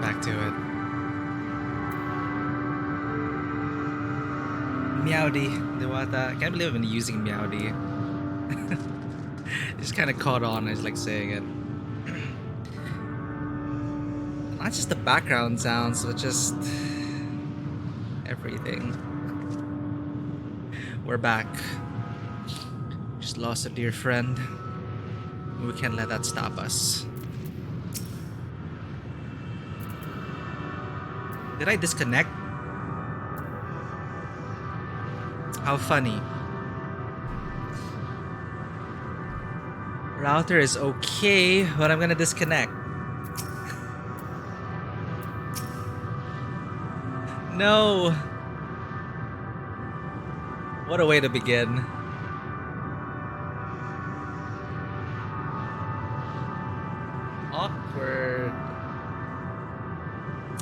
back to it. Meowdy, Dewata. I can't believe I've been using Meowdy. Just kind of caught on, I just like saying it. Not just the background sounds, but just everything. We're back. Just lost a dear friend. We can't let that stop us. Did I disconnect? How funny. Router is okay, but I'm gonna disconnect. No! What a way to begin. Awkward.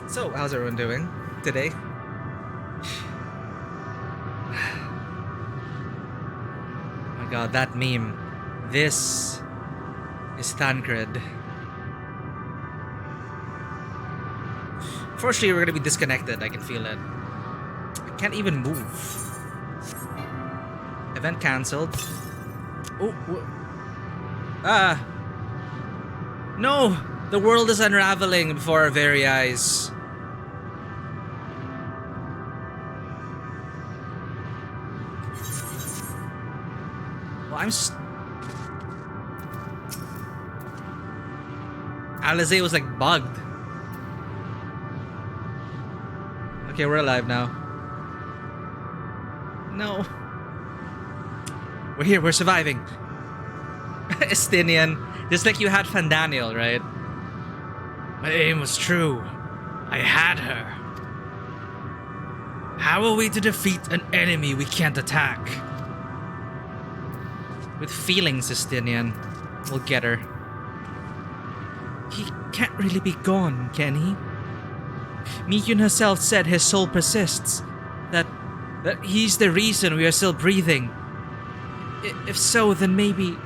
So, how's everyone doing today? Oh my god, that meme. This is Thancred. Fortunately, we're gonna be disconnected. I can feel it. I can't even move. Event cancelled. Oh, no! The world is unraveling before our very eyes. Well, Alizé was like bugged. Okay, we're alive now. No. We're here, we're surviving. Estinian. Just like you had Fandaniel, right? My aim was true. I had her. How are we to defeat an enemy we can't attack? With feelings, Estinian. We'll get her. He can't really be gone, can he? Miyun herself said his soul persists. That he's the reason we are still breathing. If so, then maybe...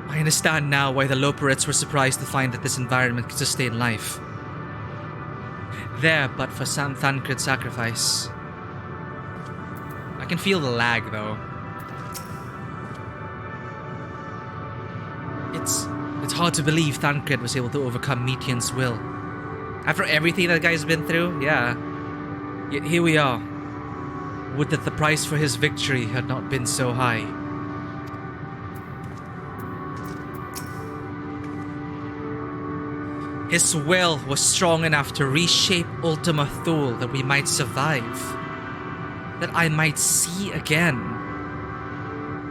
I understand now why the Loperites were surprised to find that this environment could sustain life. There, but for Sam Thancred's sacrifice. I can feel the lag, though. It's hard to believe Thancred was able to overcome Metian's will. After everything that guy's been through, yeah. Yet here we are. Would that the price for his victory had not been so high. His will was strong enough to reshape Ultima Thule that we might survive. That I might see again.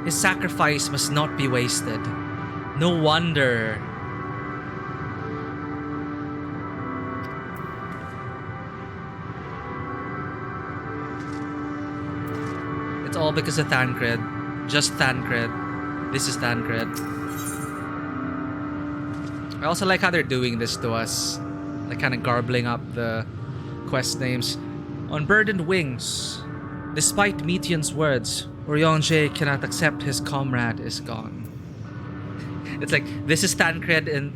His sacrifice must not be wasted. No wonder. It's all because of Thancred. Just Thancred. This is Thancred. I also like how they're doing this to us. Like kind of garbling up the quest names. On burdened wings. Despite Metian's words, Urianger cannot accept his comrade is gone. It's like, this is Thancred in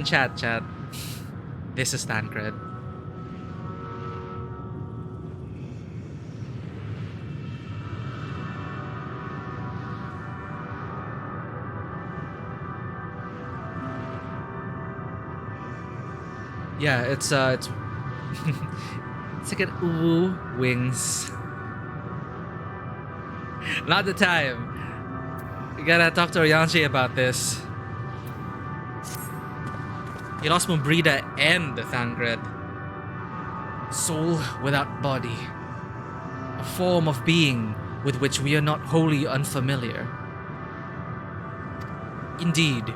chat. This is Thancred. Yeah, it's it's like an ooh wings. Not the time. You gotta talk to Urianger about this. He lost Mumbrida and Thancred. Soul without body. A form of being with which we are not wholly unfamiliar. Indeed,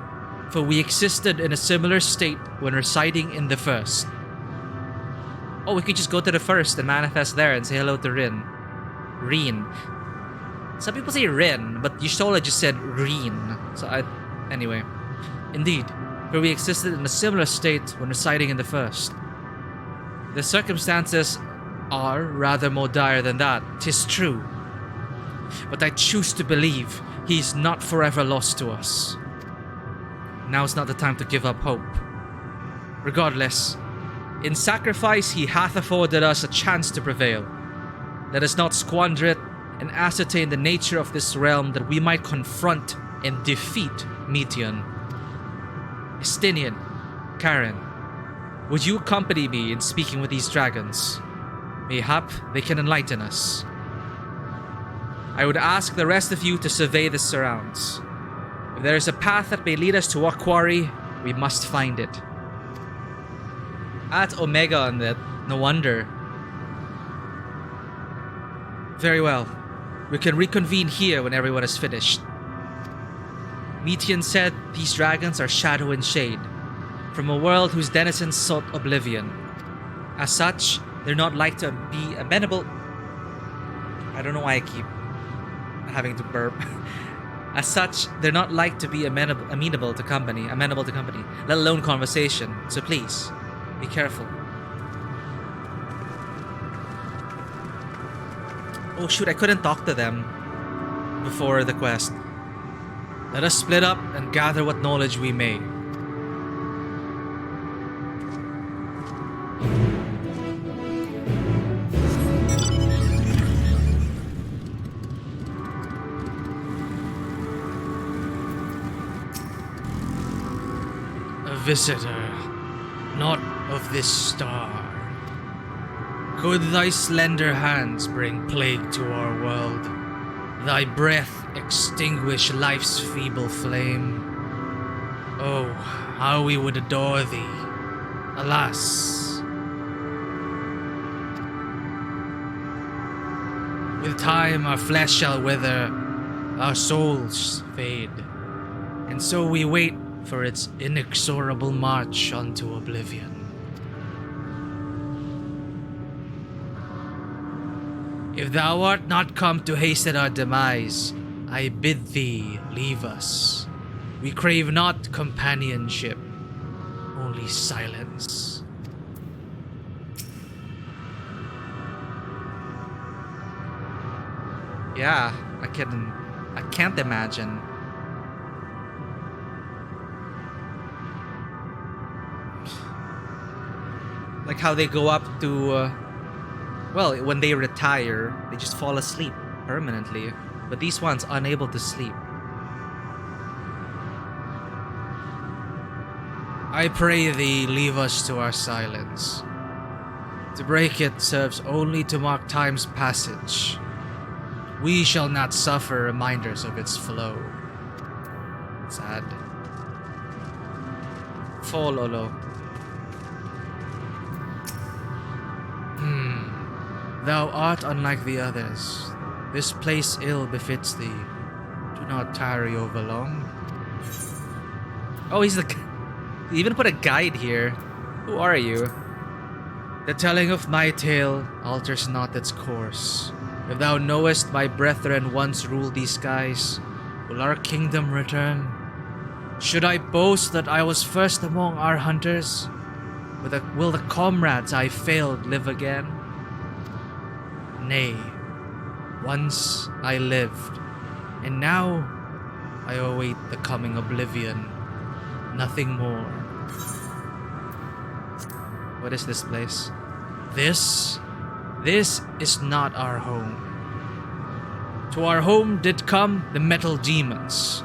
for we existed in a similar state when residing in the first. Oh, we could just go to the first and manifest there and say hello to Reen. Some people say Rin, but Yushola just said Reen. Anyway. Indeed, for we existed in a similar state when residing in the first. The circumstances are rather more dire than that, 'tis true. But I choose to believe He's not forever lost to us. Now's not the time to give up hope. Regardless, in sacrifice he hath afforded us a chance to prevail. Let us not squander it and ascertain the nature of this realm that we might confront and defeat Meteon. Estinian, Karen, would you accompany me in speaking with these dragons? Mayhap they can enlighten us. I would ask the rest of you to survey the surrounds. If there is a path that may lead us to our quarry, we must find it. At Omega on that, no wonder. Very well. We can reconvene here when everyone is finished. Meteon said these dragons are shadow and shade, from a world whose denizens sought oblivion. As such, they're not like to be amenable. I don't know why I keep having to burp. As such, they're not like to be amenable to company, let alone conversation. So please, be careful. Oh shoot, I couldn't talk to them before the quest. Let us split up and gather what knowledge we may. A visitor, not of this star. Could thy slender hands bring plague to our world? Thy breath extinguish life's feeble flame? Oh, how we would adore thee. Alas. With time our flesh shall wither, our souls fade, and so we wait for its inexorable march unto oblivion. If thou art not come to hasten our demise, I bid thee leave us. We crave not companionship, only silence. Yeah, I can't imagine. Like how they go up to, well, when they retire, they just fall asleep permanently. But these ones unable to sleep. I pray thee, leave us to our silence. To break it serves only to mark time's passage. We shall not suffer reminders of its flow. Sad. Fall, Olo. Thou art unlike the others. This place ill befits thee. Do not tarry over long. Oh, he's the... He even put a guide here. Who are you? The telling of my tale alters not its course. If thou knowest my brethren once ruled these skies, will our kingdom return? Should I boast that I was first among our hunters? Will the comrades I failed live again? Nay, once I lived, and now I await the coming oblivion. Nothing more. What is this place? This is not our home. To our home did come the metal demons,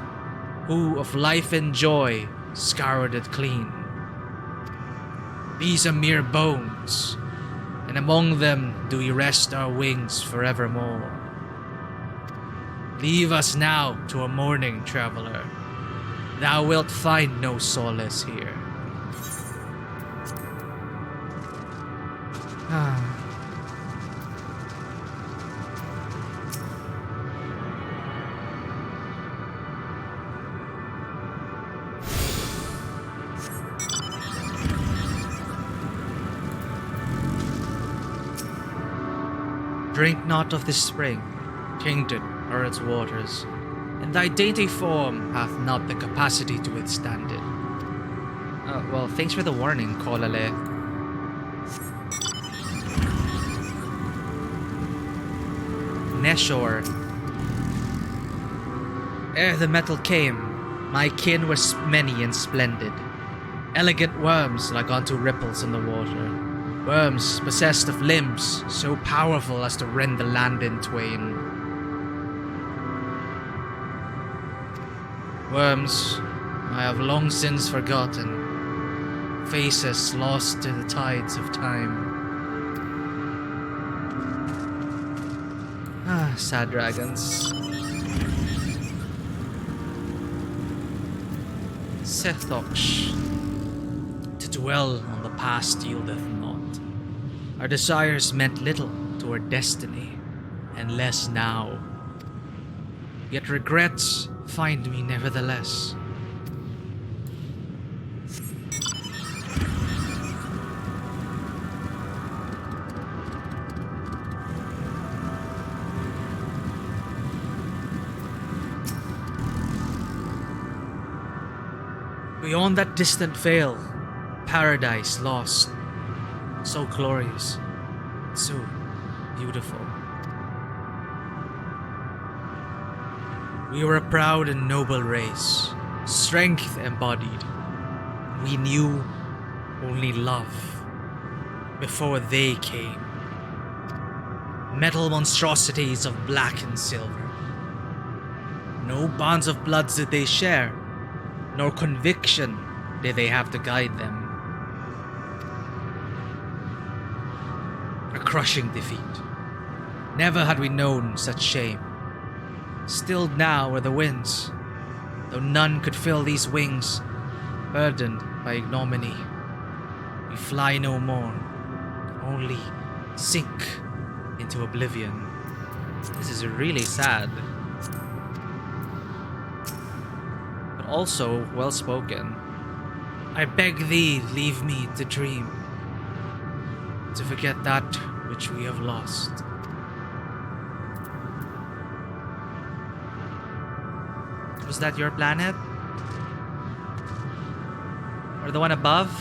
who of life and joy scoured it clean. These are mere bones, and among them do we rest our wings forevermore. Leave us now to a mourning traveler. Thou wilt find no solace here. Drink not of this spring, tainted are its waters, and thy dainty form hath not the capacity to withstand it. Well, thanks for the warning, Kolale. Neshor. Ere the metal came, my kin were many and splendid. Elegant worms like unto ripples in the water. Worms possessed of limbs so powerful as to rend the land in twain. Worms I have long since forgotten. Faces lost to the tides of time. Ah, sad dragons. Sethoksh. To dwell on the past yieldeth not. Our desires meant little to our destiny, and less now. Yet regrets find me nevertheless. Beyond that distant veil, paradise lost. So glorious, so beautiful. We were a proud and noble race, strength embodied. We knew only love before they came. Metal monstrosities of black and silver. No bonds of bloods did they share, nor conviction did they have to guide them. A crushing defeat. Never had we known such shame. Stilled now were the winds, though none could fill these wings, burdened by ignominy. We fly no more, only sink into oblivion. This is really sad. Also well spoken. I beg thee, leave me to dream, to forget that which we have lost. Was that your planet? Or the one above?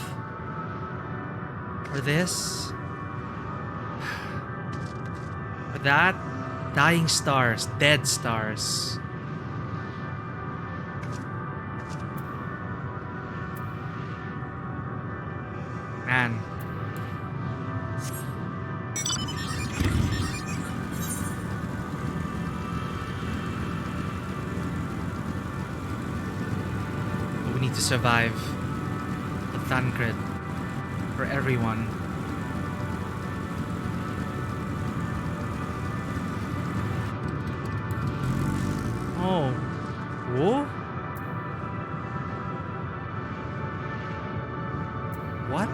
Or this? Or that? Dying stars, dead stars. Man. We need to survive the Thancred for everyone. Oh. Whoa? What?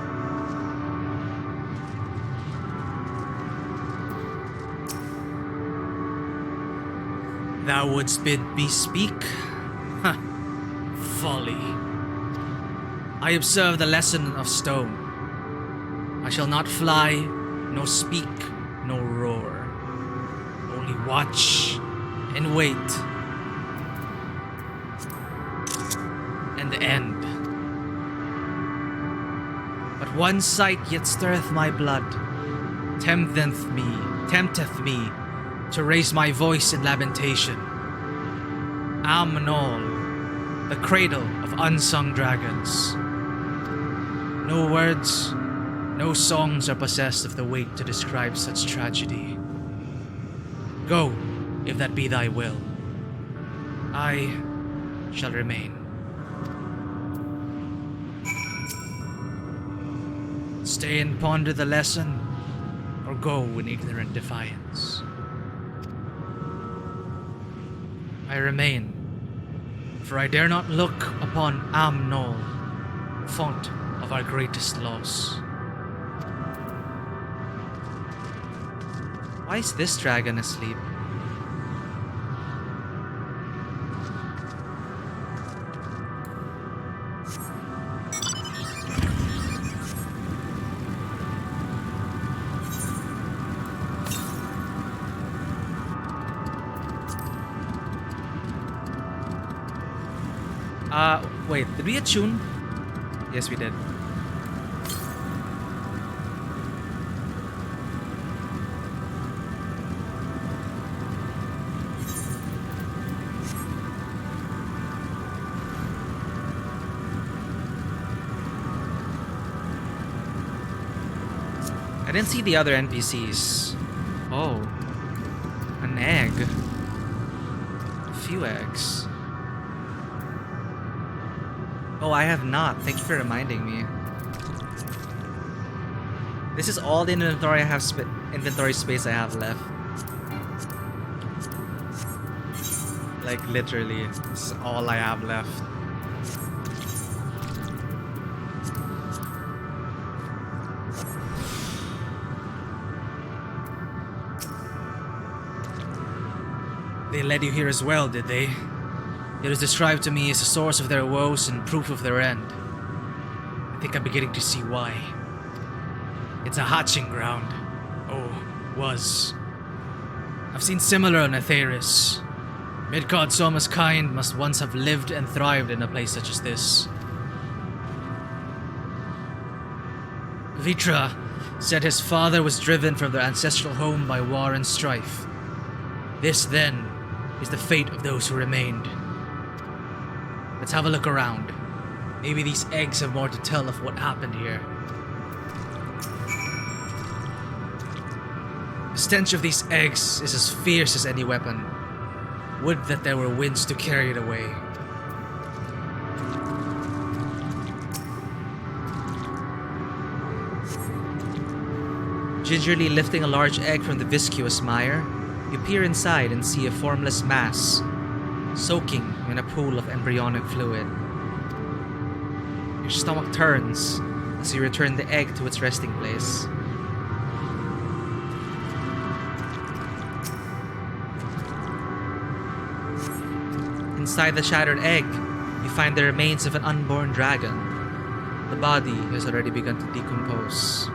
Thou wouldst bid me speak? Huh. Folly. I observe the lesson of stone. I shall not fly, nor speak, nor roar. Only watch and wait. And end. But one sight yet stirreth my blood, tempteth me to raise my voice in lamentation. Amnol, the cradle of unsung dragons. No words, no songs are possessed of the weight to describe such tragedy. Go, if that be thy will. I shall remain. Stay and ponder the lesson, or go in ignorant defiance. I remain, for I dare not look upon Amnol, font of our greatest loss. Why is this dragon asleep? Wait, did we attune? Yes, we did. I didn't see the other NPCs. Oh. An egg. A few eggs. Oh, I have not. Thank you for reminding me. This is all the inventory I have inventory space I have left. Like literally, this is all I have left. They led you here as well, did they? It was described to me as a source of their woes and proof of their end. I think I'm beginning to see why. It's a hatching ground. Oh, was. I've seen similar on Aetheris. Midgard Soma's kind must once have lived and thrived in a place such as this. Vitra said his father was driven from their ancestral home by war and strife. This, then, is the fate of those who remained. Let's have a look around. Maybe these eggs have more to tell of what happened here. The stench of these eggs is as fierce as any weapon. Would that there were winds to carry it away. Gingerly lifting a large egg from the viscous mire, you peer inside and see a formless mass, soaking in a pool of embryonic fluid. Your stomach turns as you return the egg to its resting place. Inside the shattered egg, you find the remains of an unborn dragon. The body has already begun to decompose.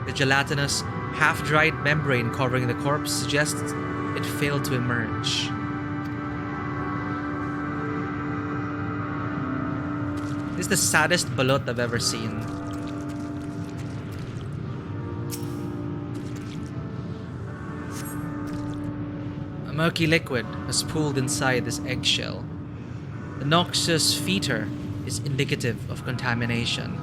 The gelatinous, half-dried membrane covering the corpse suggests it failed to emerge. This is the saddest balut I've ever seen. A murky liquid has pooled inside this eggshell. The noxious fetor is indicative of contamination.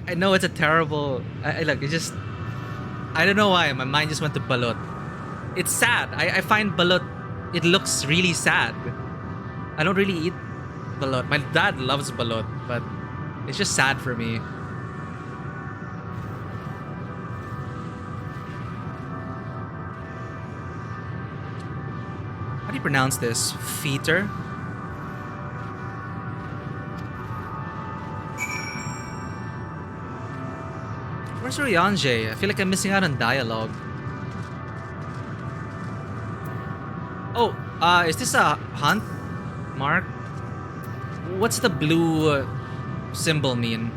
I know it's a terrible... Look, it just... I don't know why, my mind just went to balut. It's sad. I find balut... It looks really sad. I don't really eat balut. My dad loves balut, but it's just sad for me. How do you pronounce this? Fetor? Where's Ryanje? I feel like I'm missing out on dialogue. Oh, is this a hunt mark? What's the blue symbol mean?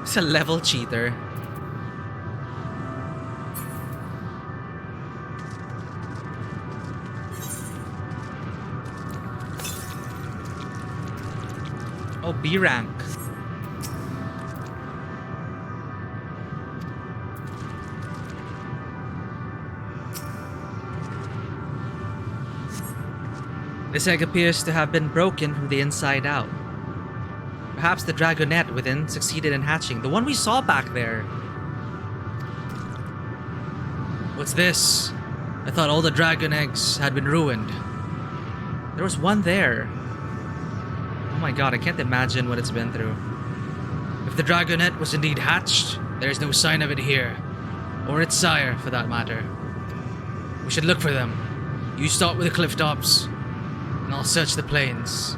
It's a level cheater. Oh, B rank. This egg appears to have been broken from the inside out. Perhaps the dragonette within succeeded in hatching. The one we saw back there. What's this? I thought all the dragon eggs had been ruined. There was one there. Oh my god, I can't imagine what it's been through. If the dragonette was indeed hatched, there is no sign of it here. Or its sire, for that matter. We should look for them. You start with the cliff tops, and I'll search the plains.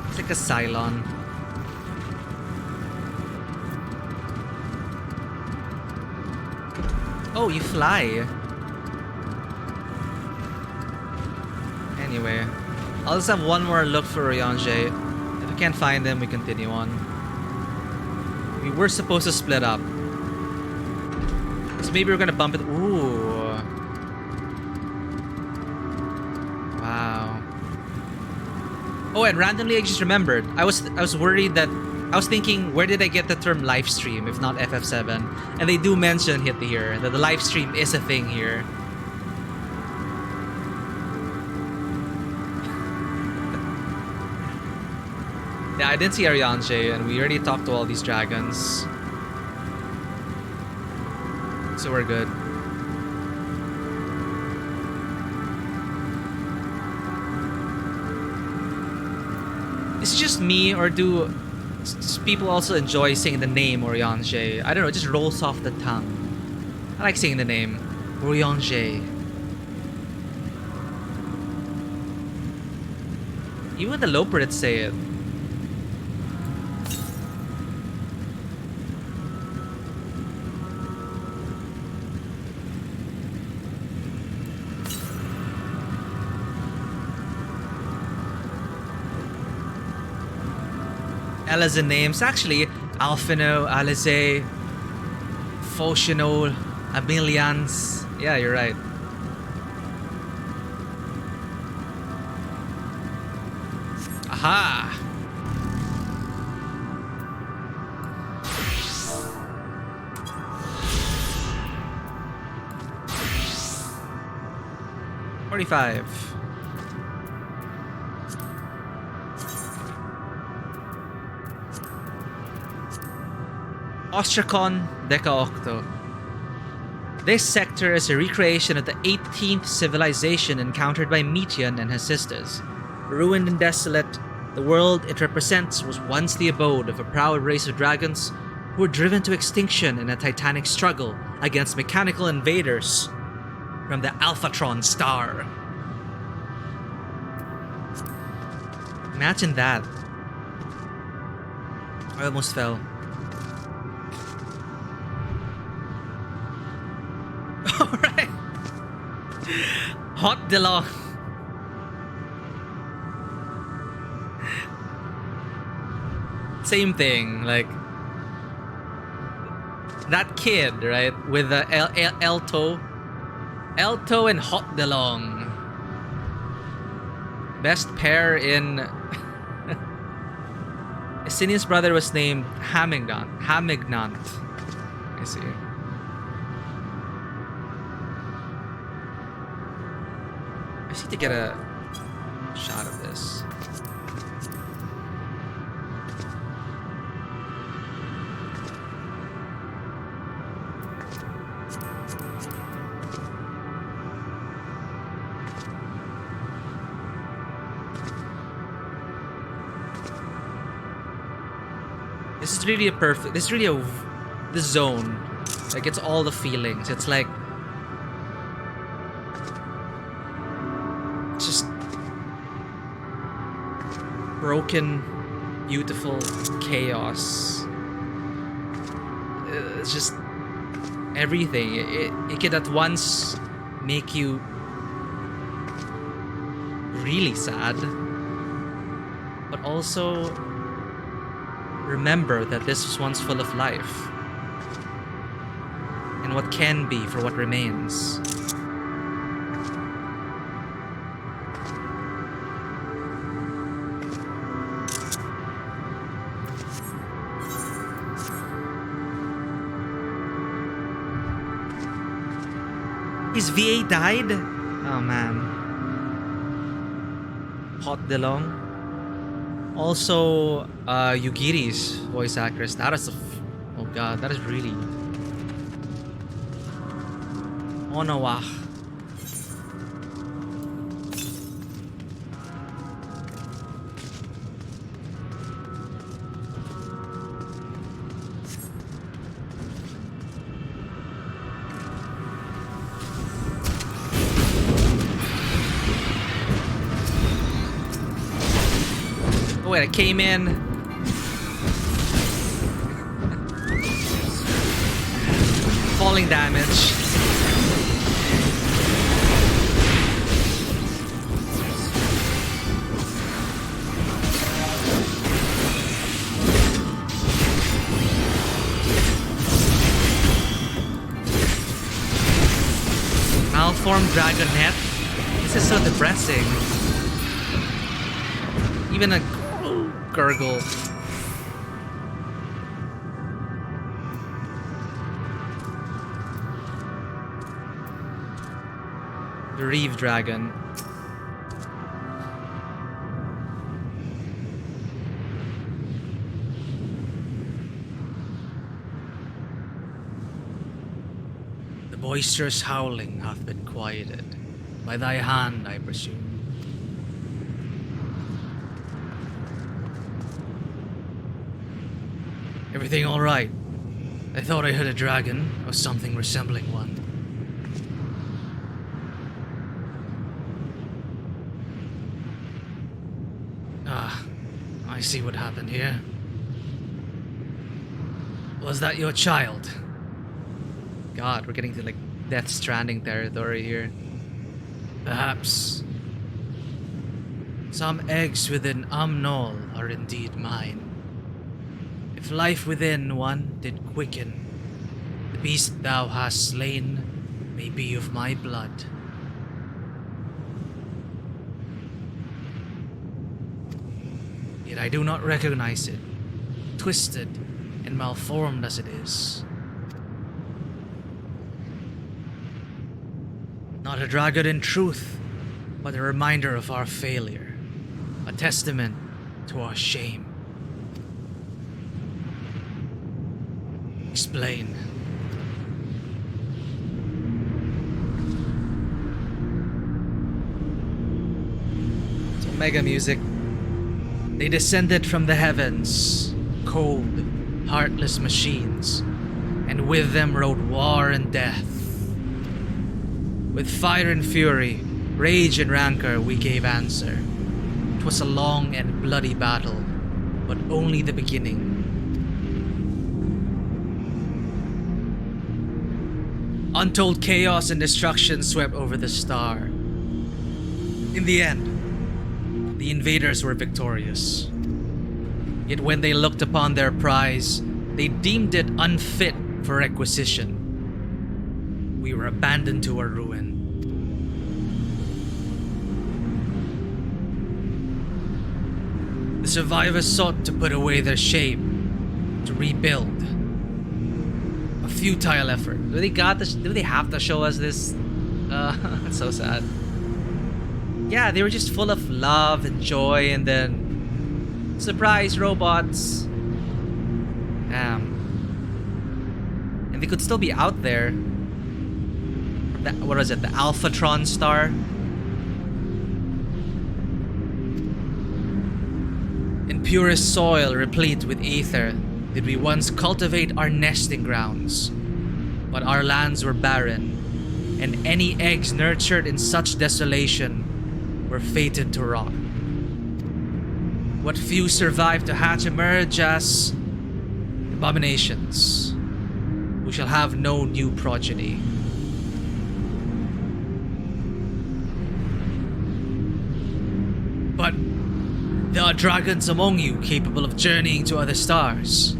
It's like a Cylon. Oh, you fly. Anyway, I'll just have one more look for Ryanje. If we can't find them, we continue on. We were supposed to split up. So maybe we're gonna bump it. Ooh. Oh, and randomly I just remembered. I was worried that I was thinking, where did I get the term live stream if not FF7? And they do mention it here that the live stream is a thing here. Yeah, I didn't see Arianje, and we already talked to all these dragons. So we're good. Is it just me, or do people also enjoy saying the name Oriange? I don't know, it just rolls off the tongue. I like saying the name Oriange. Even the Loperits say it. Elazin names, actually, Alphino, Alize, Foshinol, Amelians. Yeah, you're right. Aha! $45. Ostracon Decaocto. This sector is a recreation of the 18th civilization encountered by Metian and his sisters. Ruined and desolate, the world it represents was once the abode of a proud race of dragons who were driven to extinction in a titanic struggle against mechanical invaders from the Alphatron star. Imagine that. I almost fell. Alright. Hot DeLong. Same thing, like that kid, right? With the Elto and Hot DeLong. Best pair in Asinius' brother was named Hamignant. I see. I just need to get a shot of this. This is really a perfect. This is really the zone. Like, it's all the feelings. It's like just broken, beautiful chaos. It's just everything. It can at once make you really sad, but also remember that this was once full of life, and what can be for what remains. His VA died? Oh man. Hot DeLong. Also, Yugiri's voice actress. That is oh god, that is really Onawa. Oh wait, I came in. Falling damage. Malformed dragon head. This is so depressing. even a gurgle. The Reeve Dragon. The boisterous howling hath been quieted. By thy hand, I presume. Everything all right? I thought I heard a dragon, or something resembling one. Ah, I see what happened here. Was that your child? God, we're getting to like Death Stranding territory here. Perhaps. Some eggs within Amnol are indeed mine. If life within one did quicken, the beast thou hast slain may be of my blood. Yet I do not recognize it, twisted and malformed as it is. Not a dragon in truth, but a reminder of our failure, a testament to our shame. Explain. It's Omega music. They descended from the heavens, cold, heartless machines, and with them rode war and death. With fire and fury, rage and rancor, we gave answer. 'Twas a long and bloody battle, but only the beginning. Untold chaos and destruction swept over the star. In the end, the invaders were victorious. Yet when they looked upon their prize, they deemed it unfit for requisition. We were abandoned to our ruin. The survivors sought to put away their shame, to rebuild. A futile effort. Do they have to show us this? That's so sad. Yeah, they were just full of love and joy, and then surprise robots. And they could still be out there. What was it? The Alphatron star? In purest soil replete with ether did we once cultivate our nesting grounds. But our lands were barren, and any eggs nurtured in such desolation were fated to rot. What few survived to hatch emerge as abominations, who shall have no new progeny. But there are dragons among you capable of journeying to other stars.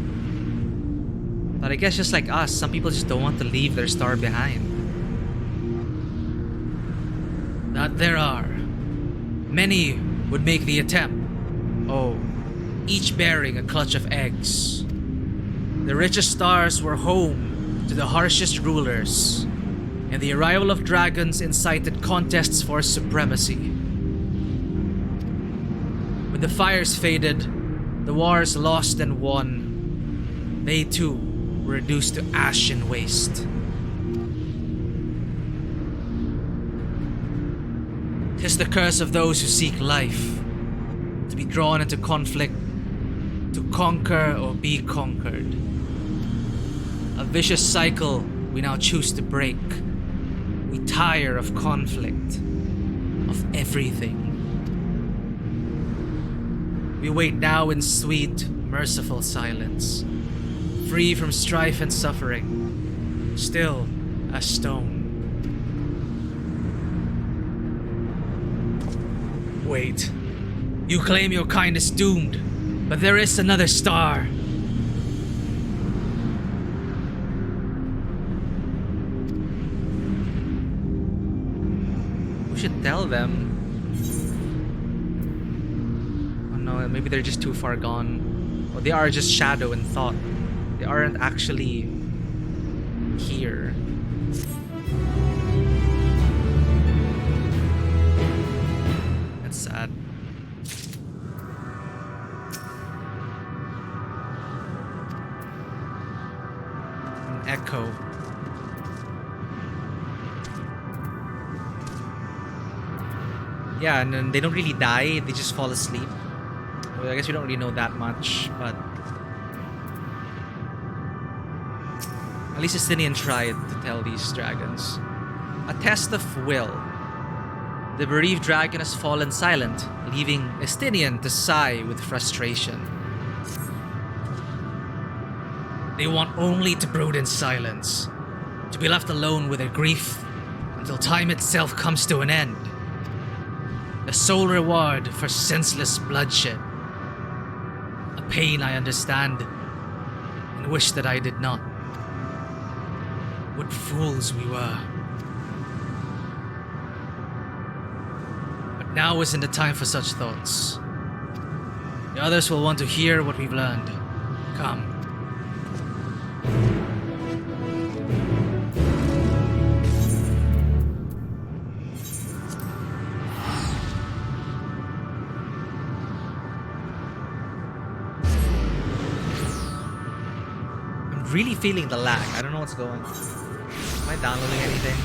But I guess just like us, some people just don't want to leave their star behind. That there are. Many would make the attempt. Oh, each bearing a clutch of eggs. The richest stars were home to the harshest rulers, and the arrival of dragons incited contests for supremacy. When the fires faded, the wars lost and won, they too were reduced to ash and waste. 'Tis the curse of those who seek life, to be drawn into conflict, to conquer or be conquered. A vicious cycle we now choose to break. We tire of conflict, of everything. We wait now in sweet, merciful silence, free from strife and suffering, still as stone. Wait, you claim your kind is doomed, but there is another star. We should tell them. Oh no, know, maybe they're just too far gone. Or they are just shadow in thought. They aren't actually here. That's sad. An echo. Yeah, and then they don't really die, they just fall asleep. Well, I guess we don't really know that much, but at least Estinian tried to tell these dragons. A test of will. The bereaved dragon has fallen silent, leaving Estinian to sigh with frustration. They want only to brood in silence, to be left alone with their grief until time itself comes to an end. The sole reward for senseless bloodshed. A pain I understand and wish that I did not. What fools we were. But now isn't the time for such thoughts. The others will want to hear what we've learned. Come. Really feeling the lag. I don't know what's going on. Am I downloading anything?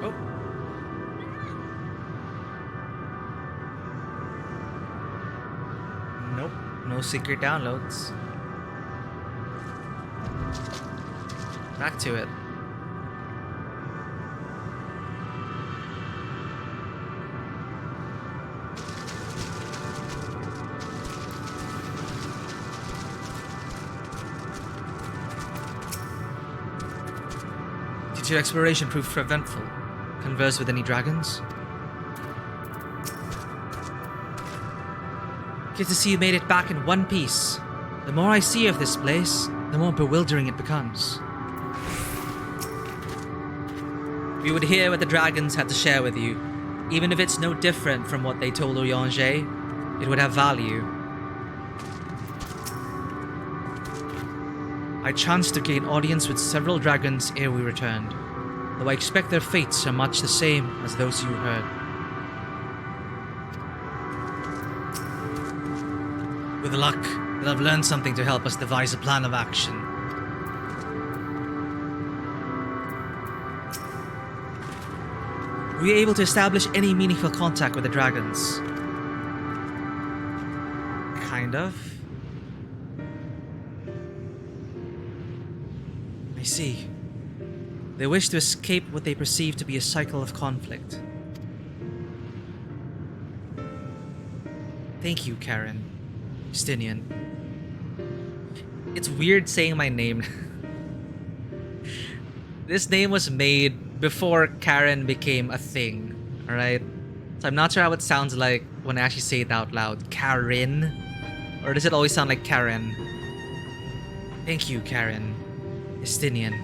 Oh. Nope. No secret downloads. Back to it. Did your exploration prove eventful? Converse with any dragons? Good to see you made it back in one piece. The more I see of this place, the more bewildering it becomes. We would hear what the dragons had to share with you. Even if it's no different from what they told Oyonge, it would have value. I chanced to gain audience with several dragons ere we returned, though I expect their fates are much the same as those you heard. With luck, they'll have learned something to help us devise a plan of action. Were you able to establish any meaningful contact with the dragons? Kind of. I see. They wish to escape what they perceive to be a cycle of conflict. Thank you, Karen. Justinian. It's weird saying my name. This name was made before Karen became a thing, alright? So I'm not sure how it sounds like when I actually say it out loud. Karen? Or does it always sound like Karen? Thank you, Karen. Estinian.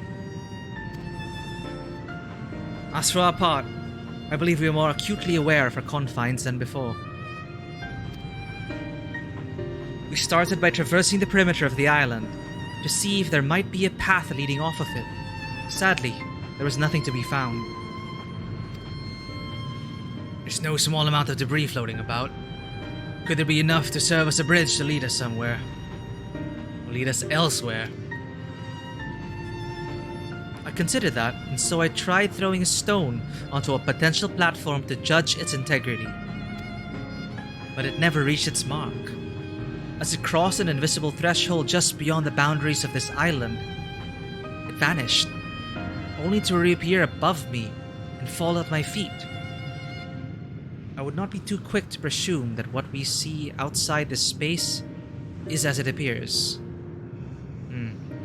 As for our part, I believe we are more acutely aware of our confines than before. We started by traversing the perimeter of the island to see if there might be a path leading off of it. Sadly, there was nothing to be found. There's no small amount of debris floating about. Could there be enough to serve as a bridge to lead us somewhere? Or lead us elsewhere? I considered that, and so I tried throwing a stone onto a potential platform to judge its integrity. But it never reached its mark. As it crossed an invisible threshold just beyond the boundaries of this island, it vanished, only to reappear above me and fall at my feet. I would not be too quick to presume that what we see outside this space is as it appears.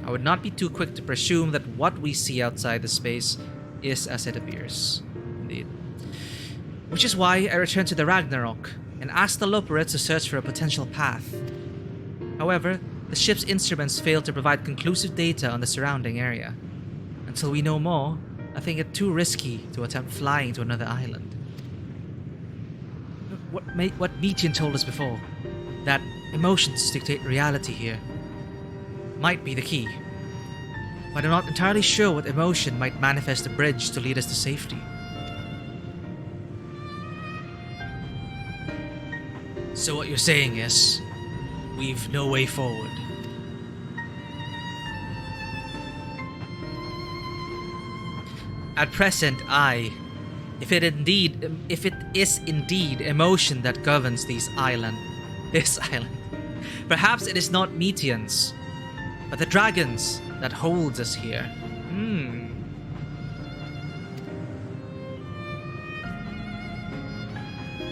I would not be too quick to presume that what we see outside the space is as it appears. Indeed. Which is why I returned to the Ragnarok and asked the Loporrit to search for a potential path. However, The ship's instruments fail to provide conclusive data on the surrounding area. Until we know more, I think it too risky to attempt flying to another island. What Metean told us before, that emotions dictate reality here, might be the key. But I'm not entirely sure what emotion might manifest a bridge to lead us to safety. So what you're saying is, we've no way forward. At present, if it is indeed emotion that governs this island, perhaps it is not Meteans, but the dragons that holds us here.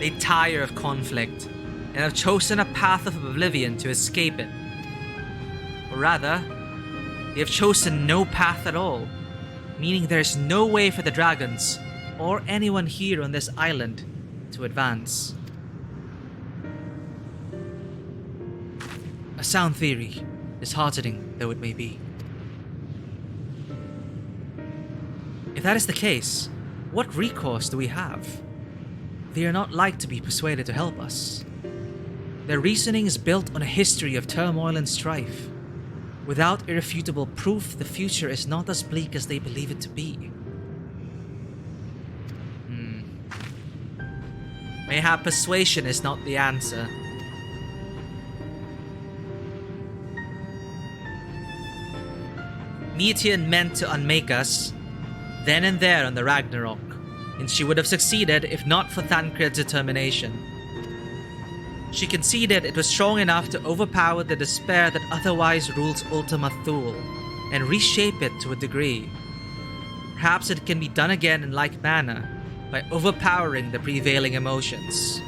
They tire of conflict and have chosen a path of oblivion to escape it. Or rather, they have chosen no path at all, meaning there is no way for the dragons or anyone here on this island to advance. A sound theory, disheartening though it may be. If that is the case, what recourse do we have? They are not like to be persuaded to help us. Their reasoning is built on a history of turmoil and strife. Without irrefutable proof, the future is not as bleak as they believe it to be. Mayhap persuasion is not the answer. Metean meant to unmake us, then and there on the Ragnarok, and she would have succeeded if not for Thancred's determination. She conceded it was strong enough to overpower the despair that otherwise rules Ultima Thule, and reshape it to a degree. Perhaps it can be done again in like manner, by overpowering the prevailing emotions.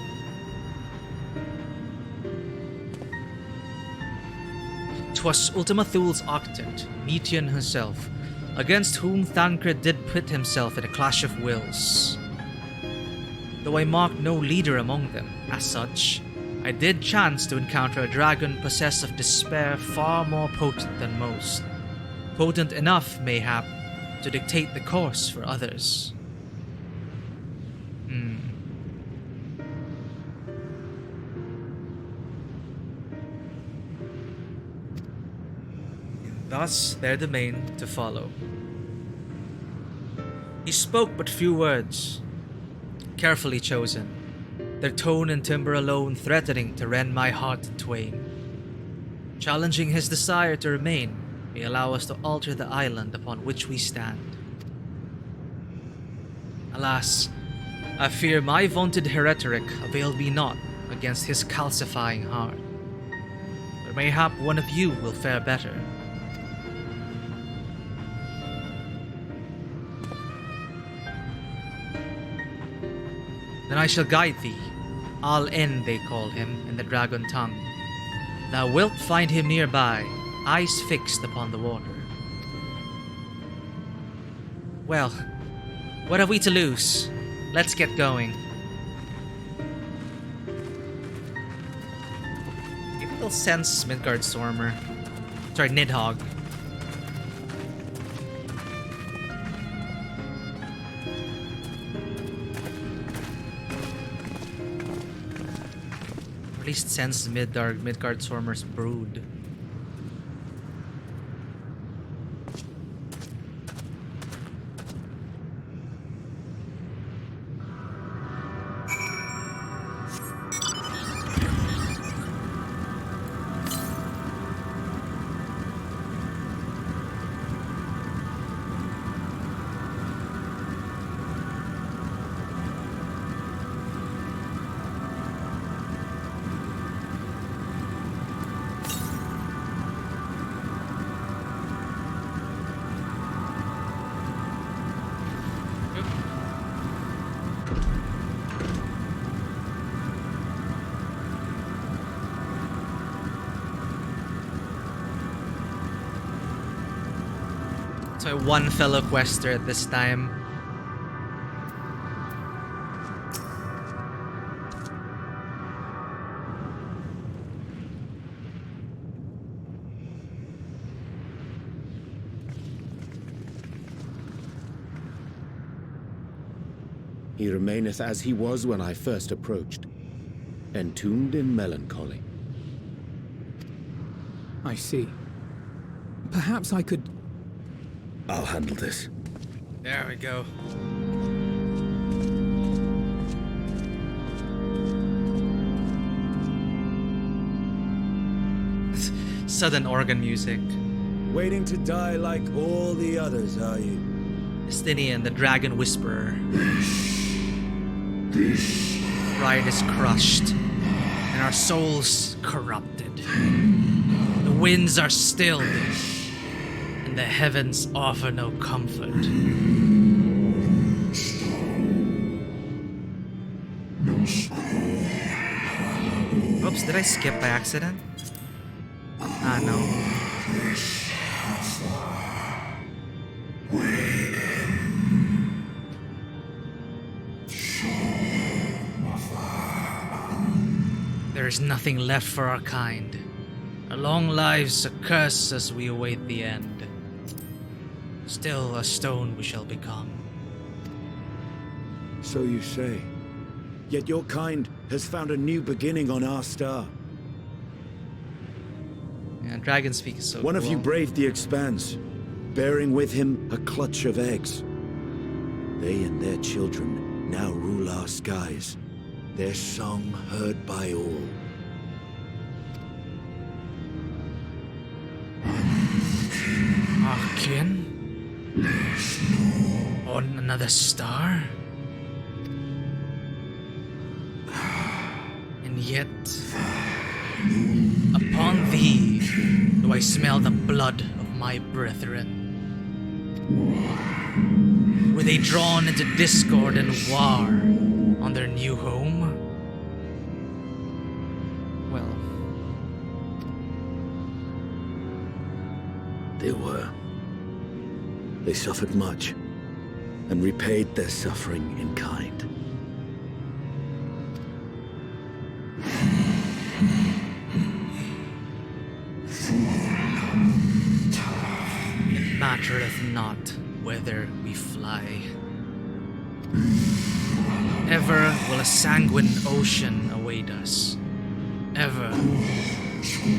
Twas Ultima Thule's octant, Metean herself, against whom Thancred did pit himself in a clash of wills. Though I marked no leader among them, as such, I did chance to encounter a dragon possessed of despair far more potent than most. Potent enough, mayhap, to dictate the course for others. Thus their domain to follow. He spoke but few words, carefully chosen, their tone and timbre alone threatening to rend my heart in twain. Challenging his desire to remain may allow us to alter the island upon which we stand. Alas, I fear my vaunted rhetoric availed me not against his calcifying heart. But mayhap one of you will fare better. Then I shall guide thee. Al-En they call him in the dragon tongue. Thou wilt find him nearby, eyes fixed upon the water. Well, what have we to lose? Let's get going. Maybe they'll sense Midgard Stormer. Sorry, Nidhogg. At least sense Midgard Stormer's brood. My one fellow quester at this time. He remaineth as he was when I first approached, entombed in melancholy. I see. Perhaps I could... I'll handle this. There we go. Sudden organ music. Waiting to die like all the others, are you? Justinian, the Dragon Whisperer. Pride is crushed, and our souls corrupted. The winds are stilled, and the heavens offer no comfort. Oops, did I skip by accident? Ah, no. There is nothing left for our kind. Our long lives a curse as we await the end. Still a stone we shall become. So you say. Yet your kind has found a new beginning on our star. Yeah, dragon speak is so One of cool. you braved the expanse, bearing with him a clutch of eggs. They and their children now rule our skies, their song heard by all. Our kin? On another star? And yet, upon thee do I smell the blood of my brethren. Were they drawn into discord and war on their new home? Well, They were. They suffered much, and repaid their suffering in kind. it mattereth not whither we fly. Ever will a sanguine ocean await us. Ever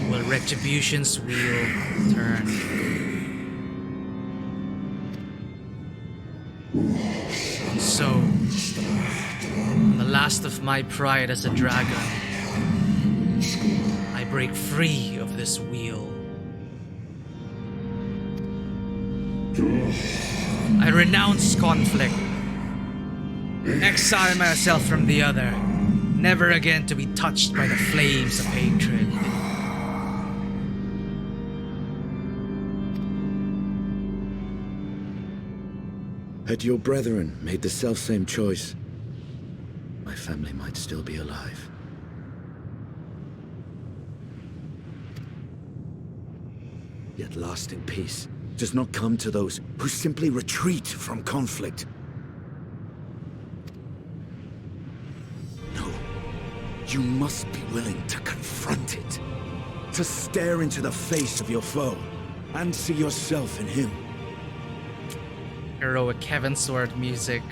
will retribution's wheel turn. And so, on the last of my pride as a dragon, I break free of this wheel. I renounce conflict, exile myself from the other, never again to be touched by the flames of hatred. Had your brethren made the selfsame choice, my family might still be alive. Yet lasting peace does not come to those who simply retreat from conflict. No, you must be willing to confront it, to stare into the face of your foe, and see yourself in him. Heroic Heavensward music.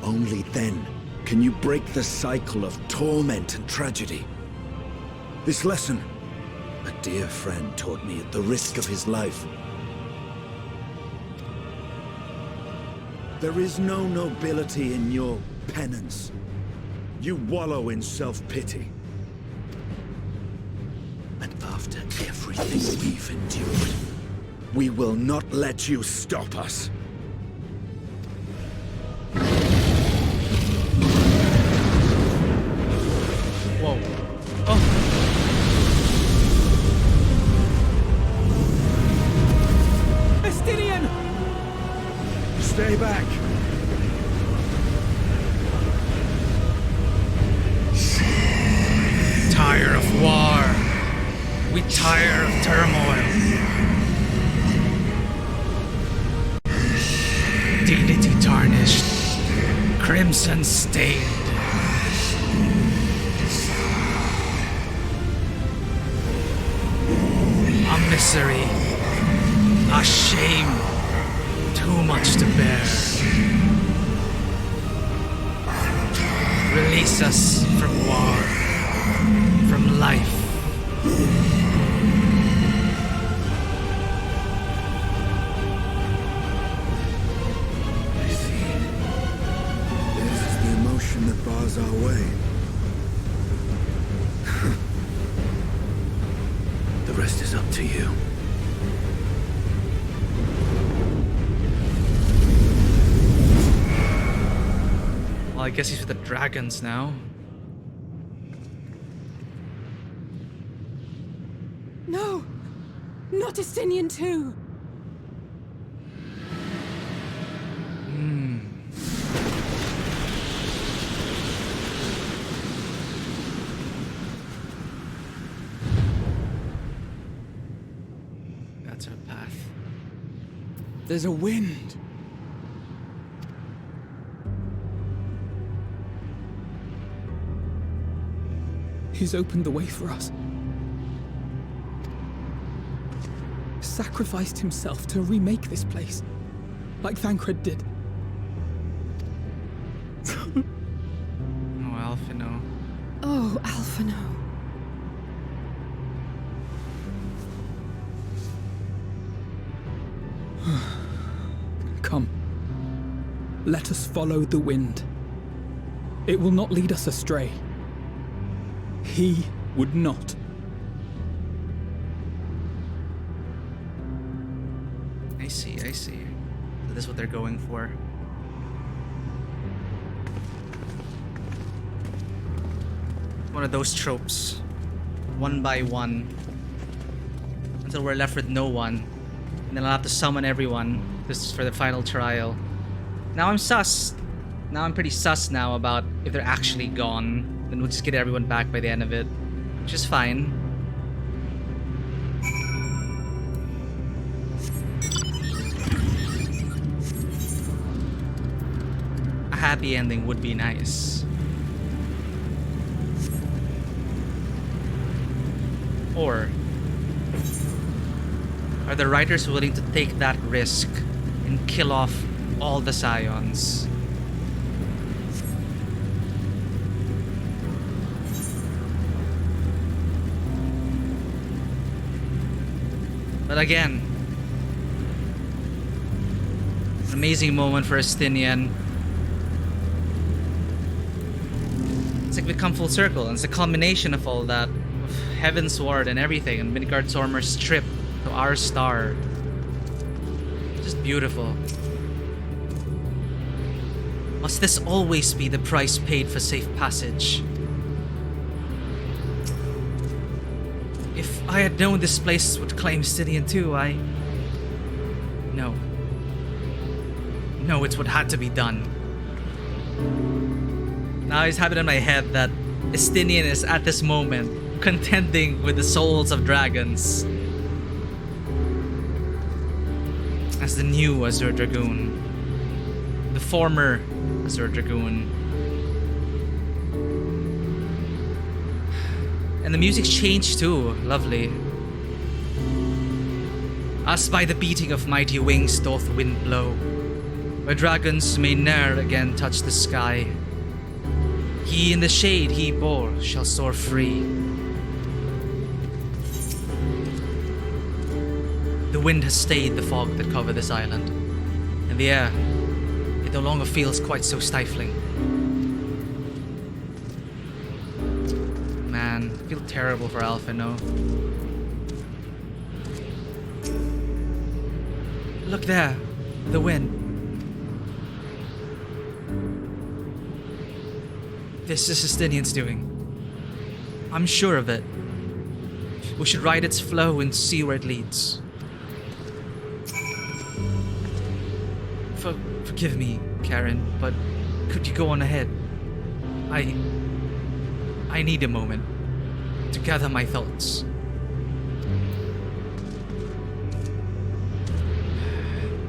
Only then can you break the cycle of torment and tragedy. This lesson, a dear friend taught me at the risk of his life. There is no nobility in your penance. You wallow in self-pity. And after everything we've endured, we will not let you stop us. Whoa. Oh. Estinian! Stay back. Tire of war. We tire of turmoil. Dignity tarnished. Crimson stained. A misery. A shame. Too much to bear. release us from war, from life. I see. This is the emotion that bars our way. The rest is up to you. Well, I guess he's with the dragons now. No! Not Estinian too! That's her path. There's a wind. He's opened the way for us. Sacrificed himself to remake this place, like Thancred did. Oh, Alphino. Oh, Alphino. Come. Let us follow the wind. It will not lead us astray. He would not. I see. So this is what they're going for. One of those tropes. One by one. Until we're left with no one. And then I'll have to summon everyone. This is for the final trial. Now I'm sus. Now I'm pretty sus now about if they're actually gone. Then we'll just get everyone back by the end of it. Which is fine. A happy ending would be nice. Or are the writers willing to take that risk and kill off all the Scions? But again, an amazing moment for Estinian. It's like we come full circle, and it's a culmination of all that. Of Heaven's Ward and everything, and Midgard Zormer's trip to our star. Just beautiful. Must this always be the price paid for safe passage? If I had known this place would claim Stydian too, No. No, it's what had to be done. Now I just have it in my head that Estinian is at this moment contending with the souls of dragons as the new Azure Dragoon. The former Azure Dragoon. And the music's changed too. Lovely. As by the beating of mighty wings doth wind blow, where dragons may ne'er again touch the sky. He in the shade he bore shall soar free. The wind has stayed the fog that covered this island, and the air, it no longer feels quite so stifling. Man, I feel terrible for Alphino. Look there, the wind. This is Estinian's doing. I'm sure of it. We should ride its flow and see where it leads. Forgive me, Karen, but could you go on ahead? I need a moment to gather my thoughts.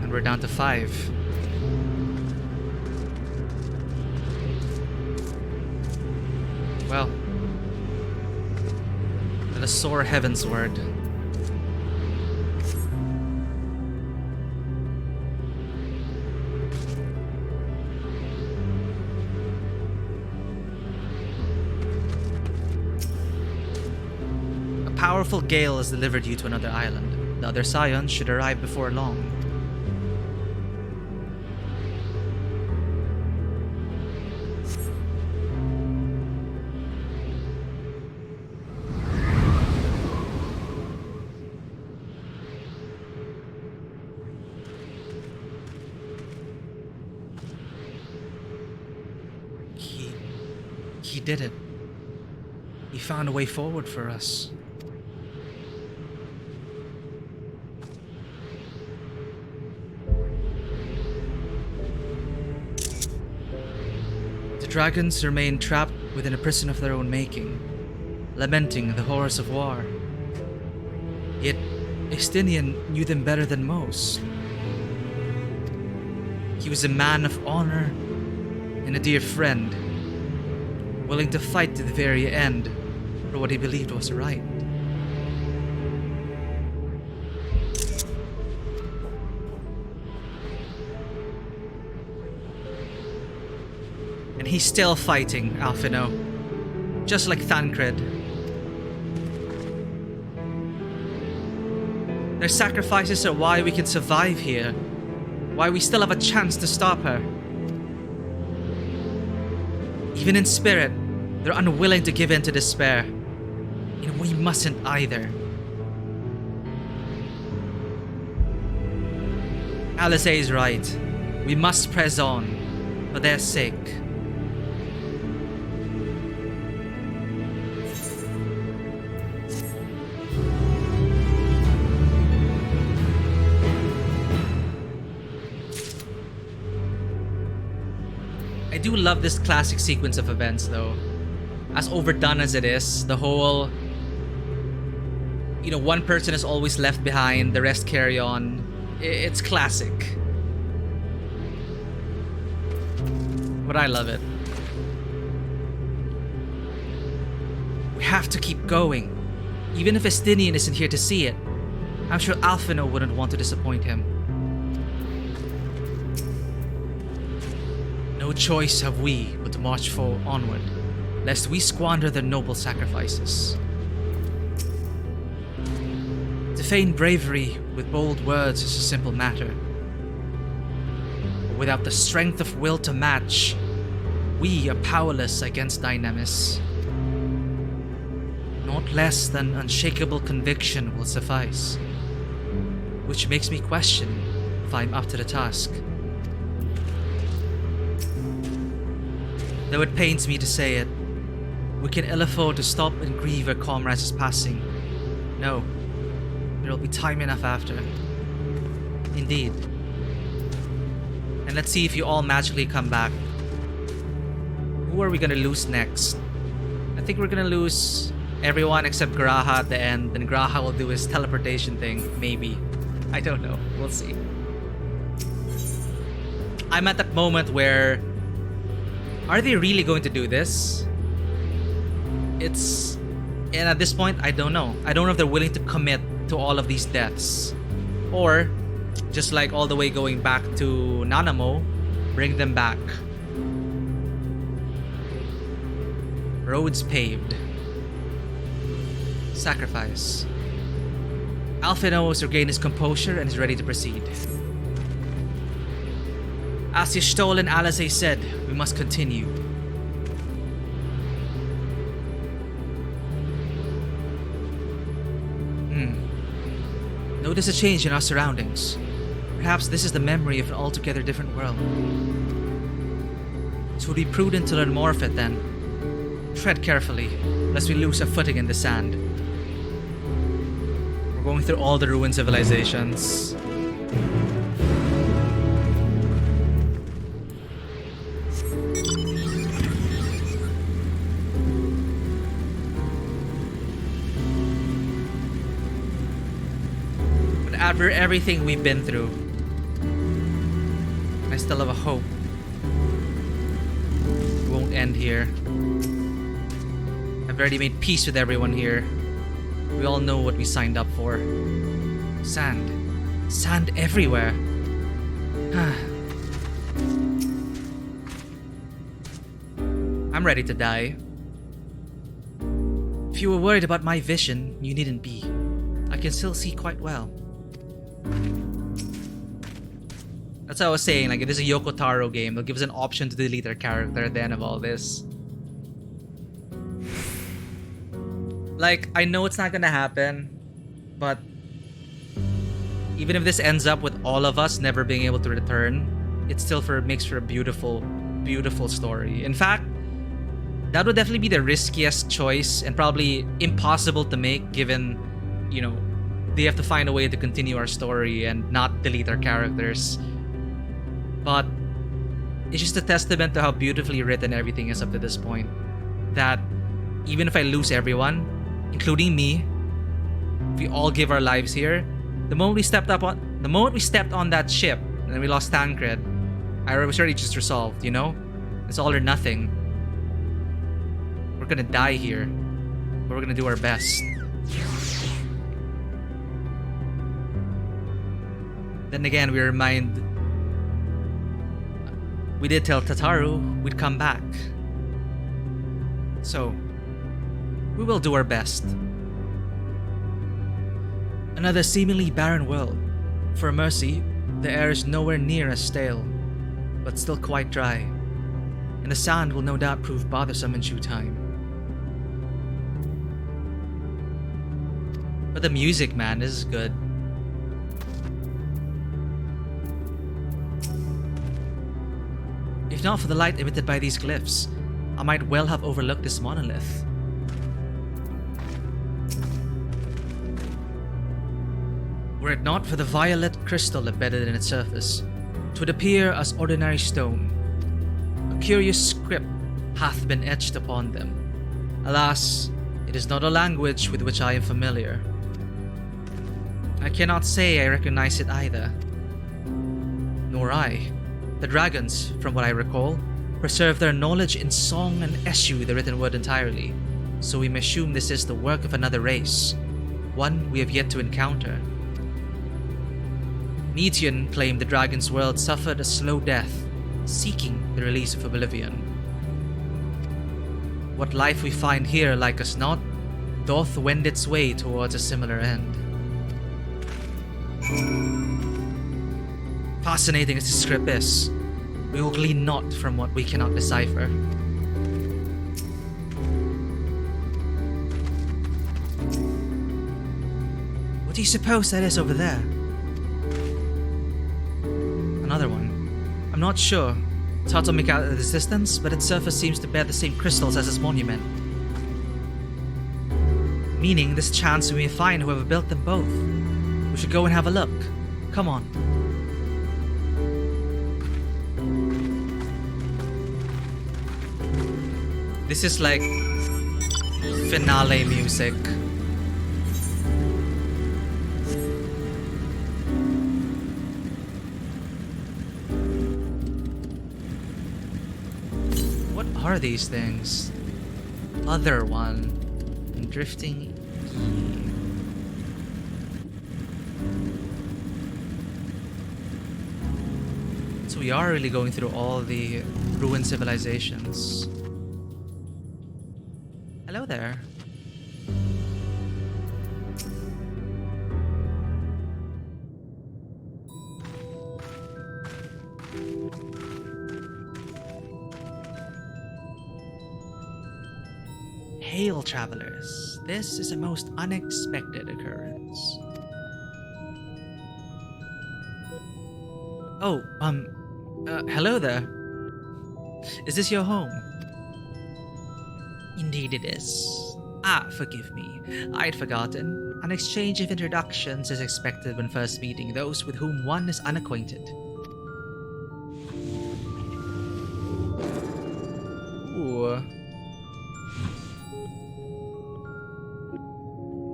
And we're down to 5. Well, let us soar heavensward. powerful gale has delivered you to another island. The other Scions should arrive before long. He did it. He found a way forward for us. The dragons remain trapped within a prison of their own making, lamenting the horrors of war. Yet, Estinian knew them better than most. He was a man of honor and a dear friend, willing to fight to the very end for what he believed was right. And he's still fighting, Alphino, just like Thancred. Their sacrifices are why we can survive here, why we still have a chance to stop her. Even in spirit, they're unwilling to give in to despair. And we mustn't either. Alice is right. We must press on, for their sake. I do love this classic sequence of events though. As overdone as it is, the whole, one person is always left behind, the rest carry on. It's classic. But I love it. We have to keep going. Even if Estinian isn't here to see it, I'm sure Alphino wouldn't want to disappoint him. No choice have we but to march onward, lest we squander their noble sacrifices. To feign bravery with bold words is a simple matter. But without the strength of will to match, we are powerless against Dynamis. Not less than unshakable conviction will suffice, which makes me question if I'm up to the task. Though it pains me to say it, we can ill afford to stop and grieve our comrades' passing. No, there will be time enough after. Indeed. And let's see if you all magically come back. Who are we gonna lose next? I think we're gonna lose everyone except Graha at the end. Then Graha will do his teleportation thing, maybe. I don't know. We'll see. I'm at that moment where... Are they really going to do this? And at this point, I don't know. I don't know if they're willing to commit to all of these deaths. Or, just like all the way going back to Nanamo, bring them back. Roads paved. Sacrifice. Alphino has regained his composure and is ready to proceed. As Y'Shtol and Alizé said, we must continue. Notice a change in our surroundings. Perhaps this is the memory of an altogether different world. It would be prudent to learn more of it then. Tread carefully, lest we lose our footing in the sand. We're going through all the ruined civilizations. After everything we've been through, I still have a hope. It won't end here. I've already made peace with everyone here. We all know what we signed up for. Sand. Sand everywhere. I'm ready to die. If you were worried about my vision, you needn't be. I can still see quite well. That's what I was saying, like, if this is a Yoko Taro game, they'll give us an option to delete our character at the end of all this. Like, I know it's not gonna happen, but even if this ends up with all of us never being able to return, it still makes for a beautiful, beautiful story. In fact, that would definitely be the riskiest choice and probably impossible to make, given, you know, they have to find a way to continue our story and not delete our characters. But it's just a testament to how beautifully written everything is up to this point. That even if I lose everyone, including me, if we all give our lives here, the moment we stepped on that ship and we lost Tancred, I was already just resolved, you know? It's all or nothing. We're gonna die here, but we're gonna do our best. Then again, we did tell Tataru we'd come back. So, we will do our best. Another seemingly barren world. For mercy, the air is nowhere near as stale, but still quite dry, and the sand will no doubt prove bothersome in due time. But the music, man, is good. If not for the light emitted by these glyphs, I might well have overlooked this monolith. Were it not for the violet crystal embedded in its surface, 'twould appear as ordinary stone. A curious script hath been etched upon them. Alas, it is not a language with which I am familiar. I cannot say I recognize it either. Nor I. The dragons, from what I recall, preserve their knowledge in song and eschew the written word entirely, so we may assume this is the work of another race, one we have yet to encounter. Netian claimed the dragon's world suffered a slow death, seeking the release of oblivion. What life we find here, like us not, doth wend its way towards a similar end. Fascinating as this script is, we will glean naught from what we cannot decipher. What do you suppose that is over there? Another one. I'm not sure. It's hard to make out at this distance, but its surface seems to bear the same crystals as its monument. Meaning there's a chance we may find whoever built them both. We should go and have a look. Come on. This is like finale music. What are these things? Other one. Drifting. So we are really going through all the ruined civilizations. Hello there. Hail, travelers. This is a most unexpected occurrence. Oh, hello there. Is this your home? Indeed it is. Ah, forgive me. I'd forgotten. An exchange of introductions is expected when first meeting those with whom one is unacquainted. Ooh.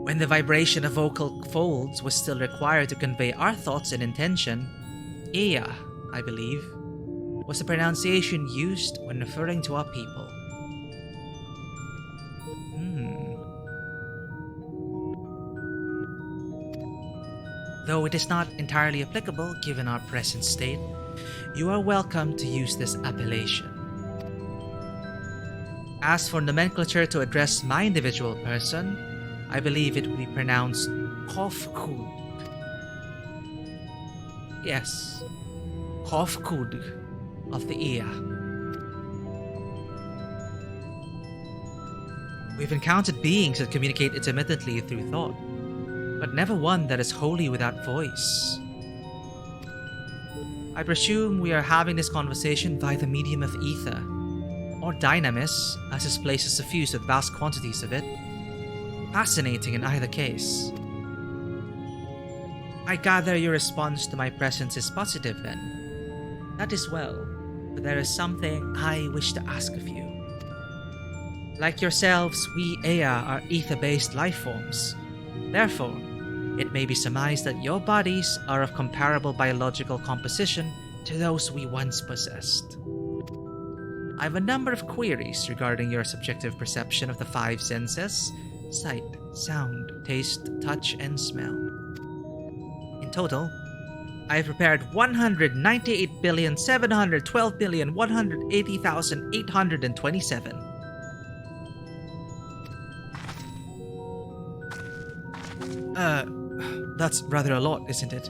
When the vibration of vocal folds was still required to convey our thoughts and intention, Ea, I believe, was the pronunciation used when referring to our people. Though it is not entirely applicable given our present state, you are welcome to use this appellation. As for nomenclature to address my individual person, I believe it would be pronounced Cont'd. Yes, Cont'd of the Ea. We've encountered beings that communicate intermittently through thought, but never one that is wholly without voice. I presume we are having this conversation via the medium of ether, or dynamis, as this place is suffused with vast quantities of it. Fascinating in either case. I gather your response to my presence is positive then. That is well, but there is something I wish to ask of you. Like yourselves, we Ea are ether-based life forms. Therefore, it may be surmised that your bodies are of comparable biological composition to those we once possessed. I have a number of queries regarding your subjective perception of the 5 senses: sight, sound, taste, touch, and smell. In total, I have prepared 198,712,180,827. That's rather a lot, isn't it?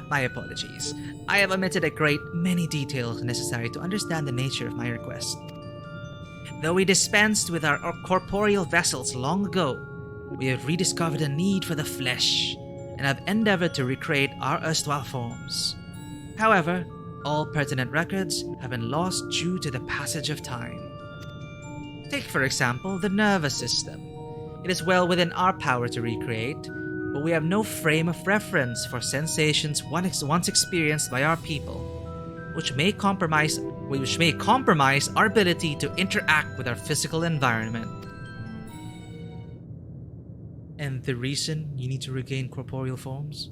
My apologies. I have omitted a great many details necessary to understand the nature of my request. Though we dispensed with our corporeal vessels long ago, we have rediscovered a need for the flesh, and have endeavored to recreate our erstwhile forms. However, all pertinent records have been lost due to the passage of time. Take, for example, the nervous system. It is well within our power to recreate, but we have no frame of reference for sensations once experienced by our people, which may compromise our ability to interact with our physical environment. And the reason you need to regain corporeal forms?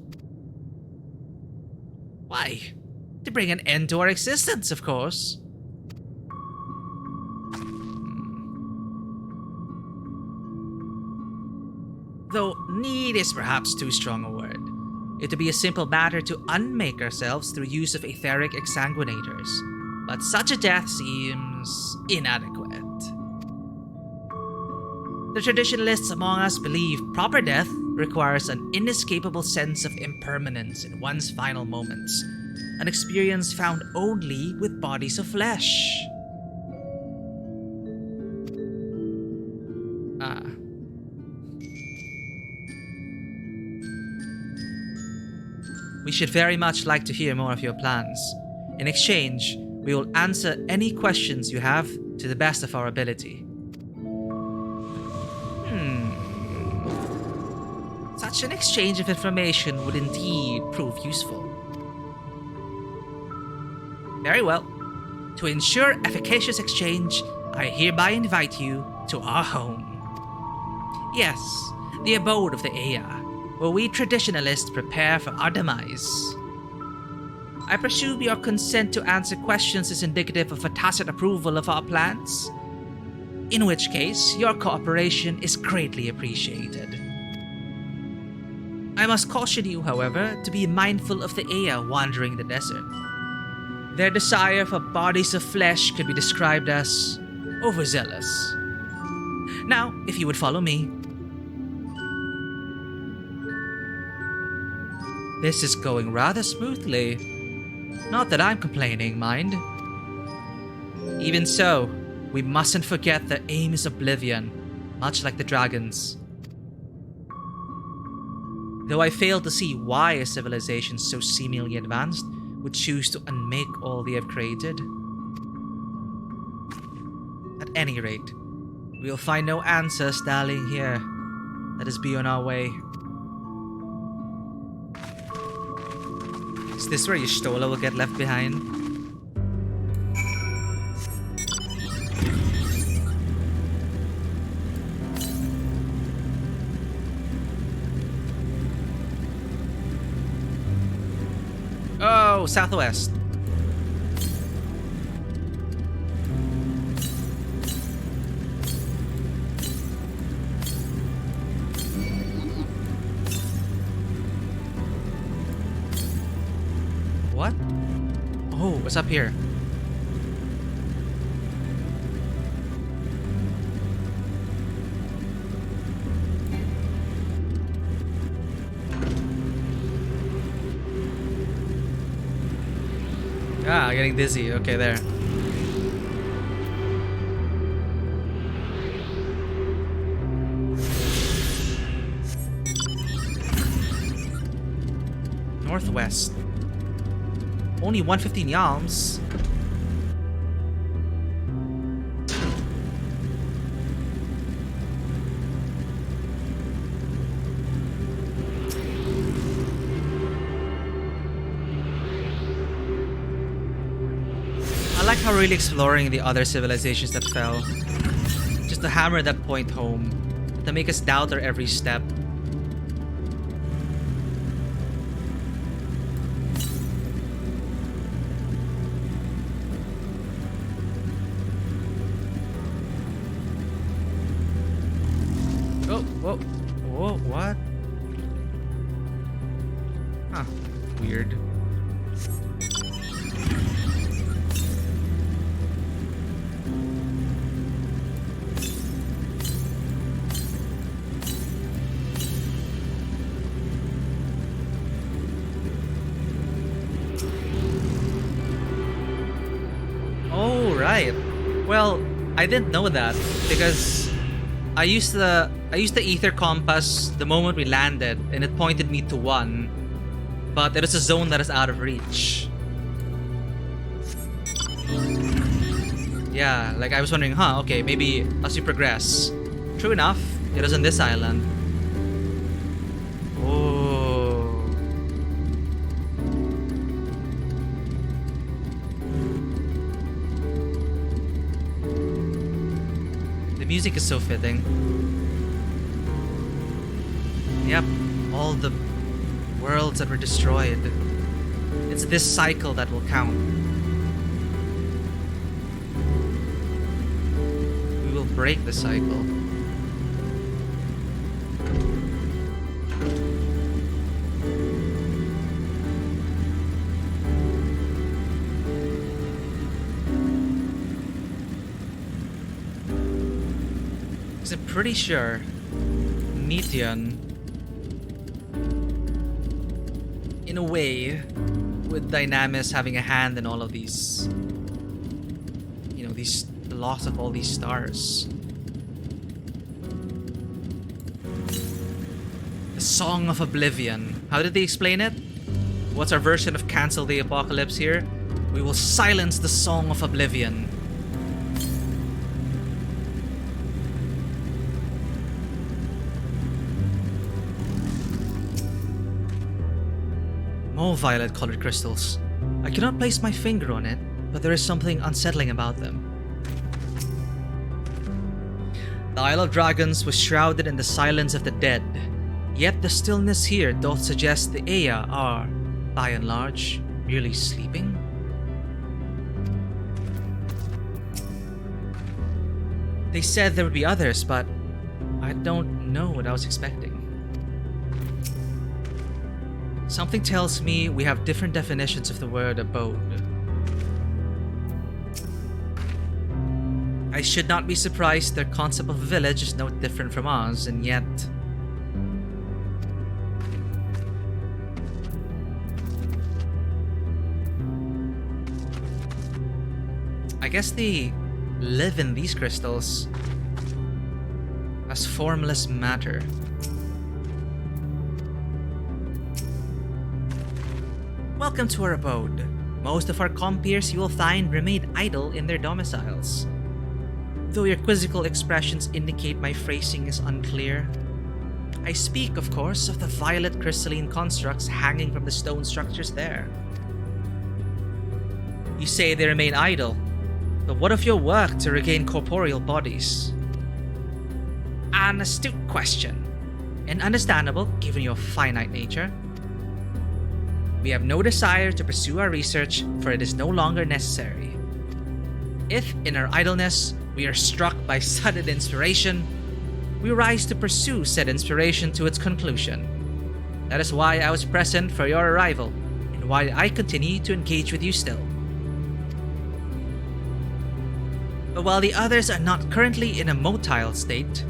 Why? To bring an end to our existence, of course. Though need is perhaps too strong a word. It would be a simple matter to unmake ourselves through use of etheric exsanguinators, but such a death seems inadequate. The traditionalists among us believe proper death requires an inescapable sense of impermanence in one's final moments, an experience found only with bodies of flesh. We should very much like to hear more of your plans. In exchange, we will answer any questions you have to the best of our ability. Such an exchange of information would indeed prove useful. Very well. To ensure efficacious exchange, I hereby invite you to our home. Yes, the abode of the Ea, where we traditionalists prepare for our demise. I presume your consent to answer questions is indicative of a tacit approval of our plans, in which case your cooperation is greatly appreciated. I must caution you, however, to be mindful of the Ea wandering the desert. Their desire for bodies of flesh could be described as overzealous. Now, if you would follow me. This is going rather smoothly. Not that I'm complaining, mind. Even so, we mustn't forget their aim is oblivion, much like the dragons. Though I fail to see why a civilization so seemingly advanced would choose to unmake all they have created. At any rate, we'll find no answers dallying here. Let us be on our way. Is this where Y'shtola will get left behind? Oh, southwest. What? Oh, what's up here? getting dizzy. Okay, there. Northwest. Only 115 yalms. I like how really exploring the other civilizations that fell. Just to hammer that point home. To make us doubt our every step. Oh, whoa. Whoa, what? Huh. Weird. Oh, right. Well, I didn't know that because I used the ether compass the moment we landed and it pointed me to 1, but it is a zone that is out of reach. Yeah, like I was wondering, okay, maybe as we progress. True enough, it is on this island. Oh. The music is so fitting. Yep, all the worlds that were destroyed. It's this cycle that will count. We will break the cycle. Because I'm pretty sure Meteon, in a way, with Dynamis having a hand in all of these, you know, the loss of all these stars. The Song of Oblivion. How did they explain it? What's our version of Cancel the Apocalypse here? We will silence the Song of Oblivion. More violet-colored crystals. I cannot place my finger on it, but there is something unsettling about them. The Isle of Dragons was shrouded in the silence of the dead, yet the stillness here doth suggest the Aya are, by and large, merely sleeping. They said there would be others, but I don't know what I was expecting. Something tells me we have different definitions of the word abode. I should not be surprised their concept of village is no different from ours, and yet... I guess they live in these crystals as formless matter. Welcome to our abode. Most of our compeers you will find remain idle in their domiciles. Though your quizzical expressions indicate my phrasing is unclear. I speak, of course, of the violet crystalline constructs hanging from the stone structures there. You say they remain idle, but what of your work to regain corporeal bodies? An astute question, and understandable given your finite nature. We have no desire to pursue our research, for it is no longer necessary. If, in our idleness, we are struck by sudden inspiration, we rise to pursue said inspiration to its conclusion. That is why I was present for your arrival, and why I continue to engage with you still. But while the others are not currently in a motile state,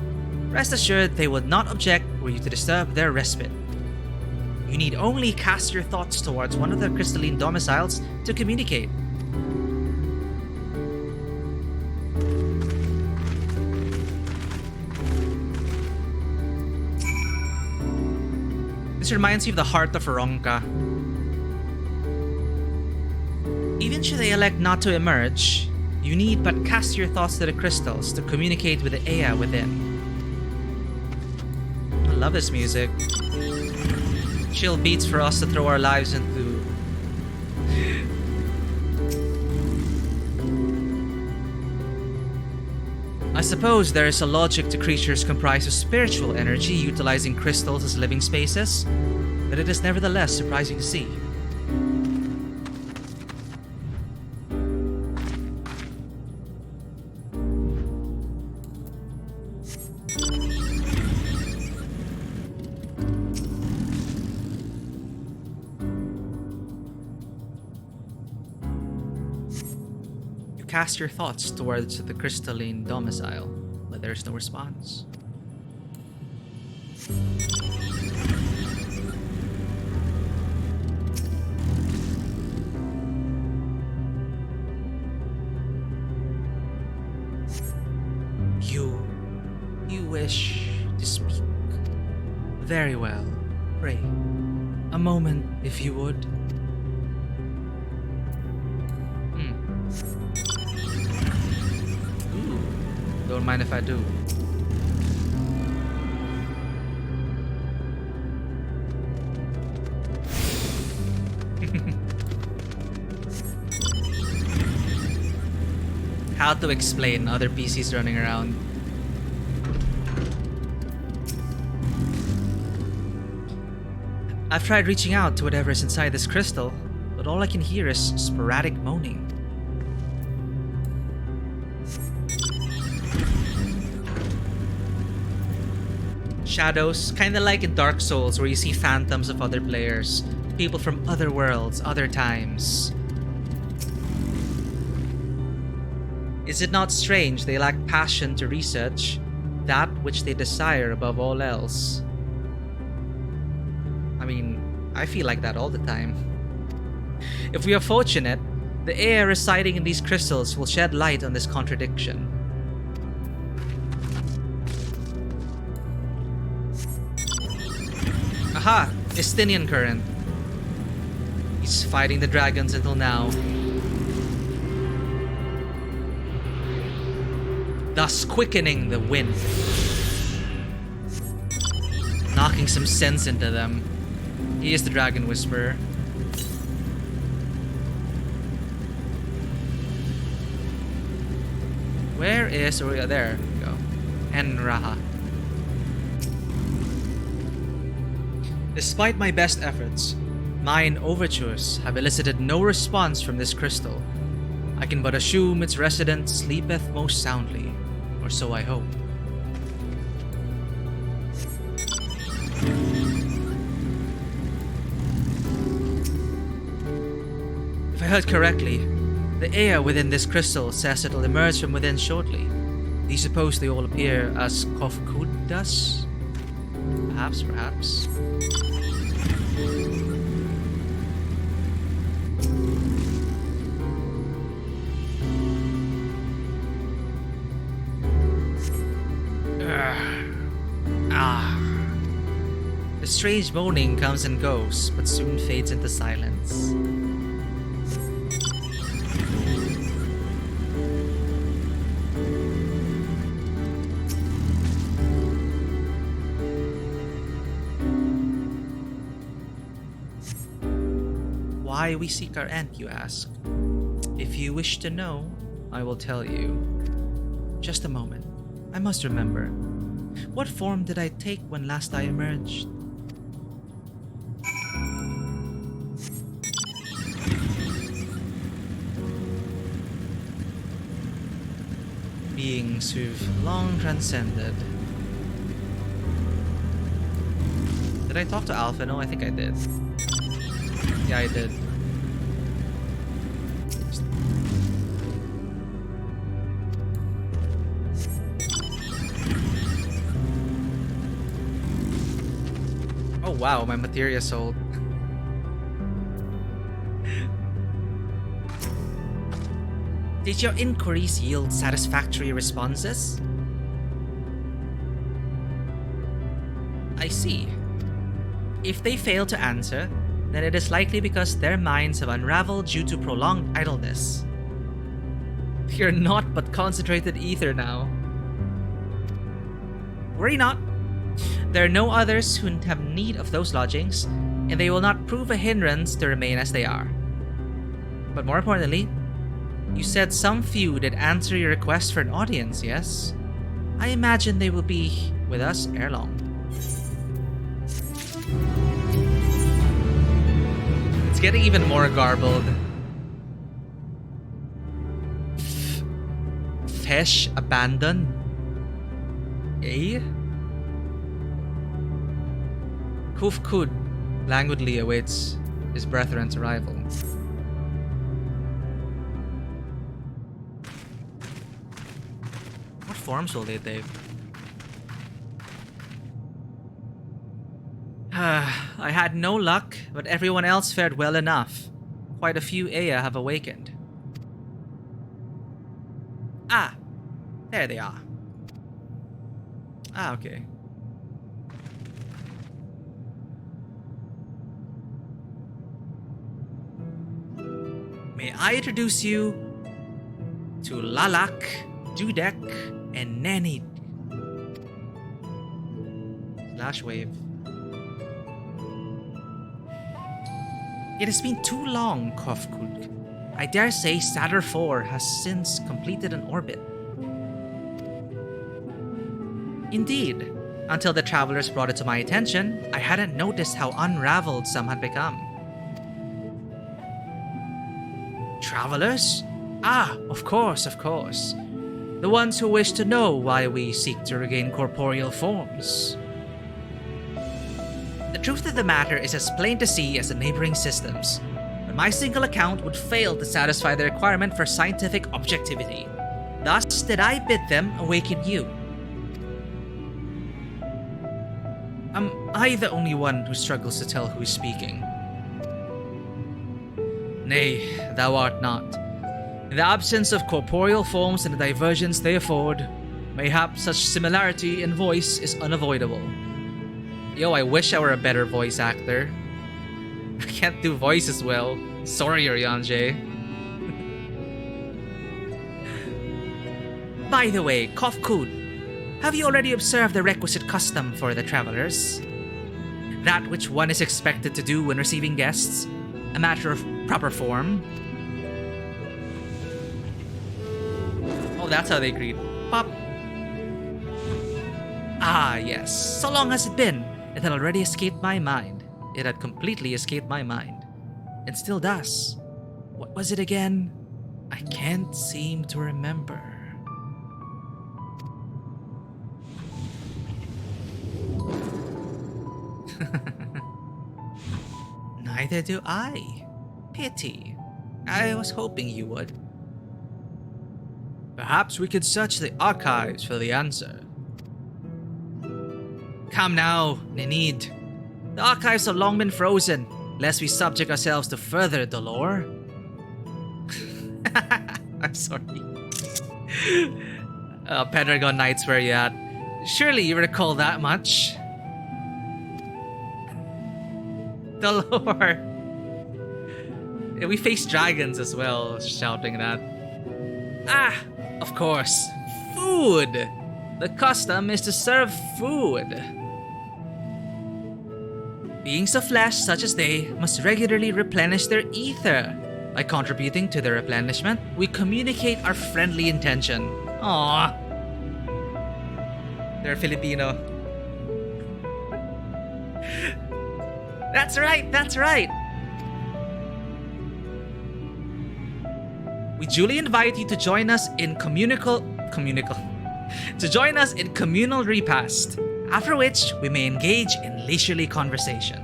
rest assured they would not object were you to disturb their respite. You need only cast your thoughts towards one of their crystalline domiciles to communicate, This reminds me of the heart of Ronka. Even should they elect not to emerge, you need but cast your thoughts to the crystals to communicate with the Ea within. I love this music. Chill beats for us to throw our lives into. I suppose there is a logic to creatures comprised of spiritual energy utilizing crystals as living spaces, but it is nevertheless surprising to see. Cast your thoughts towards the crystalline domicile, but there's no response. You wish to speak. Very well. Pray. A moment, if you would. Don't mind if I do. How to explain other PCs running around. I've tried reaching out to whatever is inside this crystal, but all I can hear is sporadic moaning. Shadows, kinda like in Dark Souls where you see phantoms of other players, people from other worlds, other times. Is it not strange they lack passion to research that which they desire above all else? I mean, I feel like that all the time. If we are fortunate, the air residing in these crystals will shed light on this contradiction. Aha! Estinian current. He's fighting the dragons until now. Thus quickening the wind. Knocking some sense into them. He is the Dragon Whisperer. Where is... Oh, yeah, there we go. Enraha. Despite my best efforts, mine overtures have elicited no response from this crystal. I can but assume its resident sleepeth most soundly, or so I hope. If I heard correctly, the air within this crystal says it'll emerge from within shortly. Do you suppose they all appear as Cont'd does? Perhaps. The strange moaning comes and goes, but soon fades into silence. Why we seek our end, you ask? If you wish to know, I will tell you. Just a moment. I must remember. What form did I take when last I emerged? Beings who've long transcended. Did I talk to Alpha? No, I think I did. Yeah, I did. Oh wow, my materia sold. Did your inquiries yield satisfactory responses? I see. If they fail to answer, then it is likely because their minds have unraveled due to prolonged idleness. You're naught but concentrated ether now. Worry not. There are no others who have need of those lodgings, and they will not prove a hindrance to remain as they are. But more importantly, you said some few did answer your request for an audience, yes? I imagine they will be with us ere long. It's getting even more garbled. Fesh abandoned? Eh? Cont'd languidly awaits his brethren's arrival. What forms will they take? I had no luck, but everyone else fared well enough. Quite a few Aya have awakened. Ah, there they are. Ah, okay. May I introduce you to Lalak, Dudek, and Nenid. /wave. It has been too long, Cont'd. I dare say Saturn IV has since completed an orbit. Indeed, until the travelers brought it to my attention, I hadn't noticed how unraveled some had become. Travelers? Ah, of course, of course. The ones who wish to know why we seek to regain corporeal forms. The truth of the matter is as plain to see as the neighboring systems, but my single account would fail to satisfy the requirement for scientific objectivity. Thus did I bid them awaken you. Am I the only one who struggles to tell who is speaking? Nay, thou art not. In the absence of corporeal forms and the divergence they afford, mayhap such similarity in voice is unavoidable. Yo, I wish I were a better voice actor. I can't do voices well. Sorry, Orianje. By the way, Cont'd, have you already observed the requisite custom for the travelers? That which one is expected to do when receiving guests? A matter of proper form? Oh, that's how they greet. Pop. Ah, yes. So long has it been. It had already escaped my mind. It had completely escaped my mind. And still does. What was it again? I can't seem to remember. Neither do I. Pity. I was hoping you would. Perhaps we could search the archives for the answer. Come now, Nenid. The archives have long been frozen, lest we subject ourselves to further dolor. I'm sorry. Pendragon Knights, where you at? Surely you recall that much. Dolor. Yeah, we face dragons as well, shouting that. Ah, of course. Food. The custom is to serve food. Beings of flesh such as they must regularly replenish their ether. By contributing to their replenishment, we communicate our friendly intention. Aww. They're Filipino. That's right, that's right. We duly invite you to join us in communal repast, after which we may engage in leisurely conversation.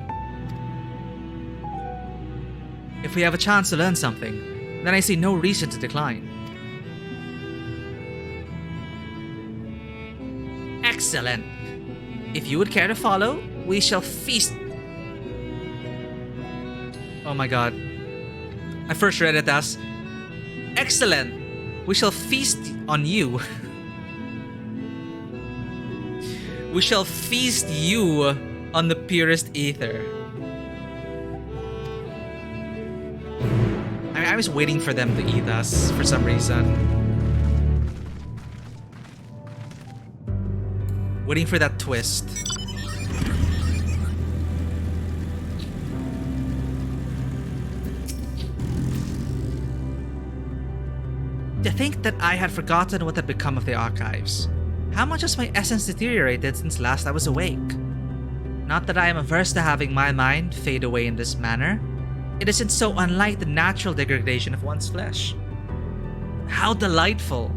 If we have a chance to learn something, then I see no reason to decline. Excellent. If you would care to follow, we shall feast. Oh my god. I first read it as excellent. We shall feast on you. We shall feast you on the purest ether. I was waiting for them to eat us for some reason. Waiting for that twist. To think that I had forgotten what had become of the archives. How much has my essence deteriorated since last I was awake? Not that I am averse to having my mind fade away in this manner. It isn't so unlike the natural degradation of one's flesh. How delightful!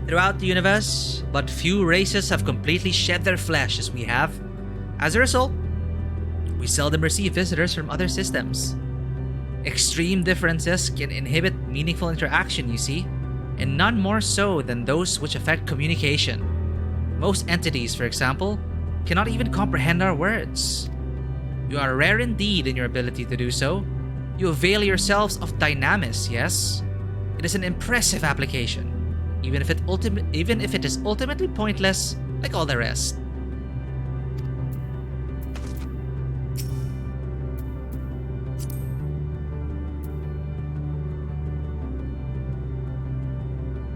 Throughout the universe, but few races have completely shed their flesh as we have. As a result, we seldom receive visitors from other systems. Extreme differences can inhibit meaningful interaction, you see, and none more so than those which affect communication. Most entities, for example, cannot even comprehend our words. You are rare indeed in your ability to do so. You avail yourselves of dynamis, yes? It is an impressive application, even if it is ultimately pointless, like all the rest.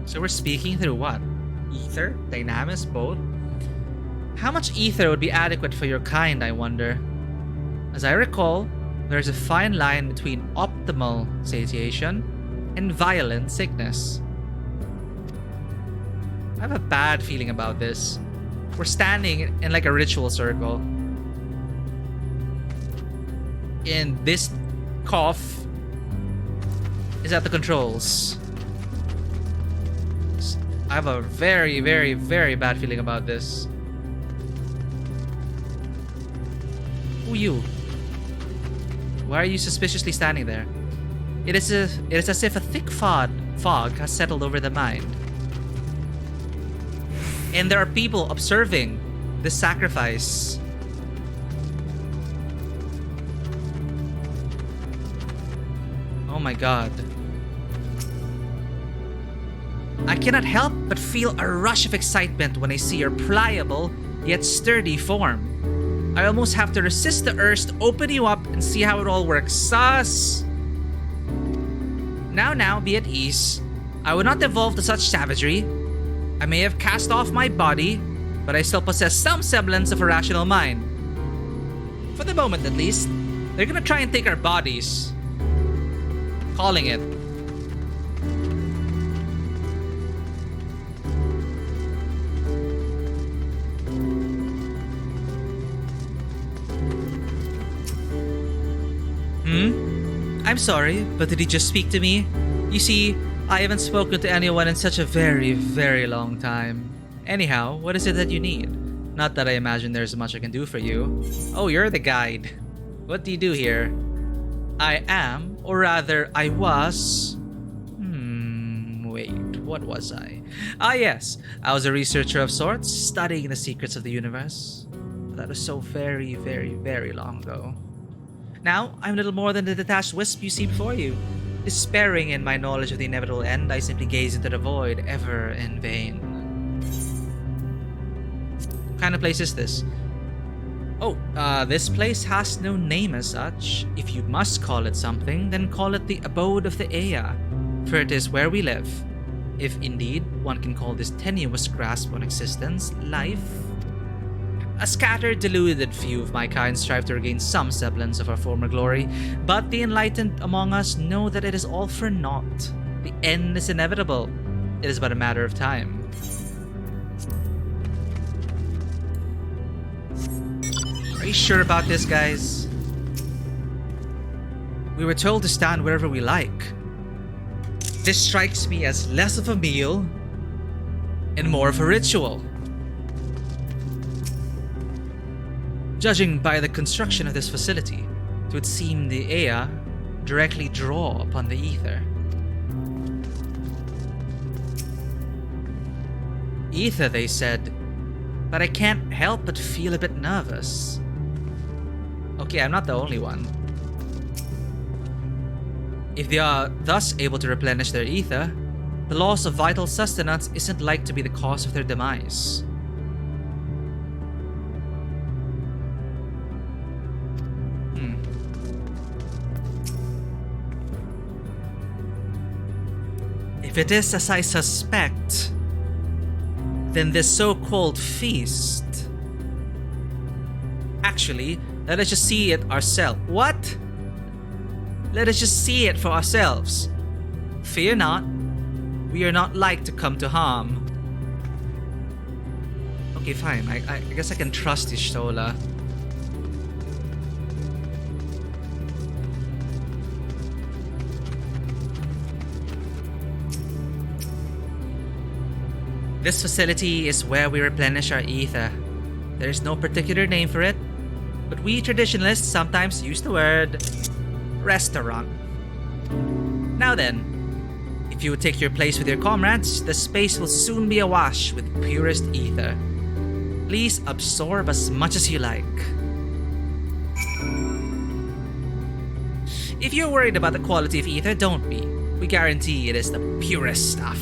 So we're speaking through what? Ether? Dynamis? Both? How much ether would be adequate for your kind, I wonder? As I recall, there's a fine line between optimal satiation and violent sickness. I have a bad feeling about this. We're standing in like a ritual circle. And this cough is at the controls. I have a very, very, very bad feeling about this. Who you? Why are you suspiciously standing there? It is as if a thick fog has settled over the mind. And there are people observing this sacrifice. Oh my god. I cannot help but feel a rush of excitement when I see your pliable yet sturdy form. I almost have to resist the urge to open you up and see how it all works. Sus! Now, be at ease. I would not devolve to such savagery. I may have cast off my body, but I still possess some semblance of a rational mind. For the moment, at least. They're gonna try and take our bodies. Calling it. I'm sorry, but did he just speak to me? You see, I haven't spoken to anyone in such a very, very long time. Anyhow, what is it that you need? Not that I imagine there's much I can do for you. Oh, you're the guide. What do you do here? I am, or rather, I was... wait, what was I? Ah yes, I was a researcher of sorts, studying the secrets of the universe. But that was so very, very, very long ago. Now, I'm little more than the detached wisp you see before you. Despairing in my knowledge of the inevitable end, I simply gaze into the void, ever in vain. What kind of place is this? Oh, this place has no name as such. If you must call it something, then call it the abode of the Ea, for it is where we live. If indeed one can call this tenuous grasp on existence life. A scattered, deluded few of my kind strive to regain some semblance of our former glory, but the enlightened among us know that it is all for naught. The end is inevitable. It is but a matter of time. Are you sure about this, guys? We were told to stand wherever we like. This strikes me as less of a meal and more of a ritual. Judging by the construction of this facility, it would seem the Ea directly draw upon the ether. Ether, they said, but I can't help but feel a bit nervous. Okay, I'm not the only one. If they are thus able to replenish their ether, the loss of vital sustenance isn't like to be the cause of their demise. If it is as I suspect, then this so-called feast... Actually, let us just see it ourselves. What? Let us just see it for ourselves. Fear not. We are not like to come to harm. Okay, fine. I guess I can trust Y'shtola. This facility is where we replenish our ether. There is no particular name for it, but we traditionalists sometimes use the word restaurant. Now then, if you would take your place with your comrades, the space will soon be awash with purest ether. Please absorb as much as you like. If you're worried about the quality of ether, don't be. We guarantee it is the purest stuff.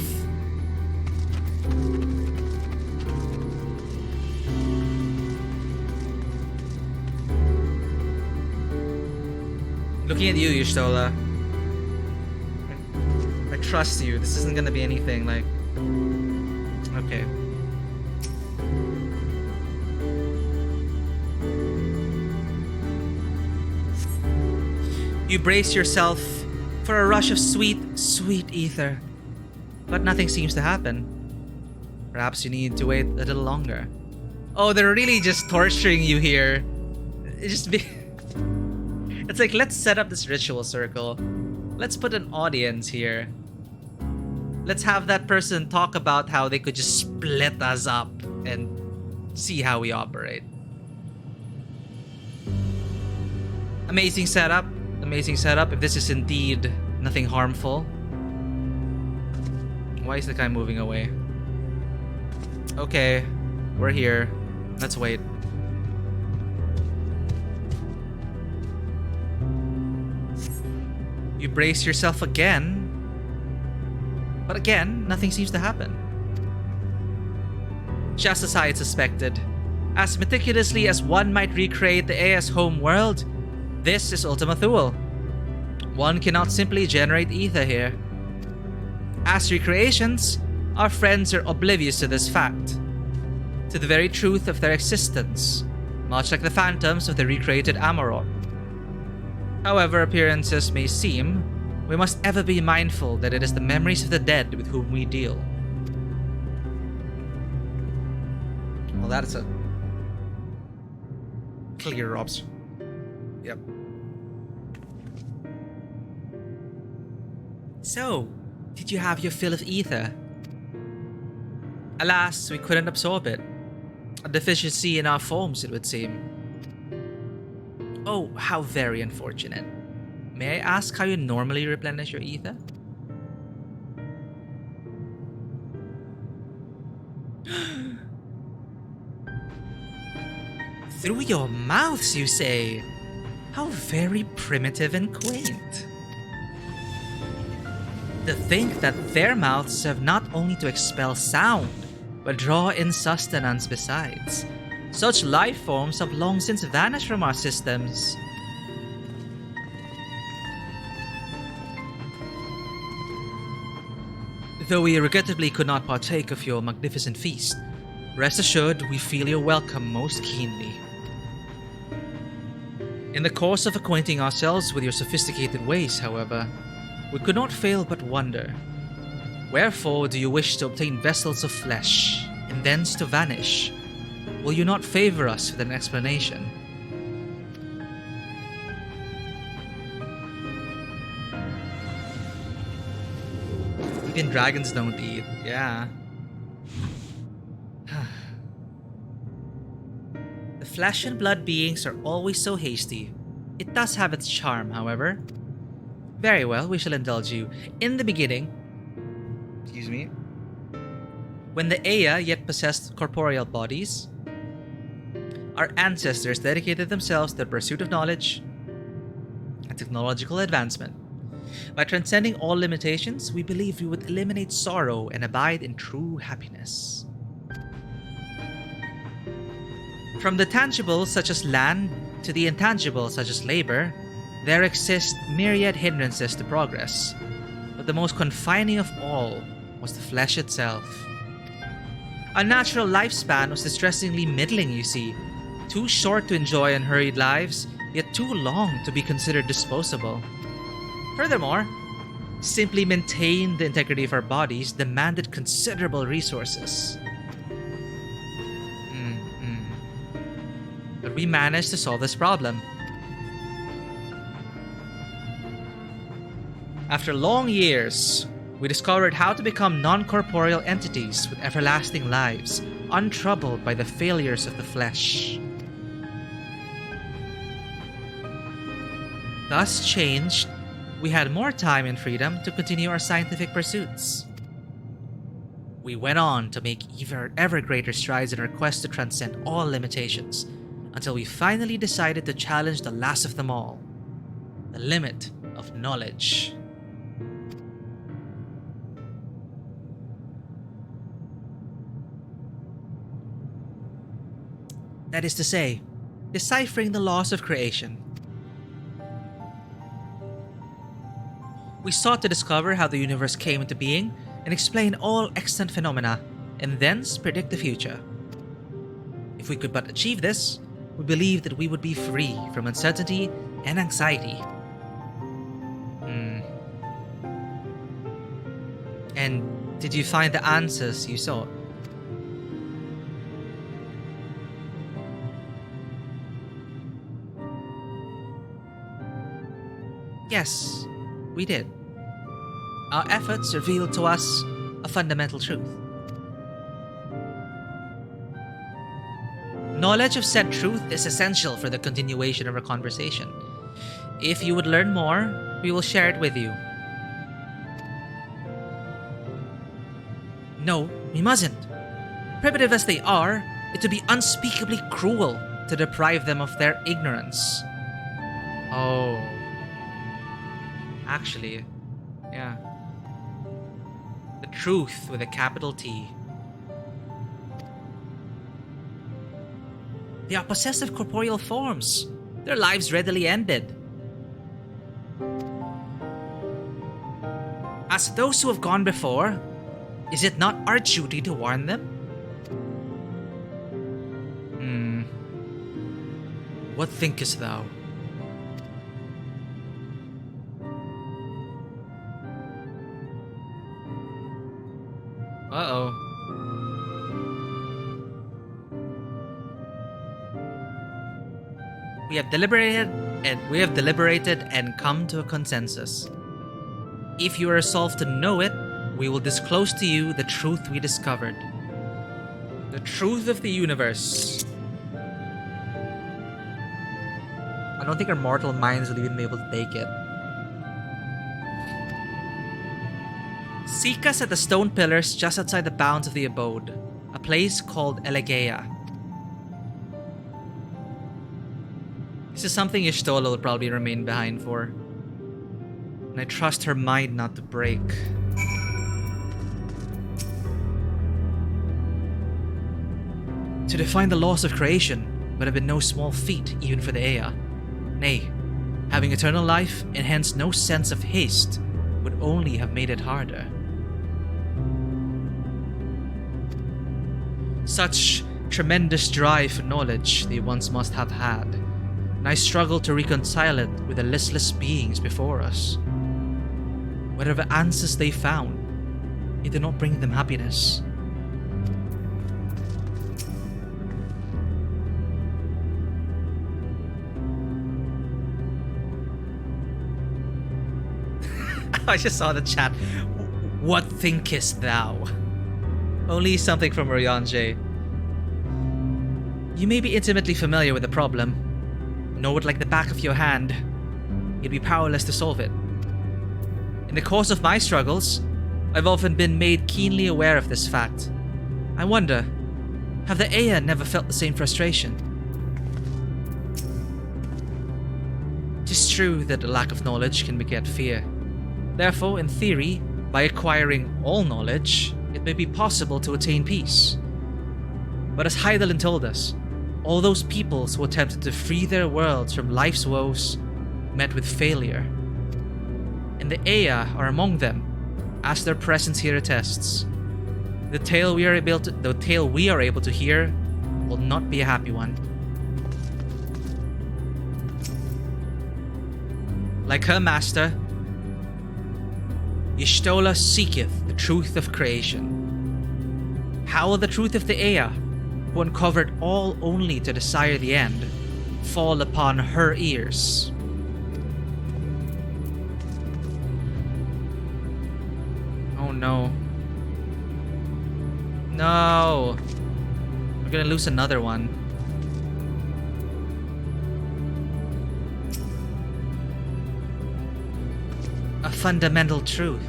Looking at you, Y'shtola. I trust you. This isn't gonna be anything like... Okay. You brace yourself for a rush of sweet, sweet ether. But nothing seems to happen. Perhaps you need to wait a little longer. Oh, they're really just torturing you here. It's like, let's set up this ritual circle. Let's put an audience here. Let's have that person talk about how they could just split us up and see how we operate. Amazing setup. Amazing setup. If this is indeed nothing harmful. Why is the guy moving away? Okay, we're here. Let's wait. You brace yourself again. But again, nothing seems to happen. Just as I had suspected. As meticulously as one might recreate the Aya's home world, this is Ultima Thule. One cannot simply generate ether here. As recreations, our friends are oblivious to this fact. To the very truth of their existence, much like the phantoms of the recreated Amarok. However appearances may seem, we must ever be mindful that it is the memories of the dead with whom we deal. Well, that is a clear option. Yep. So, did you have your fill of ether? Alas, we couldn't absorb it. A deficiency in our forms, it would seem. Oh, how very unfortunate. May I ask how you normally replenish your ether? Through your mouths, you say? How very primitive and quaint. To think that their mouths serve not only to expel sound, but draw in sustenance besides. Such life forms have long since vanished from our systems. Though we regrettably could not partake of your magnificent feast, rest assured we feel your welcome most keenly. In the course of acquainting ourselves with your sophisticated ways, however, we could not fail but wonder, wherefore do you wish to obtain vessels of flesh, and thence to vanish? Will you not favor us with an explanation? Even dragons don't eat, yeah. The flesh and blood beings are always so hasty. It does have its charm, however. Very well, we shall indulge you. In the beginning, excuse me, when the Aya yet possessed corporeal bodies, our ancestors dedicated themselves to the pursuit of knowledge and technological advancement. By transcending all limitations, we believe we would eliminate sorrow and abide in true happiness. From the tangible, such as land, to the intangible, such as labor, there exist myriad hindrances to progress. But the most confining of all was the flesh itself. Our natural lifespan was distressingly middling, you see. Too short to enjoy unhurried lives, yet too long to be considered disposable. Furthermore, simply maintain the integrity of our bodies demanded considerable resources. But we managed to solve this problem. After long years, we discovered how to become non-corporeal entities with everlasting lives, untroubled by the failures of the flesh. Thus changed, we had more time and freedom to continue our scientific pursuits. We went on to make ever greater strides in our quest to transcend all limitations, until we finally decided to challenge the last of them all, the limit of knowledge. That is to say, deciphering the laws of creation. We sought to discover how the universe came into being and explain all extant phenomena, and thence predict the future. If we could but achieve this, we believed that we would be free from uncertainty and anxiety. And did you find the answers you sought? Yes, we did. Our efforts revealed to us a fundamental truth. Knowledge of said truth is essential for the continuation of our conversation. If you would learn more, we will share it with you. No, we mustn't. Primitive as they are, it would be unspeakably cruel to deprive them of their ignorance. Oh. Actually, yeah. The truth with a capital T. They are possessed of corporeal forms. Their lives readily ended. As those who have gone before, is it not our duty to warn them? What thinkest thou? Uh-oh. We have deliberated and come to a consensus. If you are resolved to know it, we will disclose to you the truth we discovered. The truth of the universe. I don't think our mortal minds will even be able to take it. Seek us at the stone pillars just outside the bounds of the abode, a place called Elegea. This is something Y'shtola will probably remain behind for. And I trust her mind not to break. To define the laws of creation would have been no small feat even for the Ea. Nay, having eternal life and hence no sense of haste would only have made it harder. Such tremendous drive for knowledge they once must have had, and I struggle to reconcile it with the listless beings before us. Whatever answers they found, it did not bring them happiness. I just saw the chat. What thinkest thou? Only something from Oriange. You may be intimately familiar with the problem. Know it like the back of your hand. You'd be powerless to solve it. In the course of my struggles, I've often been made keenly aware of this fact. I wonder, have the Ea never felt the same frustration? It is true that a lack of knowledge can beget fear, Therefore, in theory, by acquiring all knowledge, it may be possible to attain peace. But as Hydaelyn told us, all those peoples who attempted to free their worlds from life's woes met with failure. And the Ea are among them, as their presence here attests. The tale we are able to hear will not be a happy one. Like her master, Y'shtola seeketh the truth of creation. How will the truth of the Ea, who uncovered all only to desire the end, fall upon her ears? Oh no. No! We're gonna lose another one. A fundamental truth.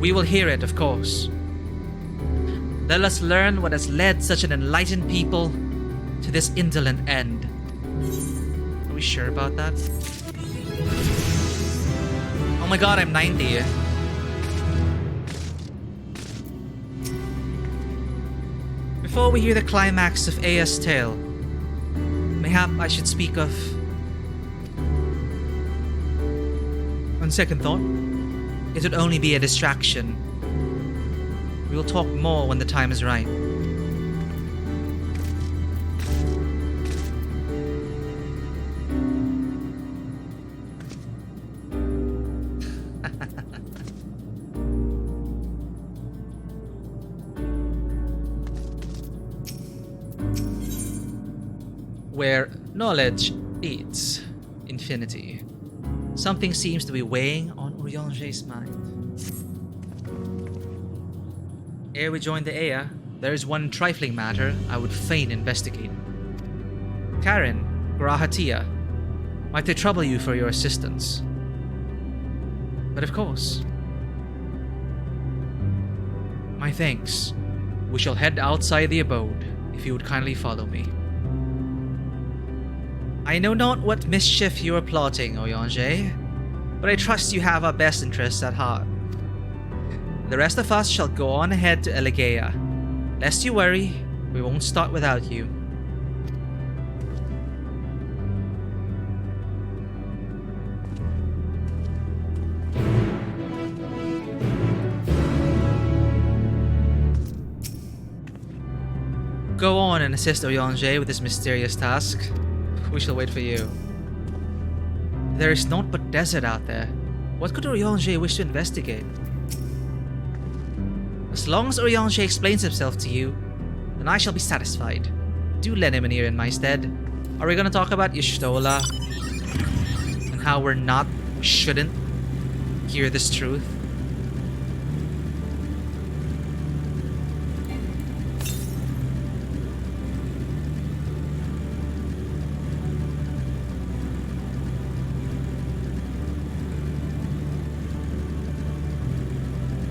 We will hear it, of course. Let us learn what has led such an enlightened people to this indolent end. Are we sure about that? Oh my god, I'm 90. Before we hear the climax of Ea's tale, mayhap I should speak of... On second thought, it would only be a distraction. We will talk more when the time is right. Where knowledge eats infinity, something seems to be weighing on Urianger's mind. Ere we join the Ea, there is one trifling matter I would fain investigate. Karen, Grahatia, might they trouble you for your assistance? But of course. My thanks. We shall head outside the abode, if you would kindly follow me. I know not what mischief you are plotting, Urianger, but I trust you have our best interests at heart. The rest of us shall go on ahead to Elegea. Lest you worry, we won't start without you. Go on and assist Urianger with this mysterious task. We shall wait for you. There is naught but desert out there. What could Urianger wish to investigate? As long as Urianger explains himself to you, then I shall be satisfied. Do lend him an ear in my stead. Are we gonna talk about Y'shtola? And how we shouldn't hear this truth?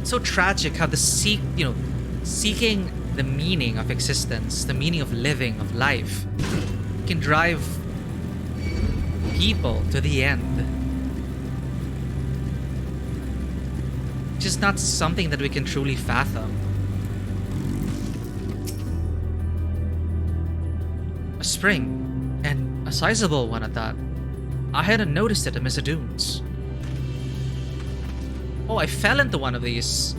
So tragic how seeking the meaning of existence, the meaning of living, of life, can drive people to the end. It's just not something that we can truly fathom. A spring, and a sizable one at that. I hadn't noticed it amidst the dunes. Oh, I fell into one of these.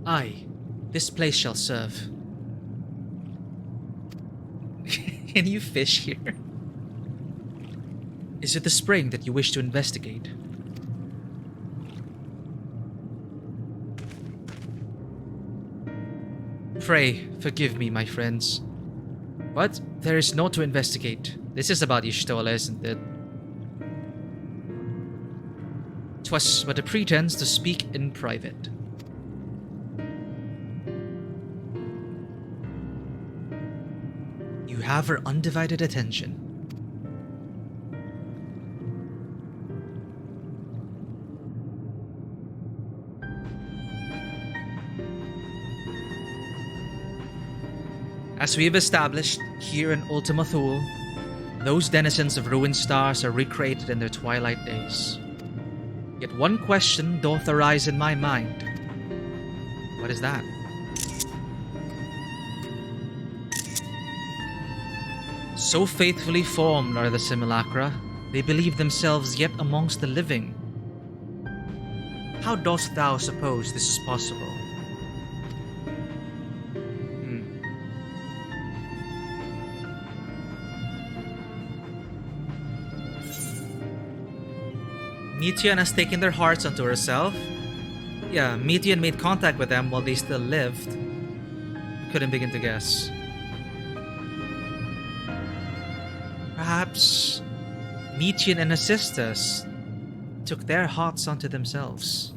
Aye, this place shall serve. Can you fish here? Is it the spring that you wish to investigate? Pray, forgive me, my friends. But there is naught to investigate. This is about Y'shtola, isn't it? 'Twas but a pretense to speak in private. You have her undivided attention. As we have established here in Ultima Thule, those denizens of ruined stars are recreated in their twilight days. Yet one question doth arise in my mind. What is that? So faithfully formed are the simulacra, they believe themselves yet amongst the living. How dost thou suppose this is possible? Mitian has taken their hearts unto herself. Yeah, Mitian made contact with them while they still lived. I couldn't begin to guess. Perhaps Mitian and her sisters took their hearts unto themselves.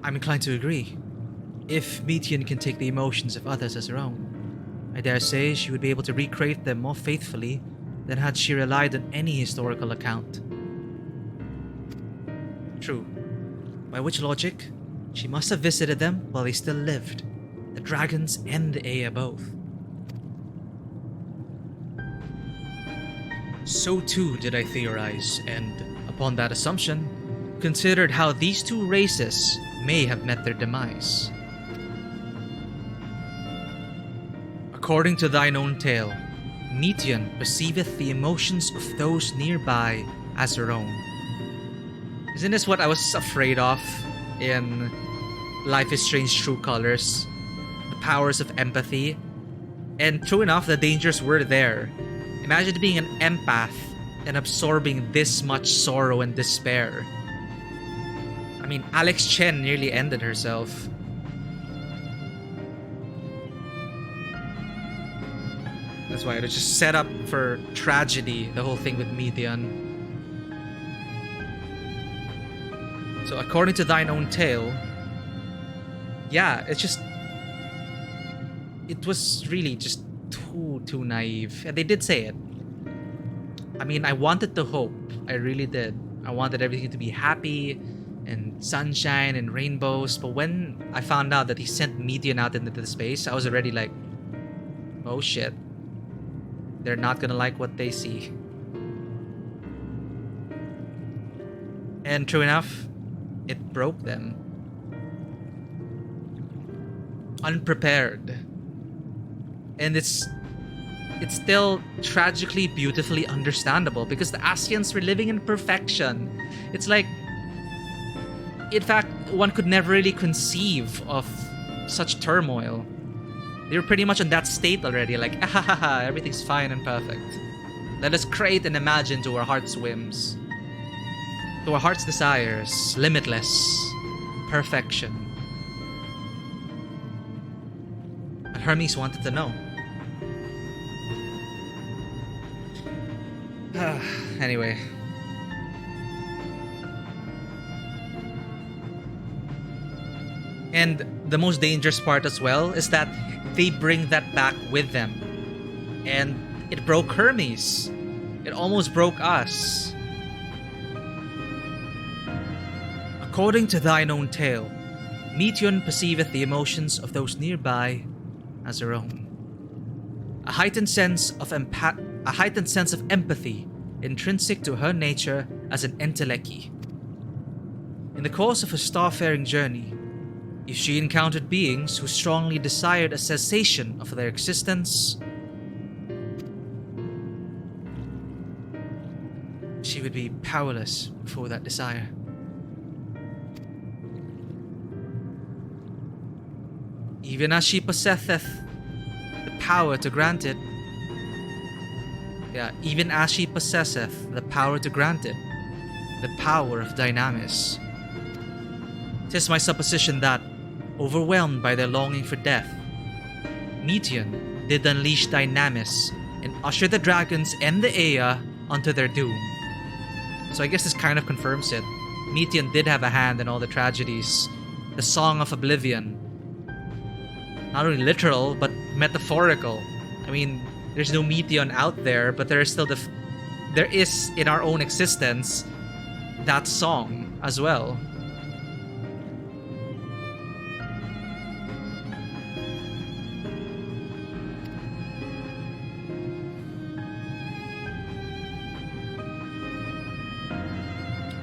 I'm inclined to agree. If Mitian can take the emotions of others as her own, I dare say she would be able to recreate them more faithfully than had she relied on any historical account. True. By which logic, she must have visited them while they still lived, the dragons and the Ea both. So too did I theorize, and, upon that assumption, considered how these two races may have met their demise. According to thine own tale, Mitian perceiveth the emotions of those nearby as her own. Isn't this what I was afraid of in Life is Strange True Colors? The powers of empathy. And true enough, the dangers were there. Imagine being an empath and absorbing this much sorrow and despair. I mean, Alex Chen nearly ended herself. That's why it was just set up for tragedy, the whole thing with Mitian. So according to thine own tale, yeah, it was really just too naive. And they did say it. I mean, I wanted to hope. I really did. I wanted everything to be happy and sunshine and rainbows. But when I found out that he sent Mitian out into the space, I was already like, oh shit. They're not gonna like what they see. And true enough, it broke them. Unprepared. And it's still tragically, beautifully understandable because the Ascians were living in perfection. It's like, in fact, one could never really conceive of such turmoil. They were pretty much in that state already, like, everything's fine and perfect. Let us create and imagine to our heart's whims. To our heart's desires, limitless perfection. But Hermes wanted to know. Anyway. And the most dangerous part as well is that they bring that back with them. And it broke Hermes. It almost broke us. According to thine own tale, Mitian perceiveth the emotions of those nearby as her own. A heightened sense of empathy intrinsic to her nature as an enteleki. In the course of her starfaring journey, if she encountered beings who strongly desired a cessation of their existence, she would be powerless before that desire. Even as she possesseth the power to grant it, even as she possesseth the power to grant it, the power of Dynamis. 'Tis my supposition that, overwhelmed by their longing for death, Mitian did unleash Dynamis and usher the dragons and the Ea onto their doom. So I guess this kind of confirms it. Mitian did have a hand in all the tragedies the Song of Oblivion. Not only literal, but metaphorical. I mean, there's no Meteon out there, but there is still there is in our own existence that song as well.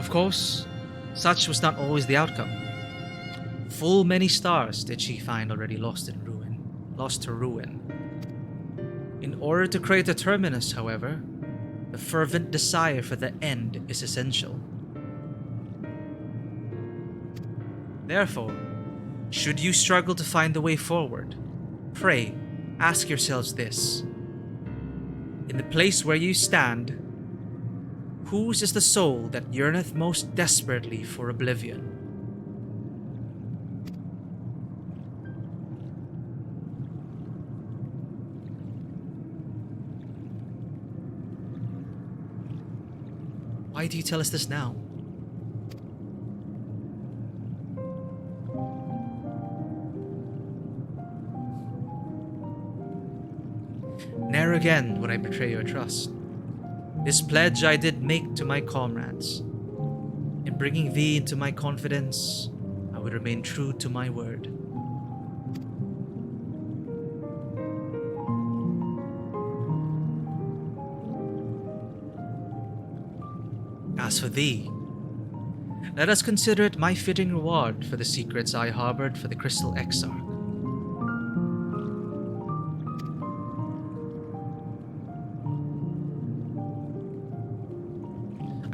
Of course, such was not always the outcome. Full many stars did she find already lost to ruin. In order to create a terminus, however, the fervent desire for the end is essential. Therefore, should you struggle to find the way forward, pray, ask yourselves this. In the place where you stand, whose is the soul that yearneth most desperately for oblivion? Why do you tell us this now? Ne'er again would I betray your trust. This pledge I did make to my comrades. In bringing thee into my confidence, I would remain true to my word. As for thee, let us consider it my fitting reward for the secrets I harbored for the Crystal Exarch.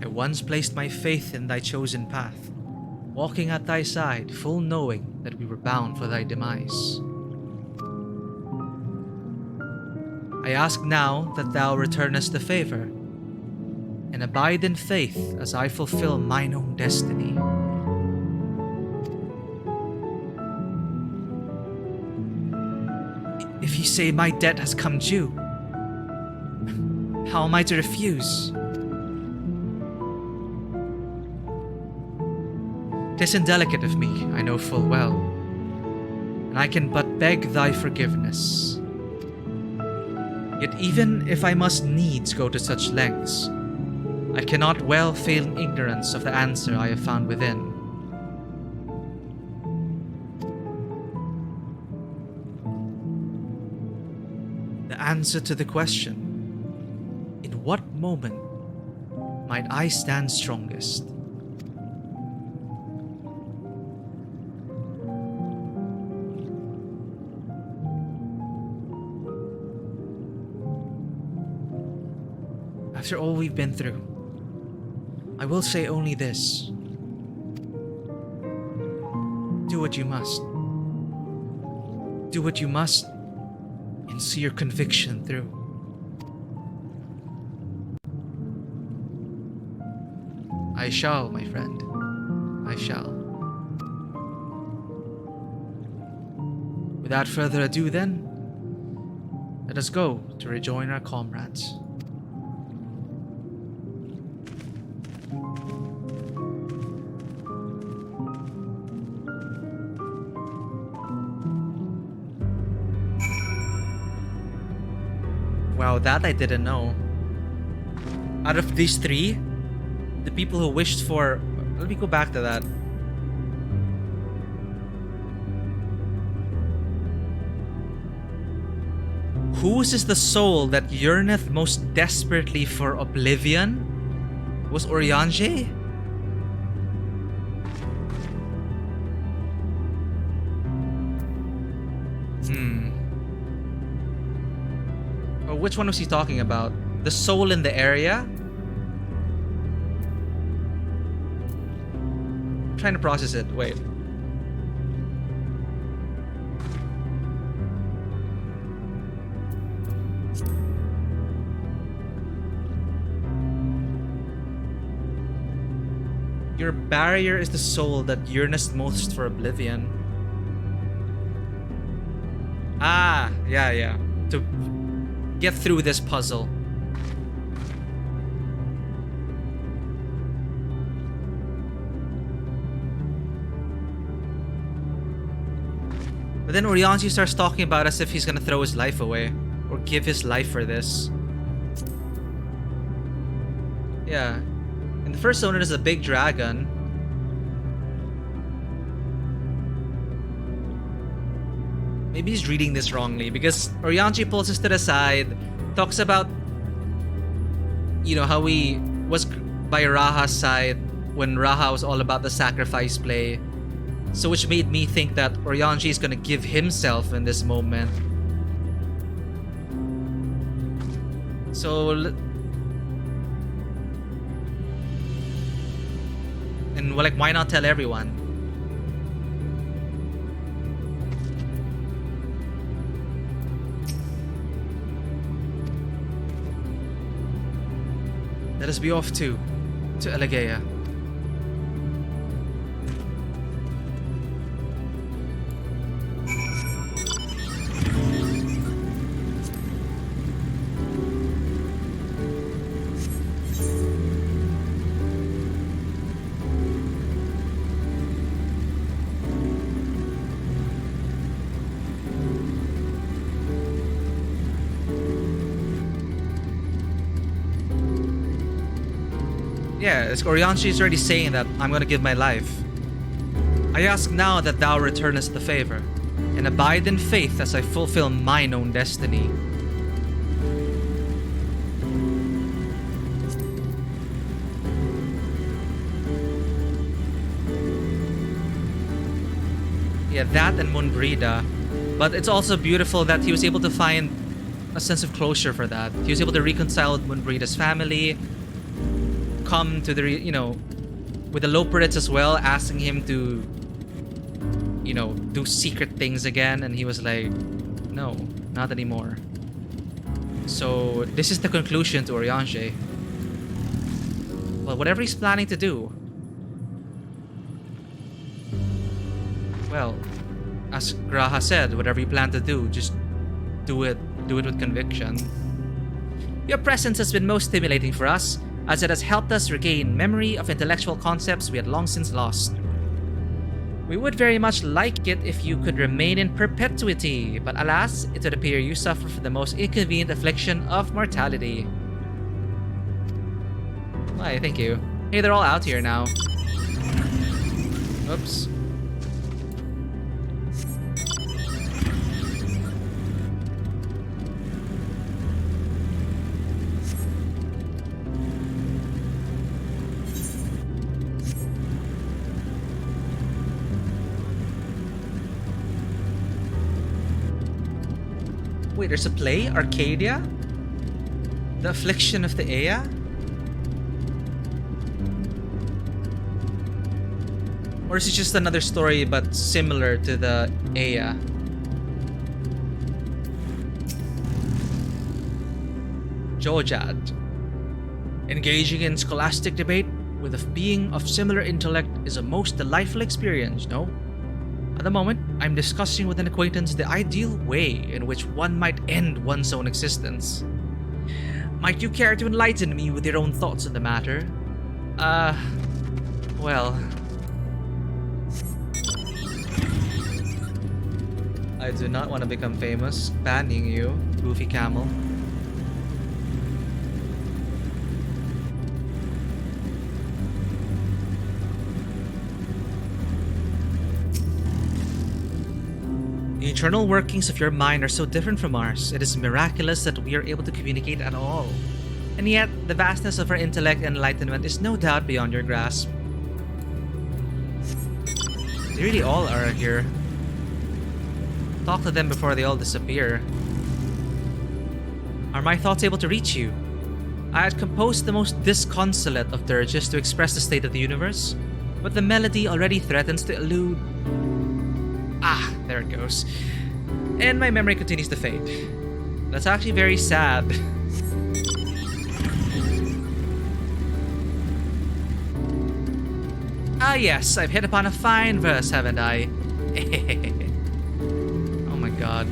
I once placed my faith in thy chosen path, walking at thy side, full knowing that we were bound for thy demise. I ask now that thou returnest the favor, and abide in faith as I fulfill mine own destiny. If you say my debt has come due, how am I to refuse? 'Tis indelicate of me, I know full well, and I can but beg thy forgiveness. Yet even if I must needs go to such lengths, I cannot well fail in ignorance of the answer I have found within. The answer to the question, in what moment might I stand strongest? After all we've been through, I will say only this. Do what you must. Do what you must and see your conviction through. I shall, my friend. I shall. Without further ado then, let us go to rejoin our comrades. Wow, that I didn't know. Out of these three, the people who wished for... Let me go back to that. Whose is the soul that yearneth most desperately for oblivion? Was Oriange? Which one was he talking about? The soul in the area? I'm trying to process it. Wait. Your barrier is the soul that yearnest most for oblivion. Ah, yeah. To get through this puzzle. But then Orianji starts talking about as if he's gonna throw his life away. Or give his life for this. Yeah. In the first zone, there's a big dragon. Maybe he's reading this wrongly because Orianji pulls us to the side, talks about, you know, how he was by Raha's side when Raha was all about the sacrifice play. So which made me think that Orianji is gonna give himself in this moment. So... and well, like, why not tell everyone? Let us be off to Elegaia. Yeah, Orianji is already saying that I'm gonna give my life. I ask now that thou returnest the favor, and abide in faith as I fulfill mine own destiny. Yeah, that and Munbrida. But it's also beautiful that he was able to find a sense of closure for that. He was able to reconcile with Munbrida's family, come to the, you know, with the Loperids as well, asking him to, you know, do secret things again, and he was like, no, not anymore. So this is the conclusion to Orianji. Well, whatever he's planning to do, well, as Graha said, whatever you plan to do, just do it with conviction. Your presence has been most stimulating for us, as it has helped us regain memory of intellectual concepts we had long since lost. We would very much like it if you could remain in perpetuity, but alas, it would appear you suffer from the most inconvenient affliction of mortality. Why, thank you. Hey, they're all out here now. Oops. Wait, there's a play? Arcadia? The Affliction of the Ea? Or is it just another story but similar to the Ea? Jojad. Engaging in scholastic debate with a being of similar intellect is a most delightful experience, no? At the moment, I'm discussing with an acquaintance the ideal way in which one might end one's own existence. Might you care to enlighten me with your own thoughts on the matter? Well... I do not want to become famous. Banning you, Goofy Camel. The internal workings of your mind are so different from ours, it is miraculous that we are able to communicate at all. And yet, the vastness of our intellect and enlightenment is no doubt beyond your grasp. They really all are here. Talk to them before they all disappear. Are my thoughts able to reach you? I had composed the most disconsolate of dirges to express the state of the universe, but the melody already threatens to elude. Ah, there it goes. And my memory continues to fade. That's actually very sad. Ah yes, I've hit upon a fine verse, haven't I? Oh my god.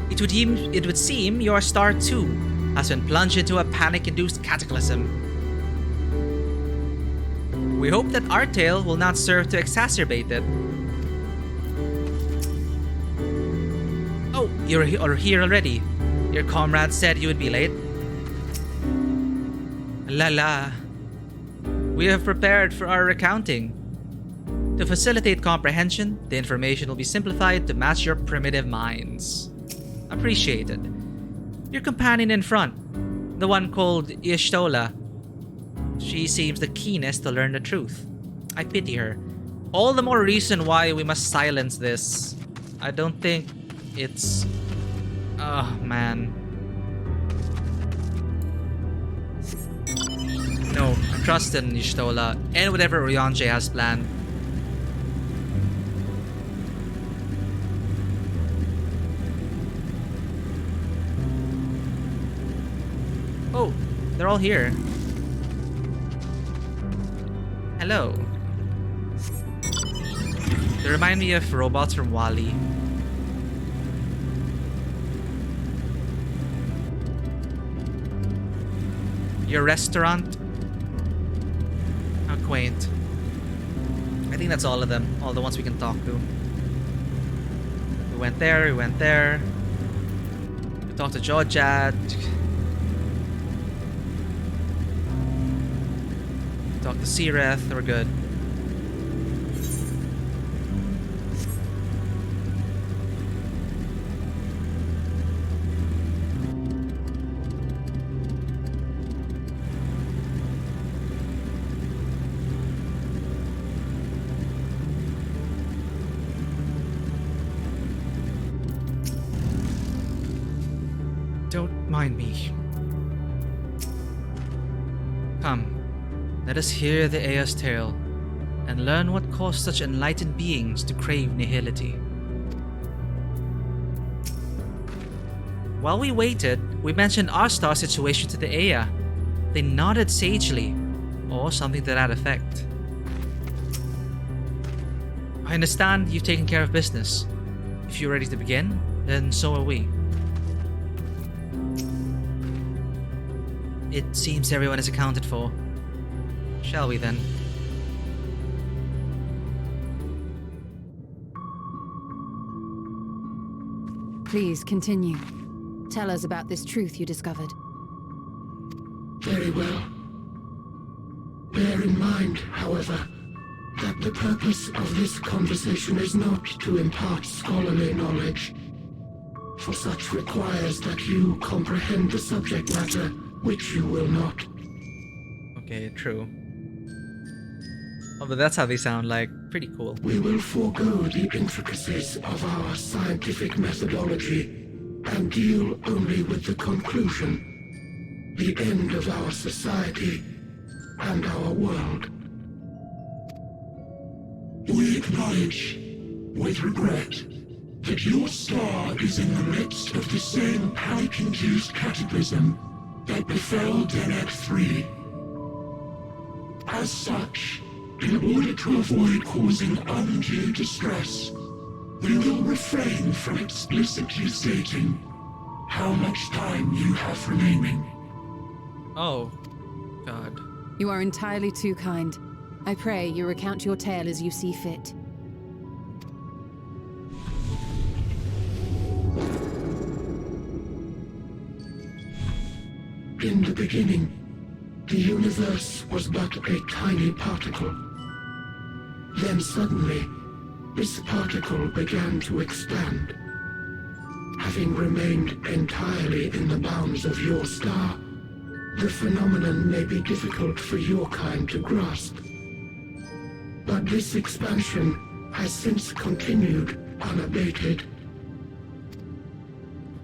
It would seem your star too has been plunged into a panic-induced cataclysm. We hope that our tale will not serve to exacerbate it. Oh, you're here already. Your comrade said you would be late. La. We have prepared for our recounting. To facilitate comprehension, the information will be simplified to match your primitive minds. Appreciated. Your companion in front, the one called Y'shtola. She seems the keenest to learn the truth. I pity her. All the more reason why we must silence this. I don't think it's... Oh, man. No, trust in Y'shtola and whatever Ryonje has planned. Oh, they're all here. Hello. They remind me of robots from WALL-E. Your restaurant? How quaint. I think that's all of them. All the ones we can talk to. We went there, we went there. We talked to Jojad. Talk to Sireth, we're good. Don't mind me. Come. Let us hear the Ea's tale, and learn what caused such enlightened beings to crave nihility. While we waited, we mentioned Arstar's situation to the Ea. They nodded sagely, or something to that effect. I understand you've taken care of business. If you're ready to begin, then so are we. It seems everyone is accounted for. Shall we then? Please continue. Tell us about this truth you discovered. Very well. Bear in mind, however, that the purpose of this conversation is not to impart scholarly knowledge, for such requires that you comprehend the subject matter, which you will not. Okay, true. Oh, but that's how they sound like. Pretty cool. We will forego the intricacies of our scientific methodology and deal only with the conclusion, the end of our society and our world. We acknowledge, with regret, that your star is in the midst of the same panic-induced cataclysm that befell Deneb 3. As such, in order to avoid causing undue distress, we will refrain from explicitly stating how much time you have remaining. Oh, God. You are entirely too kind. I pray you recount your tale as you see fit. In the beginning, the universe was but a tiny particle. Then suddenly, this particle began to expand. Having remained entirely in the bounds of your star, the phenomenon may be difficult for your kind to grasp. But this expansion has since continued unabated.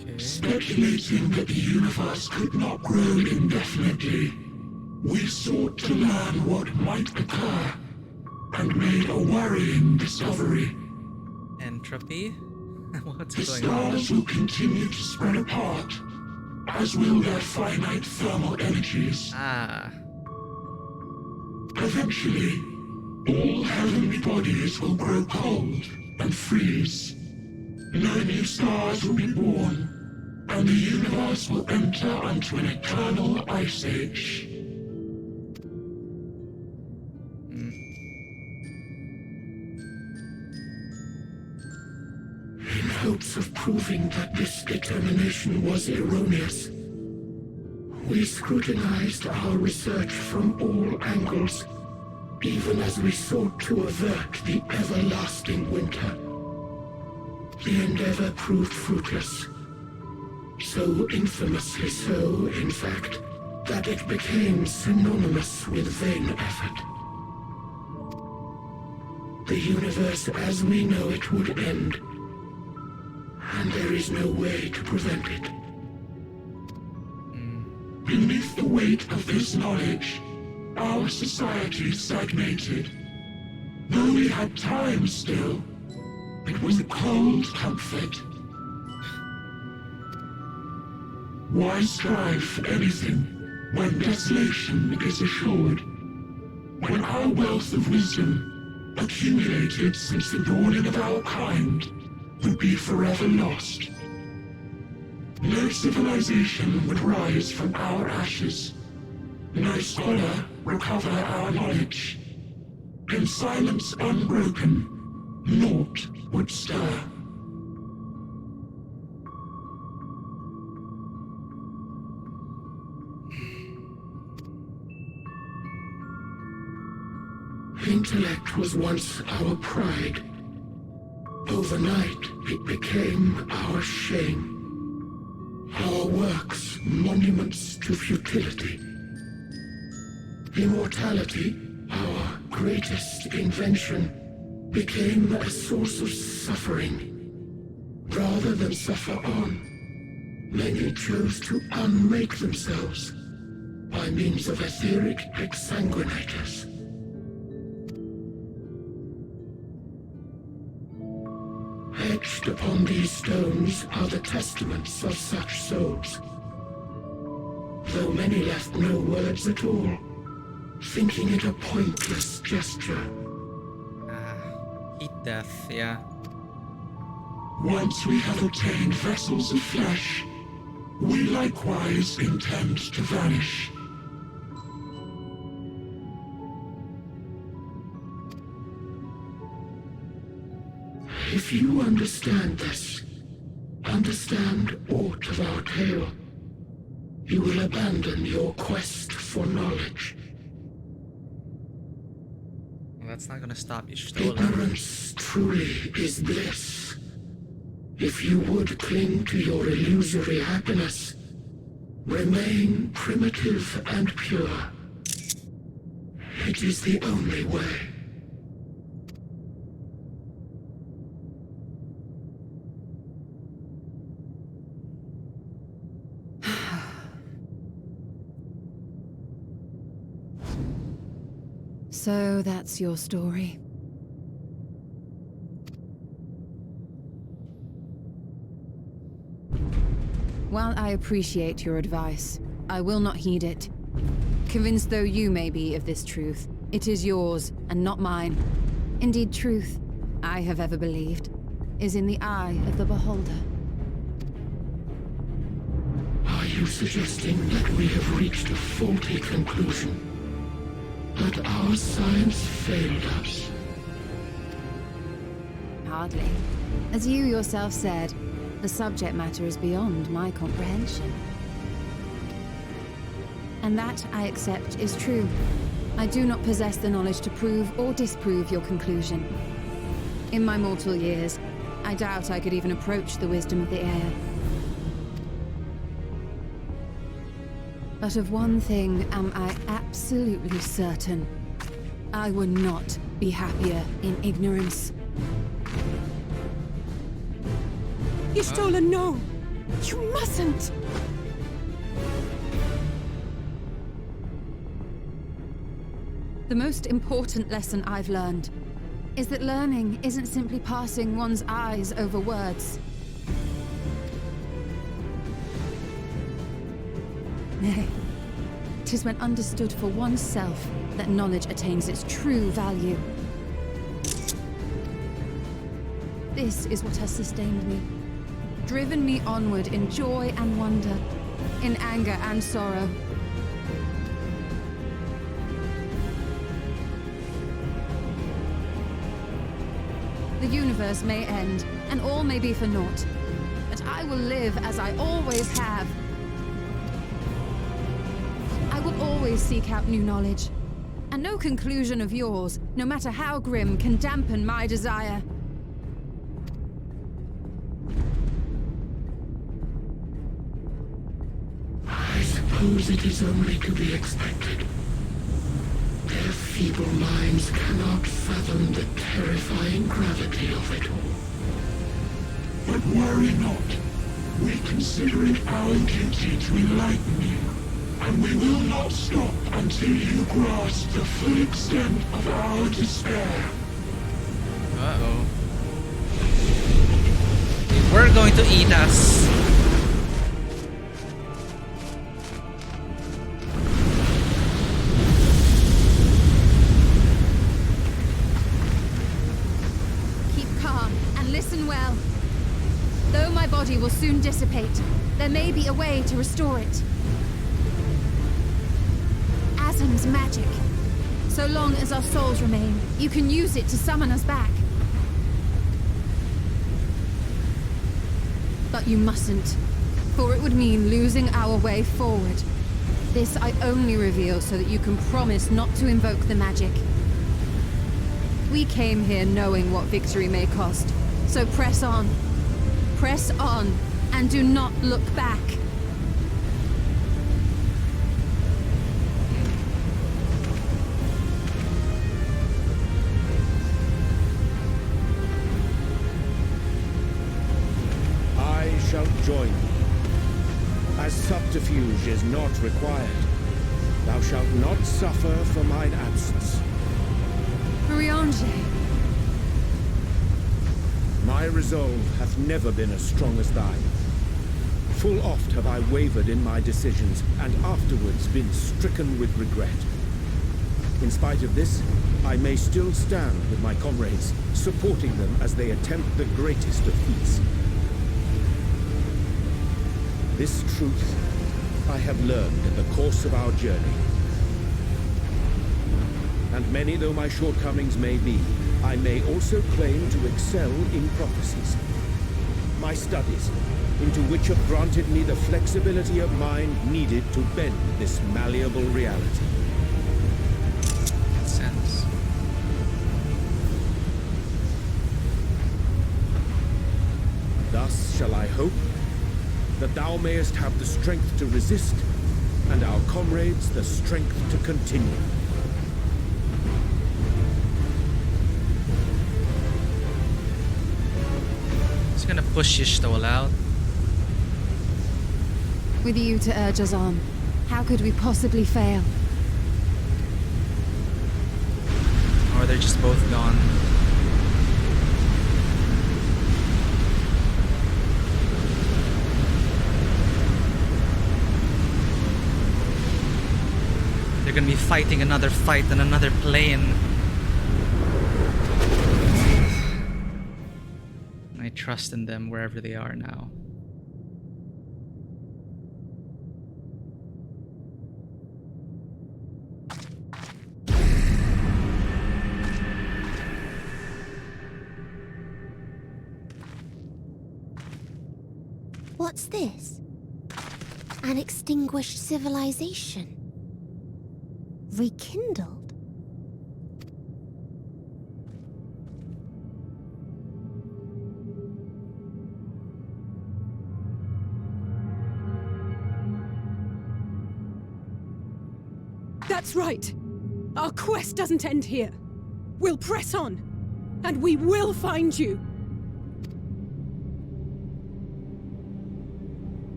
Okay. Speculating that the universe could not grow indefinitely, we sought to learn what might occur, and made a worrying discovery. Entropy? What's The going on? stars will continue to spread apart, as will their finite thermal energies. Ah. Eventually, all heavenly bodies will grow cold and freeze. No new stars will be born, and the universe will enter into an eternal ice age. hopes of proving that this determination was erroneous. We scrutinized our research from all angles, even as we sought to avert the everlasting winter. The endeavor proved fruitless. So infamously so, in fact, that it became synonymous with vain effort. The universe as we know it would end, and there is no way to prevent it. Beneath the weight of this knowledge, our society stagnated. Though we had time still, it was a cold comfort. Why strive for anything when desolation is assured? When our wealth of wisdom, accumulated since the dawning of our kind, would be forever lost. No civilization would rise from our ashes. No scholar recover our knowledge. In silence unbroken, naught would stir. Intellect was once our pride. Overnight, it became our shame. Our works, monuments to futility. Immortality, our greatest invention, became a source of suffering. Rather than suffer on, many chose to unmake themselves by means of etheric exsanguinators. Etched upon these stones are the testaments of such souls. Though many left no words at all, thinking it a pointless gesture. Heat death, yeah. Once we have obtained vessels of flesh, we likewise intend to vanish. If you understand this, understand aught of our tale, you will abandon your quest for knowledge. Well, that's not gonna stop you, Stola. Ignorance truly is bliss. If you would cling to your illusory happiness, remain primitive and pure. It is the only way. So that's your story. While I appreciate your advice, I will not heed it. Convinced though you may be of this truth, it is yours and not mine. Indeed, truth, I have ever believed, is in the eye of the beholder. Are you suggesting that we have reached a faulty conclusion? That our science failed us? Hardly. As you yourself said, the subject matter is beyond my comprehension. And that, I accept, is true. I do not possess the knowledge to prove or disprove your conclusion. In my mortal years, I doubt I could even approach the wisdom of the air. But of one thing am I absolutely certain. I would not be happier in ignorance. Y'shtola, no! You mustn't! The most important lesson I've learned is that learning isn't simply passing one's eyes over words. Nay, 'tis when understood for oneself that knowledge attains its true value. This is what has sustained me, driven me onward in joy and wonder, in anger and sorrow. The universe may end, and all may be for naught. But I will live as I always have. I will always seek out new knowledge. And no conclusion of yours, no matter how grim, can dampen my desire. I suppose it is only to be expected. Their feeble minds cannot fathom the terrifying gravity of it all. But worry not. We consider it our duty to enlighten you, and we will not stop until you grasp the full extent of our despair. Uh-oh. We're going to eat us. Keep calm and listen well. Though my body will soon dissipate, there may be a way to restore it. Asm's magic. So long as our souls remain, you can use it to summon us back. But you mustn't, for it would mean losing our way forward. This I only reveal so that you can promise not to invoke the magic. We came here knowing what victory may cost, so press on. Press on, and do not look back. I shall join thee. As subterfuge is not required, thou shalt not suffer for mine absence. Riange. My resolve hath never been as strong as thine. Full oft have I wavered in my decisions, and afterwards been stricken with regret. In spite of this, I may still stand with my comrades, supporting them as they attempt the greatest of feats. This truth I have learned in the course of our journey. And many though my shortcomings may be, I may also claim to excel in prophecies. My studies, into which have granted me the flexibility of mind needed to bend this malleable reality. Makes sense. Thus shall I hope that thou mayest have the strength to resist, and our comrades the strength to continue. Just gonna push Y'shtola out. With you to urge us on, how could we possibly fail? Or they're just both gone. They're gonna be fighting another fight on another plane. I trust in them wherever they are now. What's this? An extinguished civilization. Rekindled. That's right. Our quest doesn't end here. We'll press on, and we will find you.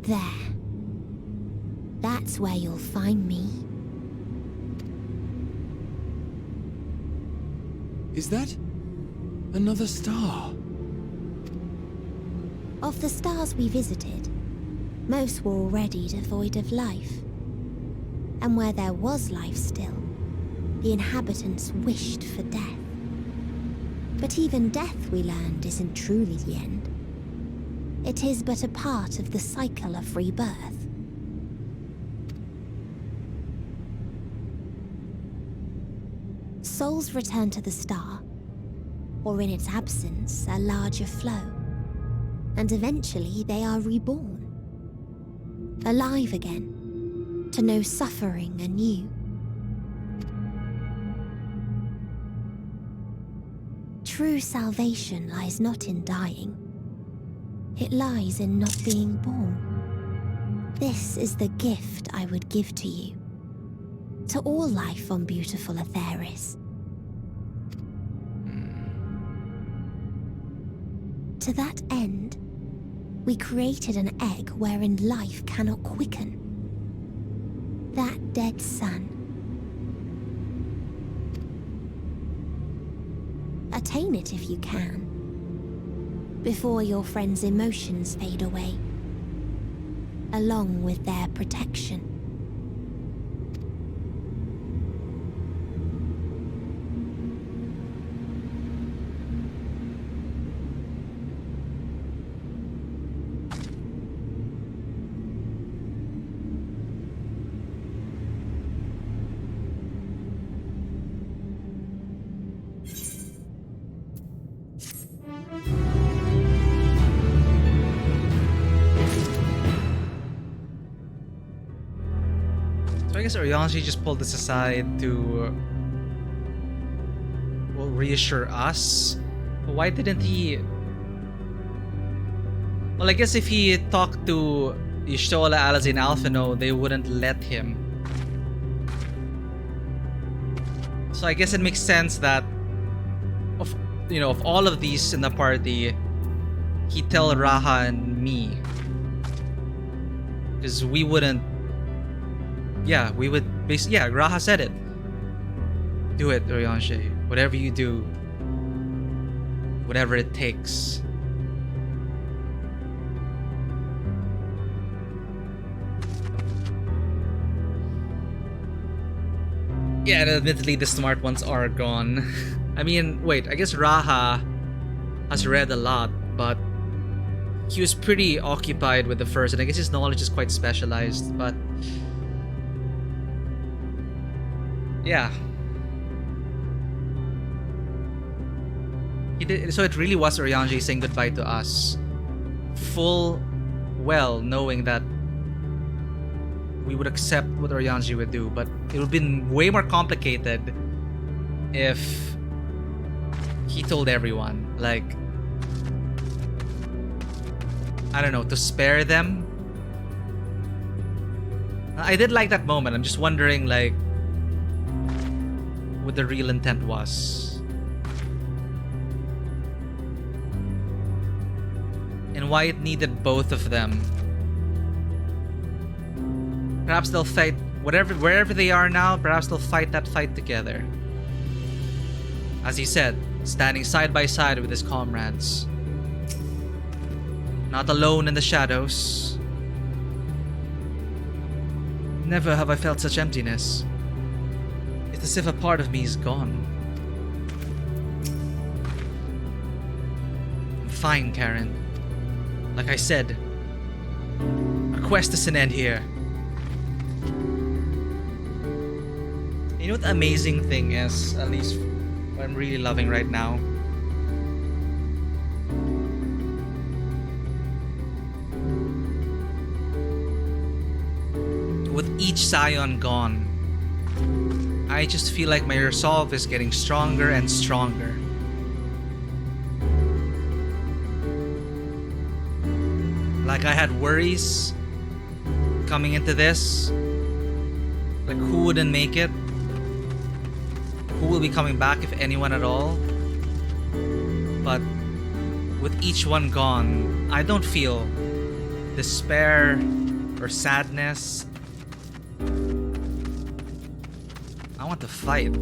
There. That's where you'll find me. Is that another star? Of the stars we visited, most were already devoid of life. And where there was life still, the inhabitants wished for death. But even death, we learned, isn't truly the end. It is but a part of the cycle of rebirth. Souls return to the star, or in its absence, a larger flow. And eventually they are reborn. Alive again, to know suffering anew. True salvation lies not in dying. It lies in not being born. This is the gift I would give to you. To all life on beautiful Etheris. To that end, we created an egg wherein life cannot quicken. That dead sun. Attain it if you can, before your friend's emotions fade away, along with their protection. I guess Orianji just pulled this aside to, well, reassure us. But why didn't he? Well, I guess if he talked to Y'shtola, Alazin, Alphino, they wouldn't let him. So I guess it makes sense that, of all of these in the party, he'd tell Raha and me, because we wouldn't. Yeah, we would basically. Yeah, Raha said it. Do it, Orianji. Whatever you do, whatever it takes. Yeah, and admittedly, the smart ones are gone. I mean, wait, I guess Raha has read a lot, but he was pretty occupied with the first, and I guess his knowledge is quite specialized, but yeah. He did, so it really was Orianji saying goodbye to us. Full well knowing that we would accept what Orianji would do, but it would have been way more complicated if he told everyone. Like, I don't know, to spare them. I did like that moment. I'm just wondering, like, what the real intent was. And why it needed both of them. Perhaps they'll fight wherever they are now, perhaps they'll fight that fight together. As he said, standing side by side with his comrades. Not alone in the shadows. Never have I felt such emptiness. It's as if a part of me is gone. I'm fine, Karen. Like I said, our quest doesn't end here. You know what the amazing thing is, at least what I'm really loving right now? With each Scion gone, I just feel like my resolve is getting stronger and stronger. Like I had worries coming into this. Like who wouldn't make it? Who will be coming back, if anyone at all? But with each one gone, I don't feel despair or sadness. I want to fight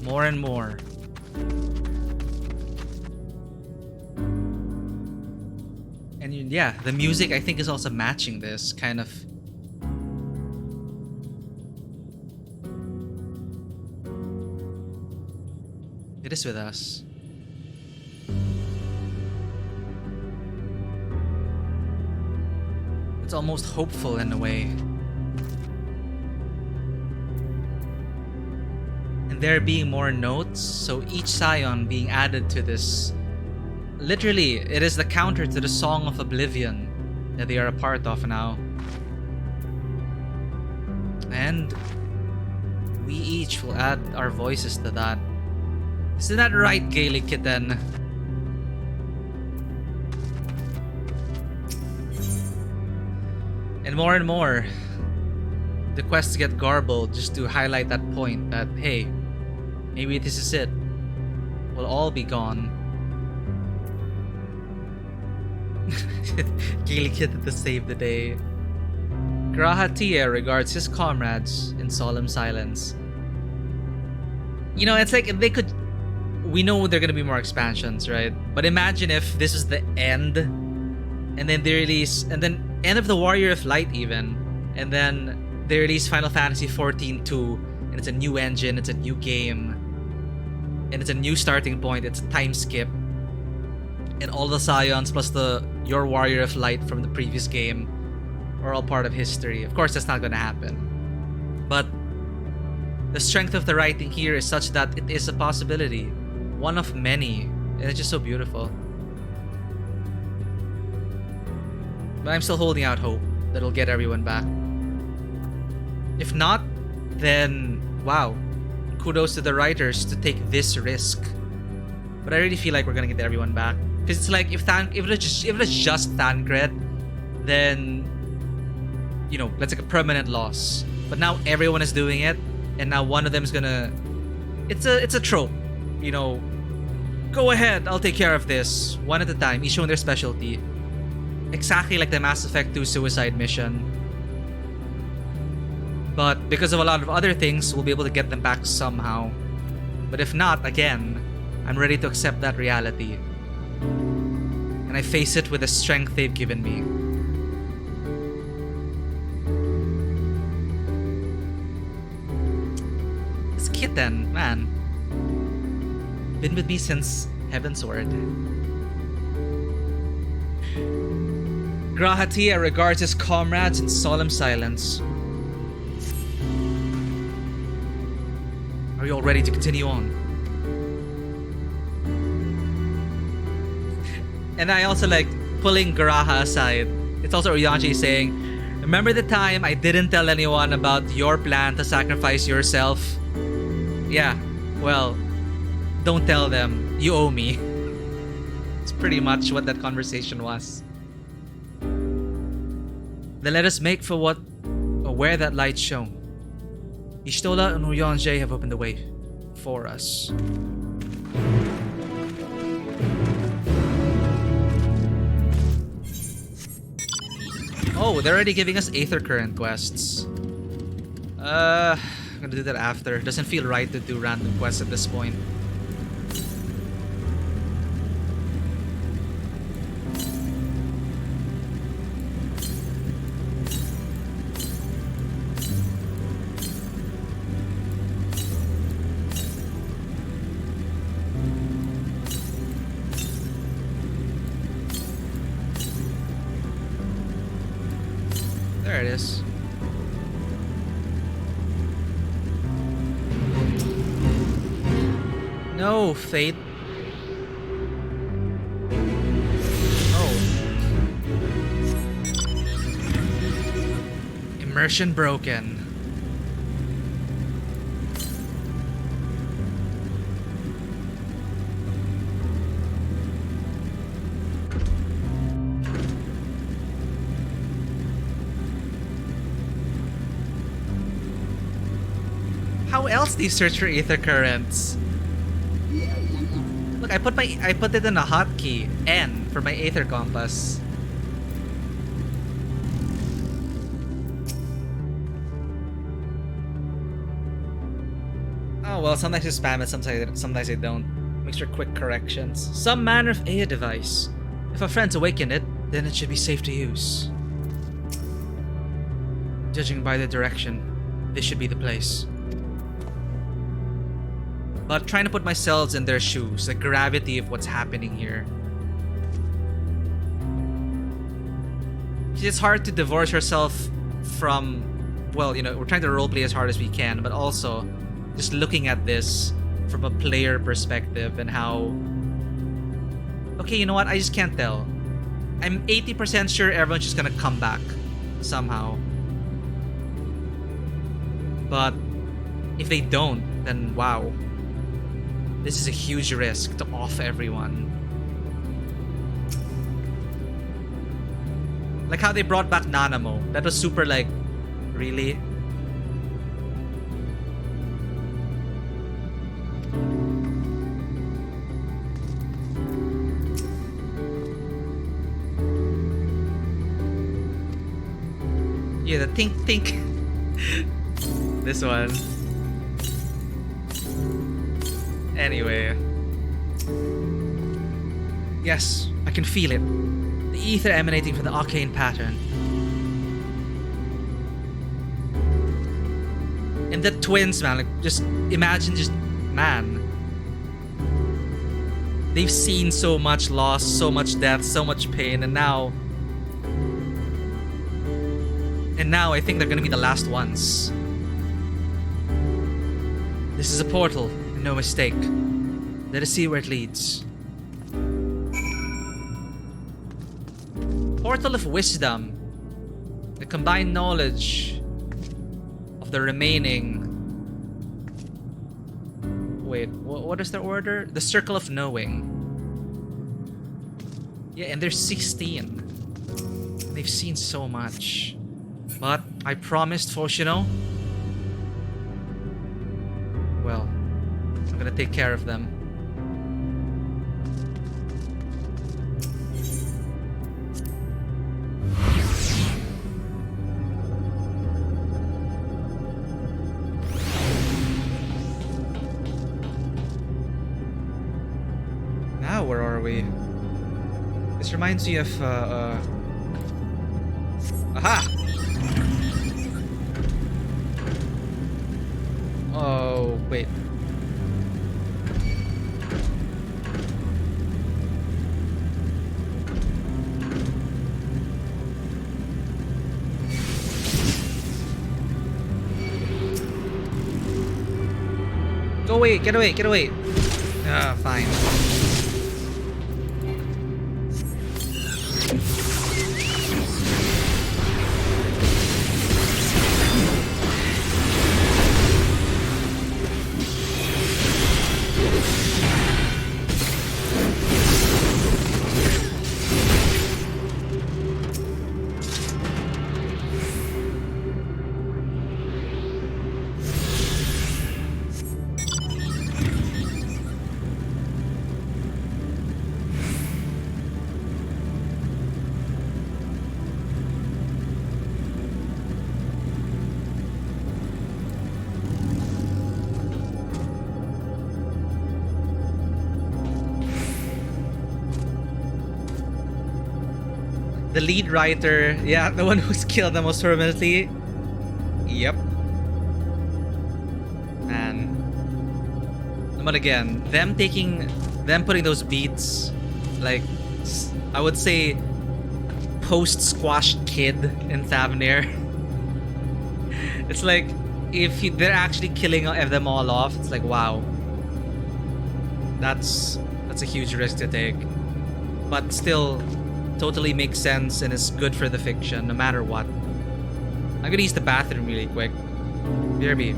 more and more. And yeah, the music I think is also matching this kind of. It is with us. It's almost hopeful in a way. And and there being more notes, so each scion being added to this. Literally, it is the counter to the Song of Oblivion that they are a part of now. And we each will add our voices to that. Isn't that right, Gaelic Kitten? And more, the quests get garbled just to highlight that point that, hey, maybe this is it. We'll all be gone. Gaelic Kitten to save the day. Grahatia regards his comrades in solemn silence. You know, it's like they could... We know there are gonna be more expansions, right? But imagine if this is the end, and then they release... And then end of the Warrior of Light even. And then they release Final Fantasy XIV 2, and it's a new engine, it's a new game. And it's a new starting point, it's a time skip. And all the Scions plus your Warrior of Light from the previous game are all part of history. Of course, that's not going to happen. But the strength of the writing here is such that it is a possibility. One of many. And it's just so beautiful. But I'm still holding out hope that it'll get everyone back. If not, then wow. Kudos to the writers to take this risk. But I really feel like we're going to get everyone back. Because it's like, if it was just Thancred, then, you know, that's like a permanent loss. But now everyone is doing it, and now one of them is gonna... It's a trope, you know. Go ahead, I'll take care of this. One at a time, each showing their specialty. Exactly like the Mass Effect 2 suicide mission. But because of a lot of other things, we'll be able to get them back somehow. But if not, again, I'm ready to accept that reality. And I face it with the strength they've given me. This kitten, man. Been with me since Heavensward. Grahatia regards his comrades in solemn silence. Are you all ready to continue on? And I also like pulling Garaha aside. It's also Uryanji saying, remember the time I didn't tell anyone about your plan to sacrifice yourself? Yeah, well, don't tell them. You owe me. It's pretty much what that conversation was. Then let us make for what or where that light shone. Ishtola and Uryanji have opened the way for us. Oh, they're already giving us Aether Current quests. I'm gonna do that after. Doesn't feel right to do random quests at this point. There it is. No, Fate. Oh. Immersion broken. How else do you search for Aether Currents? Look, I put it in a hotkey, N, for my Aether Compass. Oh well, sometimes I spam it, sometimes I don't. Makes for quick corrections. Some manner of Ea device. If our friends awaken it, then it should be safe to use. Judging by the direction, this should be the place. But trying to put myself in their shoes, the gravity of what's happening here. It's hard to divorce yourself from, well, you know, we're trying to roleplay as hard as we can, but also just looking at this from a player perspective and how... Okay, you know what? I just can't tell. I'm 80% sure everyone's just gonna come back somehow. But if they don't, then wow. This is a huge risk to off everyone. Like how they brought back Nanamo. That was super like, really? Yeah, the think. This one. Anyway. Yes, I can feel it. The ether emanating from the arcane pattern. And the twins, man, like, just imagine man. They've seen so much loss, so much death, so much pain, and now I think they're gonna be the last ones. This is a portal, and no mistake. Let us see where it leads. Portal of Wisdom. The combined knowledge of the remaining... Wait, what is their order? The Circle of Knowing. Yeah, and there's 16. They've seen so much. But I promised Foshino. Well, I'm gonna take care of them. Now where are we? This reminds me of aha! Oh, wait. Go away, get away, get away. Ah, fine. The lead writer, yeah, the one who's killed the most permanently. Yep. Man. But again, them putting those beats, like, I would say, post-squashed kid in Thavnair. It's like, if they're actually killing them all off, it's like, wow. That's a huge risk to take. But still, totally makes sense and is good for the fiction, no matter what. I'm gonna use the bathroom really quick. BRB.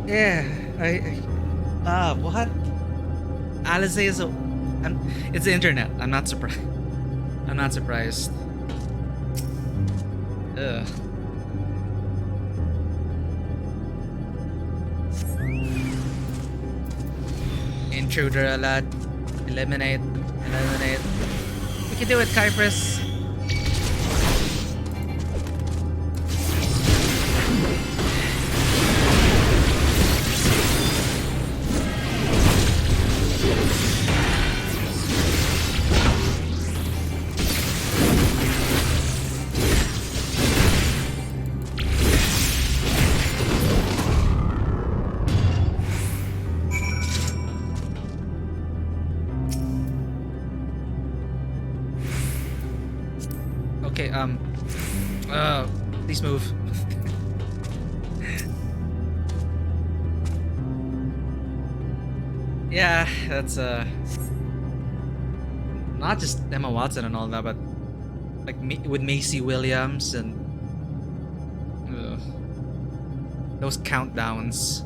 Yeah, what? Alizé is it's the internet. I'm not surprised. I'm not surprised. Ugh. Intruder alert. Eliminate. Eliminate. We can do it, Kypris. Okay, please move. Yeah, that's not just Emma Watson and all that, but like with Macy Williams and those countdowns.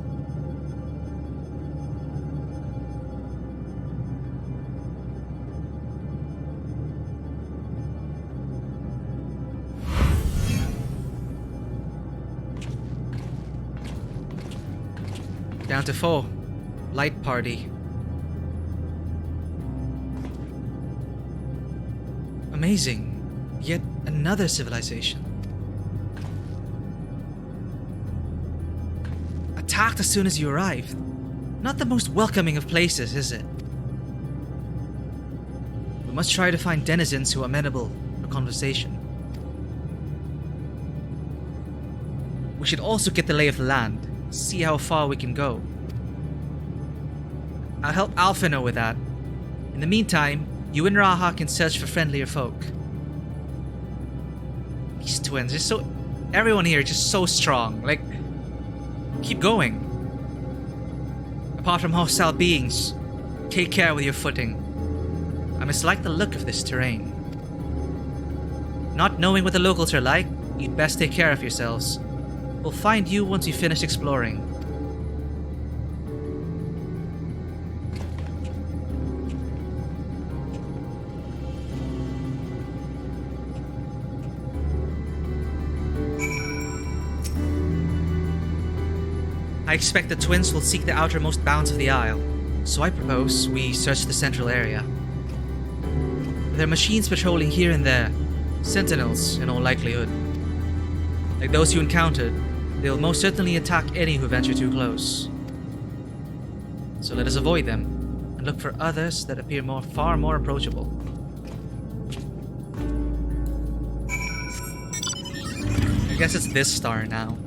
Down to 4. Light party. Amazing. Yet another civilization. Attacked as soon as you arrived. Not the most welcoming of places, is it? We must try to find denizens who are amenable for conversation. We should also get the lay of the land. See how far we can go. I'll help Alpha know with that. In the meantime, you and Raha can search for friendlier folk. These twins, just so... Everyone here is just so strong. Like, keep going. Apart from hostile beings, take care with your footing. I mislike the look of this terrain. Not knowing what the locals are like, you'd best take care of yourselves. We'll find you once you finish exploring. I expect the twins will seek the outermost bounds of the Isle, so I propose we search the central area. There are machines patrolling here and there, sentinels in all likelihood. Like those you encountered, they will most certainly attack any who venture too close. So let us avoid them, and look for others that appear far more approachable. I guess it's this star now.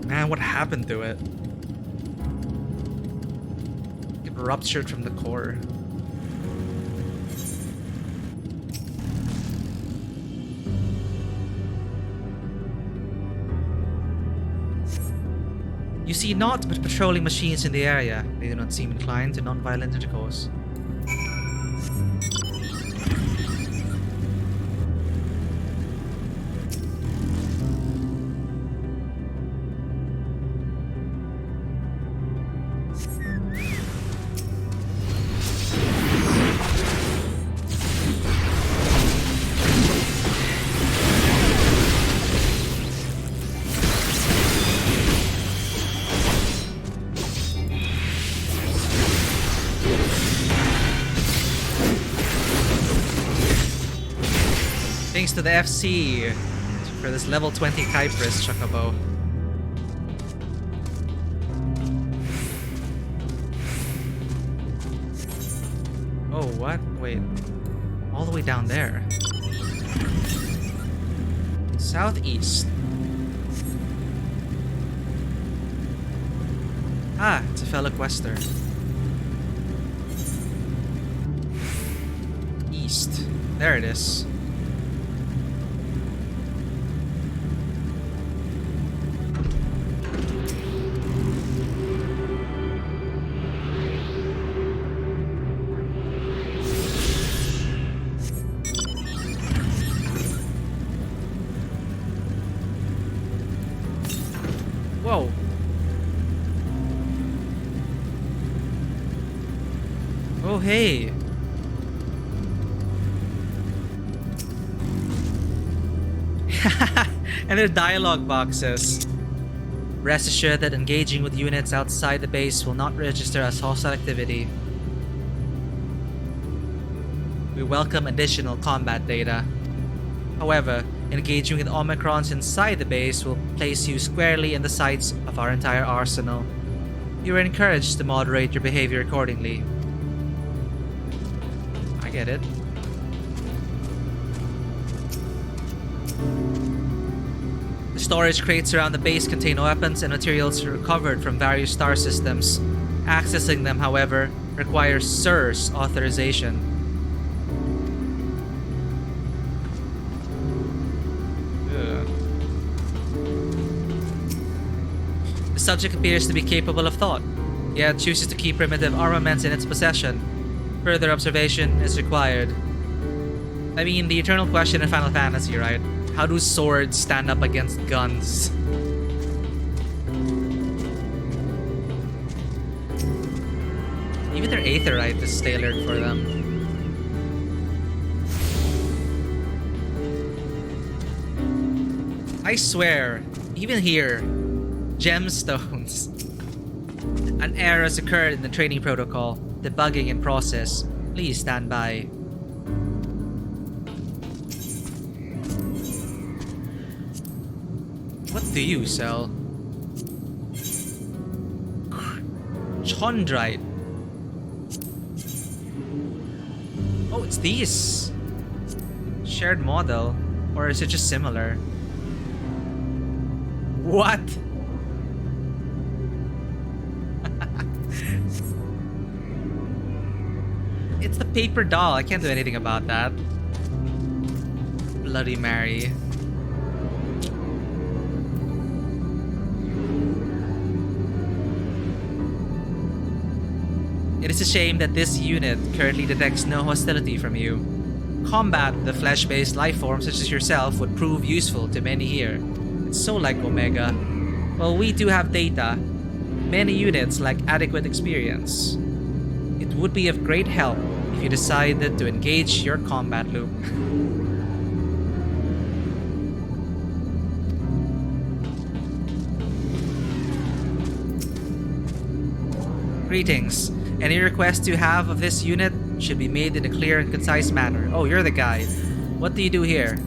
Man, what happened to it? It ruptured from the core. You see naught but patrolling machines in the area. They do not seem inclined to non-violent intercourse. Thanks to the FC for this level 20 Kypris Chocobo. Oh, what? Wait. All the way down there. Southeast. Ah, it's a fellow quester. East. There it is. Whoa. Oh, hey. And their dialogue boxes. Rest assured that engaging with units outside the base will not register as hostile activity. We welcome additional combat data. However, engaging with Omicrons inside the base will place you squarely in the sights of our entire arsenal. You are encouraged to moderate your behavior accordingly. I get it. The storage crates around the base contain weapons and materials recovered from various star systems. Accessing them, however, requires SIR's authorization. The subject appears to be capable of thought, yet chooses to keep primitive armaments in its possession. Further observation is required. I mean, the eternal question in Final Fantasy, right? How do swords stand up against guns? Even their aetherite is tailored for them. I swear, even here, gemstones. An error has occurred in the training protocol. Debugging in process. Please stand by. What do you sell? Chondrite. Oh, it's these. Shared model. Or is it just similar? What? It's the paper doll. I can't do anything about that. Bloody Mary. It is a shame that this unit currently detects no hostility from you. Combat with the flesh-based life forms such as yourself would prove useful to many here. It's so like Omega. Well, we do have data. Many units lack adequate experience. It would be of great help if you decided to engage your combat loop. Greetings. Any requests you have of this unit should be made in a clear and concise manner. Oh, you're the guy. What do you do here?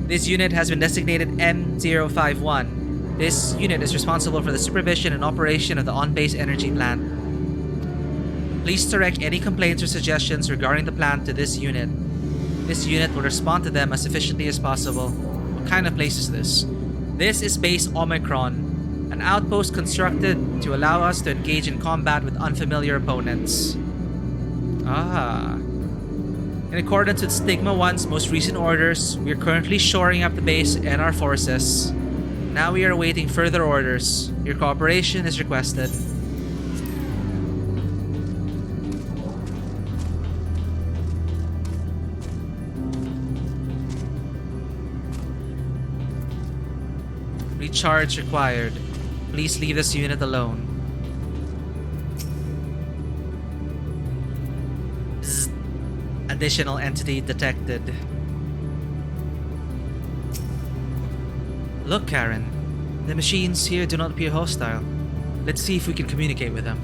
This unit has been designated M051. This unit is responsible for the supervision and operation of the on-base energy plant. Please direct any complaints or suggestions regarding the plant to this unit. This unit will respond to them as efficiently as possible. What kind of place is this? This is Base Omicron, an outpost constructed to allow us to engage in combat with unfamiliar opponents. Ah. In accordance with Stigma 1's most recent orders, we are currently shoring up the base and our forces. Now we are awaiting further orders. Your cooperation is requested. Recharge required. Please leave this unit alone. Bzz. Additional entity detected. Look, Karen. The machines here do not appear hostile. Let's see if we can communicate with them.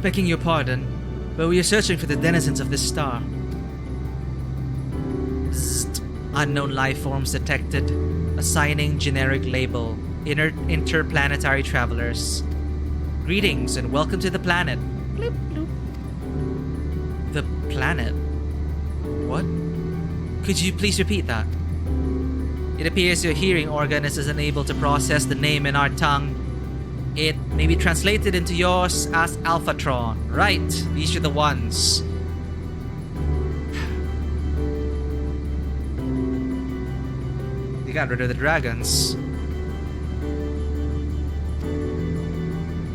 Begging your pardon, but we are searching for the denizens of this star. Bzz. Unknown life forms detected. Assigning generic label. Interplanetary travelers. Greetings and welcome to the planet. Bloop, bloop. The planet? What? Could you please repeat that? It appears your hearing organ is unable to process the name in our tongue. It may be translated into yours as Alphatron. Right, these are the ones. They got rid of the dragons.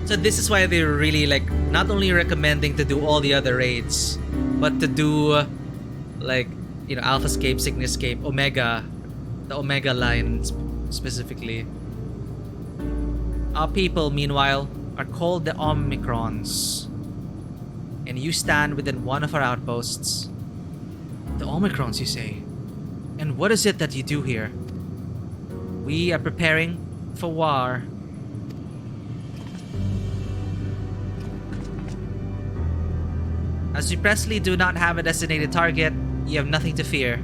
So this is why they're really like not only recommending to do all the other raids, but to do like, you know, Alphascape, Cygnuscape, Omega, the Omega line specifically. Our people, meanwhile, are called the Omicrons. and you stand within one of our outposts. The Omicrons, you say? And what is it that you do here? We are preparing for war. As you presently do not have a designated target, you have nothing to fear.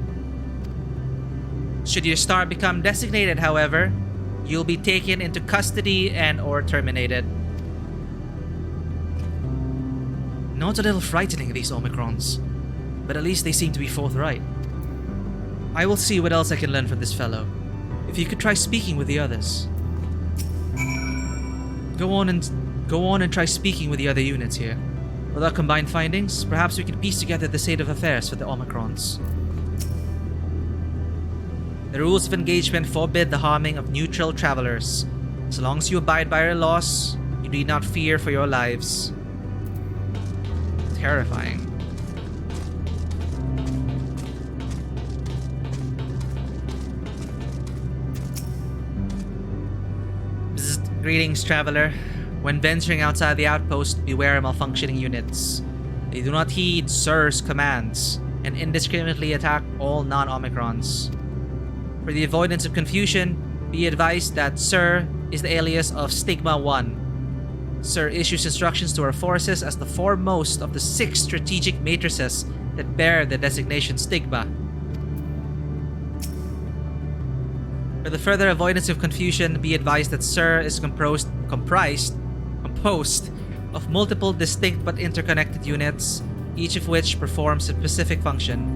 Should your star become designated, however, you'll be taken into custody and or terminated. Not a little frightening, these Omicrons, but at least they seem to be forthright. I will see what else I can learn from this fellow. If you could try speaking with the others. Go on and try speaking with the other units here. With our combined findings, perhaps we can piece together the state of affairs for the Omicrons. The rules of engagement forbid the harming of neutral travelers. As long as you abide by our laws, you need not fear for your lives. Terrifying. Greetings, traveler. When venturing outside the outpost, beware malfunctioning units. They do not heed Sir's commands and indiscriminately attack all non-Omicrons. For the avoidance of confusion, be advised that Sir is the alias of Stigma 1. Sir issues instructions to our forces as the foremost of the 6 strategic matrices that bear the designation Stigma. For the further avoidance of confusion, be advised that Sir is composed of multiple distinct but interconnected units, each of which performs a specific function.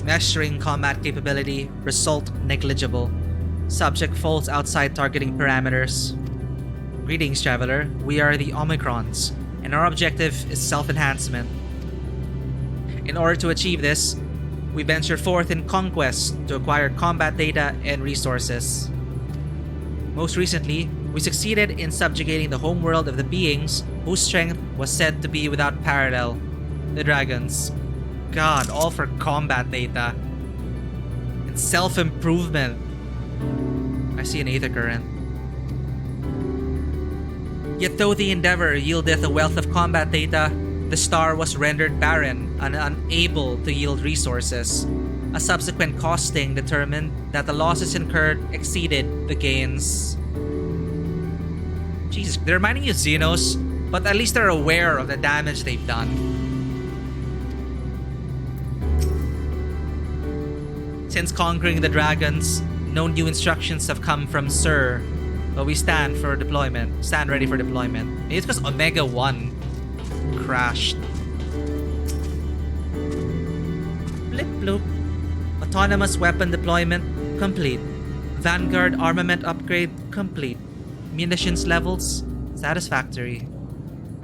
Measuring combat capability, result negligible. Subject falls outside targeting parameters. Greetings, traveler. We are the Omicrons, and our objective is self-enhancement. In order to achieve this, we venture forth in conquest to acquire combat data and resources. Most recently, we succeeded in subjugating the homeworld of the beings whose strength was said to be without parallel, the dragons. God, all for combat data and self-improvement. I see an aether current. Yet though the endeavor yieldeth a wealth of combat data, the star was rendered barren and unable to yield resources. A subsequent costing determined that the losses incurred exceeded the gains. Jesus, they're reminding you of Xenos, but at least they're aware of the damage they've done. Since conquering the dragons, no new instructions have come from Sir, but we stand ready for deployment. Maybe it's because Omega 1 crashed. Blip bloop. Autonomous weapon deployment complete. Vanguard armament upgrade complete. Munitions levels satisfactory.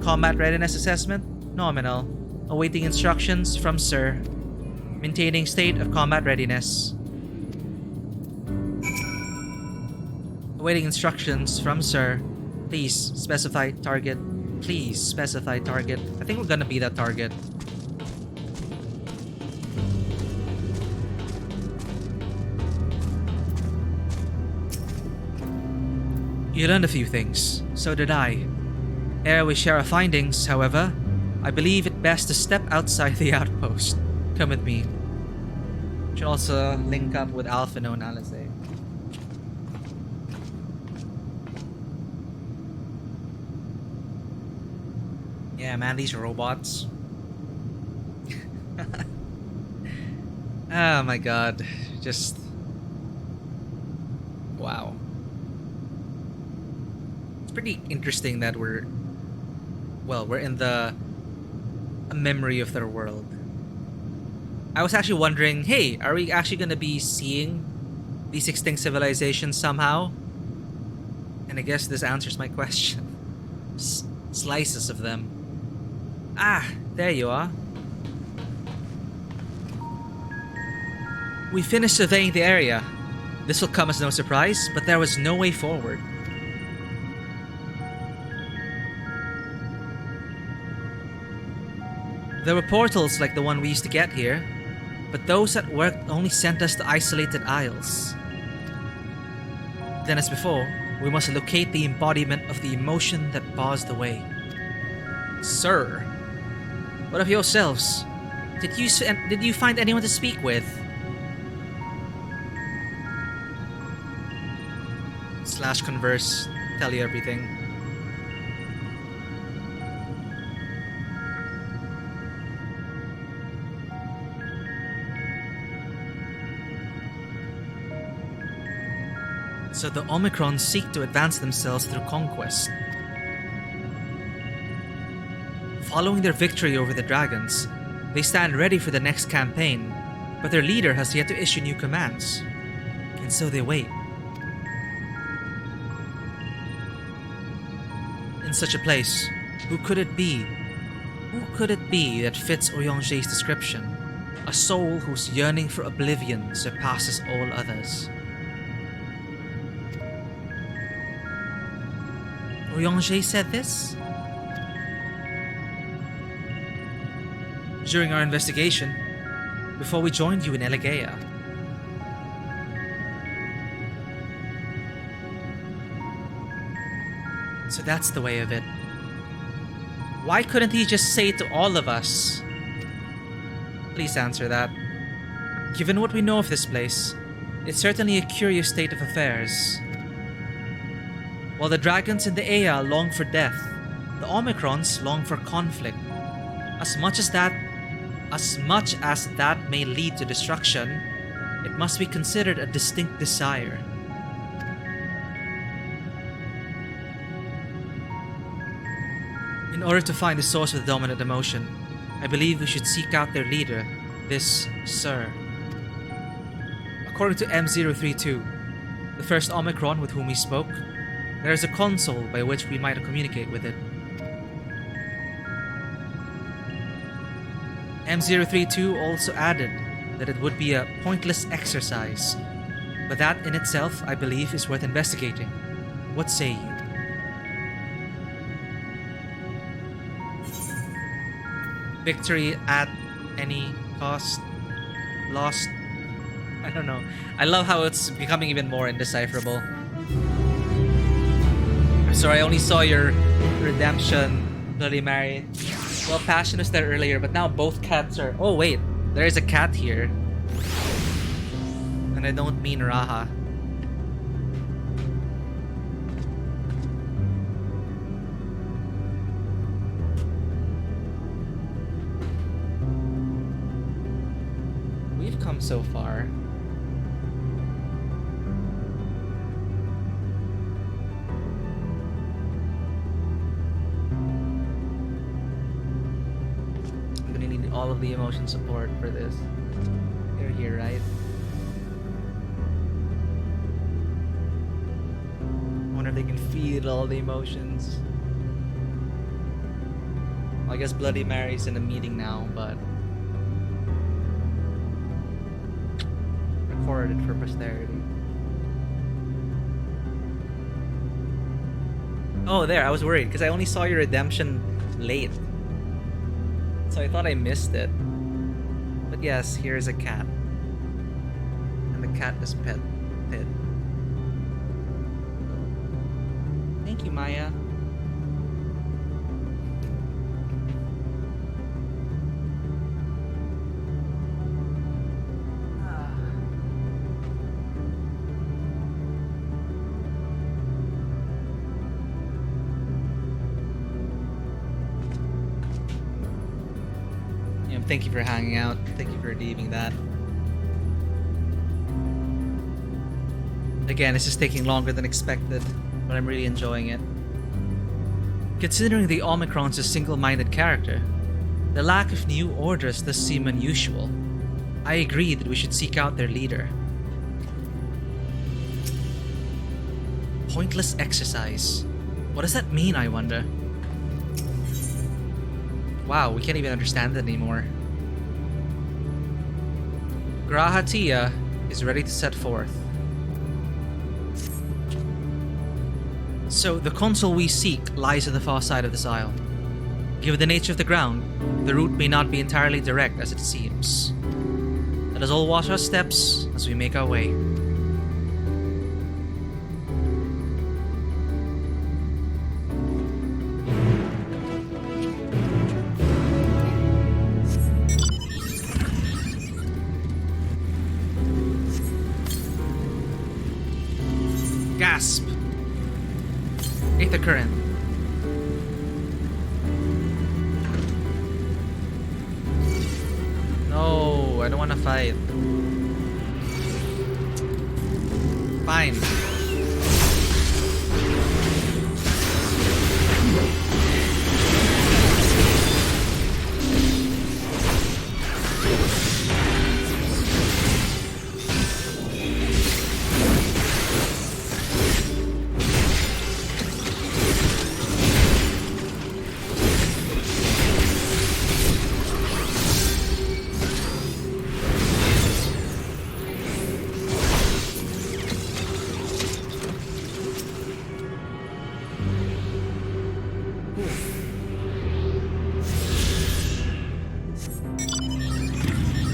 Combat readiness assessment nominal. Awaiting instructions from Sir. Maintaining state of combat readiness. Awaiting instructions from Sir. Please specify target. Please specify target. I think we're gonna be that target. You learned a few things. So did I. Ere we share our findings, however, I believe it best to step outside the outpost. Come with me. Should also link up with Alpha No Analysis. Yeah, man, these robots. Oh my god. Just... wow. It's pretty interesting that we're in a memory of their world. I was actually wondering, hey, are we actually going to be seeing these extinct civilizations somehow? And I guess this answers my question. Slices of them. Ah, there you are. We finished surveying the area. This will come as no surprise, but there was no way forward. There were portals like the one we used to get here, but those that worked only sent us to isolated isles. Then as before, We must locate the embodiment of the emotion that bars the way. Sir, what of yourselves? Did you find anyone to speak with? / converse, tell you everything. So the Omicron seek to advance themselves through conquest. Following their victory over the dragons, they stand ready for the next campaign, but their leader has yet to issue new commands, and so they wait. In such a place, who could it be? Who could it be that fits Oyonge's description? A soul whose yearning for oblivion surpasses all others. Oyonge said this? During our investigation, before we joined you in Elegea. So that's the way of it. Why couldn't he just say it to all of us? Please answer that. Given what we know of this place, it's certainly a curious state of affairs. While the dragons in the Ea long for death, the Omicrons long for conflict. As much as that may lead to destruction, it must be considered a distinct desire. In order to find the source of the dominant emotion, I believe we should seek out their leader, this Sir. According to M032, the first Omicron with whom we spoke, there is a console by which we might communicate with it. M032 also added that it would be a pointless exercise, but that in itself, I believe, is worth investigating. What say you? Victory at any cost? Lost? I don't know. I love how it's becoming even more indecipherable. I'm sorry, I only saw your redemption, Bloody Mary. Well, Passion was there earlier, but now both cats are... Oh wait, there is a cat here. And I don't mean Raha. We've come so far. All of the emotion support for this. You're here, right? I wonder if they can feed all the emotions. Well, I guess Bloody Mary's in a meeting now, but recorded for posterity. Oh, there, I was worried because I only saw your redemption late. So I thought I missed it. But yes, here's a cat. And the cat is pet. Thank you, Maya. Thank you for hanging out. Thank you for redeeming that. Again, this is taking longer than expected, but I'm really enjoying it. Considering the Omicron's a single-minded character, the lack of new orders does seem unusual. I agree that we should seek out their leader. Pointless exercise. What does that mean, I wonder? Wow, we can't even understand it anymore. Grahatia is ready to set forth. So, the console we seek lies on the far side of this isle. Given the nature of the ground, the route may not be entirely direct as it seems. Let us all watch our steps as we make our way. current. No, I don't want to fight. Fine.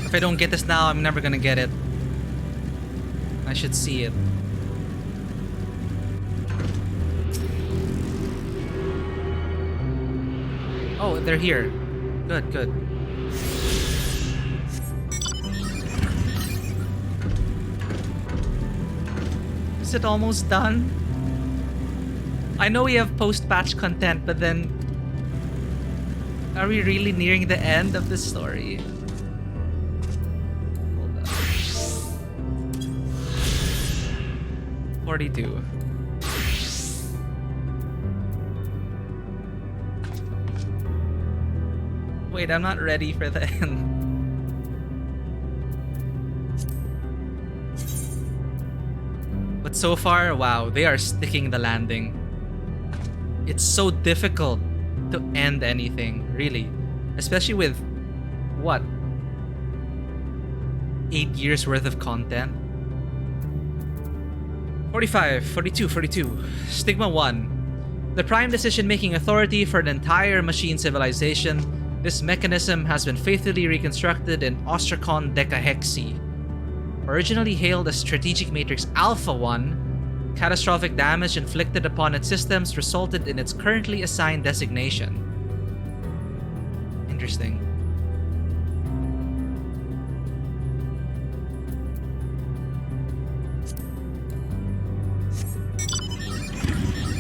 If I don't get this now, I'm never gonna get it. I should see it. Oh, they're here. Good, good. Is it almost done? I know we have post-patch content, but then... Are we really nearing the end of the story? 42. Wait, I'm not ready for the end. But so far, wow, they are sticking the landing. It's so difficult to end anything, really. Especially with, what? 8 years worth of content? 45, 42. Stigma 1. The prime decision-making authority for an entire machine civilization, this mechanism has been faithfully reconstructed in Ostracon Decahexi. Originally hailed as Strategic Matrix Alpha 1, catastrophic damage inflicted upon its systems resulted in its currently assigned designation. Interesting.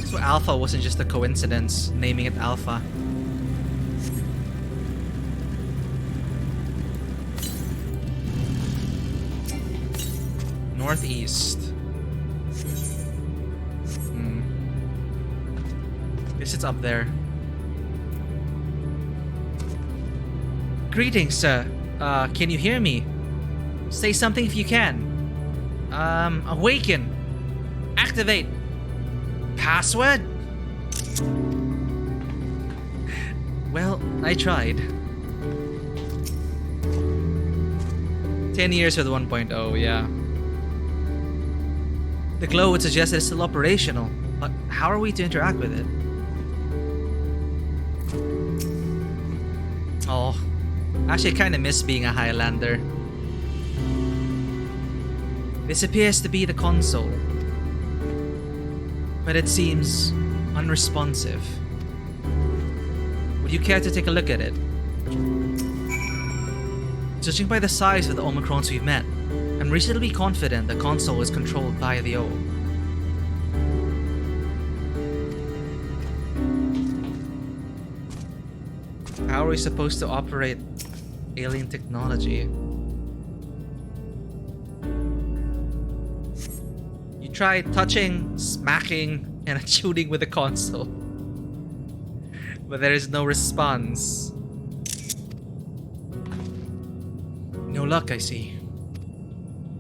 So Alpha wasn't just a coincidence, naming it Alpha. Northeast. Guess it's up there. Greetings, sir. Can you hear me? Say something if you can. Awaken. Activate. Password? Well, I tried. 10 years with 1.0, yeah. The glow would suggest it's still operational, but how are we to interact with it? Oh, actually I kinda miss being a Highlander. This appears to be the console, but it seems unresponsive. Would you care to take a look at it? Judging by the size of the Omicrons we've met, I'm reasonably confident the console is controlled by the O. How are we supposed to operate alien technology? You try touching, smacking, and shooting with the console, but there is no response. No luck, I see.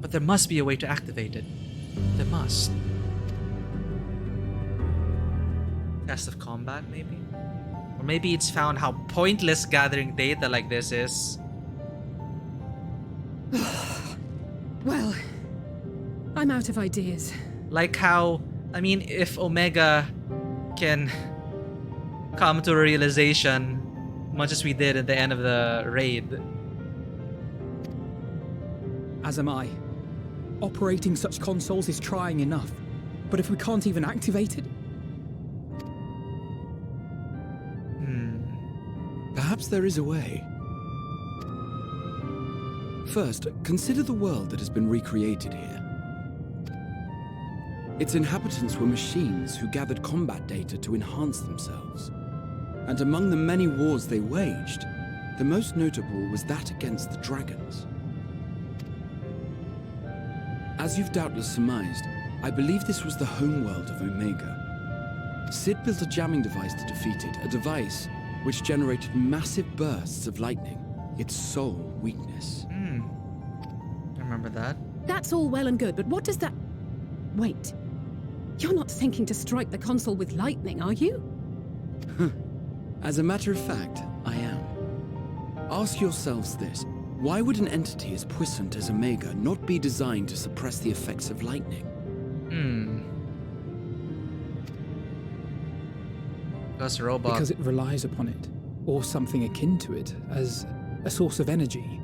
But there must be a way to activate it. There must. Test of combat, maybe? Or maybe it's found how pointless gathering data like this is. Well, I'm out of ideas. Like how, I mean, if Omega can come to a realization, much as we did at the end of the raid. As am I. Operating such consoles is trying enough, but if we can't even activate it... Perhaps there is a way. First, consider the world that has been recreated here. Its inhabitants were machines who gathered combat data to enhance themselves. And among the many wars they waged, the most notable was that against the dragons. As you've doubtless surmised, I believe this was the homeworld of Omega. Sid built a jamming device to defeat it, a device which generated massive bursts of lightning, its sole weakness. I remember that. That's all well and good, but what does that... Wait. You're not thinking to strike the console with lightning, are you? As a matter of fact, I am. Ask yourselves this. Why would an entity as puissant as Omega not be designed to suppress the effects of lightning? Plus robot. Because it relies upon it, or something akin to it, as a source of energy.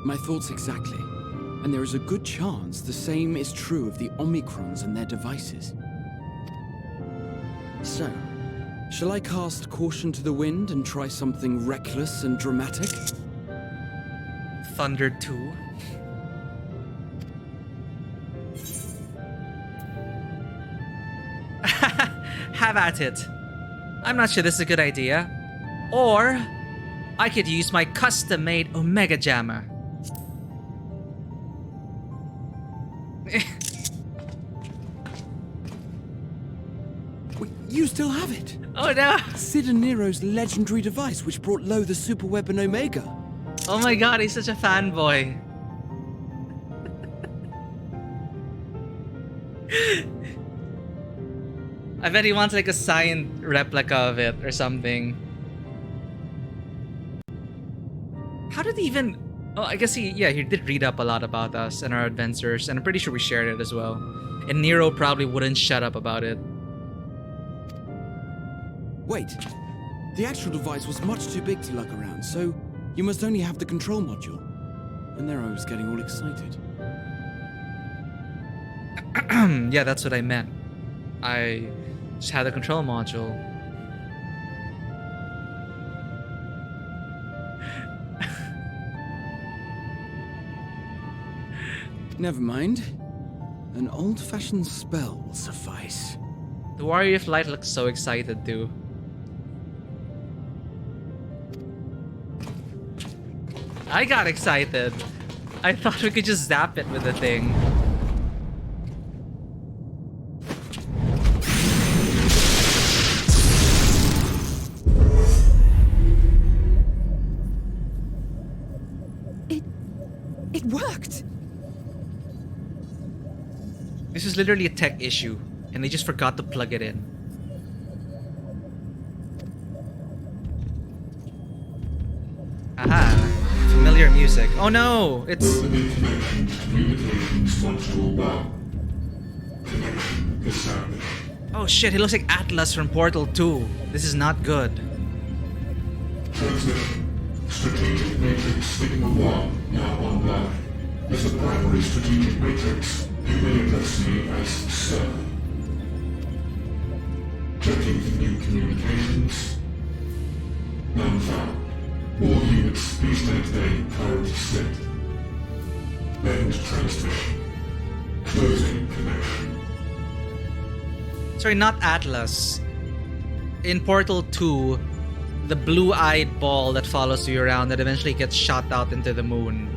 My thoughts exactly. And there is a good chance the same is true of the Omicrons and their devices. So, shall I cast caution to the wind and try something reckless and dramatic? Thunder 2. Have at it. I'm not sure this is a good idea. Or, I could use my custom-made Omega Jammer. Wait, you still have it? Oh no! Sid and Nero's legendary device which brought low the superweapon Omega. Oh my god, he's such a fanboy. I bet he wants like a signed replica of it or something. How did he even... Oh, I guess he did read up a lot about us and our adventures, and I'm pretty sure we shared it as well. And Nero probably wouldn't shut up about it. Wait, the actual device was much too big to lug around, so you must only have the control module. And there I was getting all excited. Yeah, that's what I meant. I just had the control module. Never mind. An old-fashioned spell will suffice. The Warrior of Light looks so excited too. I got excited. I thought we could just zap it with the thing. It worked! This is literally a tech issue, and they just forgot to plug it in. Aha! Familiar music. Oh no! It's... Oh shit, he looks like Atlas from Portal 2. This is not good. Strategic Matrix Sigma 1 now online. As a primary strategic matrix, you may address me as Sir. Checking for new communications. None found. All units, please maintain current state. End transmission. Closing connection. Sorry, not Atlas. In Portal 2, the blue-eyed ball that follows you around that eventually gets shot out into the moon.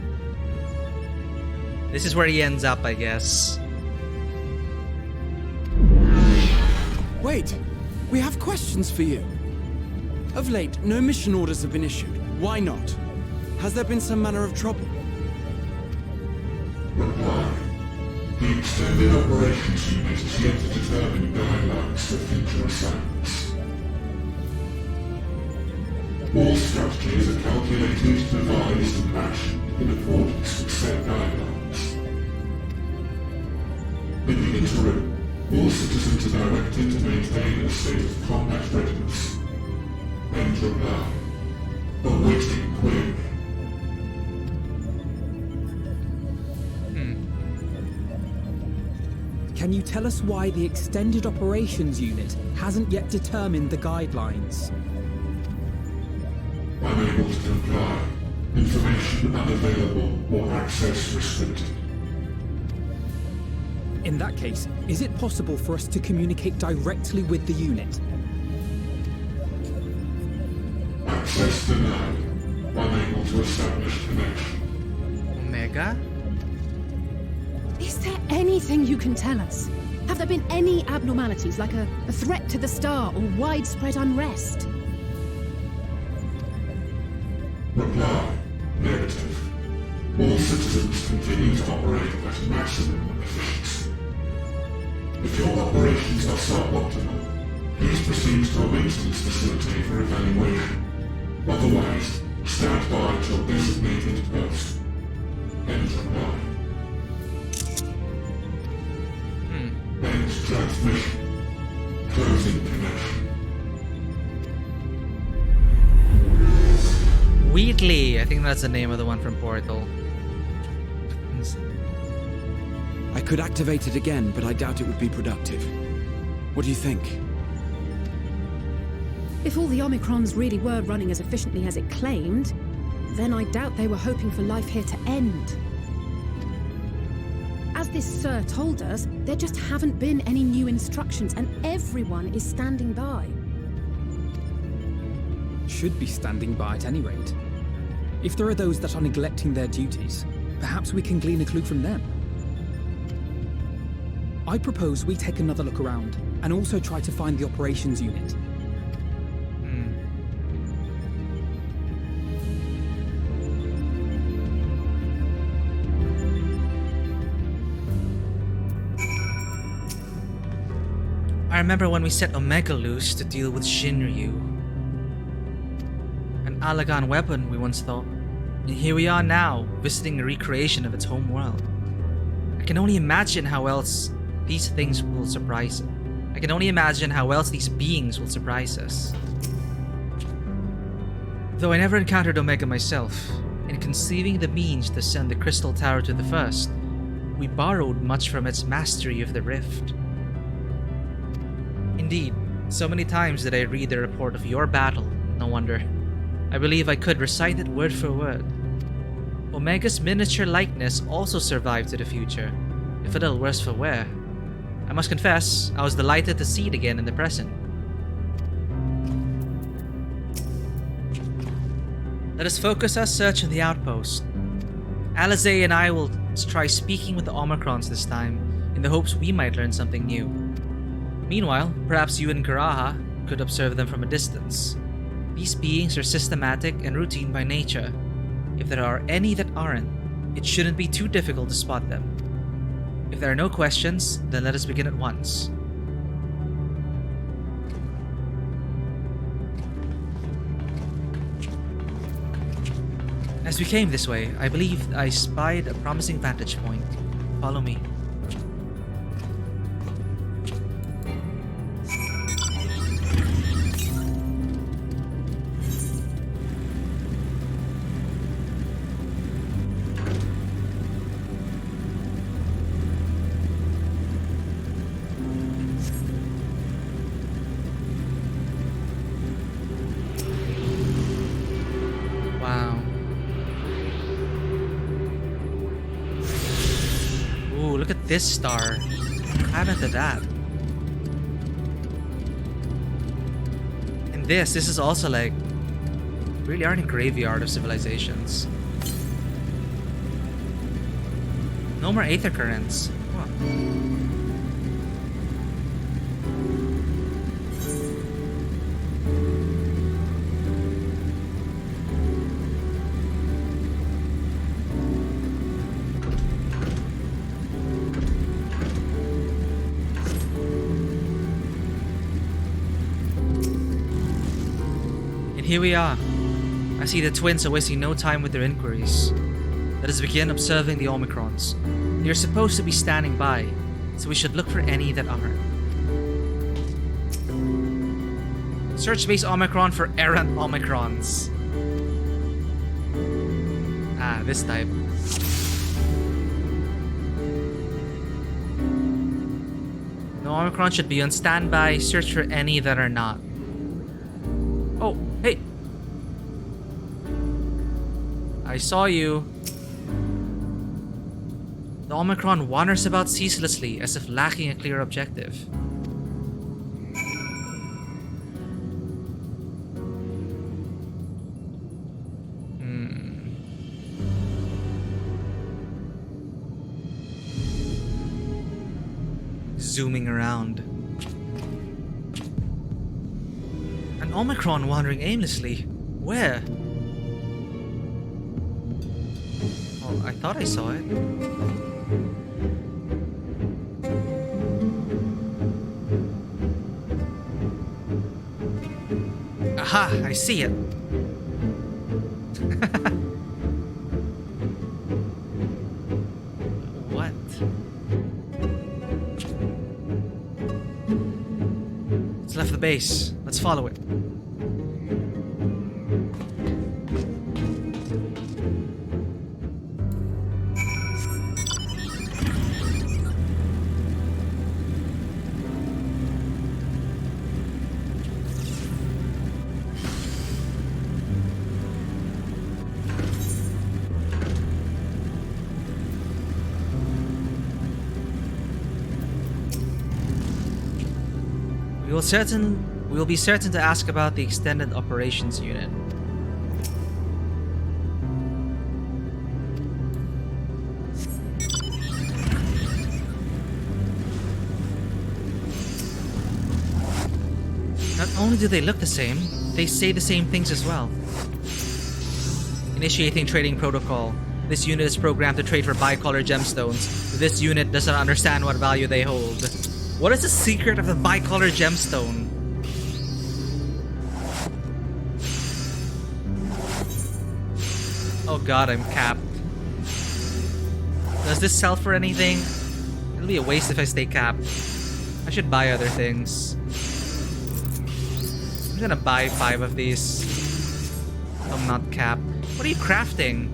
This is where he ends up, I guess. Wait! We have questions for you. Of late, no mission orders have been issued. Why not? Has there been some manner of trouble? Reply. The Extended Operations Unit is yet to determine guidelines for future assignments. All strategies are calculated, devised, and actioned in accordance with set guidelines. In the interim, all citizens are directed to maintain a state of combat readiness. End reply. Awaiting query. Can you tell us why the Extended Operations Unit hasn't yet determined the guidelines? Unable to comply. Information unavailable or access restricted. In that case, is it possible for us to communicate directly with the unit? Access denied. Unable to establish connection. Omega? Is there anything you can tell us? Have there been any abnormalities, like a threat to the star or widespread unrest? Reply. Negative. All citizens continue to operate at maximum efficiency. If your operations are suboptimal, please proceed to a maintenance facility for evaluation. Otherwise, stand by at your designated post. End reply. End transmission. Closing connection. Wheatley, I think that's the name of the one from Portal. I could activate it again, but I doubt it would be productive. What do you think? If all the Omicrons really were running as efficiently as it claimed, then I doubt they were hoping for life here to end. As this Sir told us, there just haven't been any new instructions, and everyone is standing by. Should be standing by at any rate. If there are those that are neglecting their duties, perhaps we can glean a clue from them. I propose we take another look around, and also try to find the operations unit. I remember when we set Omega loose to deal with Shinryu. An Allagan weapon, we once thought. And here we are now, visiting a recreation of its home world. I can only imagine how else these things will surprise us. I can only imagine how else these beings will surprise us. Though I never encountered Omega myself, in conceiving the means to send the Crystal Tower to the First, we borrowed much from its mastery of the Rift. Indeed, so many times did I read the report of your battle, no wonder. I believe I could recite it word for word. Omega's miniature likeness also survived to the future, if a little worse for wear. I must confess, I was delighted to see it again in the present. Let us focus our search on the outpost. Alizé and I will try speaking with the Omicrons this time, in the hopes we might learn something new. Meanwhile, perhaps you and Karaha could observe them from a distance. These beings are systematic and routine by nature. If there are any that aren't, it shouldn't be too difficult to spot them. If there are no questions, then let us begin at once. As we came this way, I believe I spied a promising vantage point. Follow me. This star. Add to that. And this is also like really aren't a graveyard of civilizations. No more aether currents. Huh. Here we are. I see the twins are wasting no time with their inquiries. Let us begin observing the Omicrons. They are supposed to be standing by, so we should look for any that aren't. Search base Omicron for errant Omicrons. Ah, this type. No Omicron should be on standby. Search for any that are not. Oh, hey! I saw you. The Omicron wanders about ceaselessly as if lacking a clear objective. Zooming around. An Omicron wandering aimlessly. Where? Oh, I thought I saw it. Aha! I see it. What? It's left the base. Let's follow it. We will be certain to ask about the extended operations unit. Not only do they look the same, they say the same things as well. Initiating trading protocol. This unit is programmed to trade for bicolor gemstones. This unit doesn't understand what value they hold. What is the secret of the bicolor gemstone? Oh god, I'm capped. Does this sell for anything? It'll be a waste if I stay capped. I should buy other things. I'm gonna buy 5 of these. I'm not capped. What are you crafting?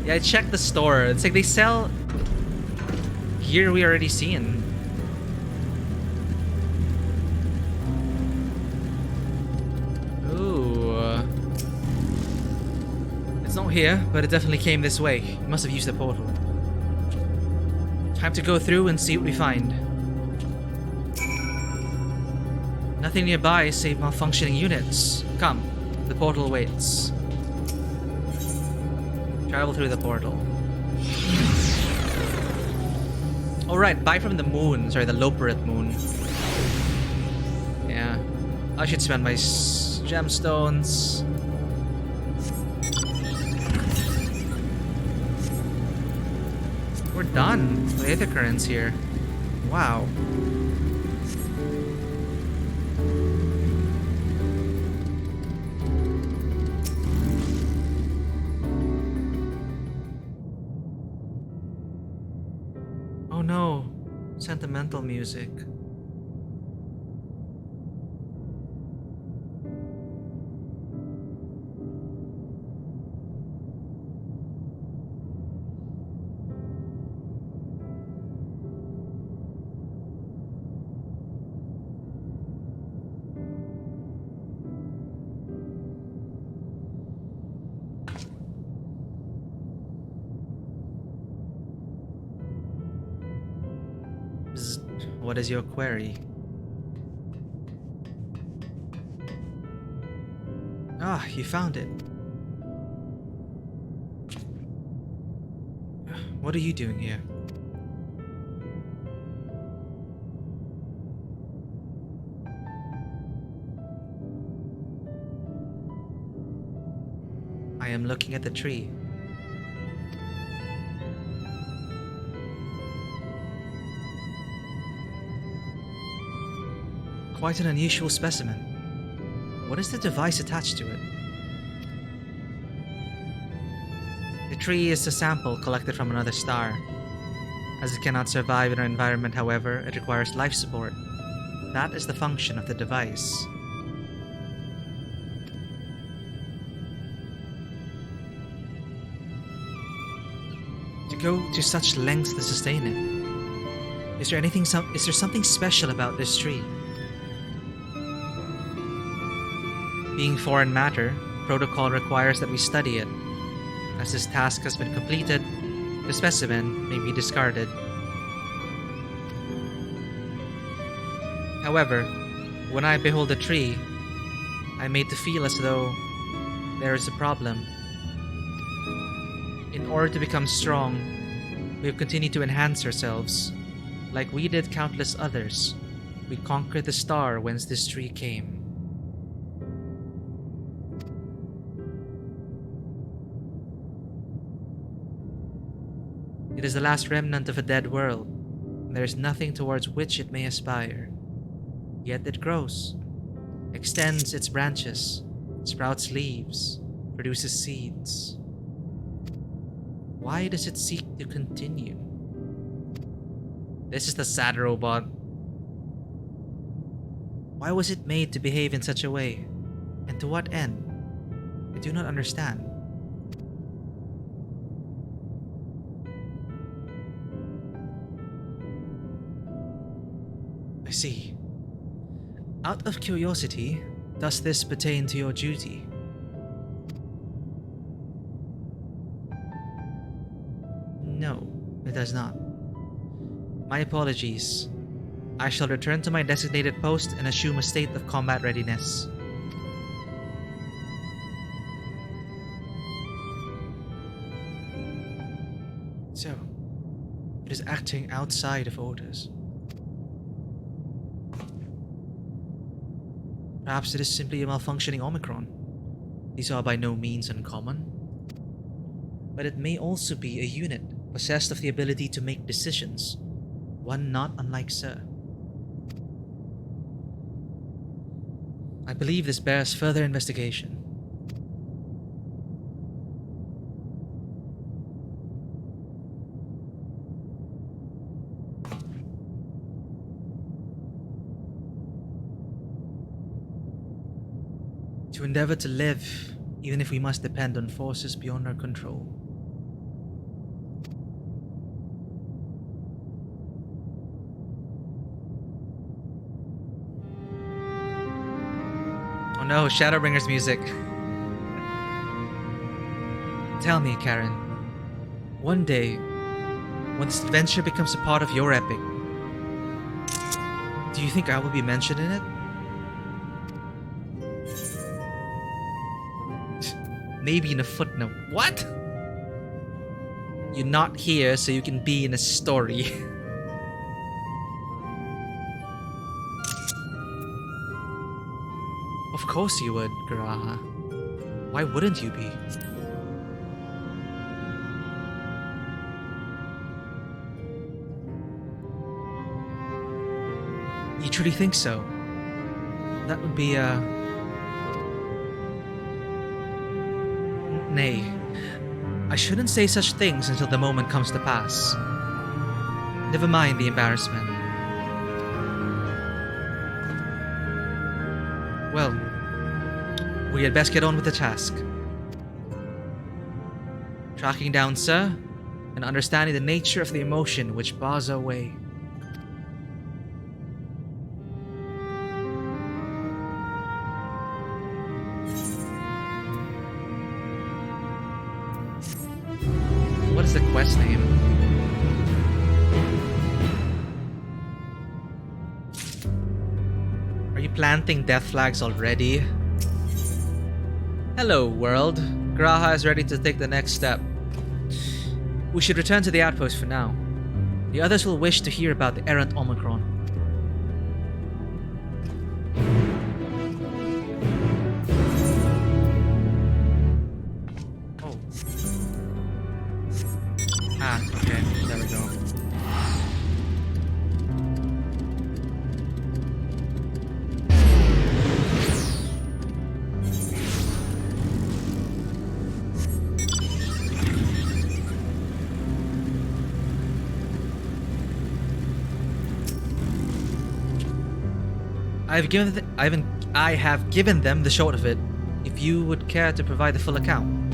Yeah, I checked the store. It's like they sell gear we already seen. Ooh. It's not here, but it definitely came this way. You must have used the portal. Time to go through and see what we find. Nothing nearby save malfunctioning units. Come, the portal awaits. Travel through the portal. Alright, buy from the moon. Sorry, the Loperate moon. Yeah. I should spend my gemstones. We're done with Aether Currents here. Wow. Oh no, sentimental music. What is your query? Ah, you found it. What are you doing here? I am looking at the tree. Quite an unusual specimen. What is the device attached to it? The tree is a sample collected from another star. As it cannot survive in our environment, however, it requires life support. That is the function of the device. To go to such lengths to sustain it. Is there something special about this tree? Being foreign matter, protocol requires that we study it. As this task has been completed, the specimen may be discarded. However, when I behold the tree, I am made to feel as though there is a problem. In order to become strong, we have continued to enhance ourselves. Like we did countless others, we conquered the star whence this tree came. It is the last remnant of a dead world, and there is nothing towards which it may aspire. Yet it grows, extends its branches, sprouts leaves, produces seeds. Why does it seek to continue? This is the sad robot. Why was it made to behave in such a way? And to what end? I do not understand. I see. Out of curiosity, does this pertain to your duty? No, it does not. My apologies. I shall return to my designated post and assume a state of combat readiness. So, it is acting outside of orders. Perhaps it is simply a malfunctioning Omicron. These are by no means uncommon. But it may also be a unit possessed of the ability to make decisions, one not unlike Sir. I believe this bears further investigation. To endeavor to live, even if we must depend on forces beyond our control. Oh no, Shadowbringer's music. Tell me, Karen, one day, when this adventure becomes a part of your epic, do you think I will be mentioned in it? Maybe in a footnote. What? You're not here so you can be in a story. Of course you would, Garaha. Why wouldn't you be? You truly think so? That would be, Nay, I shouldn't say such things until the moment comes to pass. Never mind the embarrassment. Well, we had best get on with the task. Tracking down Sir, and understanding the nature of the emotion which bars our way. What is the quest name? Are you planting death flags already? Hello, world. Garaha is ready to take the next step. We should return to the outpost for now. The others will wish to hear about the errant Omicron. Oh. Ah, okay. There we go. I have given them the short of it, if you would care to provide the full account.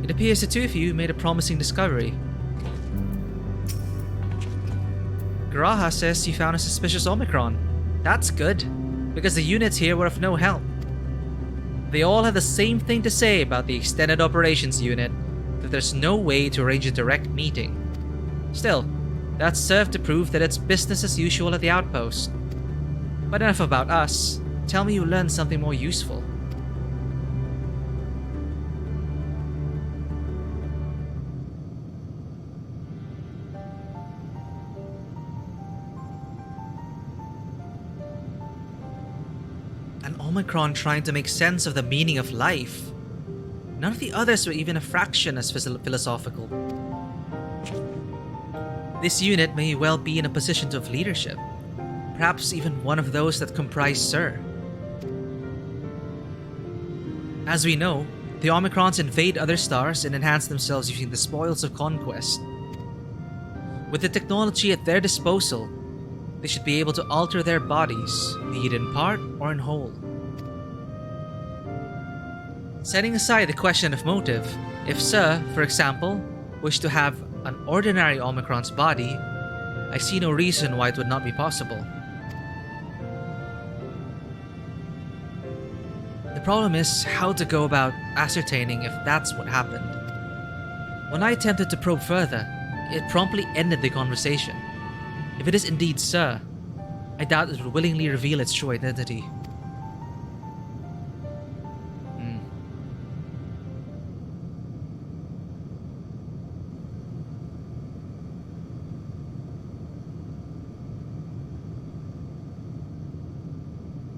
It appears the two of you made a promising discovery. Graha says you found a suspicious Omicron. That's good, because the units here were of no help. They all have the same thing to say about the Extended Operations Unit, that there's no way to arrange a direct meeting. Still, that served to prove that it's business as usual at the outpost. But enough about us. Tell me you learned something more useful. An Omicron trying to make sense of the meaning of life. None of the others were even a fraction as philosophical. This unit may well be in a position of leadership. Perhaps even one of those that comprise Sir. As we know, the Omicrons invade other stars and enhance themselves using the spoils of conquest. With the technology at their disposal, they should be able to alter their bodies, be it in part or in whole. Setting aside the question of motive, if Sir, for example, wished to have an ordinary Omicron's body, I see no reason why it would not be possible. The problem is how to go about ascertaining if that's what happened. When I attempted to probe further, it promptly ended the conversation. If it is indeed Sir, I doubt it would willingly reveal its true identity.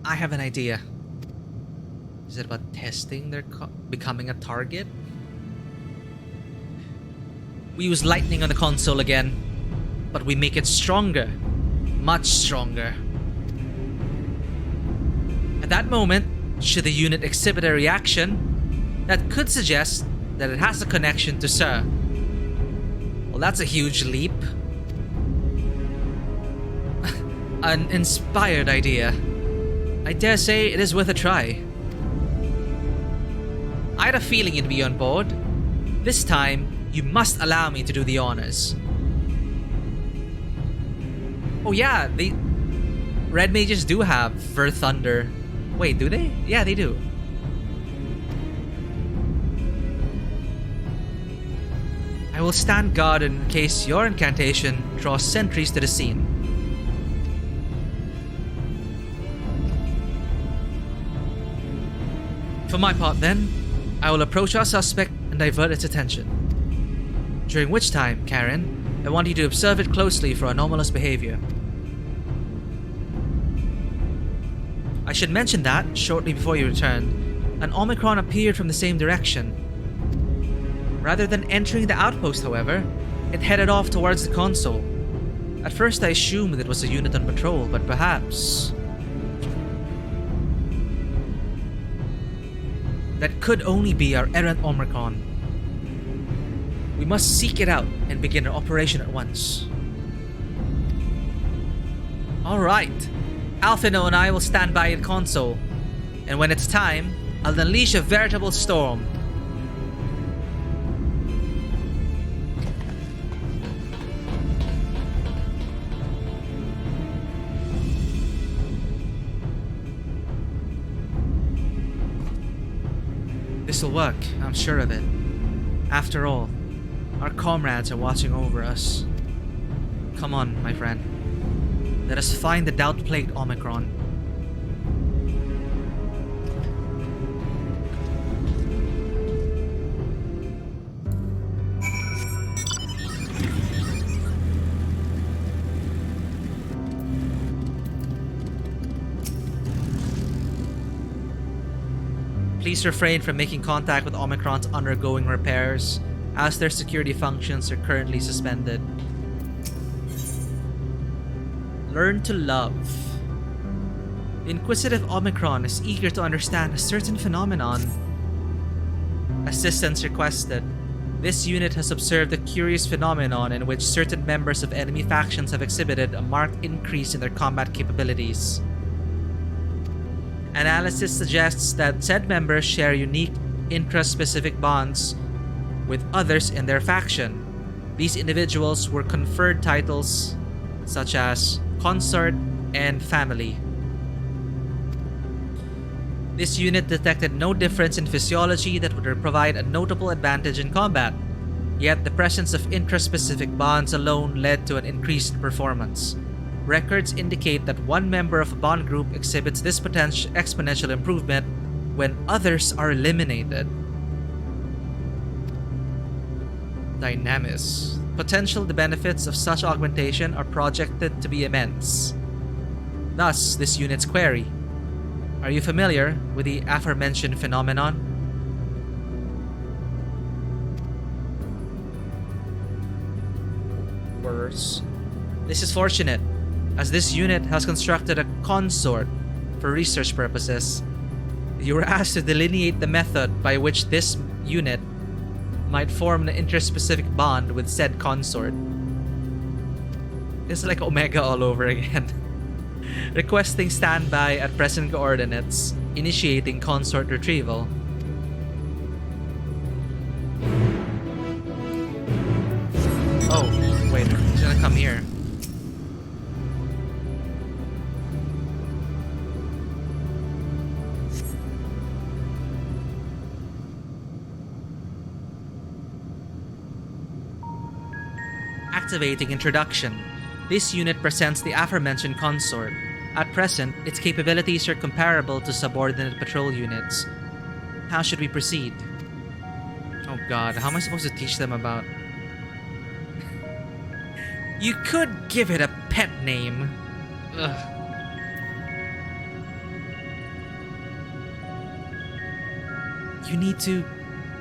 I have an idea. Is it about testing their becoming a target? We use lightning on the console again, but we make it stronger. Much stronger. At that moment, should the unit exhibit a reaction that could suggest that it has a connection to Sir, well, that's a huge leap. An inspired idea. I dare say it is worth a try. I had a feeling you'd be on board. This time, you must allow me to do the honors. Oh yeah, Red Mages do have Ver Thunder. Wait, do they? Yeah, they do. I will stand guard in case your incantation draws sentries to the scene. For my part then, I will approach our suspect and divert its attention. During which time, Karen, I want you to observe it closely for anomalous behavior. I should mention that, shortly before you returned, an Omicron appeared from the same direction. Rather than entering the outpost, however, it headed off towards the console. At first I assumed it was a unit on patrol, but perhaps... that could only be our errant Omicron. We must seek it out and begin our operation at once. Alright, Alphino and I will stand by the console, and when it's time, I'll unleash a veritable storm. This'll work, I'm sure of it. After all, our comrades are watching over us. Come on, my friend. Let us find the doubt-plagued Omicron. Please refrain from making contact with Omicrons undergoing repairs, as their security functions are currently suspended. Learn to love. The inquisitive Omicron is eager to understand a certain phenomenon. Assistance requested. This unit has observed a curious phenomenon in which certain members of enemy factions have exhibited a marked increase in their combat capabilities. Analysis suggests that said members share unique, interest-specific bonds with others in their faction. These individuals were conferred titles such as consort and family. This unit detected no difference in physiology that would provide a notable advantage in combat, yet the presence of intraspecific bonds alone led to an increased performance. Records indicate that one member of a bond group exhibits this exponential improvement when others are eliminated. Dynamis. Potential benefits of such augmentation are projected to be immense. Thus, this unit's query. Are you familiar with the aforementioned phenomenon? Worse. This is fortunate, as this unit has constructed a consort for research purposes. You were asked to delineate the method by which this unit might form an interspecific bond with said consort. It's like Omega all over again. Requesting standby at present coordinates, initiating consort retrieval. Oh, wait, he's gonna come here. Activating introduction. This unit presents the aforementioned consort. At present, its capabilities are comparable to subordinate patrol units. How should we proceed? Oh god, how am I supposed to teach them about? You could give it a pet name. Ugh. You need to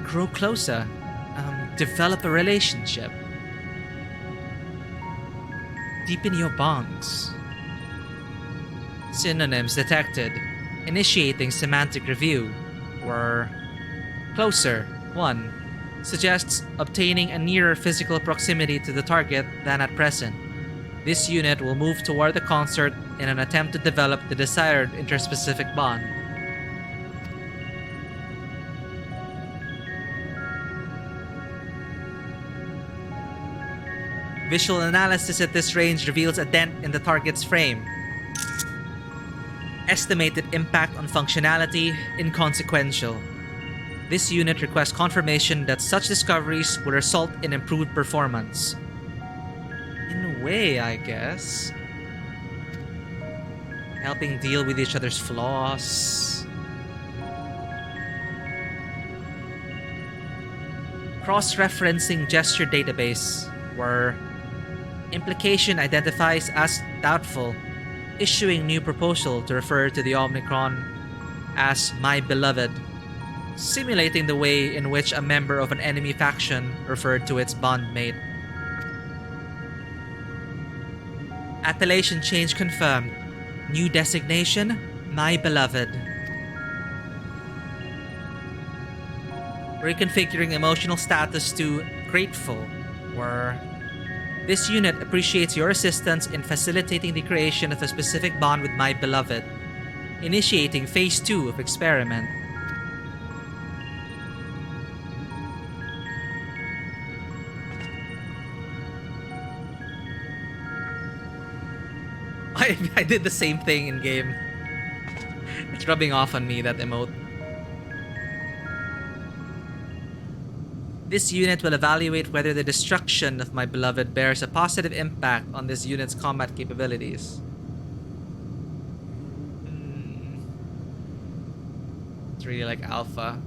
grow closer. Develop a relationship. Deepen your bonds. Synonyms detected. Initiating semantic review. Or closer. 1. Suggests obtaining a nearer physical proximity to the target than at present. This unit will move toward the consort in an attempt to develop the desired interspecific bond. Visual analysis at this range reveals a dent in the target's frame. Estimated impact on functionality inconsequential. This unit requests confirmation that such discoveries will result in improved performance. In a way, I guess. Helping deal with each other's flaws. Cross-referencing gesture database, where implication identifies as doubtful, issuing new proposal to refer to the Omicron as my beloved, simulating the way in which a member of an enemy faction referred to its bondmate. Appellation change confirmed. New designation, my beloved. Reconfiguring emotional status to grateful, where this unit appreciates your assistance in facilitating the creation of a specific bond with my beloved. Initiating phase 2 of experiment. I did the same thing in game. It's rubbing off on me, that emote. This unit will evaluate whether the destruction of my beloved bears a positive impact on this unit's combat capabilities. It's really like alpha,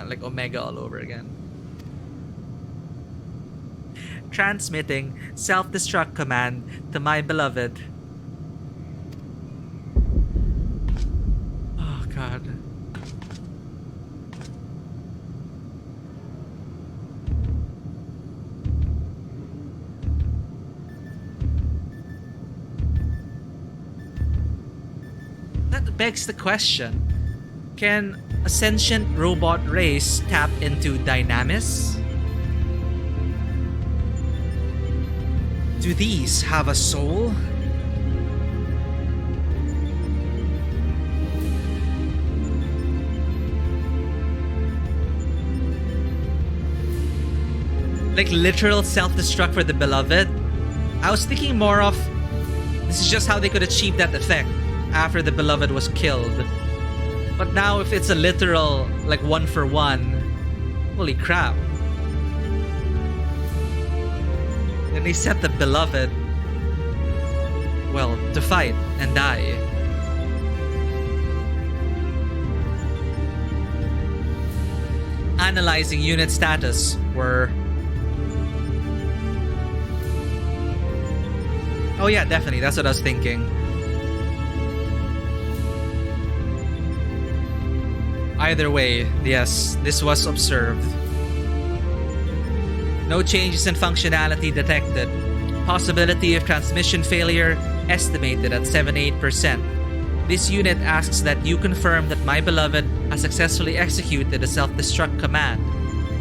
like omega all over again. Transmitting self-destruct command to my beloved. Oh god. That begs the question, can a sentient robot race tap into Dynamis? Do these have a soul? Like literal self-destruct for the beloved? I was thinking more of This is just how they could achieve that effect after the beloved was killed. But now if it's a literal, like, 1-for-1, holy crap. Then they set the beloved, well, to fight and die. Analyzing unit status were... Oh yeah, definitely, that's what I was thinking. Either way, yes, this was observed. No changes in functionality detected. Possibility of transmission failure estimated at 78%. This unit asks that you confirm that my beloved has successfully executed a self-destruct command.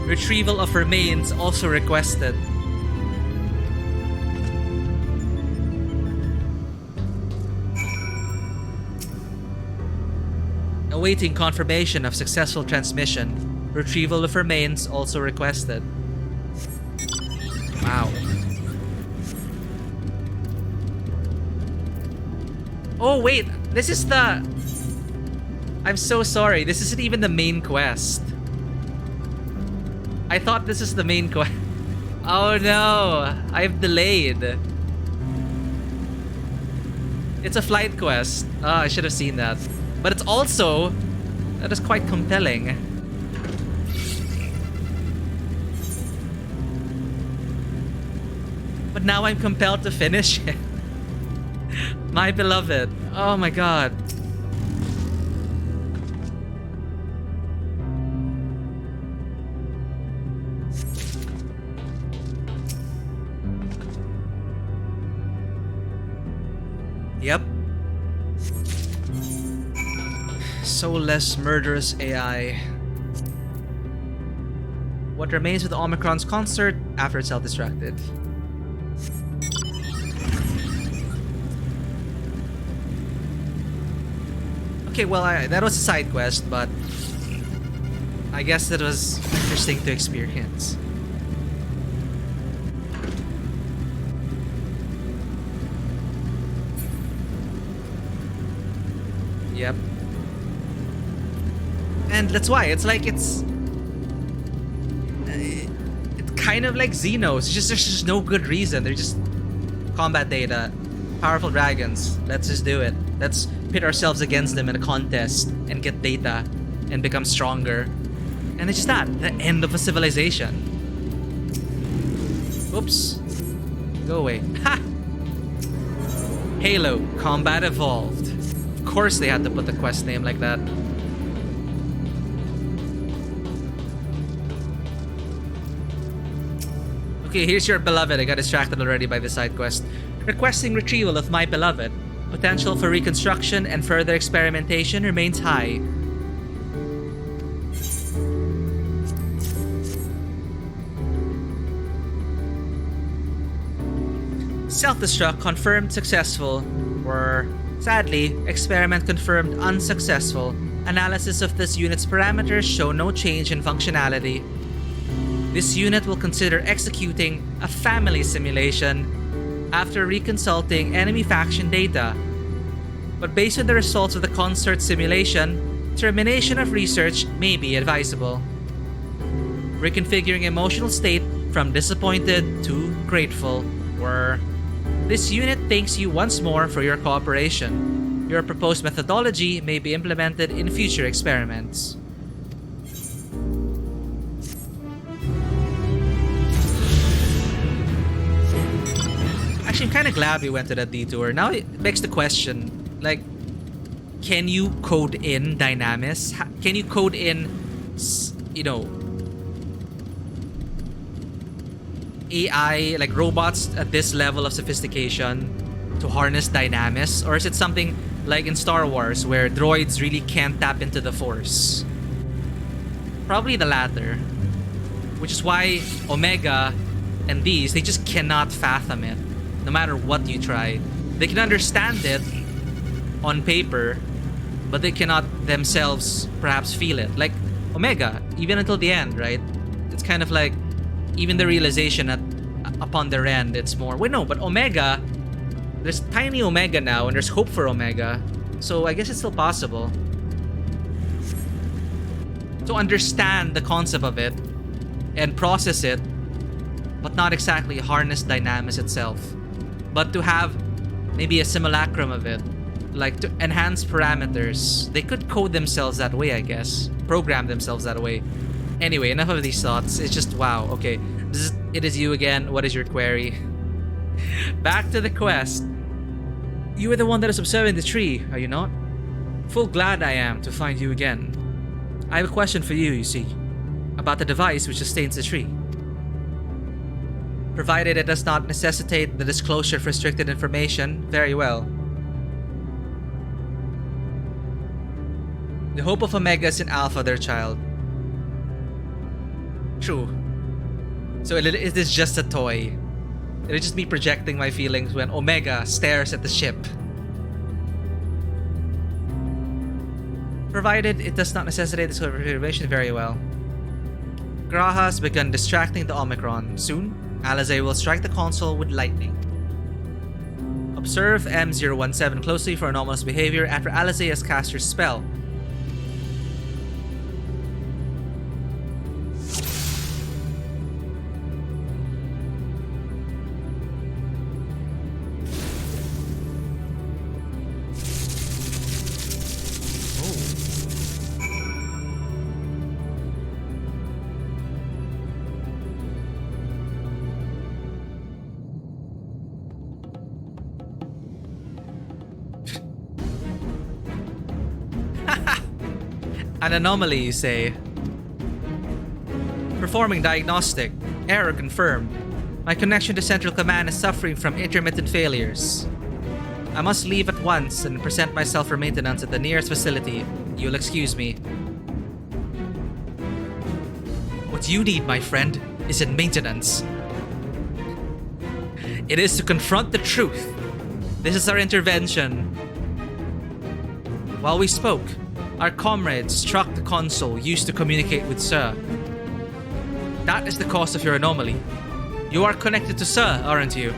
Retrieval of remains also requested. Awaiting confirmation of successful transmission. Retrieval of remains also requested. Wow. Oh wait, this is the... I'm so sorry, this isn't even the main quest. I thought this is the main quest. Oh no, I've delayed. It's a flight quest. Oh, I should have seen that. But it's also... that is quite compelling. But now I'm compelled to finish it. My beloved. Oh my god. Yep. Soulless, murderous AI. What remains with Omicron's concert after it's self-destructed? Okay, well, that was a side quest, but I guess that was interesting to experience. Yep. And that's why it's like it's kind of like Xenos. It's just there's just no good reason. They're just combat data, powerful dragons. Let's just do it. Let's pit ourselves against them in a contest and get data and become stronger. And it's just that, the end of a civilization. Oops. Go away. Ha! Halo, Combat Evolved. Of course they had to put the quest name like that. Okay, here's your beloved. I got distracted already by the side quest. Requesting retrieval of my beloved. Potential for reconstruction and further experimentation remains high. Self-destruct confirmed successful, or sadly, experiment confirmed unsuccessful. Analysis of this unit's parameters show no change in functionality. This unit will consider executing a family simulation after reconsulting enemy faction data. But based on the results of the concert simulation, termination of research may be advisable. Reconfiguring emotional state from disappointed to grateful, or this unit thanks you once more for your cooperation. Your proposed methodology may be implemented in future experiments. Actually, I'm kind of glad we went to that detour. Now it begs the question, like, can you code in Dynamis? Can you code in, you know, AI, like robots at this level of sophistication to harness Dynamis? Or is it something like in Star Wars where droids really can't tap into the Force? Probably the latter. Which is why Omega and these, they just cannot fathom it. No matter what you try. They can understand it on paper, but they cannot themselves perhaps feel it. Like Omega, even until the end, right? It's kind of like even the realization that upon their end, it's more... Wait, no, but Omega There's tiny Omega now, and there's hope for Omega. So I guess it's still possible to understand the concept of it and process it, but not exactly harness Dynamis itself. But to have maybe a simulacrum of it, like to enhance parameters. They could code themselves that way, I guess. Program themselves that way. Anyway, enough of these thoughts. It's just, wow, okay. It is you again. What is your query? Back to the quest. You are the one that is observing the tree, are you not? Full glad I am to find you again. I have a question for you, you see, about the device which sustains the tree. Provided it does not necessitate the disclosure of restricted information, very well. The hope of Omega is in Alpha, their child. True. So it is just a toy. It'll just be projecting my feelings when Omega stares at the ship. Provided it does not necessitate this information, very well. Graha has begun distracting the Omicron. Soon, Alizé will strike the console with lightning. Observe M017 closely for anomalous behavior after Alizé has cast her spell. An anomaly, you say? Performing diagnostic. Error confirmed. My connection to Central Command is suffering from intermittent failures. I must leave at once and present myself for maintenance at the nearest facility. You'll excuse me. What you need, my friend, isn't maintenance. It is to confront the truth. This is our intervention. While we spoke, our comrades struck the console used to communicate with Sir. That is the cause of your anomaly. You are connected to Sir, aren't you?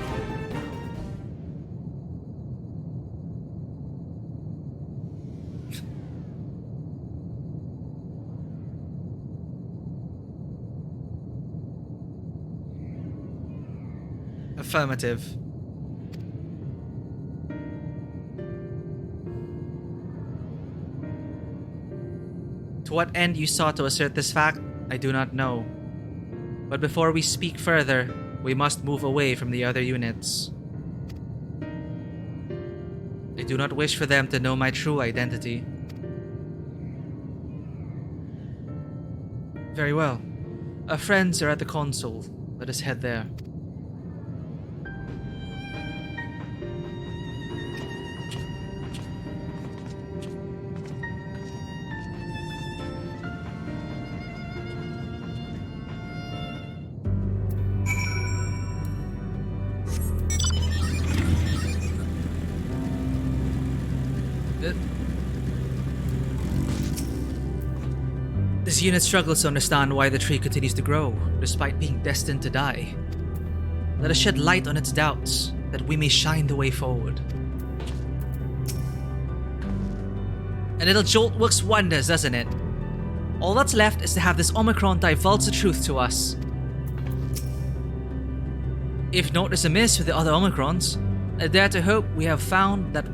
Affirmative. To what end you sought to assert this fact, I do not know. But before we speak further, we must move away from the other units. I do not wish for them to know my true identity. Very well. Our friends are at the console. Let us head there. This unit struggles to understand why the tree continues to grow, despite being destined to die. Let us shed light on its doubts, that we may shine the way forward. A little jolt works wonders, doesn't it? All that's left is to have this Omicron divulge the truth to us. If naught is amiss with the other Omicrons, I dare to hope we have found that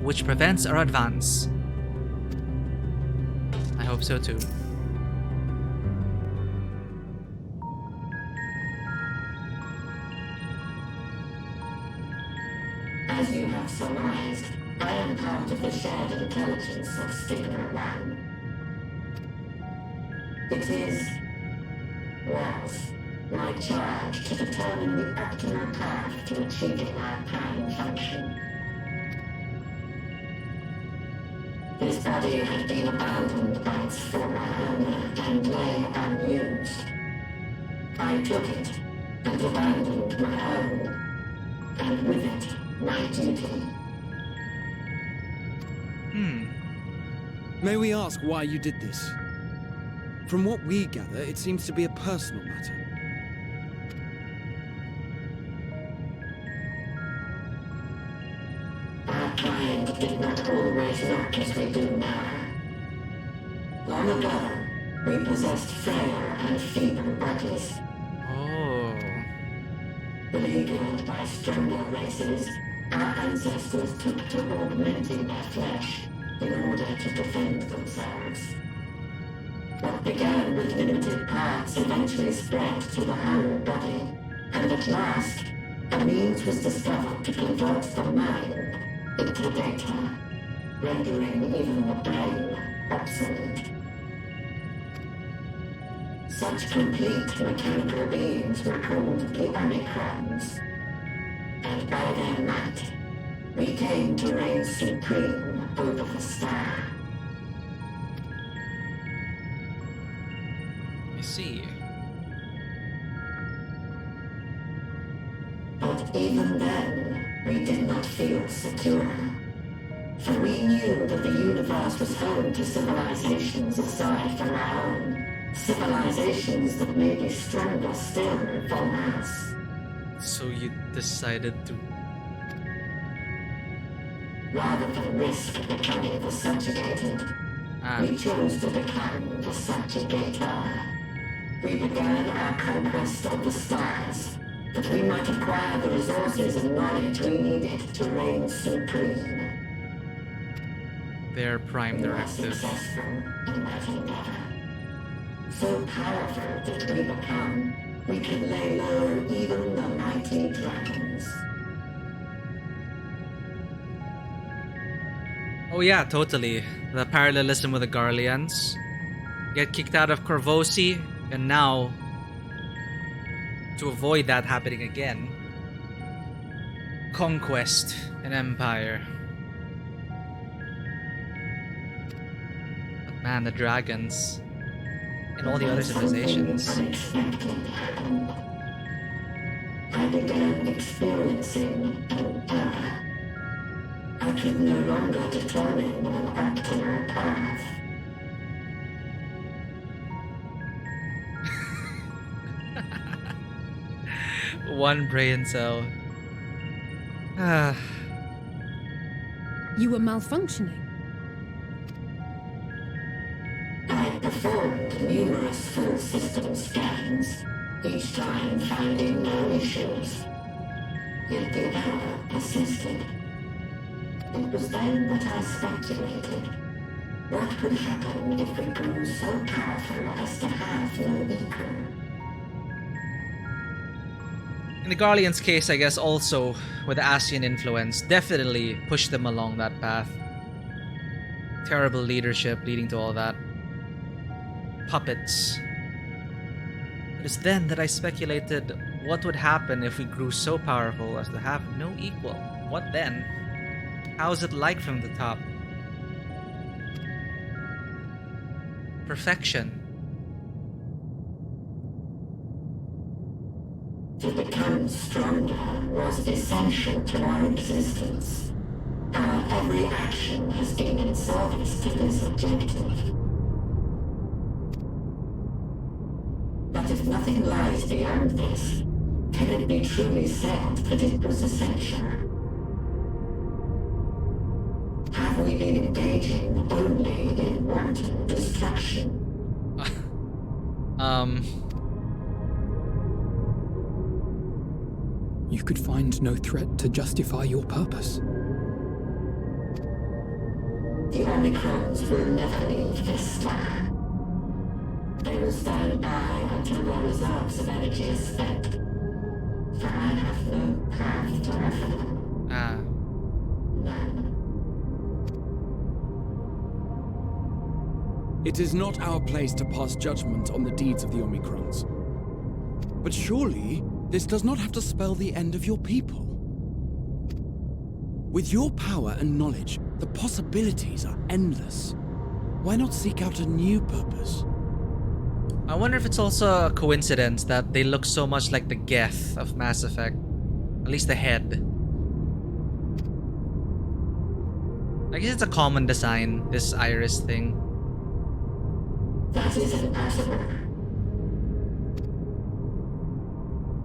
which prevents our advance. I hope so too. As you have surmised, I am part of the shared intelligence of Stigma 1. It was my charge to determine the optimal path to achieving our prime function. His body had been abandoned by its former owner and lay unused. I took it and abandoned my own, and with it, my duty. May we ask why you did this? From what we gather, it seems to be a personal matter. world did not always look as we do now. Long ago, we possessed frail and feeble bodies. Oh. Beleaguered by stronger races, our ancestors took to augmenting their flesh in order to defend themselves. What began with limited parts eventually spread to the whole body, and at last, a means was discovered to convert the mind into data, rendering even the brain obsolete. Such complete mechanical beings were called the Omicrons, and by their might, we came to reign supreme over the star. I see. But even then, we did not feel secure. For we knew that the universe was home to civilizations aside from our own. Civilizations that may be stronger still than us. So you decided to... Rather than risk becoming the subjugated, we chose to become the subjugator. We began our conquest of the stars, that we might acquire the resources and knowledge we needed to reign supreme. Their prime directive. Successful in that endeavor. So powerful did we become, we could lay low even the mighty dragons. Oh yeah, totally. The parallelism with the Garleans. Get kicked out of Corvosi, and now, to avoid that happening again, conquest an empire. But man, the dragons and all the other civilizations. I began experiencing an error. I could no longer determine an optimal path. One brain cell. You were malfunctioning. I performed numerous full system scans, each time finding no issues. Yet the error persisted. It was then that I speculated. What could happen if we grew so powerful as to have no equal? In the Garleans' case, I guess also with the Asian influence, definitely pushed them along that path. Terrible leadership leading to all that. Puppets. It was then that I speculated what would happen if we grew so powerful as to have no equal. What then? How's it like from the top? Perfection. To become stronger was essential to our existence. Our every action has been in service to this objective. But if nothing lies beyond this, can it be truly said that it was essential? Have we been engaging only in wanton destruction? You could find no threat to justify your purpose. The Omicrons will never leave this star. They will stand by until their reserves of energy is spent. For I have no path to offer them. None. It is not our place to pass judgment on the deeds of the Omicrons. But surely, this does not have to spell the end of your people. With your power and knowledge, the possibilities are endless. Why not seek out a new purpose? I wonder if it's also a coincidence that they look so much like the Geth of Mass Effect. At least the head. I guess it's a common design, this iris thing. That is impossible.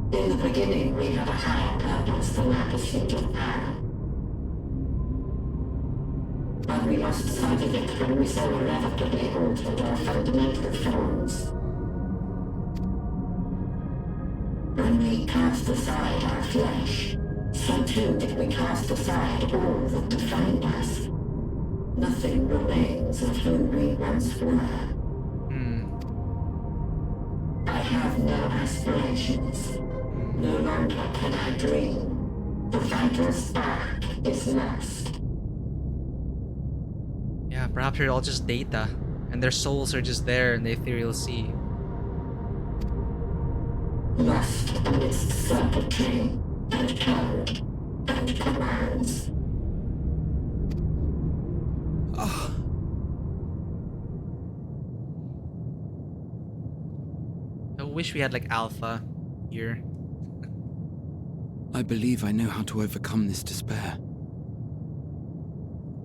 In the beginning, we had a higher purpose than our pursuit of power. we lost sight of it when we so irrevocably altered our fundamental forms? When we cast aside our flesh, so too did we cast aside all that defined us. Nothing remains of who we once were. I have no aspirations. No longer can I dream. The vital spark is lost. Yeah, perhaps you're all just data, and their souls are just there in the ethereal sea. Lost amidst circuitry and code and commands. I wish we had like Alpha here. I believe I know how to overcome this despair.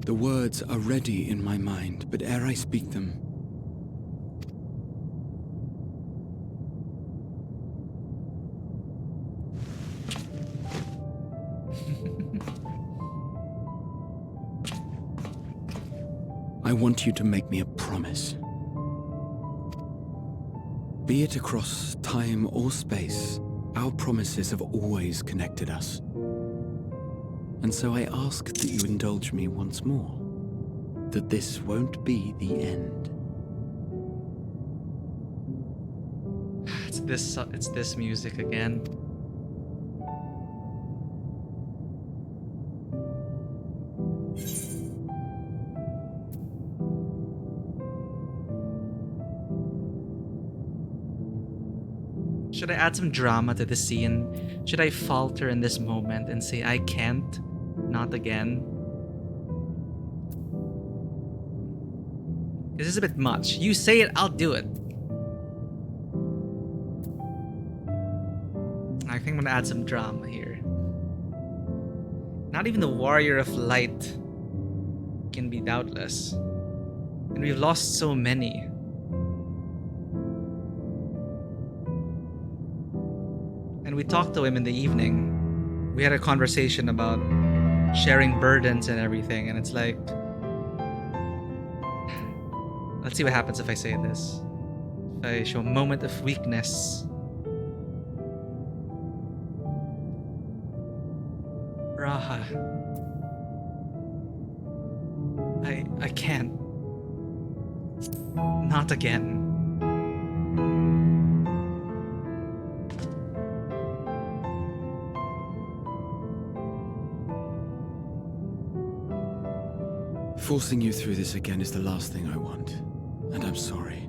The words are ready in my mind, but ere I speak them, I want you to make me a promise. Be it across time or space, our promises have always connected us. And so I ask that you indulge me once more, that this won't be the end. It's this music again. Should I add some drama to the scene? Should I falter in this moment and say, I can't? Not again? This is a bit much. You say it, I'll do it. I think I'm gonna add some drama here. Not even the warrior of light can be doubtless. And we've lost so many. And we talked to him in the evening. We had a conversation about sharing burdens and everything, and it's like, let's see what happens if I say this. If I show a moment of weakness. Raha. I can't. Not again. Forcing you through this again is the last thing I want, and I'm sorry.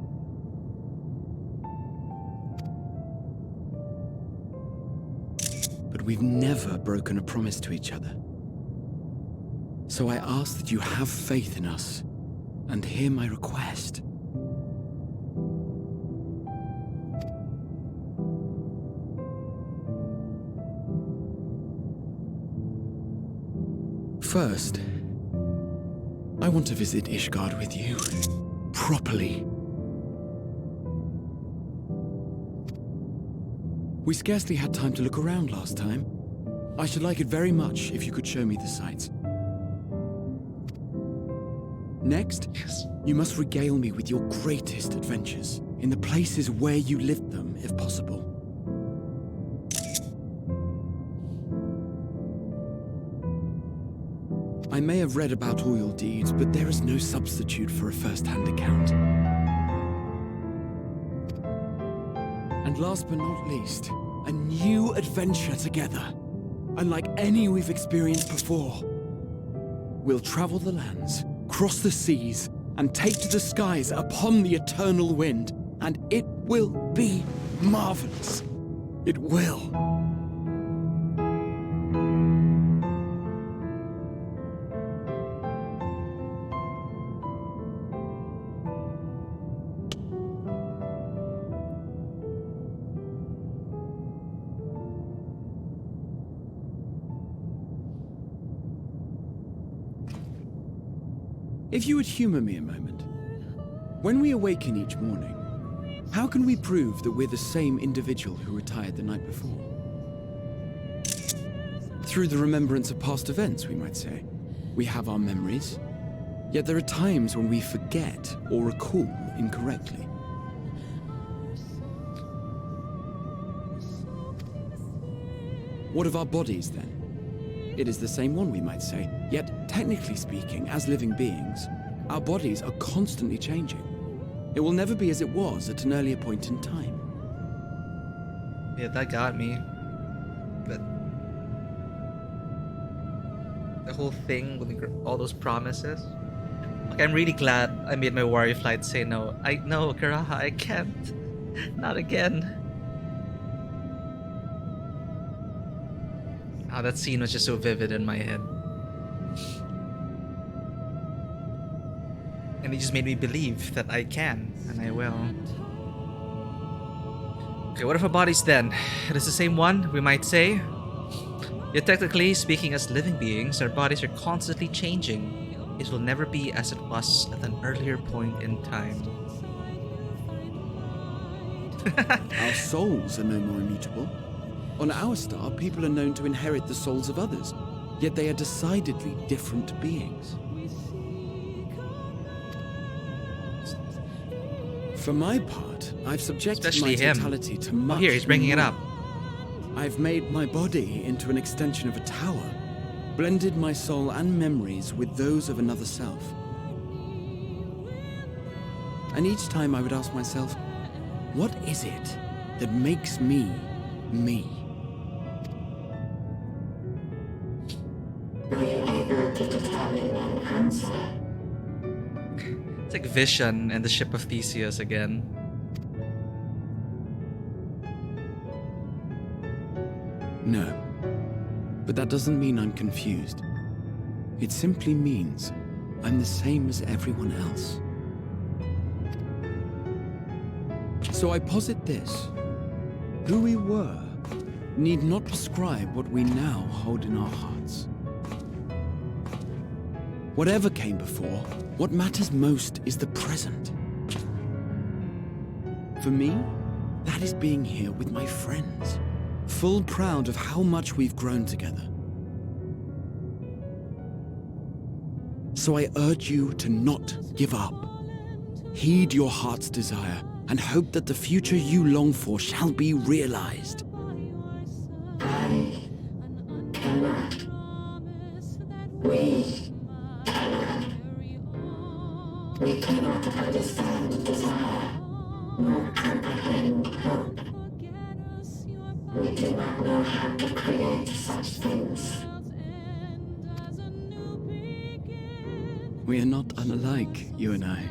But we've never broken a promise to each other. So I ask that you have faith in us, and hear my request. First, I want to visit Ishgard with you, properly. We scarcely had time to look around last time. I should like it very much if you could show me the sights. Next, you must regale me with your greatest adventures, in the places where you lived them, if possible. I may have read about all your deeds, but there is no substitute for a first-hand account. And last but not least, a new adventure together, unlike any we've experienced before. We'll travel the lands, cross the seas, and take to the skies upon the eternal wind, and it will be marvelous. It will. If you would humor me a moment. When we awaken each morning, how can we prove that we're the same individual who retired the night before? Through the remembrance of past events, we might say. We have our memories. Yet there are times when we forget or recall incorrectly. What of our bodies, then? It is the same one, we might say, yet technically speaking, as living beings, our bodies are constantly changing. It will never be as it was at an earlier point in time. Yeah, that got me. But the whole thing with all those promises. Okay, I'm really glad I made my warrior flight say no. No, Karaha, I can't. Not again. Oh, that scene was just so vivid in my head. And it just made me believe that I can, and I will. Okay, what if our bodies then? It is the same one, we might say. Yet technically speaking, as living beings, our bodies are constantly changing. It will never be as it was at an earlier point in time. Our souls are no more immutable. On our star, people are known to inherit the souls of others, yet they are decidedly different beings. For my part, I've subjected Especially my totality to much. Oh, here, he's bringing it up. I've made my body into an extension of a tower, blended my soul and memories with those of another self. And each time I would ask myself, what is it that makes me, me? Were you able to determine an answer? It's like Vision and the ship of Theseus again. No. But that doesn't mean I'm confused. It simply means I'm the same as everyone else. So I posit this. Who we were need not prescribe what we now hold in our hearts. Whatever came before, what matters most is the present. For me, that is being here with my friends, full proud of how much we've grown together. So I urge you to not give up. Heed your heart's desire and hope that the future you long for shall be realized. I cannot. We cannot. We cannot understand desire, nor comprehend hope. We do not know how to create such things. We are not unlike, you and I.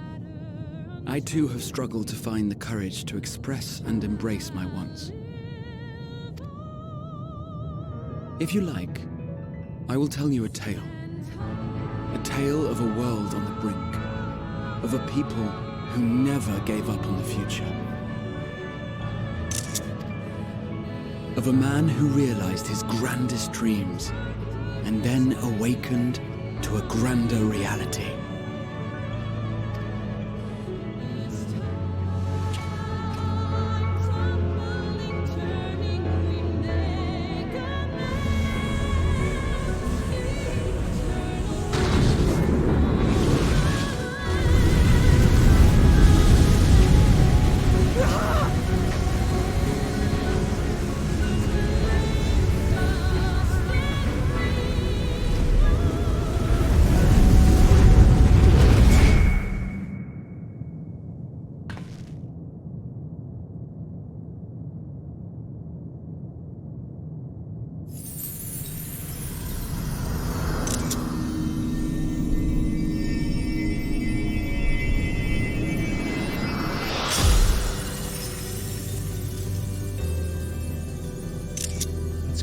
I too have struggled to find the courage to express and embrace my wants. If you like, I will tell you a tale. A tale of a world on the brink. Of a people who never gave up on the future. Of a man who realized his grandest dreams and then awakened to a grander reality.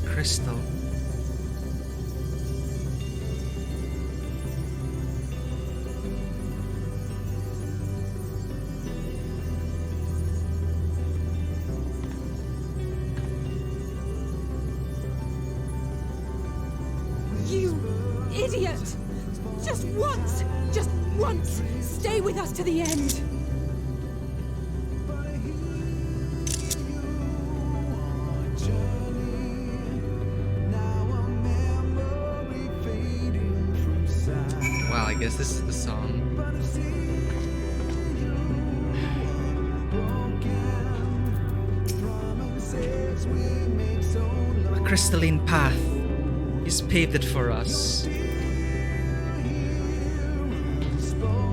Crystal. You idiot! Just once, stay with us to the end. guess this is the song. A crystalline path. He's paved it for us.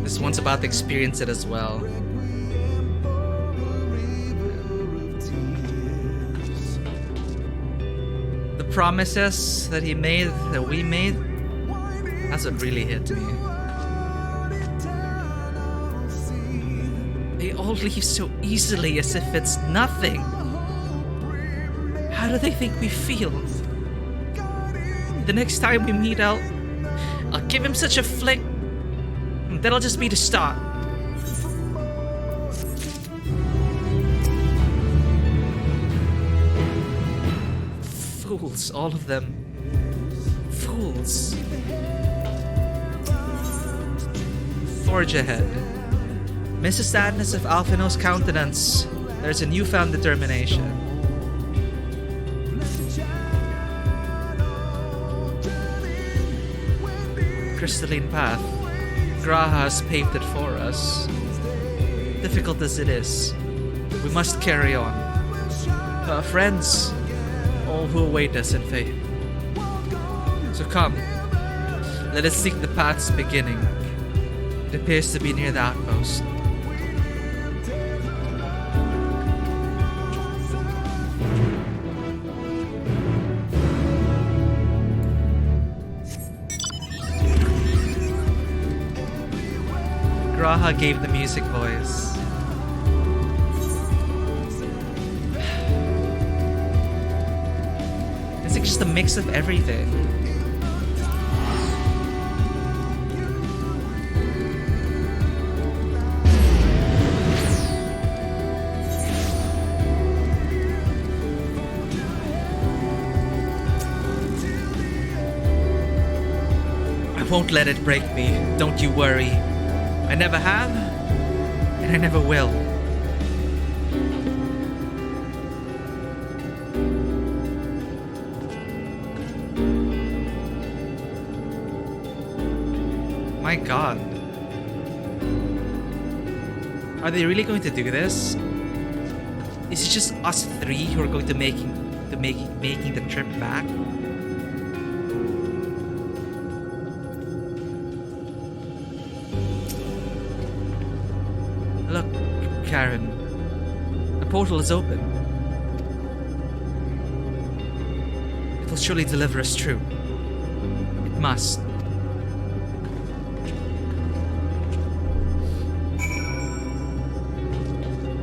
This one's about to experience it as well. The promises that he made, that we made, that's what really hit me. They all leave so easily as if it's nothing. How do they think we feel? The next time we meet, I'll give him such a flick. That'll just be the start. Fools, all of them. Fools. Forge ahead. Miss the sadness of Alphino's countenance. There's a newfound determination. Crystalline path. Graha has paved it for us. Difficult as it is, we must carry on. To our friends, all who await us in faith. So come, let us seek the path's beginning. It appears to be near the outpost. Graha gave the music voice. It's like just a mix of everything. I won't let it break me, don't you worry. I never have, and I never will. My God. Are they really going to do this? Is it just us three who are going to making the trip back? Look, Karen. The portal is open. It will surely deliver us true. It must.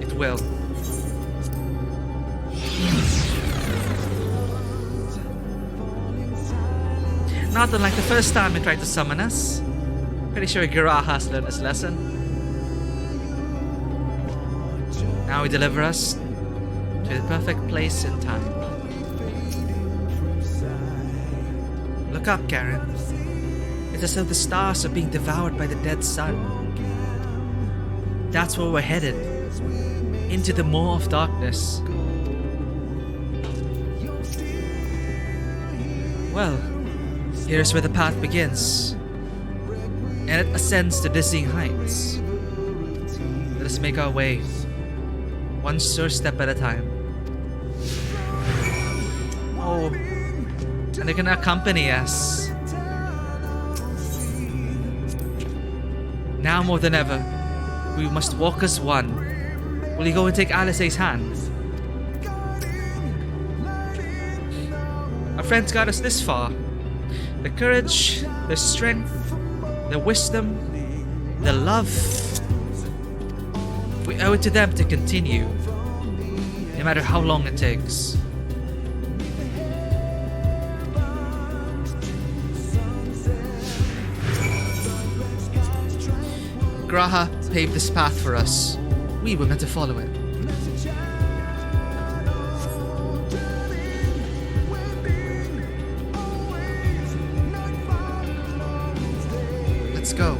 It will. Not unlike the first time he tried to summon us. Pretty sure Graha has learned his lesson. Now he deliver us to the perfect place and time. Look up, Karen. It's as though the stars are being devoured by the dead sun. That's where we're headed. Into the maw of darkness. Well, here's where the path begins. And it ascends to dizzying heights. Let us make our way. One sure step at a time. Oh, and they're gonna accompany us. Now more than ever, we must walk as one. Will you go and take Alice's hand? Our friends got us this far. The courage, the strength, the wisdom, the love. We owe it to them to continue, no matter how long it takes. Graha paved this path for us. We were meant to follow it. Let's go.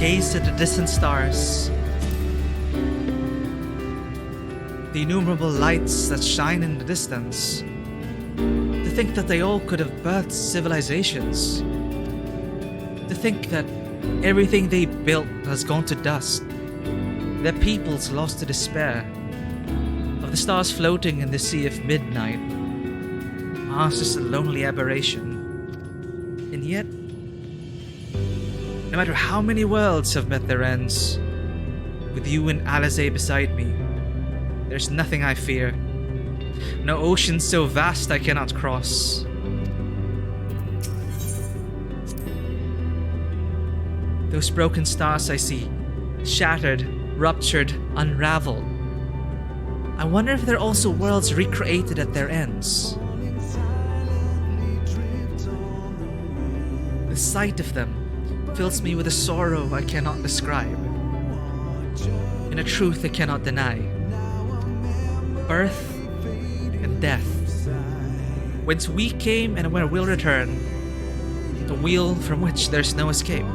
gaze at the distant stars, the innumerable lights that shine in the distance, to think that they all could have birthed civilizations, to think that everything they built has gone to dust, their peoples lost to despair, of the stars floating in the sea of midnight. Mars is a lonely aberration. And yet, no matter how many worlds have met their ends, with you and Alizé beside me, there's nothing I fear. No ocean so vast I cannot cross. Those broken stars I see, shattered, ruptured, unraveled. I wonder if they're also worlds recreated at their ends. The sight of them fills me with a sorrow I cannot describe, and a truth I cannot deny. Birth and death. Whence we came and where we'll return. A wheel from which there's no escape.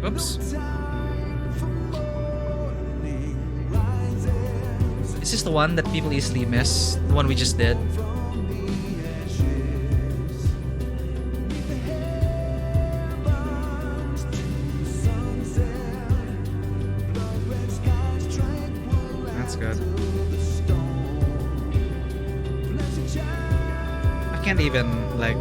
Oops. Is this the one that people easily miss? The one we just did? That's good. I can't even, like...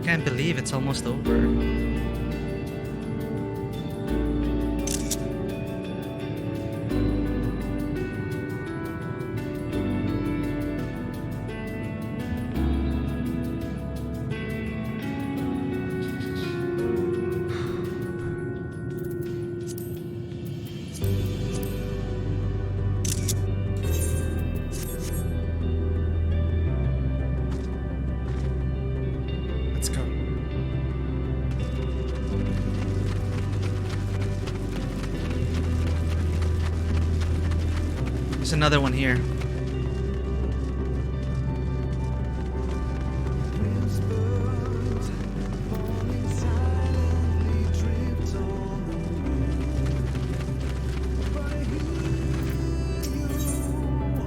Can't believe it's almost over. There's another one here.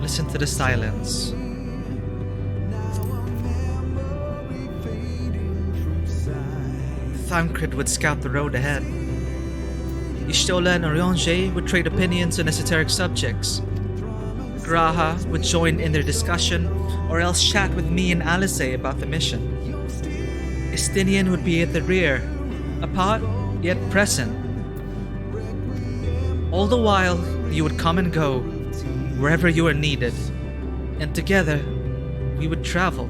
Listen to the silence. Thancred would scout the road ahead. Y'shtola and Oriange would trade opinions on esoteric subjects. Graha would join in their discussion, or else chat with me and Alizé about the mission. Estinian would be at the rear, apart yet present. All the while, you would come and go, wherever you are needed, and together, we would travel.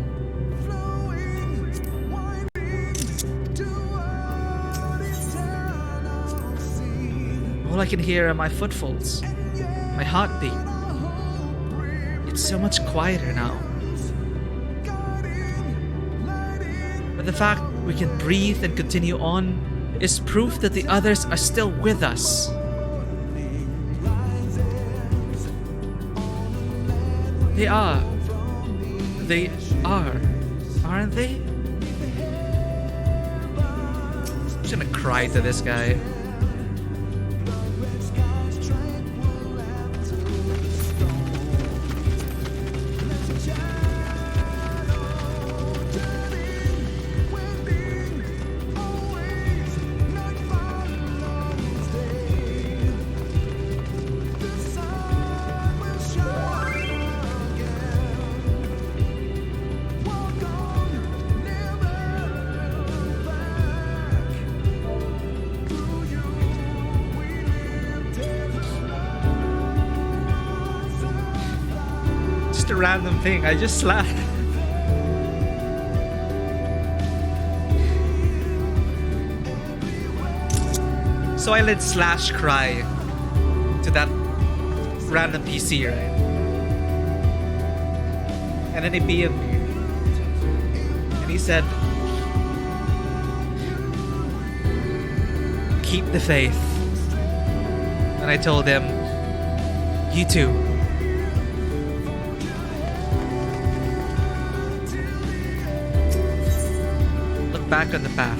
All I can hear are my footfalls, my heartbeat. It's so much quieter now. But the fact we can breathe and continue on is proof that the others are still with us. They are. They are. Aren't they? I'm just gonna cry to this guy. A random thing, I just slapped. So I let Slash cry to that random PC, right? And then he BM'd me. And he said, keep the faith. And I told him, you too. Back on the path.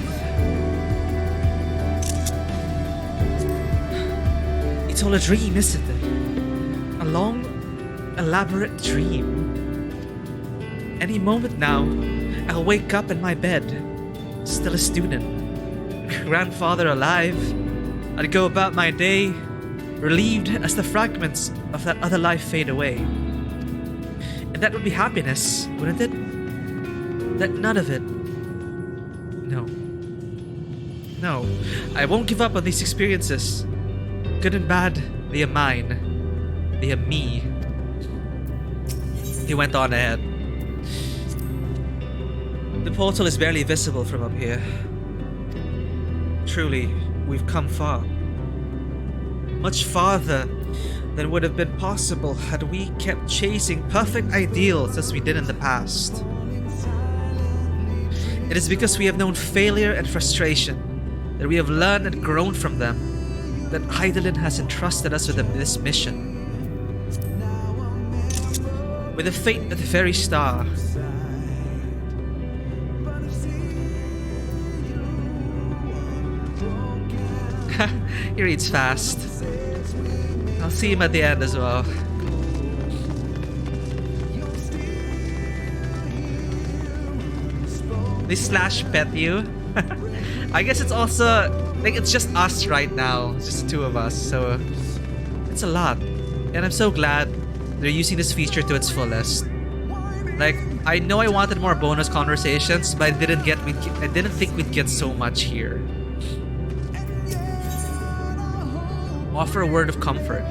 It's all a dream, isn't it? A long, elaborate dream. Any moment now, I'll wake up in my bed, still a student, grandfather alive. I'd go about my day, relieved as the fragments of that other life fade away. And that would be happiness, wouldn't it? That none of it. No, I won't give up on these experiences. Good and bad, they are mine. They are me. He went on ahead. The portal is barely visible from up here. Truly, we've come far. Much farther than would have been possible had we kept chasing perfect ideals as we did in the past. It is because we have known failure and frustration, that we have learned and grown from them, that Hydaelyn has entrusted us with this mission. With the fate of the very star. He reads fast. I'll see him at the end as well. They slash pet you. I guess it's also like it's just us right now. It's just the two of us, so it's a lot. And I'm so glad they're using this feature to its fullest. Like, I know I wanted more bonus conversations, but I didn't think we'd get so much here. Offer a word of comfort.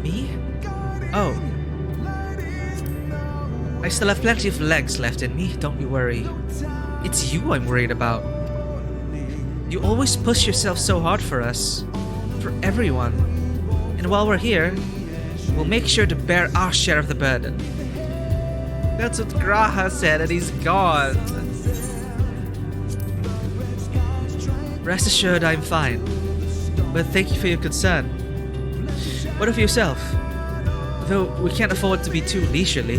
Me? Oh. I still have plenty of legs left in me, don't you worry. It's you I'm worried about. You always push yourself so hard for us. For everyone. And while we're here, we'll make sure to bear our share of the burden. That's what Graha said, and he's gone. Rest assured I'm fine. But thank you for your concern. What of yourself? Though we can't afford to be too leisurely,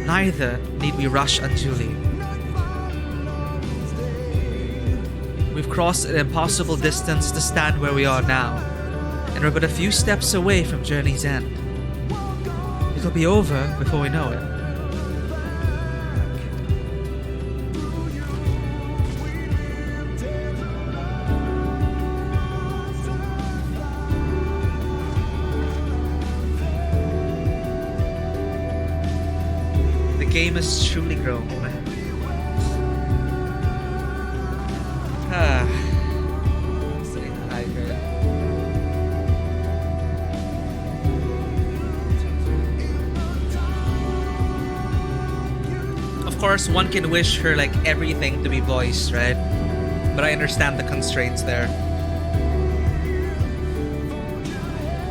neither need we rush unduly. We've crossed an impossible distance to stand where we are now, and we're but a few steps away from journey's end. It'll be over before we know it. The game has truly grown. course, one can wish for like everything to be voiced, right? But I understand the constraints there.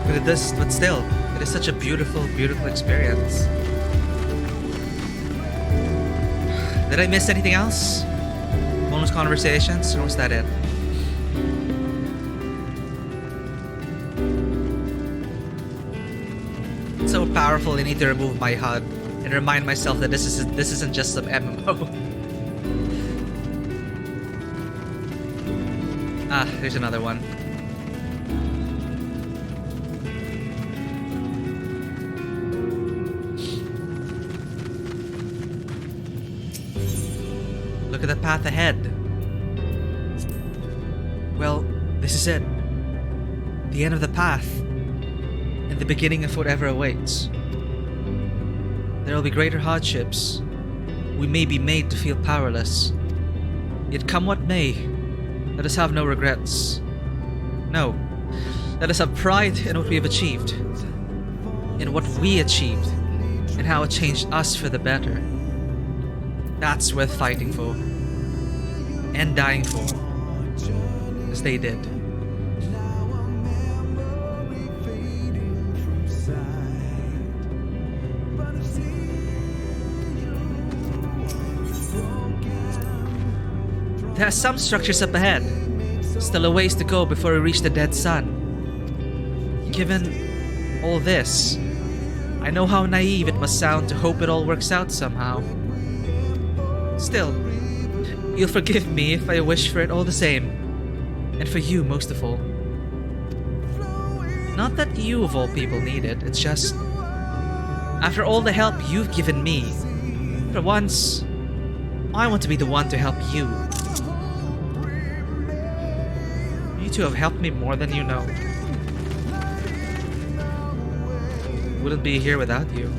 But still, it is such a beautiful, beautiful experience. Did I miss anything else? Bonus conversations, or was that it? It's so powerful, I need to remove my HUD and remind myself that this isn't just some MMO. Ah, there's another one. Look at the path ahead. Well, this is it. The end of the path. And the beginning of whatever awaits. There will be greater hardships. We may be made to feel powerless. Yet come what may, let us have no regrets. No, let us have pride in what we have achieved. In what we achieved. And how it changed us for the better. That's worth fighting for. And dying for. As they did. There are some structures up ahead. Still a ways to go before we reach the dead sun. Given all this, I know how naive it must sound to hope it all works out somehow. Still, you'll forgive me if I wish for it all the same. And for you most of all. Not that you of all people need it, it's just... after all the help you've given me, for once, I want to be the one to help you. You two have helped me more than you know. Wouldn't be here without you.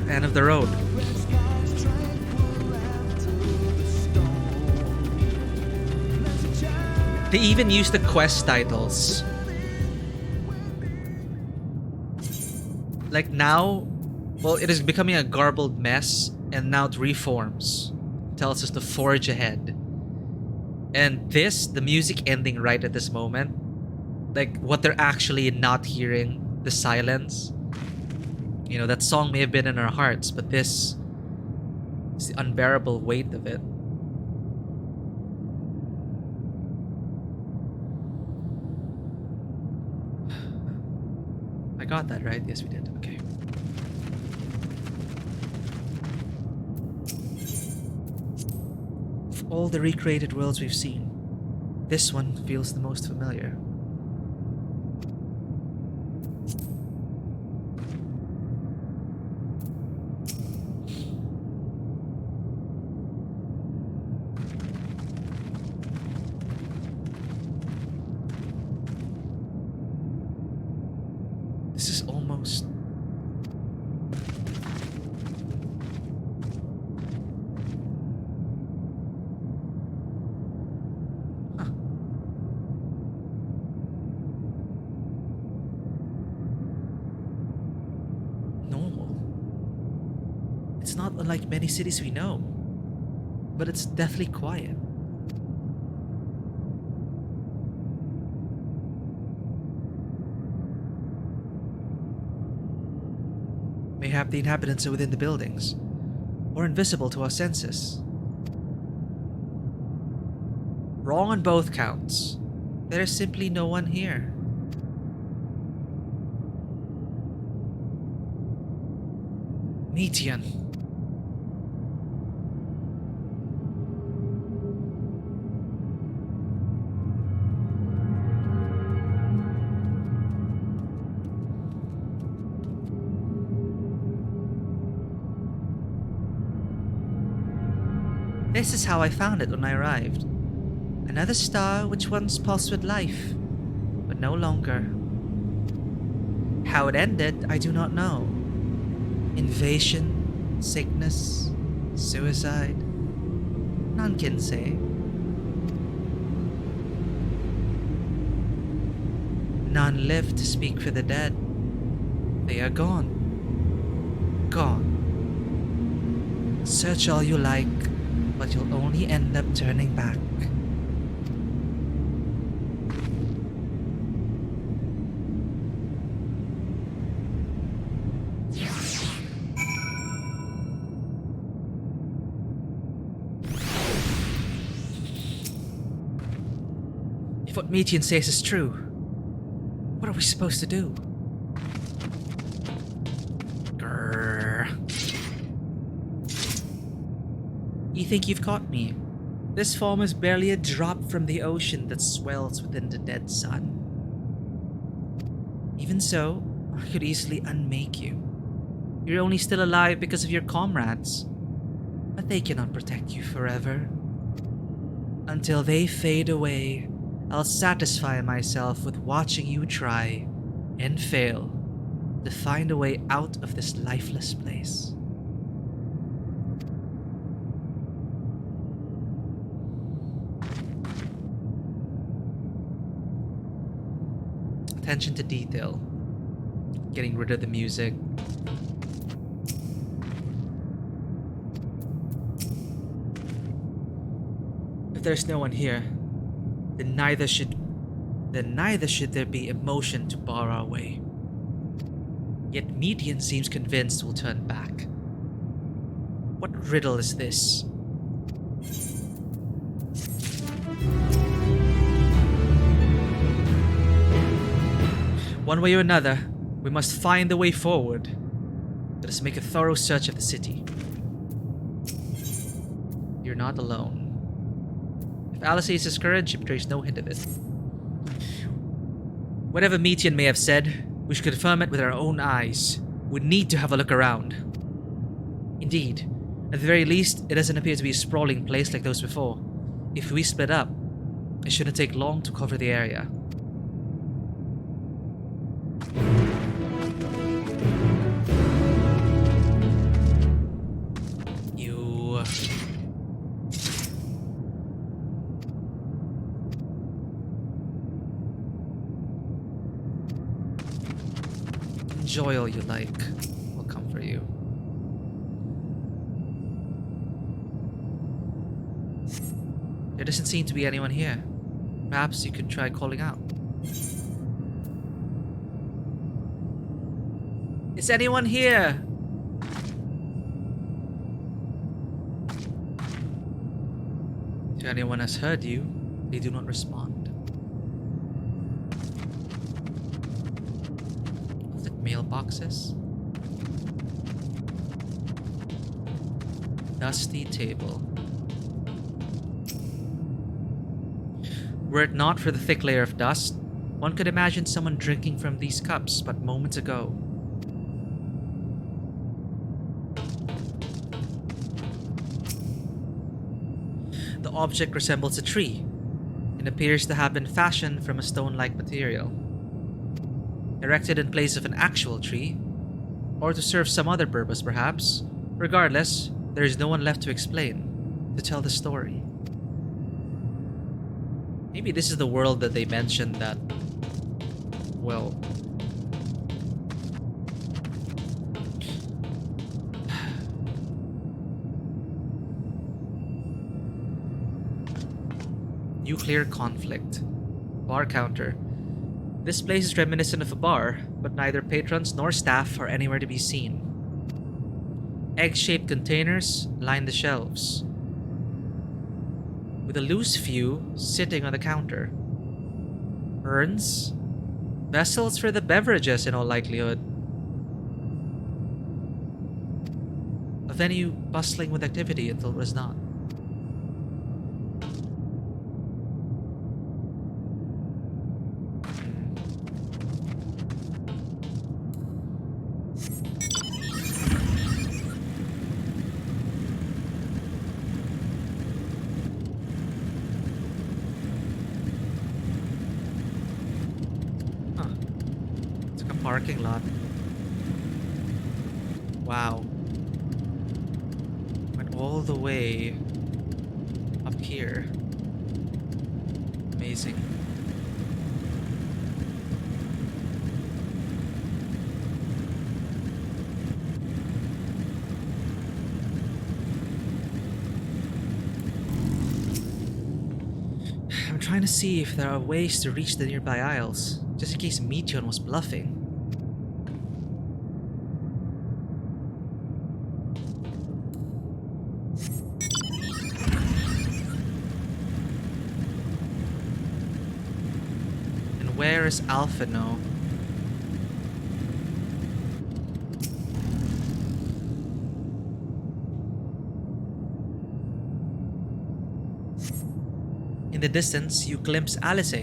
End of the road. They even use the quest titles. Like now, well, it is becoming a garbled mess, and now it reforms. Tells us to forge ahead. And this, the music ending right at this moment, like what they're actually not hearing, the silence. You know, that song may have been in our hearts, but this is the unbearable weight of it. I got that right? Yes, we did. Okay. Of all the recreated worlds we've seen, this one feels the most familiar. This is almost... Huh. Normal. It's not unlike many cities we know, but it's deathly quiet. Mayhap the inhabitants are within the buildings, or invisible to our senses. Wrong on both counts. There is simply no one here. Metian. This is how I found it when I arrived. Another star which once pulsed with life, but no longer. How it ended, I do not know. Invasion, sickness, suicide. None can say. None live to speak for the dead. They are gone. Gone. Search all you like, but you'll only end up turning back. If what Metian says is true, what are we supposed to do? Grrr. You think you've caught me? This form is barely a drop from the ocean that swells within the dead sun. Even so, I could easily unmake you. You're only still alive because of your comrades, but they cannot protect you forever. Until they fade away, I'll satisfy myself with watching you try and fail to find a way out of this lifeless place. Attention to detail. Getting rid of the music. If there's no one here, then neither should there be emotion to bar our way. Yet Median seems convinced we'll turn back. What riddle is this? One way or another, we must find the way forward. Let us make a thorough search of the city. You're not alone. If Alice uses courage, it betrays no hint of it. Whatever Metian may have said, we should confirm it with our own eyes. We need to have a look around. Indeed, at the very least, it doesn't appear to be a sprawling place like those before. If we split up, it shouldn't take long to cover the area. Enjoy all you like. We'll come for you. There doesn't seem to be anyone here. Perhaps you could try calling out. Is anyone here? If anyone has heard you, they do not respond. Mailboxes. Dusty table. Were it not for the thick layer of dust, one could imagine someone drinking from these cups but moments ago. The object resembles a tree and appears to have been fashioned from a stone-like material. Erected in place of an actual tree, or to serve some other purpose perhaps. Regardless, there is no one left to explain, to tell the story. Maybe this is the world that they mentioned that, well... Nuclear conflict. Bar counter. This place is reminiscent of a bar, but neither patrons nor staff are anywhere to be seen. Egg-shaped containers line the shelves, with a loose few sitting on the counter. Urns? Vessels for the beverages in all likelihood. A venue bustling with activity until it was not. Parking lot. Wow. all the way up here. Amazing. I'm trying to see if there are ways to reach the nearby isles, just in case Meteon was bluffing. And where is Alphino? In the distance, you glimpse Alice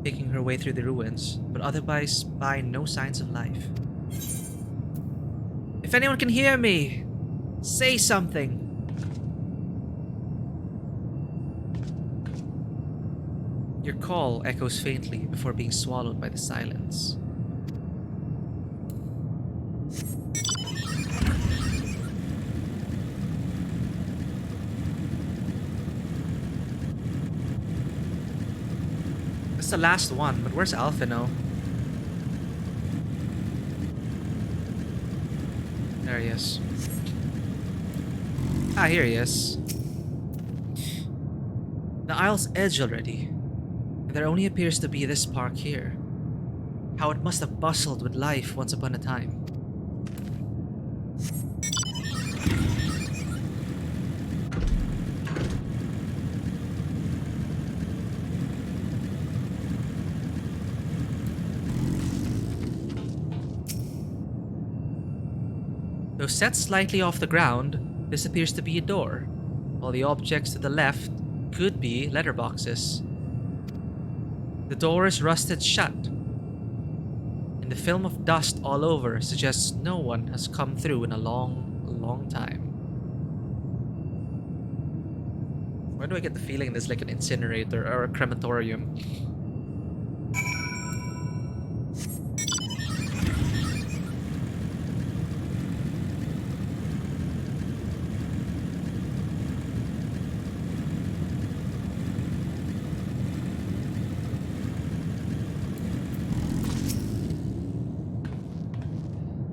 picking her way through the ruins, but otherwise by no signs of life. If anyone can hear me, say something. Your call echoes faintly before being swallowed by the silence. The last one, but where's Alphino? There he is. Ah, here he is. The Isle's edge already. And there only appears to be this park here. How it must have bustled with life once upon a time. Though set slightly off the ground, this appears to be a door, while the objects to the left could be letterboxes. The door is rusted shut, and the film of dust all over suggests no one has come through in a long time. Why do I get the feeling there's like an incinerator or a crematorium?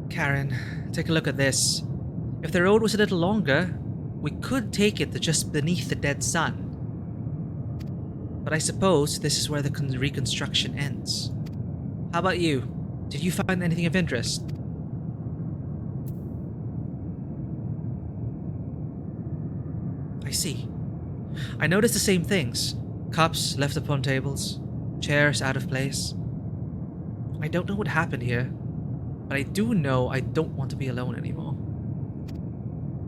Karen, take a look at this. If the road was a little longer, we could take it to just beneath the dead sun. But I suppose this is where the reconstruction ends. How about you? Did you find anything of interest? I see. I noticed the same things. Cups left upon tables, chairs out of place. I don't know what happened here, but I do know I don't want to be alone anymore.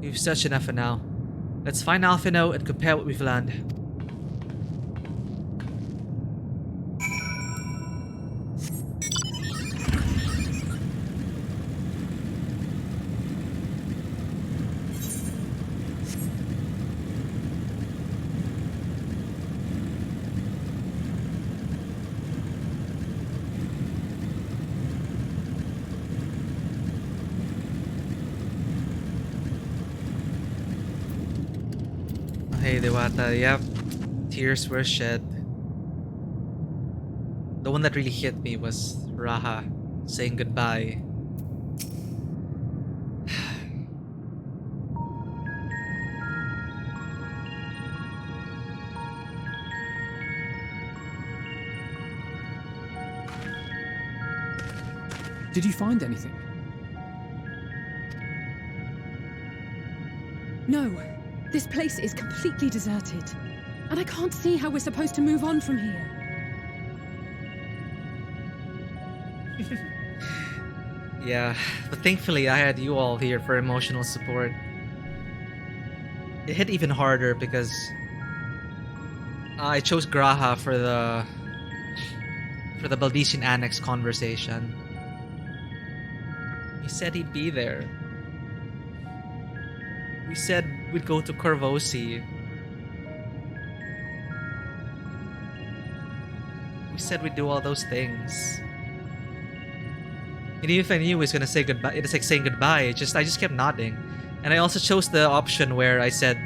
We've searched enough for now. Let's find Alphino and compare what we've learned. Hey Dewata, yep. Tears were shed. The one that really hit me was Raha saying goodbye. Did you find anything? No. This place is completely deserted. And I can't see how we're supposed to move on from here. Yeah, but thankfully I had you all here for emotional support. It hit even harder because I chose Graha for the Baldician Annex conversation. He said he'd be there. We said we'd go to Corvosi. We said we'd do all those things. And even if I knew he was gonna say goodbye, it's like saying goodbye. I just kept nodding. And I also chose the option where I said,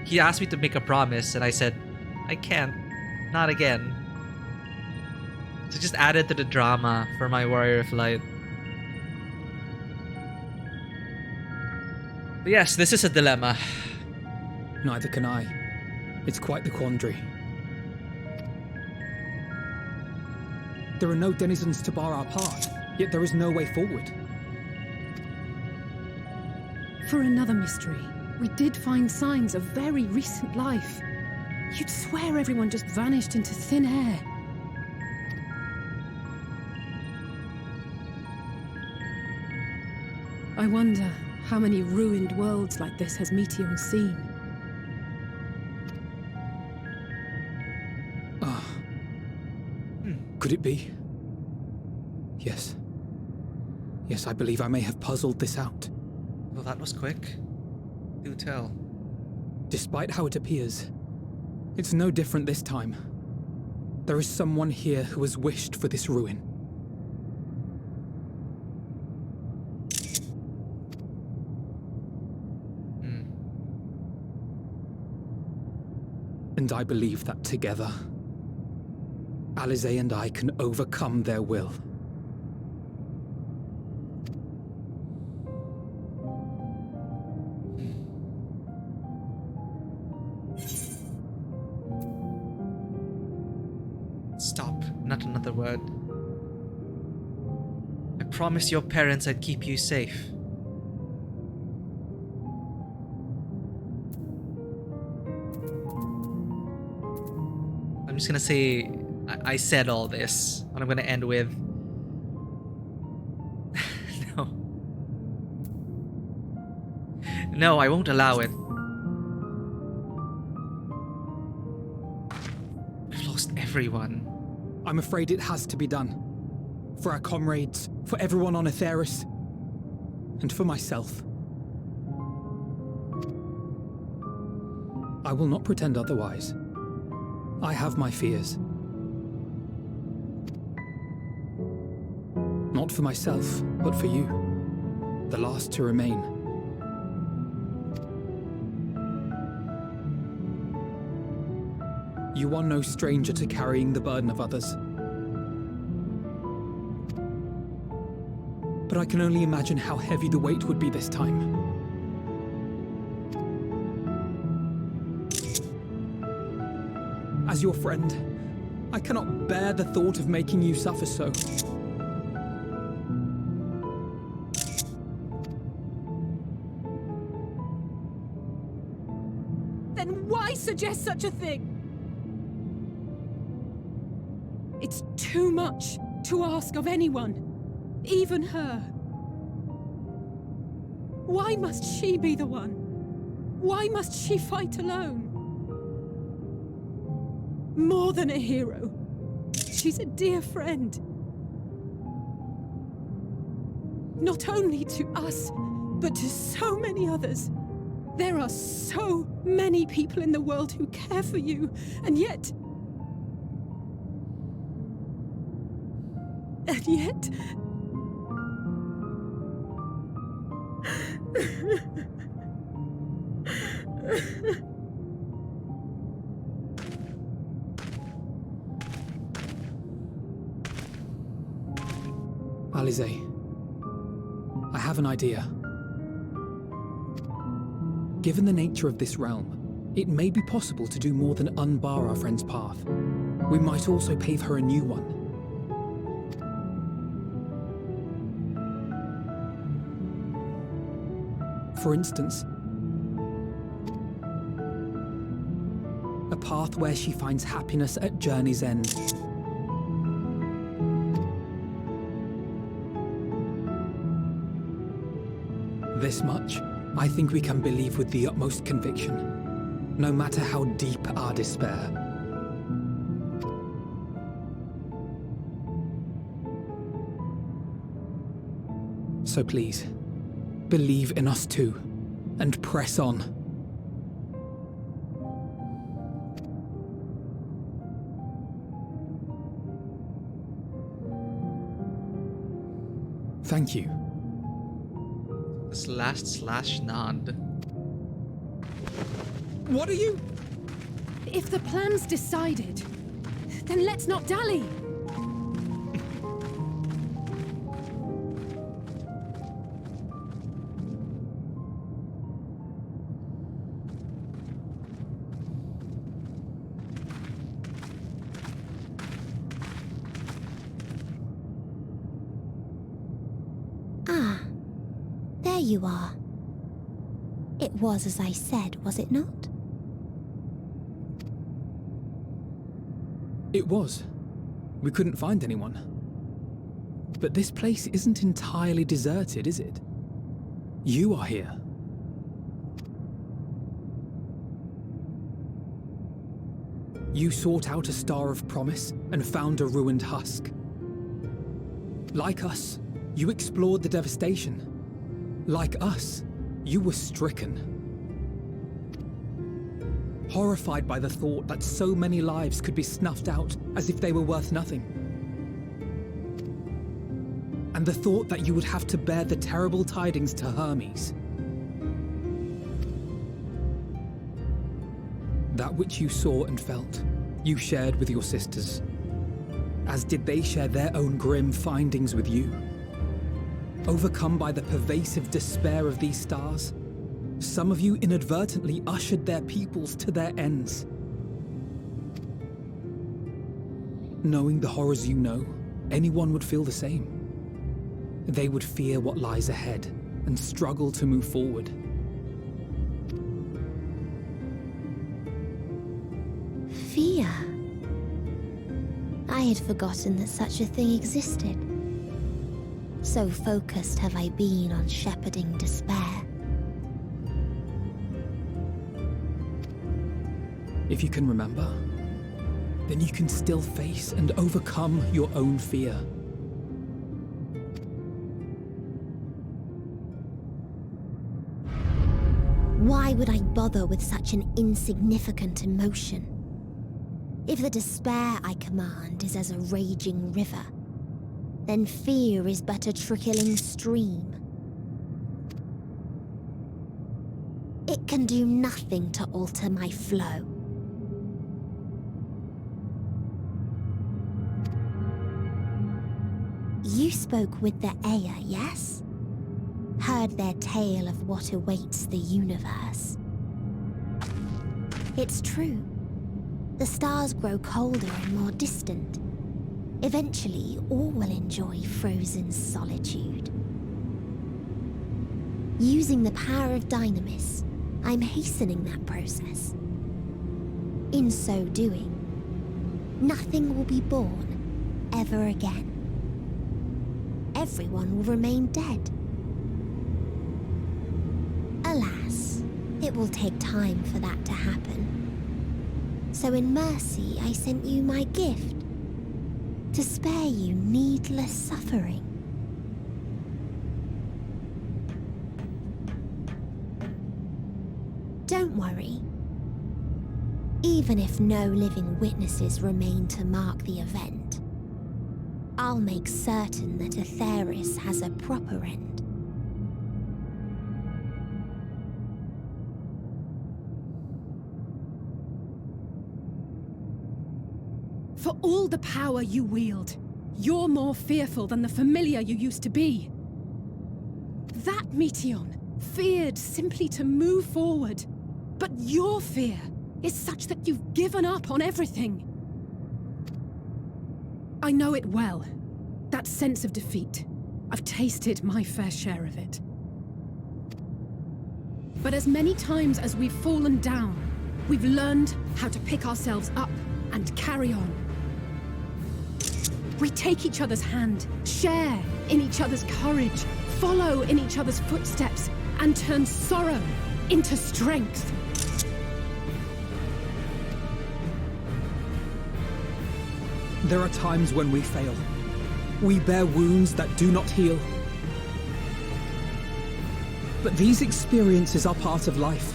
he asked me to make a promise, and I said, I can't. Not again. So just added to the drama for my Warrior of Light. But yes, this is a dilemma. Neither can I. It's quite the quandary. There are no denizens to bar our path, yet there is no way forward. For another mystery, we did find signs of very recent life. You'd swear everyone just vanished into thin air. I wonder how many ruined worlds like this has Meteion seen. Could it be? Yes. Yes, I believe I may have puzzled this out. Well, that was quick. Do tell. Despite how it appears, it's no different this time. There is someone here who has wished for this ruin. And I believe that together, Alisaie and I can overcome their will. Stop. Not another word. I promised your parents I'd keep you safe. I'm just gonna say I said all this, and I'm gonna end with no. No, I won't allow it. We've lost everyone. I'm afraid it has to be done. For our comrades, for everyone on Aetheris, and for myself. I will not pretend otherwise. I have my fears. Not for myself, but for you, the last to remain. You are no stranger to carrying the burden of others. But I can only imagine how heavy the weight would be this time. As your friend, I cannot bear the thought of making you suffer so. Then why suggest such a thing? It's too much to ask of anyone, even her. Why must she be the one? Why must she fight alone? More than a hero, she's a dear friend. Not only to us, but to so many others. There are so many people in the world who care for you, and yet... And yet... Alisaie, I have an idea. Given the nature of this realm, it may be possible to do more than unbar our friend's path. We might also pave her a new one. For instance, a path where she finds happiness at journey's end. This much, I think we can believe with the utmost conviction, no matter how deep our despair. So please, believe in us too, and press on. Thank you. Slash nod. What are you? If the plan's decided, then let's not dally. Ah, there you are. It was as I said, was it not? It was. We couldn't find anyone. But this place isn't entirely deserted, is it? You are here. You sought out a star of promise and found a ruined husk. Like us, you explored the devastation. Like us, you were stricken. Horrified by the thought that so many lives could be snuffed out as if they were worth nothing. And the thought that you would have to bear the terrible tidings to Hermes. That which you saw and felt, you shared with your sisters, as did they share their own grim findings with you. Overcome by the pervasive despair of these stars, some of you inadvertently ushered their peoples to their ends. Knowing the horrors you know, anyone would feel the same. They would fear what lies ahead and struggle to move forward. Fear. I had forgotten that such a thing existed. So focused have I been on shepherding despair. If you can remember, then you can still face and overcome your own fear. Why would I bother with such an insignificant emotion? If the despair I command is as a raging river, then fear is but a trickling stream. It can do nothing to alter my flow. You spoke with the Aya, yes? Heard their tale of what awaits the universe. It's true. The stars grow colder and more distant. Eventually, all will enjoy frozen solitude. Using the power of Dynamis, I'm hastening that process. In so doing, nothing will be born ever again. Everyone will remain dead. Alas, it will take time for that to happen. So in mercy, I sent you my gift, to spare you needless suffering. Don't worry. Even if no living witnesses remain to mark the event, I'll make certain that Aetheris has a proper end. For all the power you wield, you're more fearful than the familiar you used to be. That Meteion feared simply to move forward, but your fear is such that you've given up on everything. I know it well, that sense of defeat. I've tasted my fair share of it. But as many times as we've fallen down, we've learned how to pick ourselves up and carry on. We take each other's hand, share in each other's courage, follow in each other's footsteps, and turn sorrow into strength. There are times when we fail. We bear wounds that do not heal. But these experiences are part of life,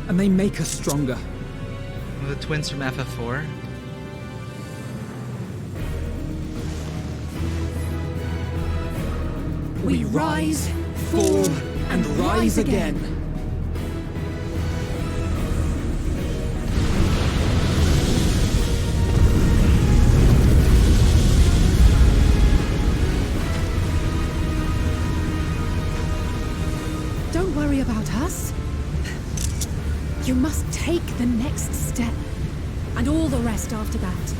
and they make us stronger. The twins from FF4. We rise, fall, and rise again. Don't worry about us. You must take the next step, and all the rest after that.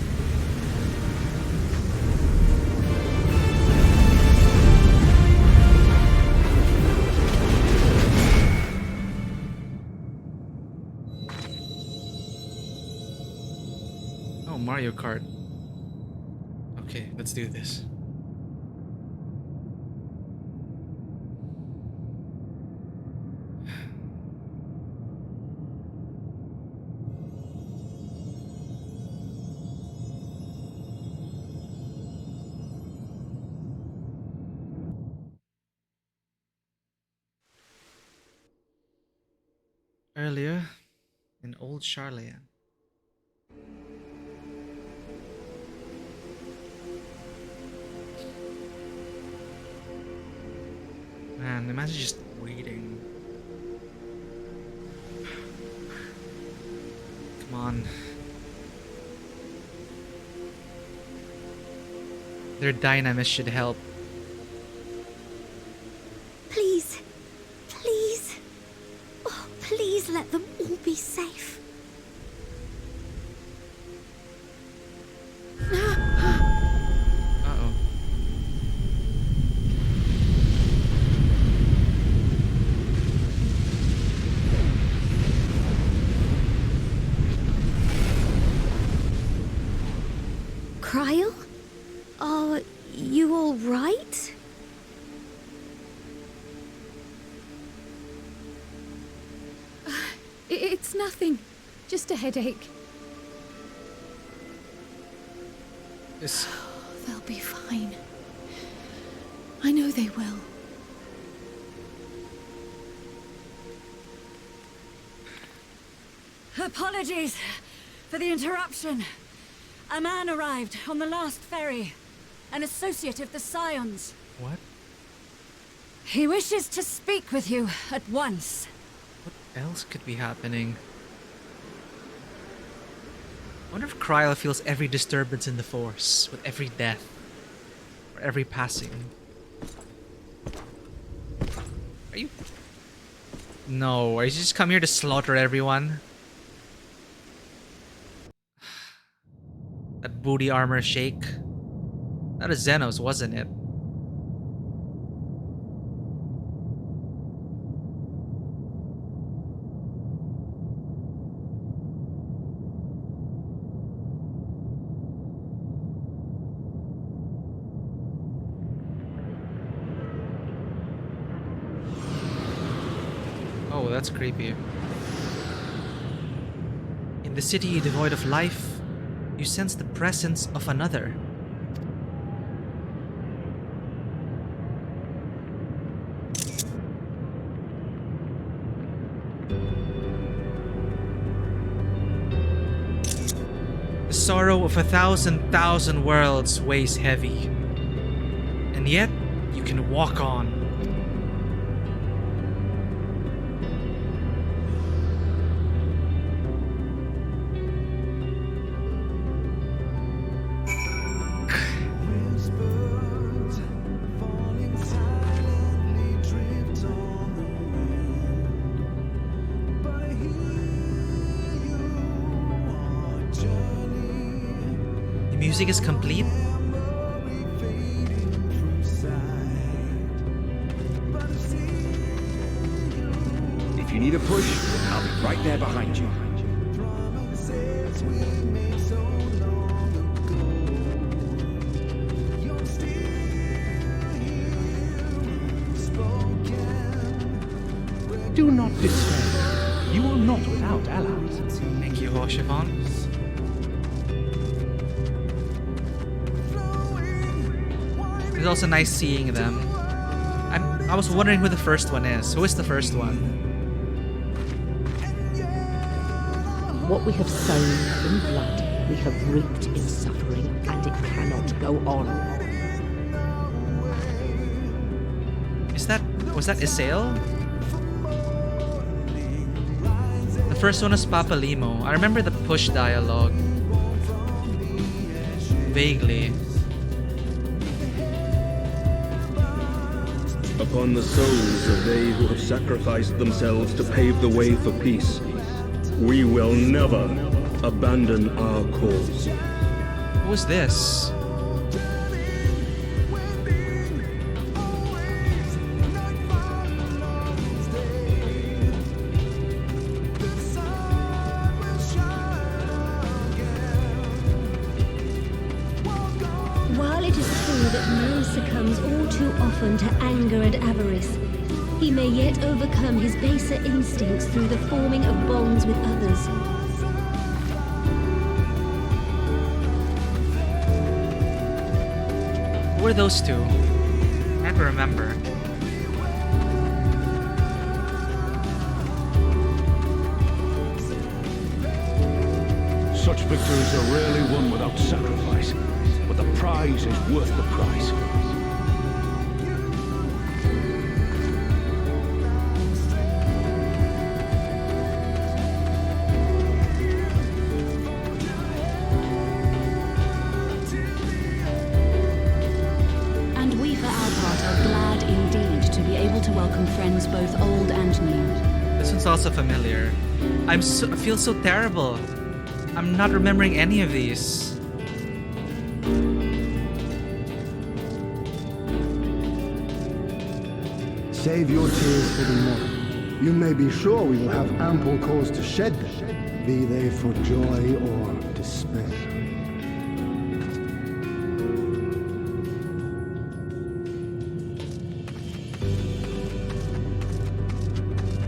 Oh, Mario Kart. Okay, let's do this. Earlier, in old Sharlayan. Man, imagine just waiting. Come on. Their dynamis should help. Please. Please. Oh, please let them all be safe. Uh-oh. Cryle? Are you all right? It's nothing. Just a headache. This... They'll be fine. I know they will. Apologies for the interruption. A man arrived on the last ferry. An associate of the Scions. What? He wishes to speak with you at once. What else could be happening? I wonder if Cryle feels every disturbance in the Force, with every death, or every passing. Are you... No, are you just come here to slaughter everyone? That booty armor shake. That was Xenos, wasn't it? Oh, that's creepy. In the city devoid of life, you sense the presence of another. The sorrow of 1,000,000 worlds weighs heavy, and yet you can walk on. Music is complete. If you need a push, I'll be right there behind you. Do not despair. You are not without allies. Thank you, Hoshivon. It's also nice seeing them. I was wondering who the first one is. Who is the first one? What we have sown in blood, we have reaped in suffering, and it cannot go on. Was that Isael? first one was Papalimo. I remember the push dialogue. Vaguely. Upon the souls of they who have sacrificed themselves to pave the way for peace, we will never abandon our cause. Who is this? While it is true that man succumbs all too often to anger and avarice, he may yet overcome his baser instincts through the forming of bonds with others. Who are those two? I can't remember. Such victories are rarely won without sacrifice, but the prize is worth the price. And we for our part are glad indeed to be able to welcome friends both old and new. This one's also familiar. I feel so terrible. I'm not remembering any of these. Save your tears for the morrow. You may be sure we will have ample cause to shed them, be they for joy or despair.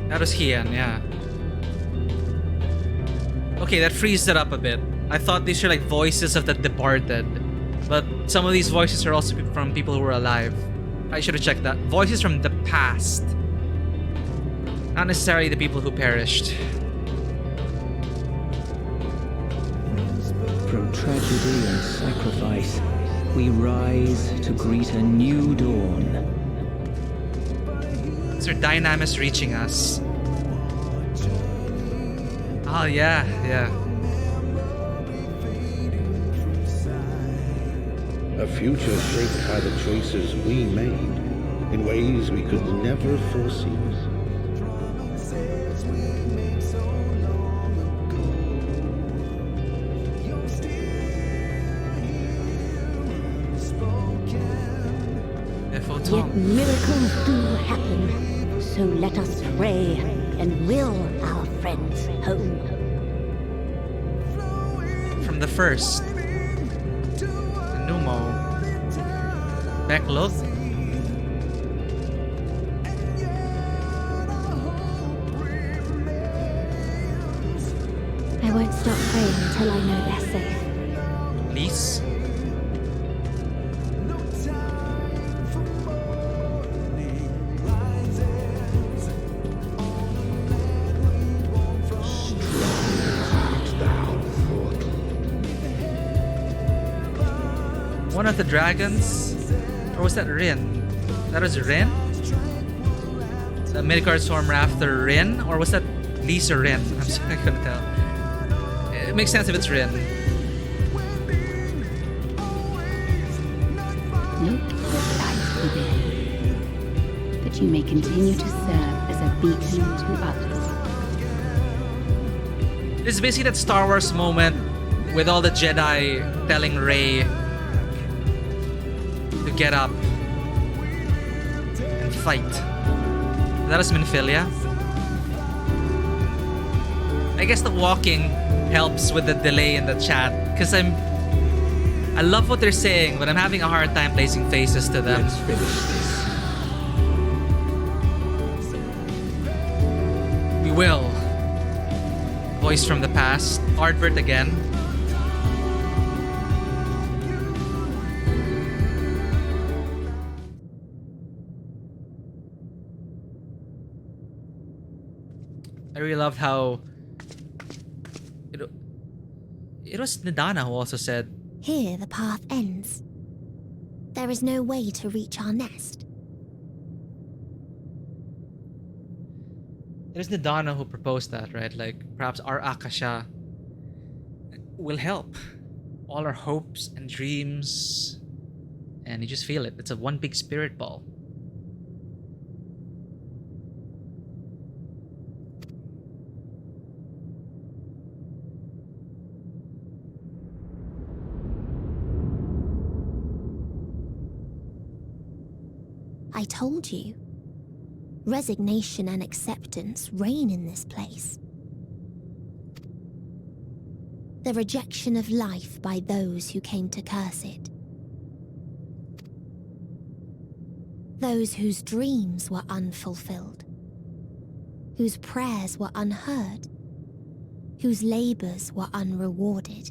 That was Hian, yeah. Okay, that frees it up a bit. I thought these were like voices of the departed, but some of these voices are also from people who were alive. I should have checked that. Voices from the past. Not necessarily the people who perished. From tragedy and sacrifice, we rise to greet a new dawn. Sir Dynamis reaching us. Oh, yeah, yeah. A future shaped by the choices we made in ways we could never foresee. Yet miracles do happen, so let us pray and will our friends home. From the first. Numo. Backlog. I won't stop praying until I know they're safe. Please. One of the dragons? Or was that Rin? That was Rin? The Midgard Storm Rafter Rin? Or was that Lisa Rin? I'm sorry, I couldn't tell. It makes sense if it's Rin. No purpose lies within, but you may continue to serve as a beacon to others. This is basically that Star Wars moment with all the Jedi telling Rey to get up and fight. That was Minfilia. I guess the walking helps with the delay in the chat because I love what they're saying, but I'm having a hard time placing faces to them. Let's finish this. We will. Voice from the past. Ardbert again. I really loved how it was Nidana who also said, "Here the path ends. There is no way to reach our nest." It was Nidana who proposed that, right? Like, perhaps our Akasha will help. All our hopes and dreams. And you just feel it. It's a one big spirit ball. I told you. Resignation and acceptance reign in this place. The rejection of life by those who came to curse it. Those whose dreams were unfulfilled. Whose prayers were unheard. Whose labors were unrewarded.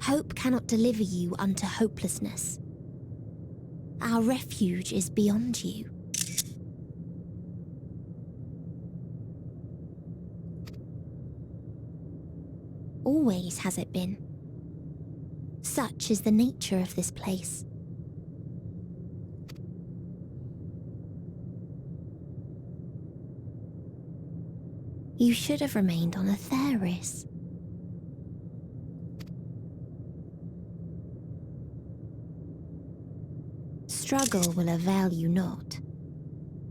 Hope cannot deliver you unto hopelessness. Our refuge is beyond you. Always has it been. Such is the nature of this place. You should have remained on Atheris. Struggle will avail you not,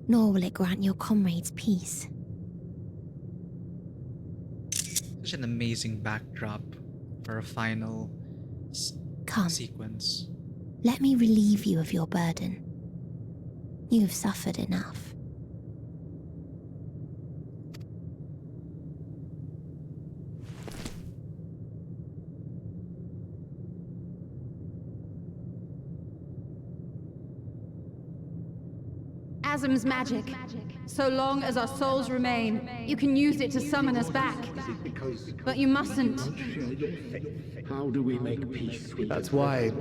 nor will it grant your comrades peace. Such an amazing backdrop for a final sequence. Let me relieve you of your burden. You've suffered enough. Asm's magic. So long as our souls remain, you can use it to summon us back. But you mustn't. How do we make peace with That's why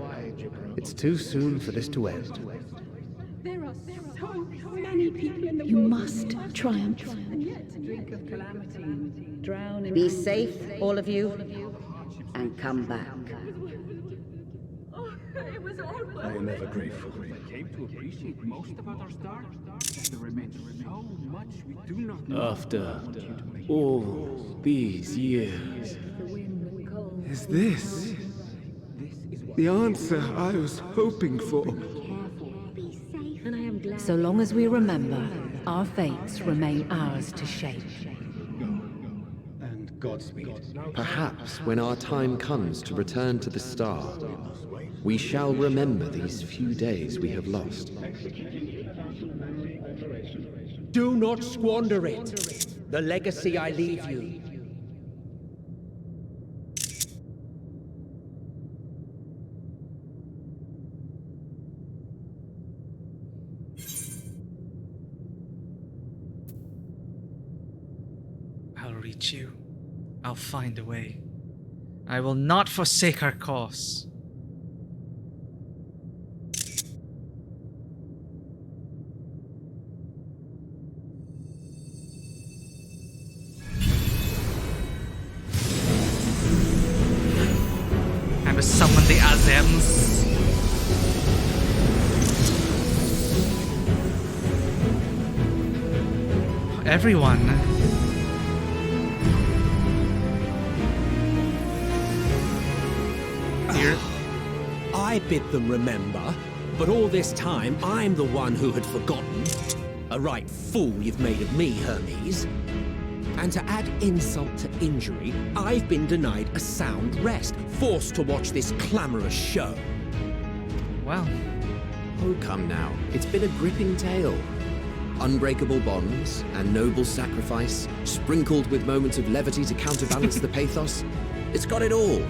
it's too soon for this to end. There are so many people in the You world. must triumph. Drink of calamity. Drown in Be safe, all of you, and come back. It was all I am ever grateful. Came to appreciate most about our star. There remains so much we do not know. After all these years, Is this the answer I was hoping for? So long as we remember, our fates remain ours to shape. And Godspeed. Perhaps when our time comes to return to the star, we shall remember these few days we have lost. Do not squander it. The legacy I leave you. I'll reach you. I'll find a way. I will not forsake our cause. Time to summon the Azems. Everyone. I bid them remember, but all this time I'm the one who had forgotten. A right fool you've made of me, Hermes. And to add insult to injury, I've been denied a sound rest, forced to watch this clamorous show. Wow. Oh, come now. It's been a gripping tale. Unbreakable bonds and noble sacrifice, sprinkled with moments of levity to counterbalance the pathos. It's got it all.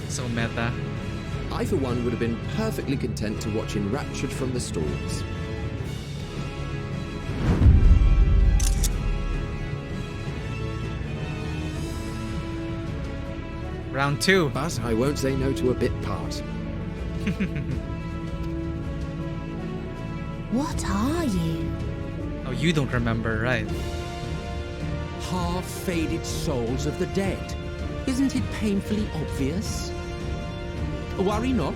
So meta. I, for one, would have been perfectly content to watch enraptured from the stalls. Round 2. But I won't say no to a bit part. What are you? Oh, you don't remember, right? Half-faded souls of the dead. Isn't it painfully obvious? Worry not.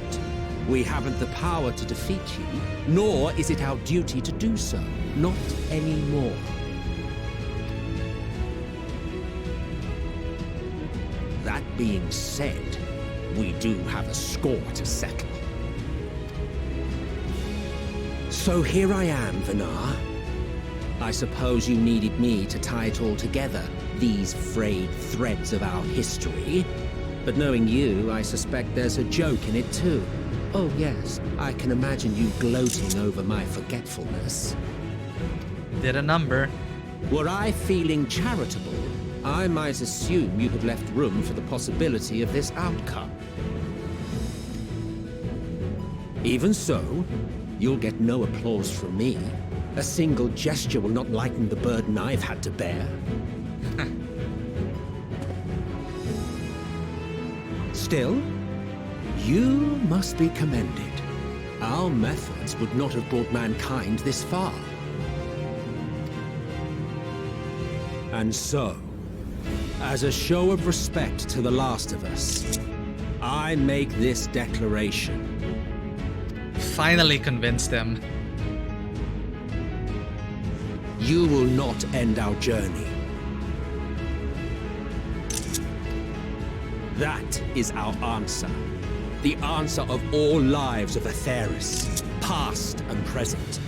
We haven't the power to defeat you, nor is it our duty to do so. Not anymore. That being said, we do have a score to settle. So here I am, Thavnair. I suppose you needed me to tie it all together, these frayed threads of our history. But knowing you, I suspect there's a joke in it too. Oh yes, I can imagine you gloating over my forgetfulness. Did a number. Were I feeling charitable, I might assume you had left room for the possibility of this outcome. Even so, you'll get no applause from me. A single gesture will not lighten the burden I've had to bear. Still, you must be commended. Our methods would not have brought mankind this far. And so, as a show of respect to the last of us, I make this declaration. Finally convinced them. You will not end our journey. That is our answer. The answer of all lives of Atheris, past and present.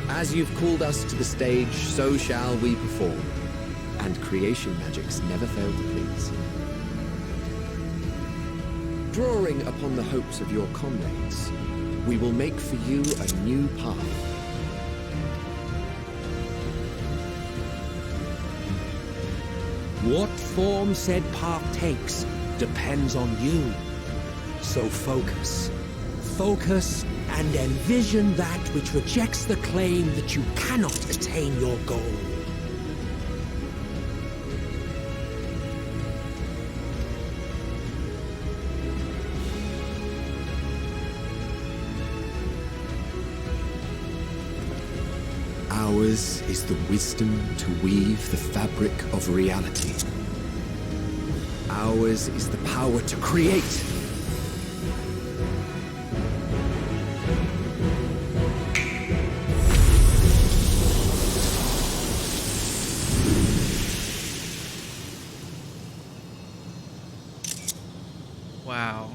As you've called us to the stage, so shall we perform. And creation magics never fail to please. Drawing upon the hopes of your comrades, we will make for you a new path. What form said path takes depends on you. So focus. Focus and envision that which rejects the claim that you cannot attain your goal. Ours is the wisdom to weave the fabric of reality. Ours is the power to create. Wow.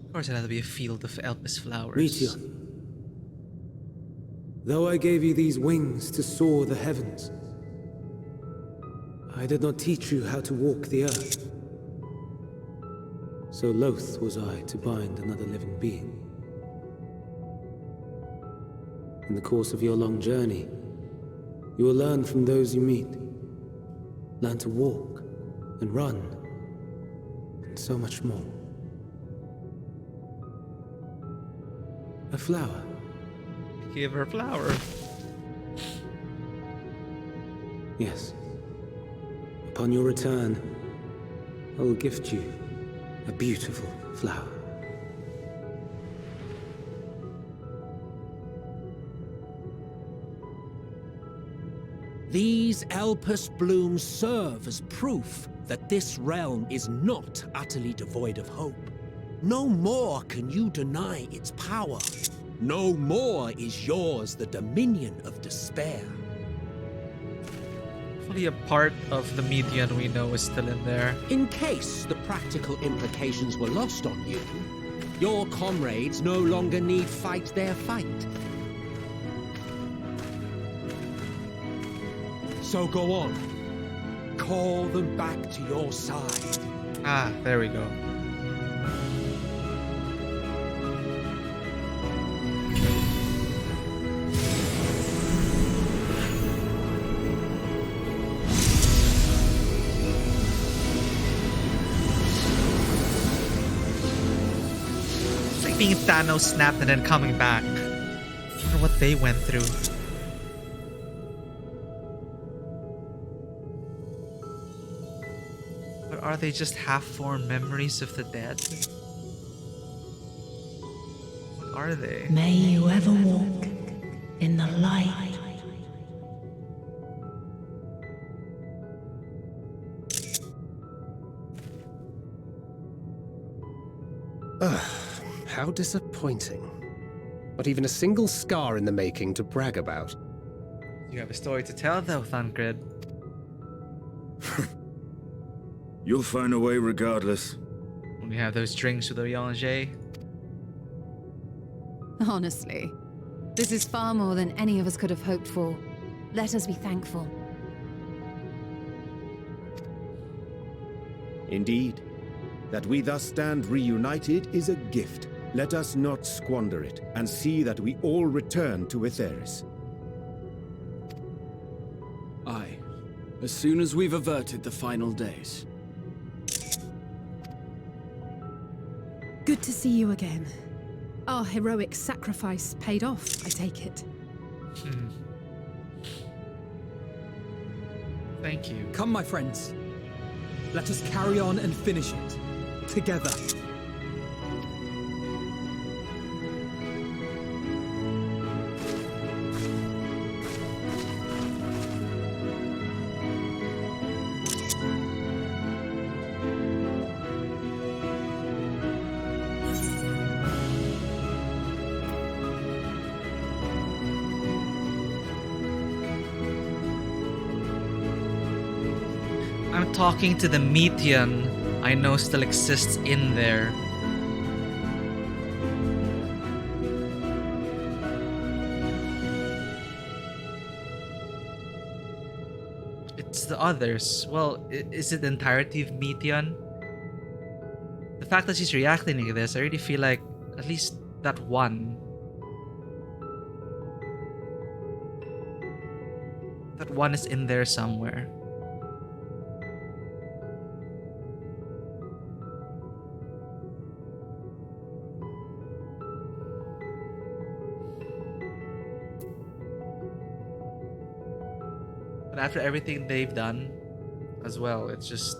Of course it had to be a field of Elpis flowers. Meteion, though I gave you these wings to soar the heavens, I did not teach you how to walk the earth. So loath was I to bind another living being. In the course of your long journey, you will learn from those you meet. Learn to walk and run, and so much more. A flower. Give her a flower. Yes. Upon your return, I will gift you a beautiful flower. These Elpis blooms serve as proof that this realm is not utterly devoid of hope. No more can you deny its power. No more is yours the dominion of despair. Hopefully a part of the Meteion we know is still in there. In case the practical implications were lost on you, your comrades no longer need fight their fight. So go on. Call them back to your side. Ah, there we go. It's like being Thanos snapped and then coming back. I wonder what they went through. Are they just half-formed memories of the dead? are they? May you ever walk in the light. How disappointing. Not even a single scar in the making to brag about. You have a story to tell, though, Thancred. You'll find a way regardless. When we have those drinks with Oyanje. Honestly, this is far more than any of us could have hoped for. Let us be thankful. Indeed. That we thus stand reunited is a gift. Let us not squander it, and see that we all return to Etheris. Aye. As soon as we've averted the final days. Good to see you again. Our heroic sacrifice paid off, I take it. Thank you. Come, my friends. Let us carry on and finish it. Together. I'm talking to the Metean I know still exists in there. It's the others. Well, is it the entirety of Metean? The fact that she's reacting to this, I really feel like at least that one. That one is in there somewhere. But after everything they've done as well, it's just...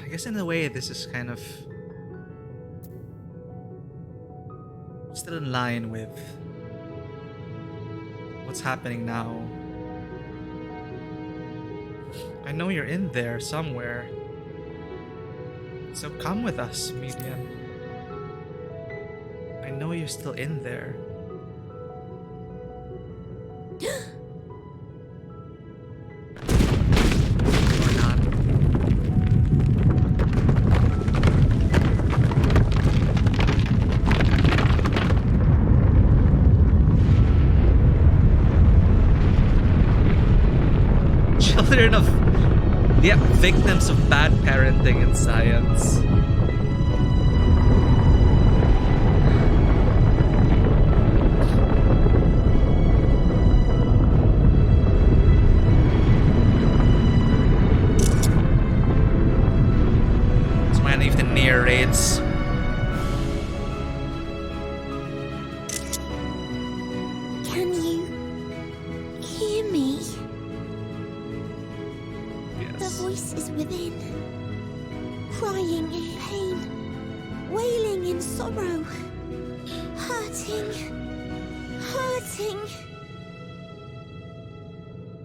I guess in a way this is kind of... still in line with what's happening now. I know you're in there somewhere. So come with us, Median. I know you're still in there. Or not. Children of... yeah, victims of bad parenting in science. Narrates. Can you hear me? Yes. The voices within, crying in pain, wailing in sorrow, hurting.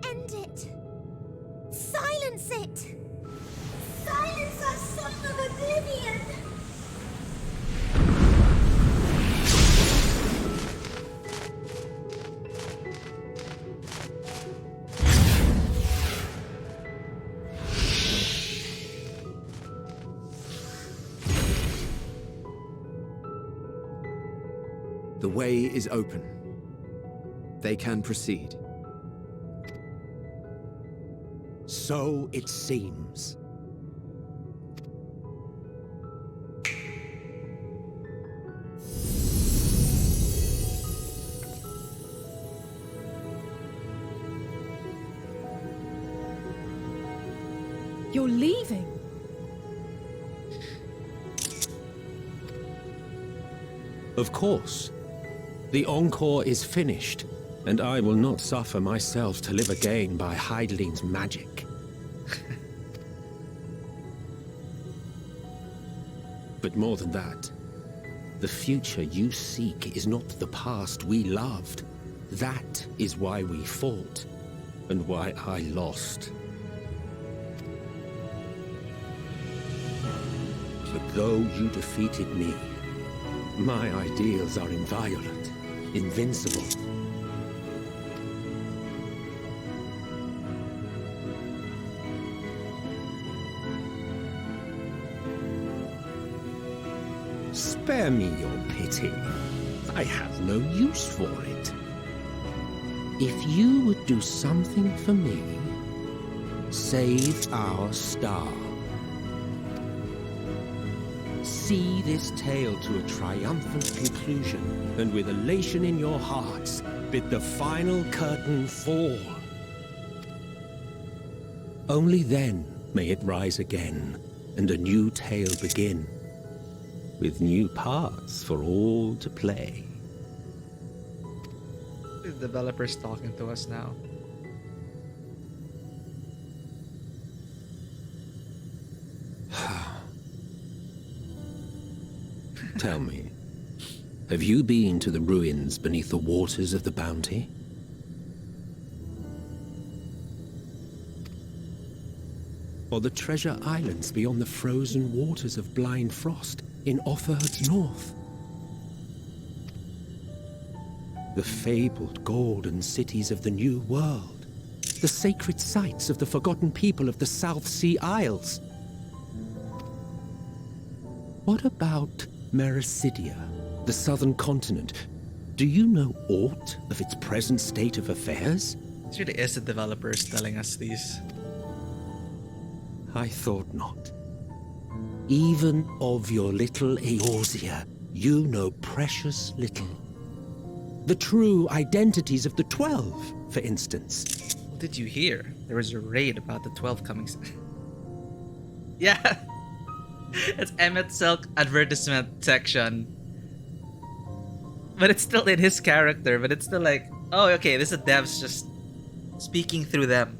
End it. Silence it. Silence our song of oblivion! The way is open. They can proceed. So it seems. You're leaving? Of course. The Encore is finished, and I will not suffer myself to live again by Hydeline's magic. But more than that, the future you seek is not the past we loved. That is why we fought, and why I lost. But though you defeated me, my ideals are inviolate, invincible. Spare me your pity. I have no use for it. If you would do something for me, save our star. See this tale to a triumphant conclusion, and with elation in your hearts, bid the final curtain fall. Only then may it rise again, and a new tale begin, with new parts for all to play. The developer's talking to us now. Tell me, have you been to the ruins beneath the waters of the Bounty? Or the treasure islands beyond the frozen waters of Blind Frost in Offerd's north? The fabled golden cities of the New World, the sacred sites of the forgotten people of the South Sea Isles? What about Mericidia, the southern continent? Do you know aught of its present state of affairs? This really is the developers telling us these. I thought not. Even of your little Eorzea, you know precious little. The true identities of the 12, for instance. What did you hear? There was a raid about the 12 coming. Yeah! It's Emmett Silk advertisement section. But it's still in his character, but it's still like, oh, okay, this is the devs just speaking through them.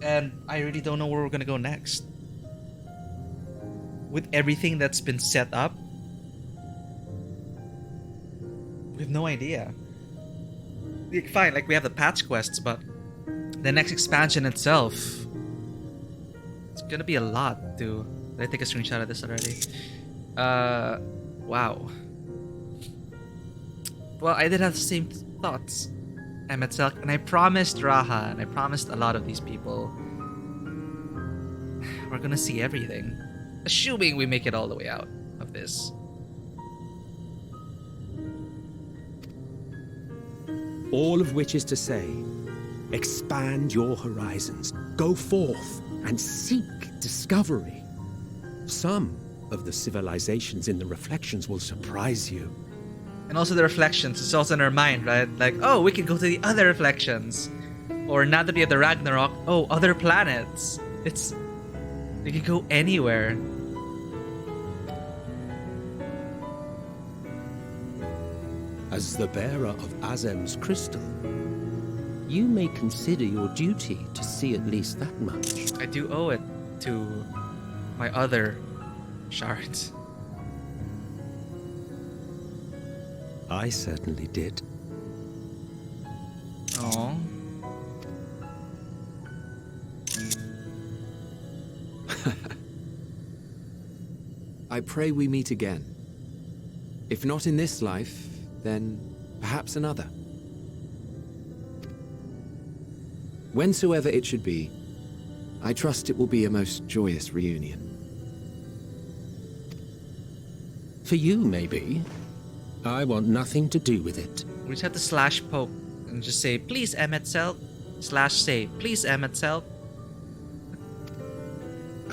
And I really don't know where we're gonna go next. With everything that's been set up, we have no idea. Like, fine, like we have the patch quests, but the next expansion itself, it's gonna be a lot to... Did I take a screenshot of this already? Wow. Well, I did have the same thoughts, Emmett Selk, and I promised Raha, and I promised a lot of these people, we're gonna see everything. Assuming we make it all the way out of this. All of which is to say, expand your horizons, go forth and seek discovery. Some of the civilizations in the reflections will surprise you. And also the reflections, it's also in our mind, right? Like, oh, we can go to the other reflections. Or now that we have the Ragnarok, oh, other planets. It's... we can go anywhere. As the bearer of Azem's crystal, you may consider your duty to see at least that much. I do owe it to my other shards. I certainly did. Oh. I pray we meet again. If not in this life, then perhaps another. Whensoever it should be, I trust it will be a most joyous reunion. For you, maybe. I want nothing to do with it. We just have to slash poke and just say, please Emmett Selk. Slash say, please Emmett Selk.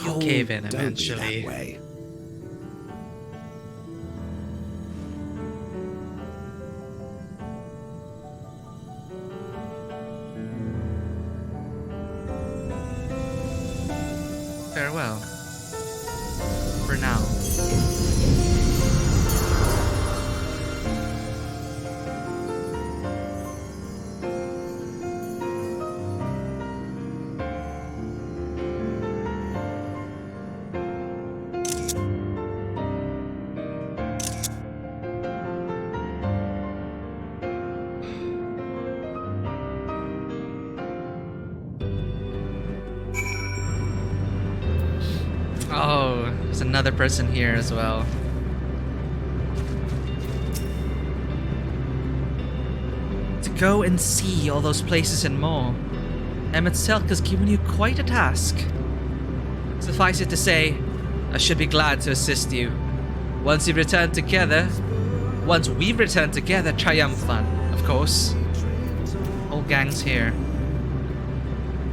You'll cave in eventually. Don't be that way. Farewell. For now. another person here as well. To go and see all those places and more, Emet has given you quite a task. Suffice it to say, I should be glad to assist you. Once we've returned together, triumphant, of course. All gangs here.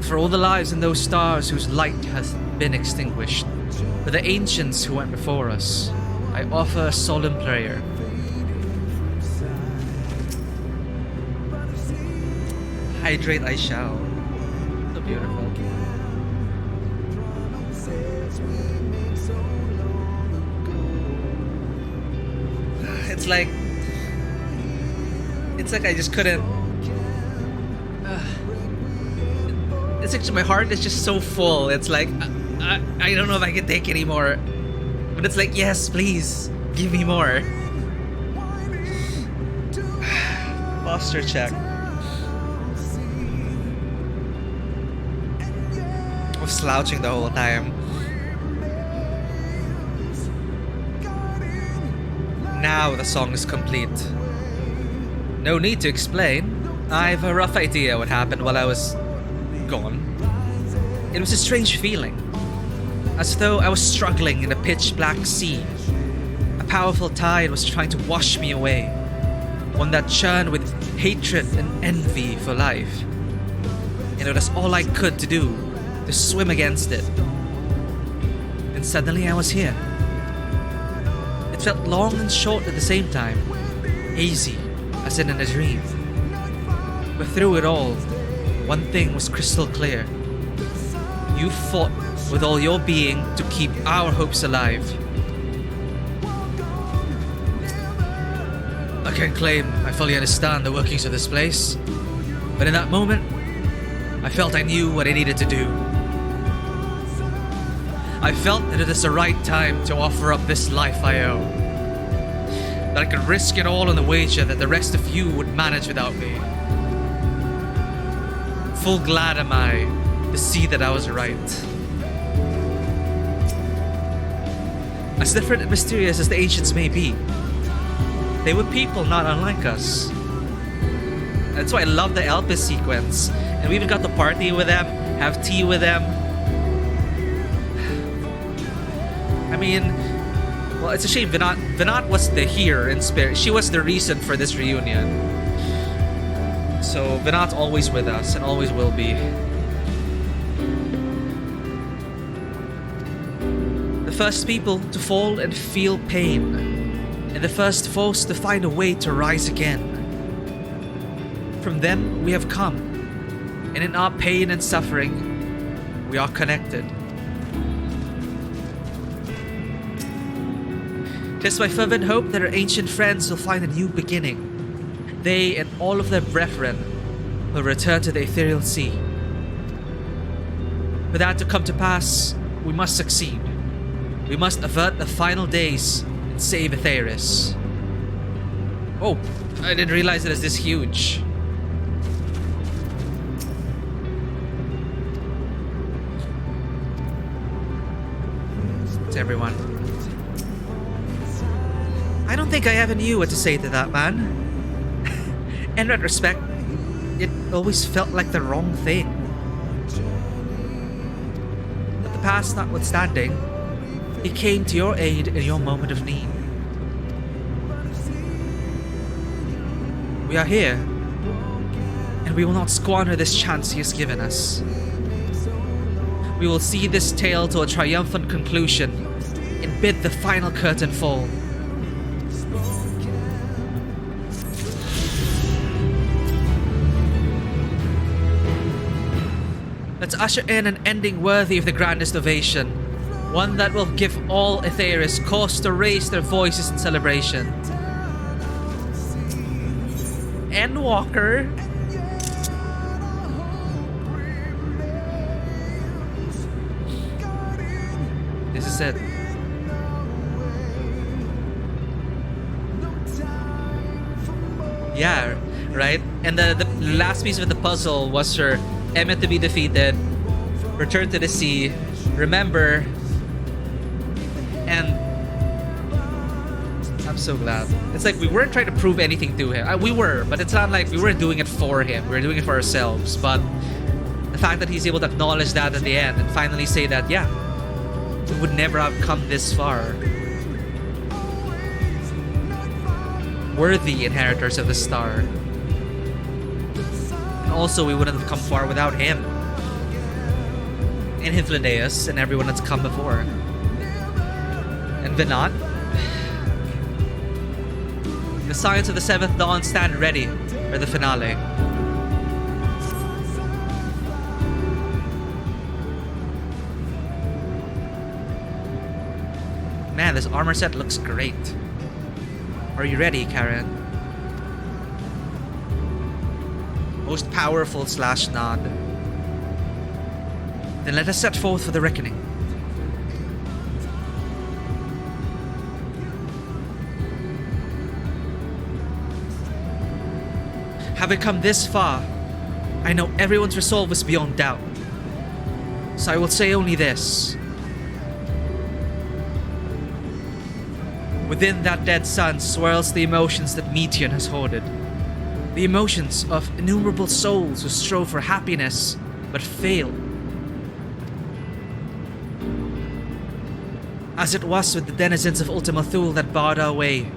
For all the lives in those stars whose light hath been extinguished, for the ancients who went before us, I offer a solemn prayer. Hydrate I shall. So beautiful. It's like I just couldn't. It's actually, my heart is just so full. It's like I don't know if I can take anymore. But it's like, yes, please give me more. Posture check. I was slouching the whole time. Now the song is complete. No need to explain. I've a rough idea what happened while I was gone. It was a strange feeling, as though I was struggling in a pitch black sea. A powerful tide was trying to wash me away, one that churned with hatred and envy for life. And it was all I could to do, to swim against it. And suddenly I was here. It felt long and short at the same time, hazy, as in a dream. But through it all, one thing was crystal clear. You fought with all your being to keep our hopes alive. I can't claim I fully understand the workings of this place, but in that moment, I felt I knew what I needed to do. I felt that it is the right time to offer up this life I owe. That I could risk it all on the wager that the rest of you would manage without me. Full glad am I to see that I was right. As different and mysterious as the ancients may be, they were people not unlike us. That's why I love the Elpis sequence. And we even got to party with them, have tea with them. I mean, well, it's a shame Venat was the here in spirit. She was the reason for this reunion. So Venat's always with us and always will be. The first people to fall and feel pain, and the first foes to find a way to rise again. From them we have come, and in our pain and suffering, we are connected. 'Tis my fervent hope that our ancient friends will find a new beginning. They and all of their brethren will return to the ethereal sea. For that to come to pass, we must succeed. We must avert the final days and save Aetheris. Oh, I didn't realize it is this huge. To everyone. I don't think I ever knew what to say to that man. In retrospect, it always felt like the wrong thing. But the past notwithstanding, he came to your aid in your moment of need. We are here, and we will not squander this chance he has given us. We will see this tale to a triumphant conclusion and bid the final curtain fall. Let's usher in an ending worthy of the grandest ovation. One that will give all Aetheris cause to raise their voices in celebration. Endwalker. This is it. Yeah, right? And the last piece of the puzzle was for Emmet to be defeated, return to the sea, remember And I'm so glad. It's like we weren't trying to prove anything to him. We were, but it's not like we weren't doing it for him. We were doing it for ourselves. But the fact that he's able to acknowledge that at the end and finally say that, yeah, we would never have come this far. Worthy inheritors of the star. And also, we wouldn't have come far without him. And Hythlodaeus and everyone that's come before. And Vinat. The Scions of the Seventh Dawn stand ready for the finale. Man, this armor set looks great. Are you ready, Karen? Most powerful / nod. Then let us set forth for the reckoning. Having come this far, I know everyone's resolve is beyond doubt. So I will say only this. Within that dead sun swirls the emotions that Meteion has hoarded. The emotions of innumerable souls who strove for happiness, but failed. As it was with the denizens of Ultima Thule that barred our way,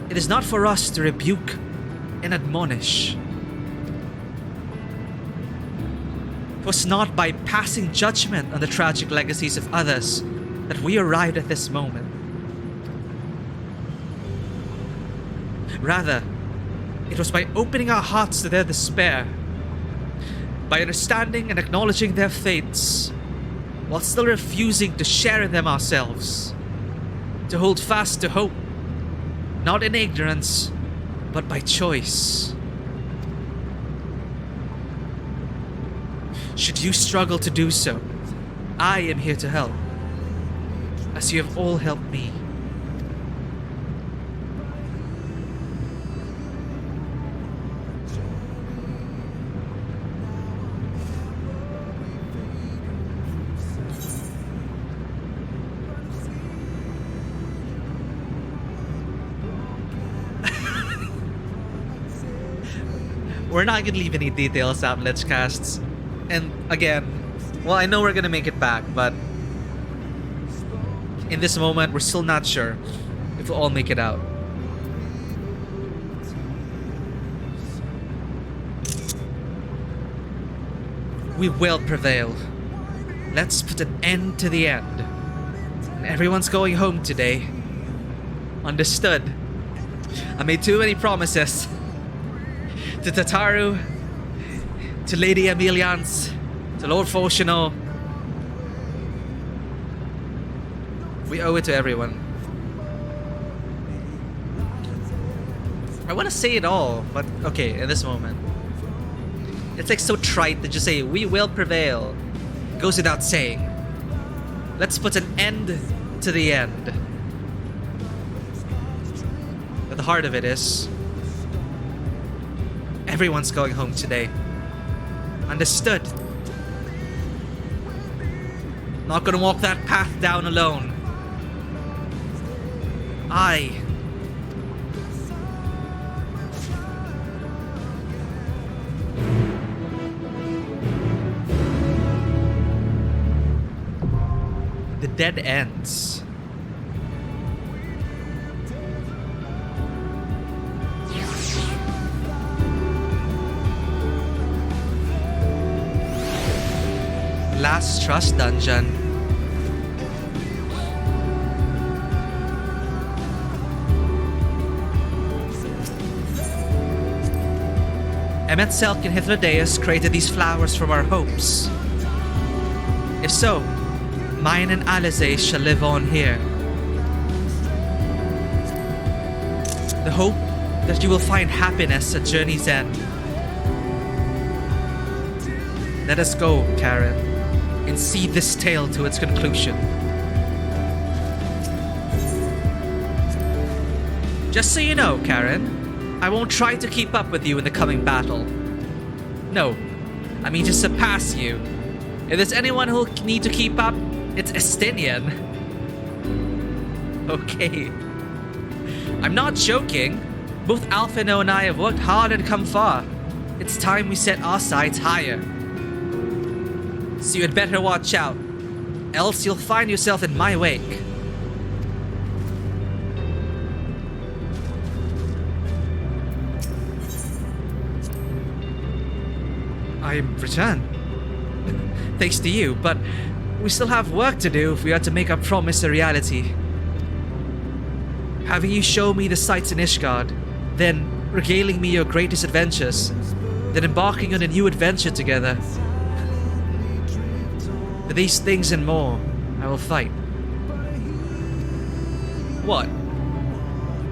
it is not for us to rebuke and admonish. 'Twas not by passing judgment on the tragic legacies of others that we arrived at this moment. Rather, it was by opening our hearts to their despair, by understanding and acknowledging their fates, while still refusing to share in them ourselves, to hold fast to hope, not in ignorance, but by choice. Should you struggle to do so, I am here to help, as you have all helped me. We're not gonna leave any details out in Let's Casts. And again, well, I know we're gonna make it back, but in this moment, we're still not sure if we'll all make it out. We will prevail. Let's put an end to the end. And everyone's going home today. Understood. I made too many promises. To Tataru, to Lady Emilians, to Lord Foshino. We owe it to everyone. I want to say it all, but okay, in this moment. It's like so trite to just say, we will prevail. It goes without saying. Let's put an end to the end. But the heart of it is, everyone's going home today. Understood. Not gonna walk that path down alone. The dead ends. Last Trust Dungeon. Emet-Selch and Hythlodaeus created these flowers from our hopes. If so, mine and Alize shall live on here. The hope that you will find happiness at journey's end. Let us go, Karen, and see this tale to its conclusion. Just so you know, Karen, I won't try to keep up with you in the coming battle. No, I mean to surpass you. If there's anyone who'll need to keep up, it's Estinian. Okay. I'm not joking. Both Alphino and I have worked hard and come far. It's time we set our sights higher. So you'd better watch out, else you'll find yourself in my wake. I return. Thanks to you, but we still have work to do if we are to make our promise a reality. Having you show me the sights in Ishgard, then regaling me your greatest adventures, then embarking on a new adventure together. For these things and more, I will fight. What?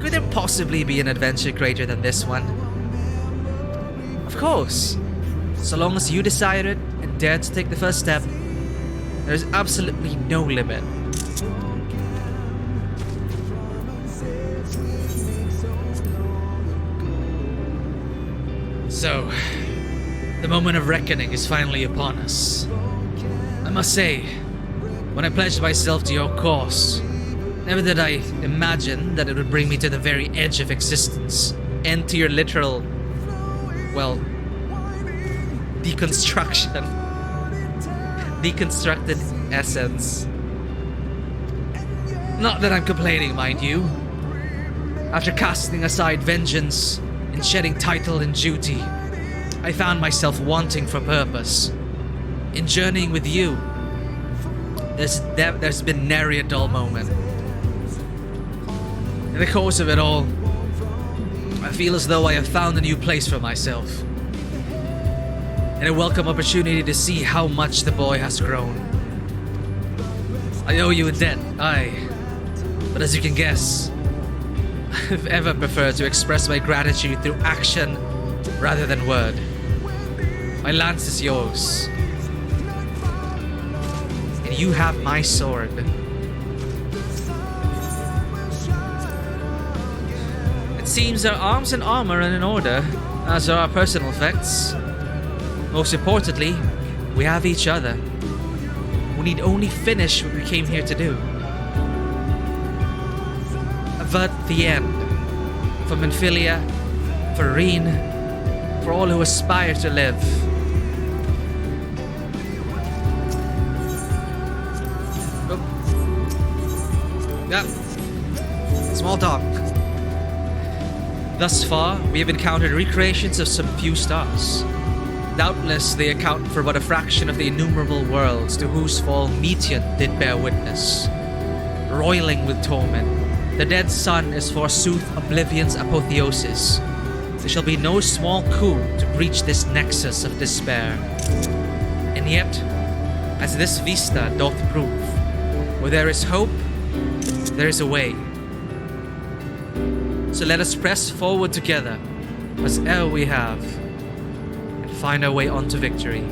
Could there possibly be an adventure greater than this one? Of course. So long as you decide it and dare to take the first step, there is absolutely no limit. So, the moment of reckoning is finally upon us. I must say, when I pledged myself to your cause, never did I imagine that it would bring me to the very edge of existence, and to your literal, well, deconstructed essence. Not that I'm complaining, mind you. After casting aside vengeance and shedding title and duty, I found myself wanting for purpose. In journeying with you, there's been nary a dull moment. In the course of it all, I feel as though I have found a new place for myself, and a welcome opportunity to see how much the boy has grown. I owe you a debt, aye, but as you can guess, I've ever preferred to express my gratitude through action rather than word. My lance is yours, and you have my sword. It seems our arms and armor are in order, as are our personal effects. Most importantly, we have each other. We need only finish what we came here to do. Avert the end. For Minfilia, for Reen, for all who aspire to live. Oh. Yeah. Small talk. Thus far, we have encountered recreations of some few stars. Doubtless they account for but a fraction of the innumerable worlds to whose fall Meteon did bear witness. Roiling with torment, the dead sun is forsooth Oblivion's apotheosis. There shall be no small coup to breach this nexus of despair. And yet, as this vista doth prove, where there is hope, there is a way. So let us press forward together, as e'er we have, and find our way onto victory.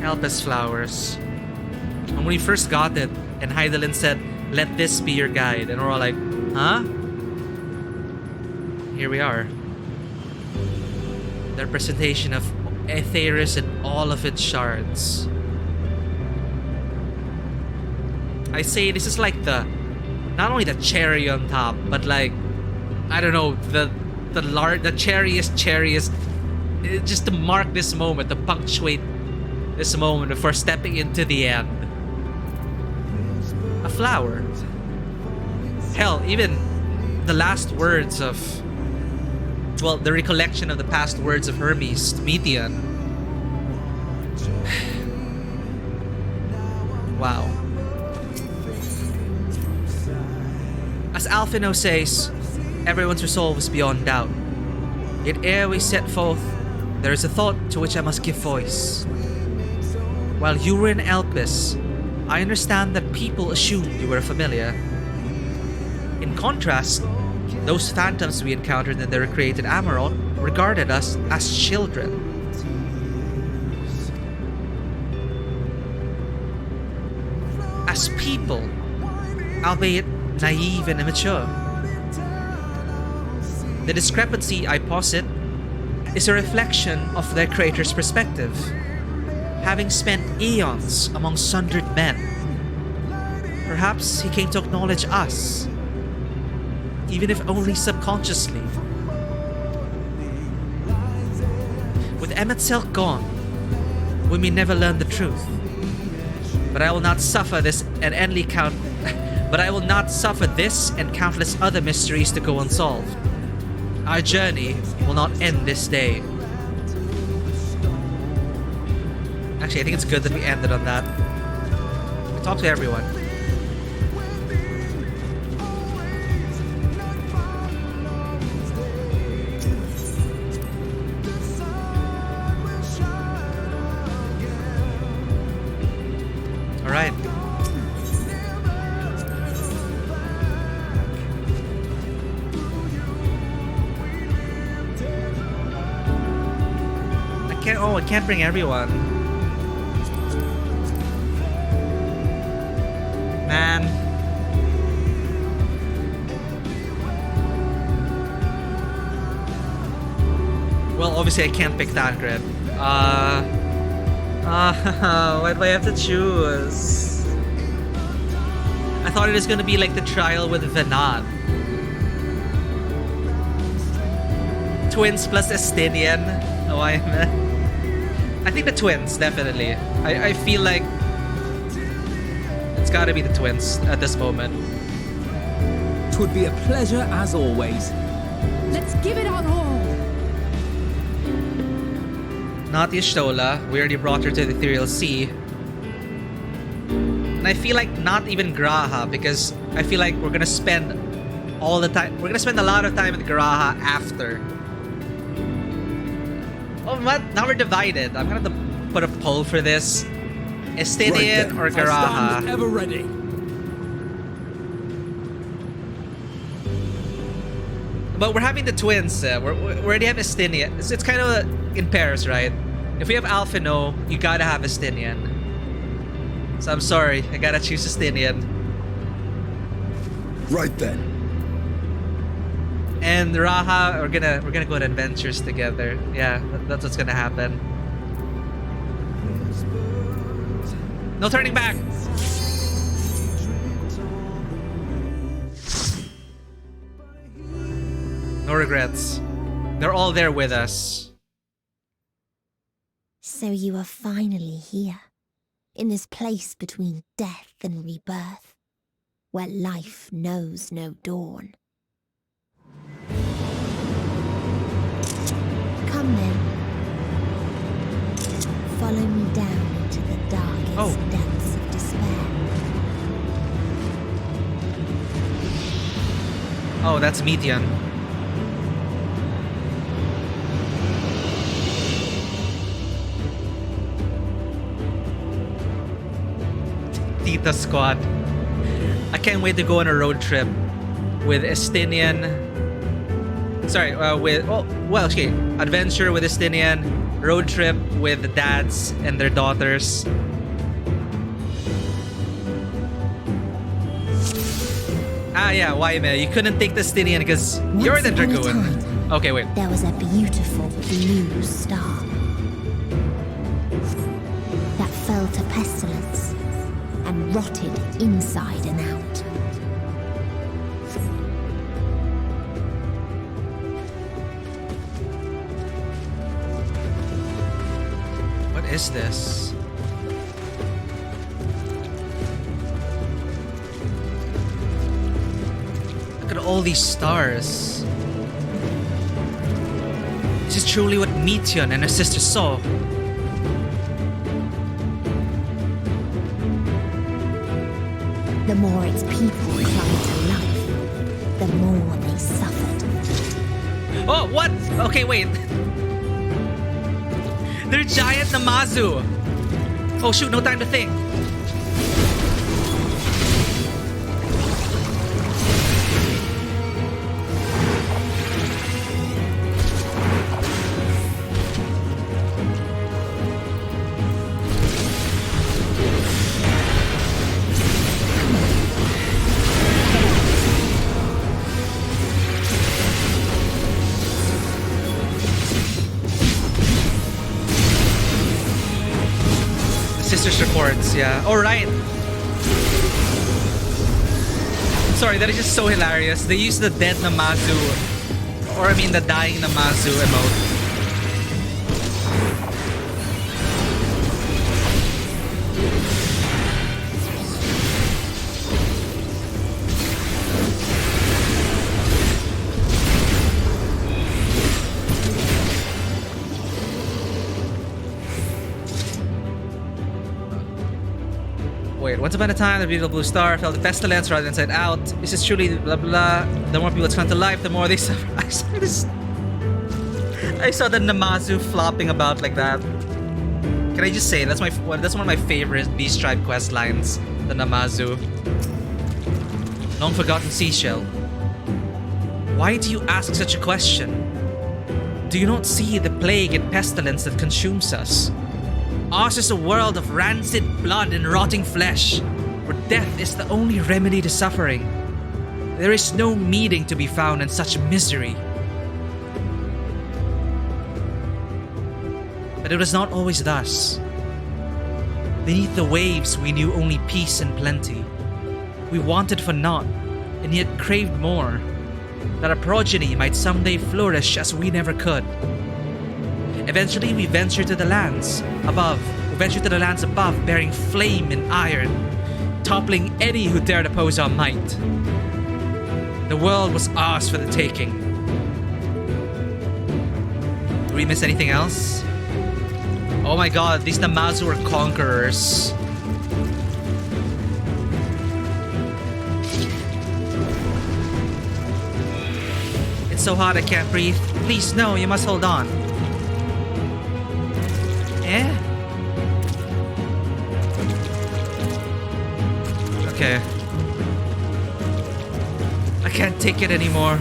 Elpis flowers. And when we first got it, and Hydaelyn said, "Let this be your guide," and we're all like, huh? Here we are. The representation of Aetheris and all of its shards. I say this is like the, not only the cherry on top, but like, I don't know, the cherriest, just to mark this moment, to punctuate this moment before stepping into the end. A flower. Hell, even the last words of, well, the recollection of the past words of Hermes to Meteon. Wow. As Alphino says, everyone's resolve is beyond doubt. Yet ere we set forth, there is a thought to which I must give voice. While you were in Elpis, I understand that people assumed you were a familiar. In contrast, those phantoms we encountered in the recreated Amarok regarded us as children. As people, albeit naive and immature. The discrepancy I posit is a reflection of their creator's perspective. having spent eons among sundered men. Perhaps he came to acknowledge us, even if only subconsciously. With Emet gone, we may never learn the truth. But I will not suffer this and countless other mysteries to go unsolved. Our journey will not end this day. Actually, I think it's good that we ended on that. We talked to everyone. Alright. I can't bring everyone. Man. Well, obviously I can't pick that grid. Why do I have to choose? I thought it was gonna be like the trial with Venad. Twins plus Estinian. Oh, I think the twins, definitely. I feel like it's gotta be the twins at this moment. 'Twould be a pleasure as always. Let's give it our all. Not Y'shtola. We already brought her to the Ethereal Sea. And I feel like not even Graha, because I feel like we're gonna spend all the time. We're gonna spend a lot of time with Graha after. Oh, what? Now we're divided. I'm gonna have to put a poll for this. Estinian or Garaha? Ever ready. But we're having the twins. We already have Estinian. It's kind of in pairs, right? If we have Alphino, you gotta have Estinian. So I'm sorry, I gotta choose Estinian. Right then. And Raha, we're gonna go on adventures together. Yeah, that's what's gonna happen. No turning back. No regrets. They're all there with us. So you are finally here, in this place between death and rebirth, where life knows no dawn. Come then. Follow me down into the darkest depths of despair. Oh, that's Median. Tita Squad. I can't wait to go on a road trip with Estinian. Sorry, adventure with Estinian, road trip with the dads and their daughters. Yeah, Waime, you couldn't take the Estinian because you're the Dragoon. Okay, wait. There was a beautiful blue star that fell to pestilence and rotted inside and out. What is this? Look at all these stars. This is truly what Meteion and her sister saw. The more its people clung to life, the more they suffered. Oh, what? Okay, wait. They're giant Namazu. Oh shoot, no time to think. Sisters records, yeah. Oh, right. Sorry, that is just so hilarious. They use the dead Namazu, or I mean the dying Namazu emote. Wait, once upon a time, the beautiful blue star felt the pestilence rather inside out. This is truly blah blah. The more people come to life, the more they suffer. I saw the Namazu flopping about like that. Can I just say that's one of my favorite Beast Tribe quest lines. The Namazu. Long forgotten seashell. Why do you ask such a question? Do you not see the plague and pestilence that consumes us? Ours is a world of rancid blood and rotting flesh, where death is the only remedy to suffering. There is no meaning to be found in such misery. But it was not always thus. Beneath the waves we knew only peace and plenty. We wanted for naught, and yet craved more, that our progeny might someday flourish as we never could. Eventually we ventured to the lands above. We ventured to the lands above, bearing flame and iron, toppling any who dared oppose our might. The world was ours for the taking. Did we miss anything else? Oh my god, these Namazu are conquerors. It's so hot I can't breathe. Please, no, you must hold on. Eh? Okay. I can't take it anymore.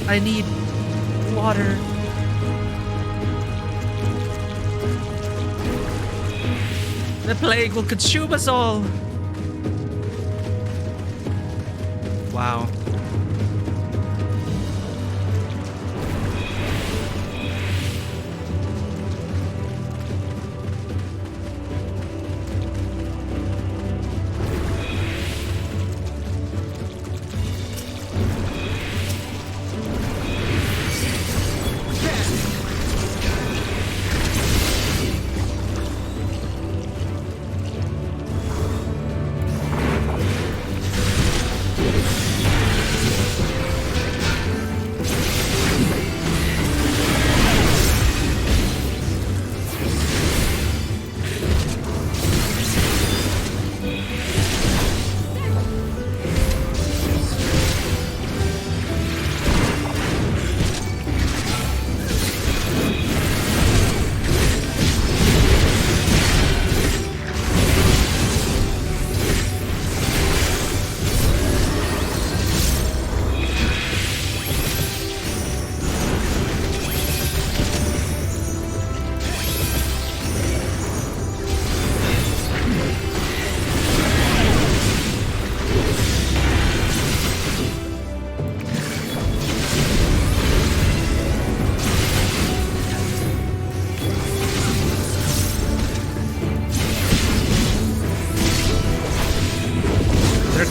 I need water. The plague will consume us all. Wow.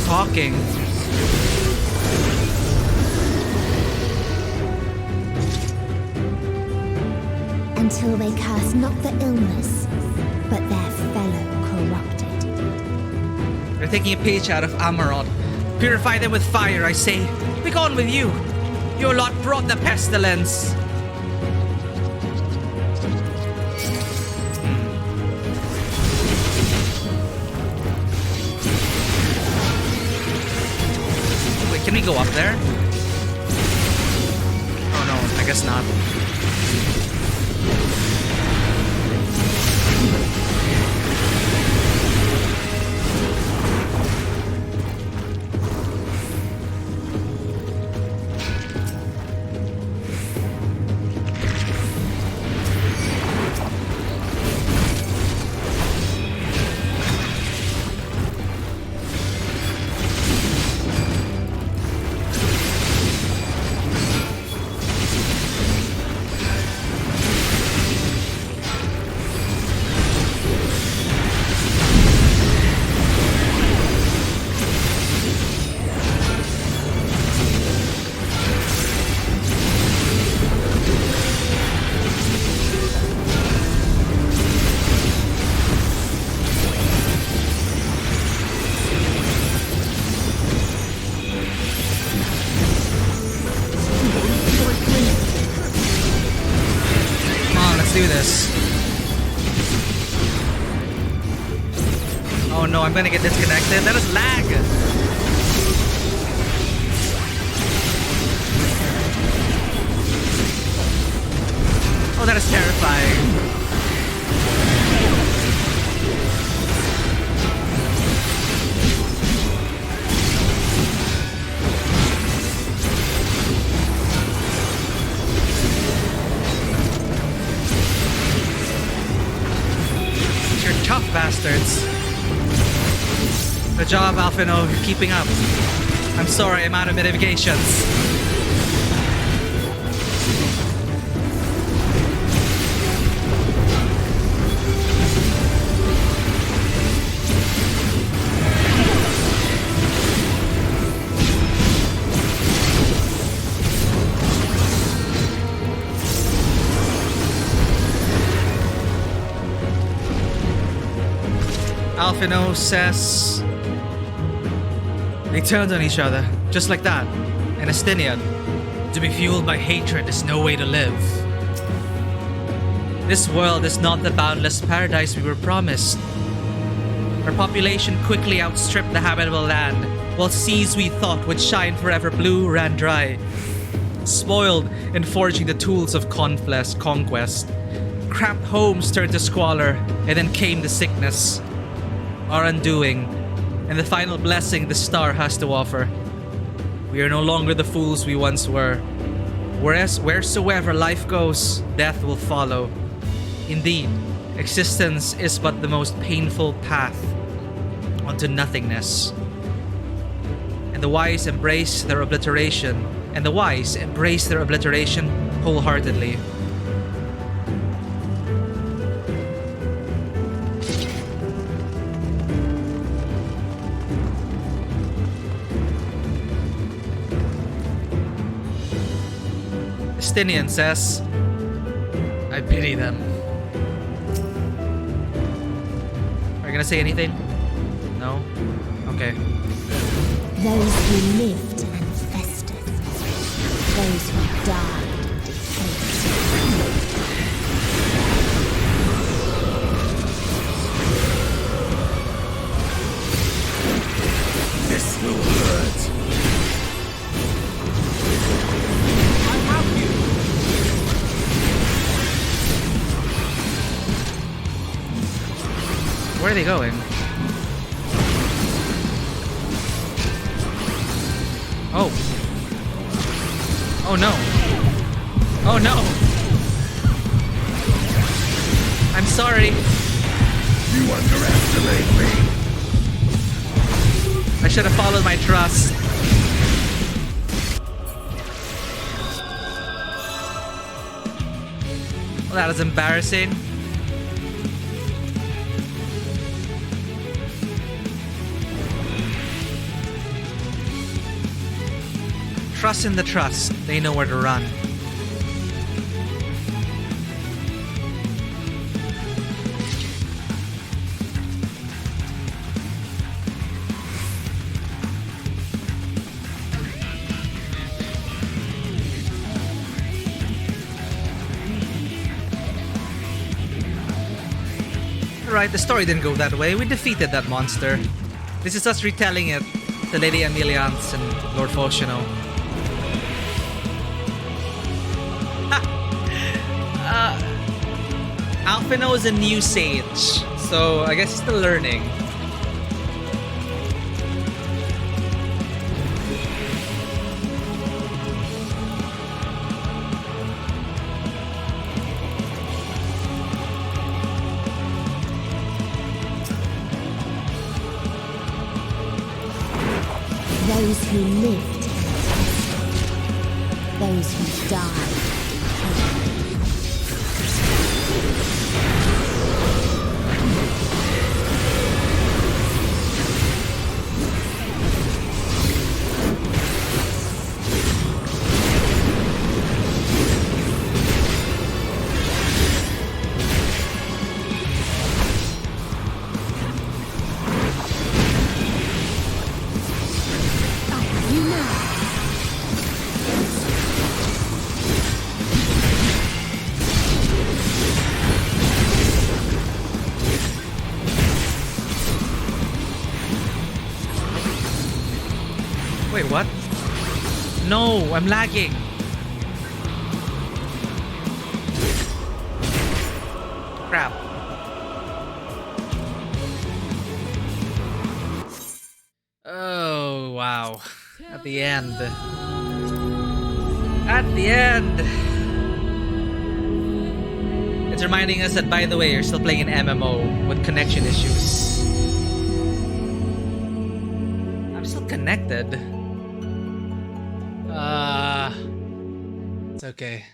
Talking. Until they curse not the illness, but their fellow corrupted. They're taking a page out of Amarod. Purify them with fire, I say. Be gone with you. Your lot brought the pestilence. Can we go up there? Oh no, I guess not. this. Oh no, I'm gonna get disconnected. That is lag! Oh, that is terrifying. You're tough bastards. Good job, Alphino. You're keeping up. I'm sorry, I'm out of mitigations. Alphino says they turned on each other, just like that. And Estinian, to be fueled by hatred is no way to live. This world is not the boundless paradise we were promised. Our population quickly outstripped the habitable land, while seas we thought would shine forever blue ran dry. Spoiled in forging the tools of conquest, cramped homes turned to squalor, and then came the sickness. Our undoing, and the final blessing the star has to offer. We are no longer the fools we once were. Wheresoever life goes, death will follow. Indeed, existence is but the most painful path onto nothingness. And the wise embrace their obliteration, wholeheartedly. Estinian says, I pity them. Are you gonna say anything? No? Okay. Those who lived and festered. Those who died and decayed. This will hurt. Where are they going? Oh. Oh no. Oh no. I'm sorry. You underestimate me. I should have followed my trust. Well, that is embarrassing. Trust in the trust. They know where to run. Right, the story didn't go that way. We defeated that monster. This is us retelling it to Lady Emiliance and Lord Foshino. Alphino is a new sage, so I guess he's still learning. Those who lived and festered. Those who died. Wait, what? No, I'm lagging. Crap. Oh, wow. At the end. At the end. It's reminding us that, by the way, you're still playing an MMO with connection issues. I'm still connected. It's okay.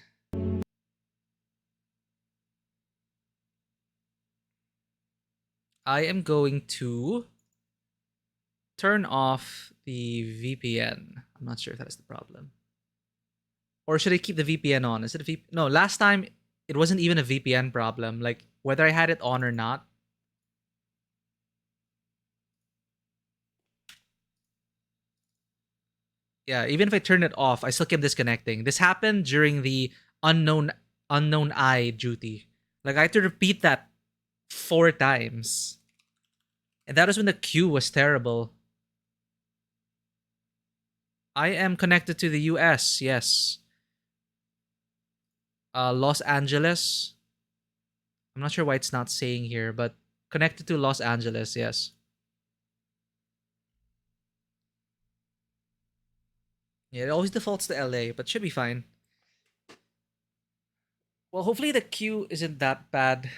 I am going to turn off the VPN. I'm not sure if that's the problem. Or should I keep the VPN on? Is it a VPN? No, last time it wasn't even a VPN problem. Like, whether I had it on or not. Yeah, even if I turn it off, I still kept disconnecting. This happened during the unknown eye duty. Like, I had to repeat that 4 times. And that was when the queue was terrible. I am connected to the US, yes. Los Angeles. I'm not sure why it's not saying here, but connected to Los Angeles, yes. Yeah, it always defaults to LA, but should be fine. Well, hopefully the queue isn't that bad.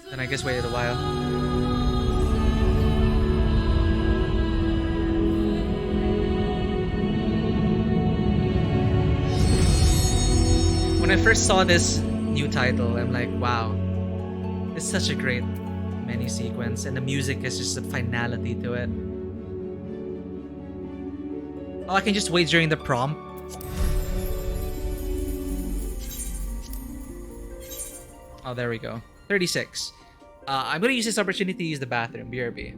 Then I guess waited a while. When I first saw this new title, I'm like, wow, it's such a great menu sequence, and the music is just a finality to it. Oh, I can just wait during the prompt. Oh, there we go. 36. I'm gonna use this opportunity to use the bathroom. BRB.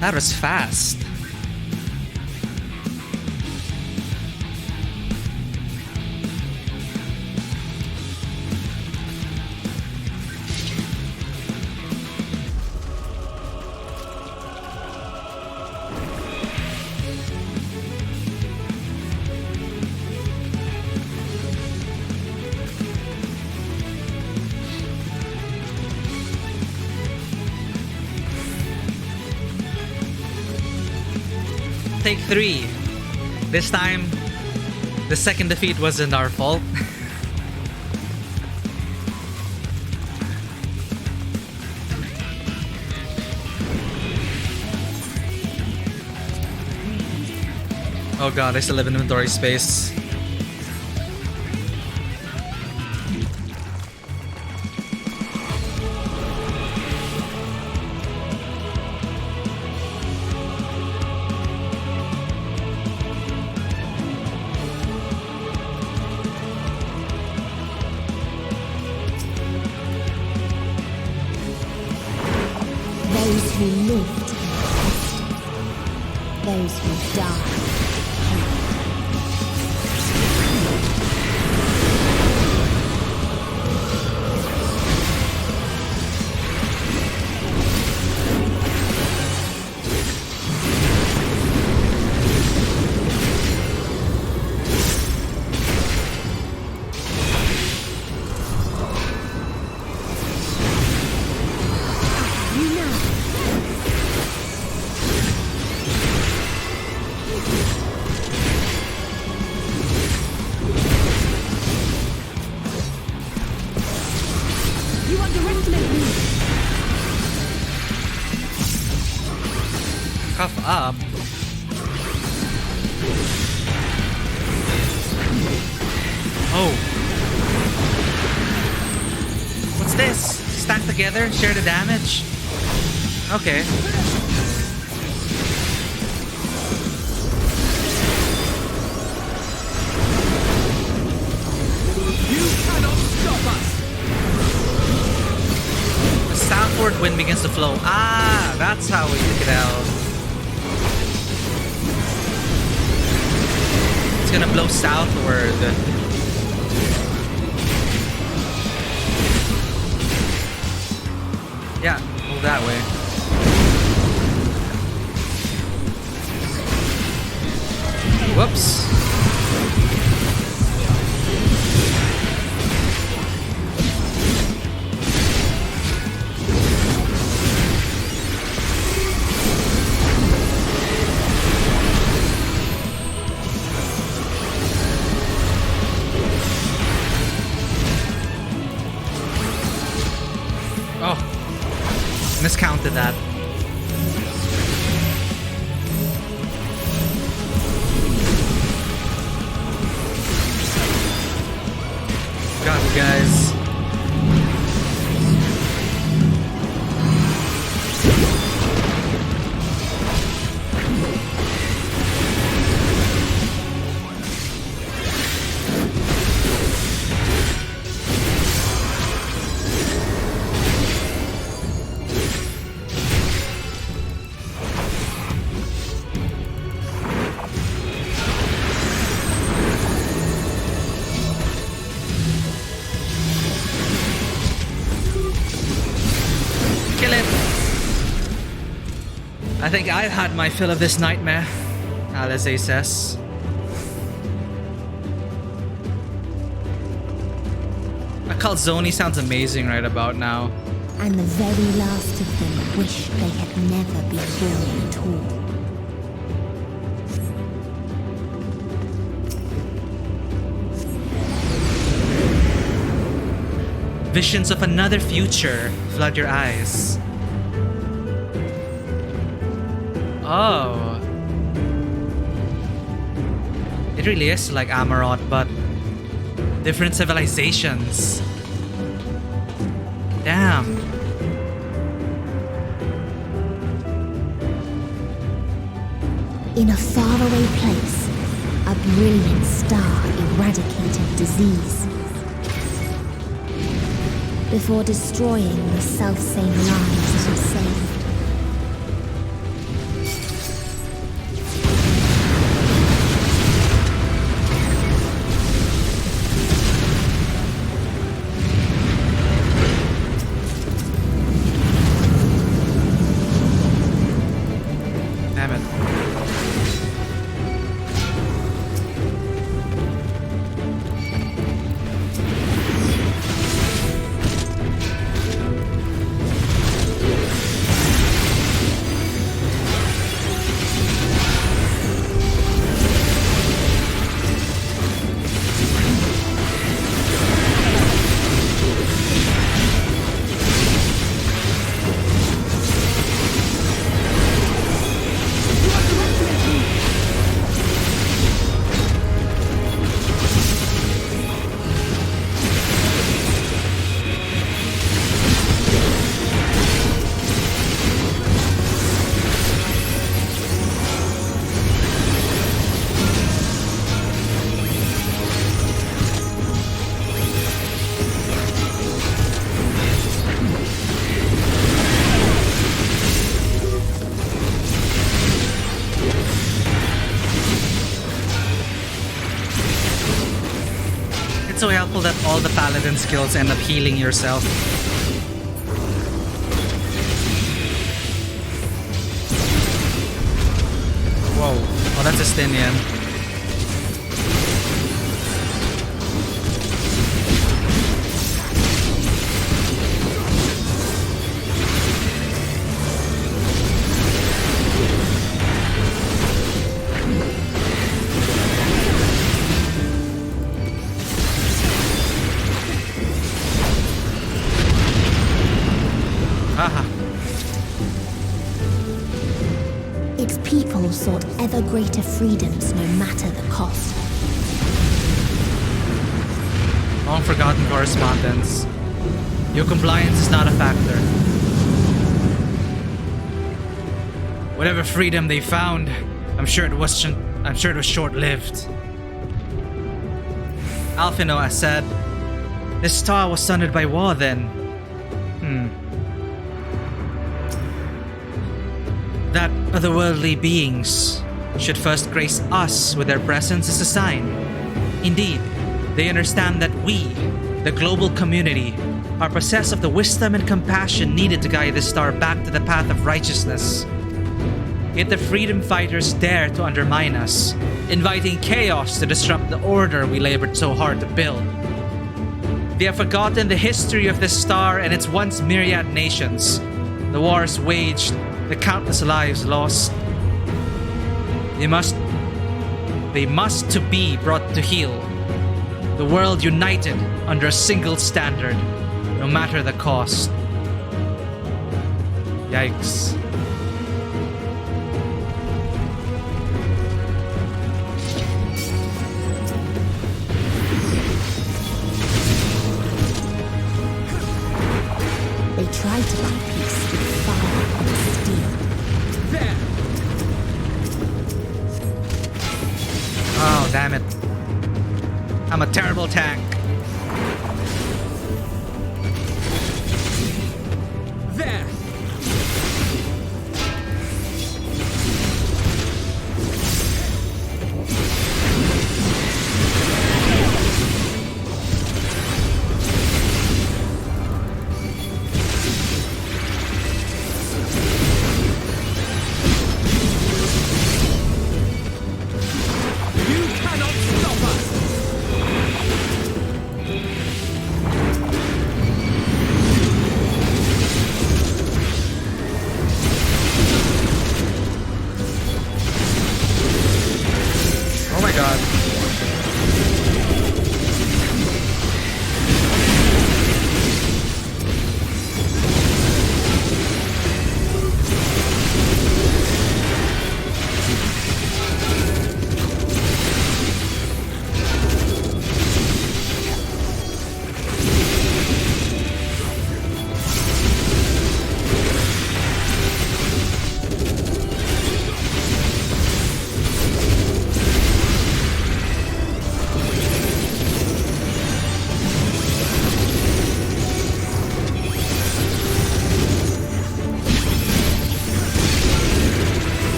That was fast. Take 3. This time, the second defeat wasn't our fault. Oh god, I still have inventory space. Those who lived tested. Those who died. Cuff up. Oh. What's this? Stack together, share the damage? Okay. You cannot stop us! The southward wind begins to flow. Ah, that's how we took it out. It's gonna blow southward. Yeah, move that way. Whoops. Miscounted that. Got you guys. I think I've had my fill of this nightmare, Alize says. A Calzone sounds amazing right about now. And the very last of them wish they had never been born at all. Visions of another future flood your eyes. Oh. It really is like Amarot, but different civilizations. Damn. In a faraway place, a brilliant star eradicated disease before destroying the selfsame lives it had saved. So helpful that all the paladin skills end up healing yourself. Whoa. Oh, that's a Stinian. Its people sought ever greater freedoms no matter the cost. Long forgotten correspondence. Your compliance is not a factor. Whatever freedom they found, I'm sure it was short-lived. Alphino said, "This star was sundered by war then." That otherworldly beings should first grace us with their presence is a sign. Indeed, they understand that we, the global community, are possessed of the wisdom and compassion needed to guide this star back to the path of righteousness. Yet the freedom fighters dare to undermine us, inviting chaos to disrupt the order we labored so hard to build. They have forgotten the history of this star and its once myriad nations, the wars waged, the countless lives lost. They must to be brought to heel. The world united under a single standard, no matter the cost. Yikes. They tried to buy peace with fire and steel. There! Oh, damn it. I'm a terrible tank. There!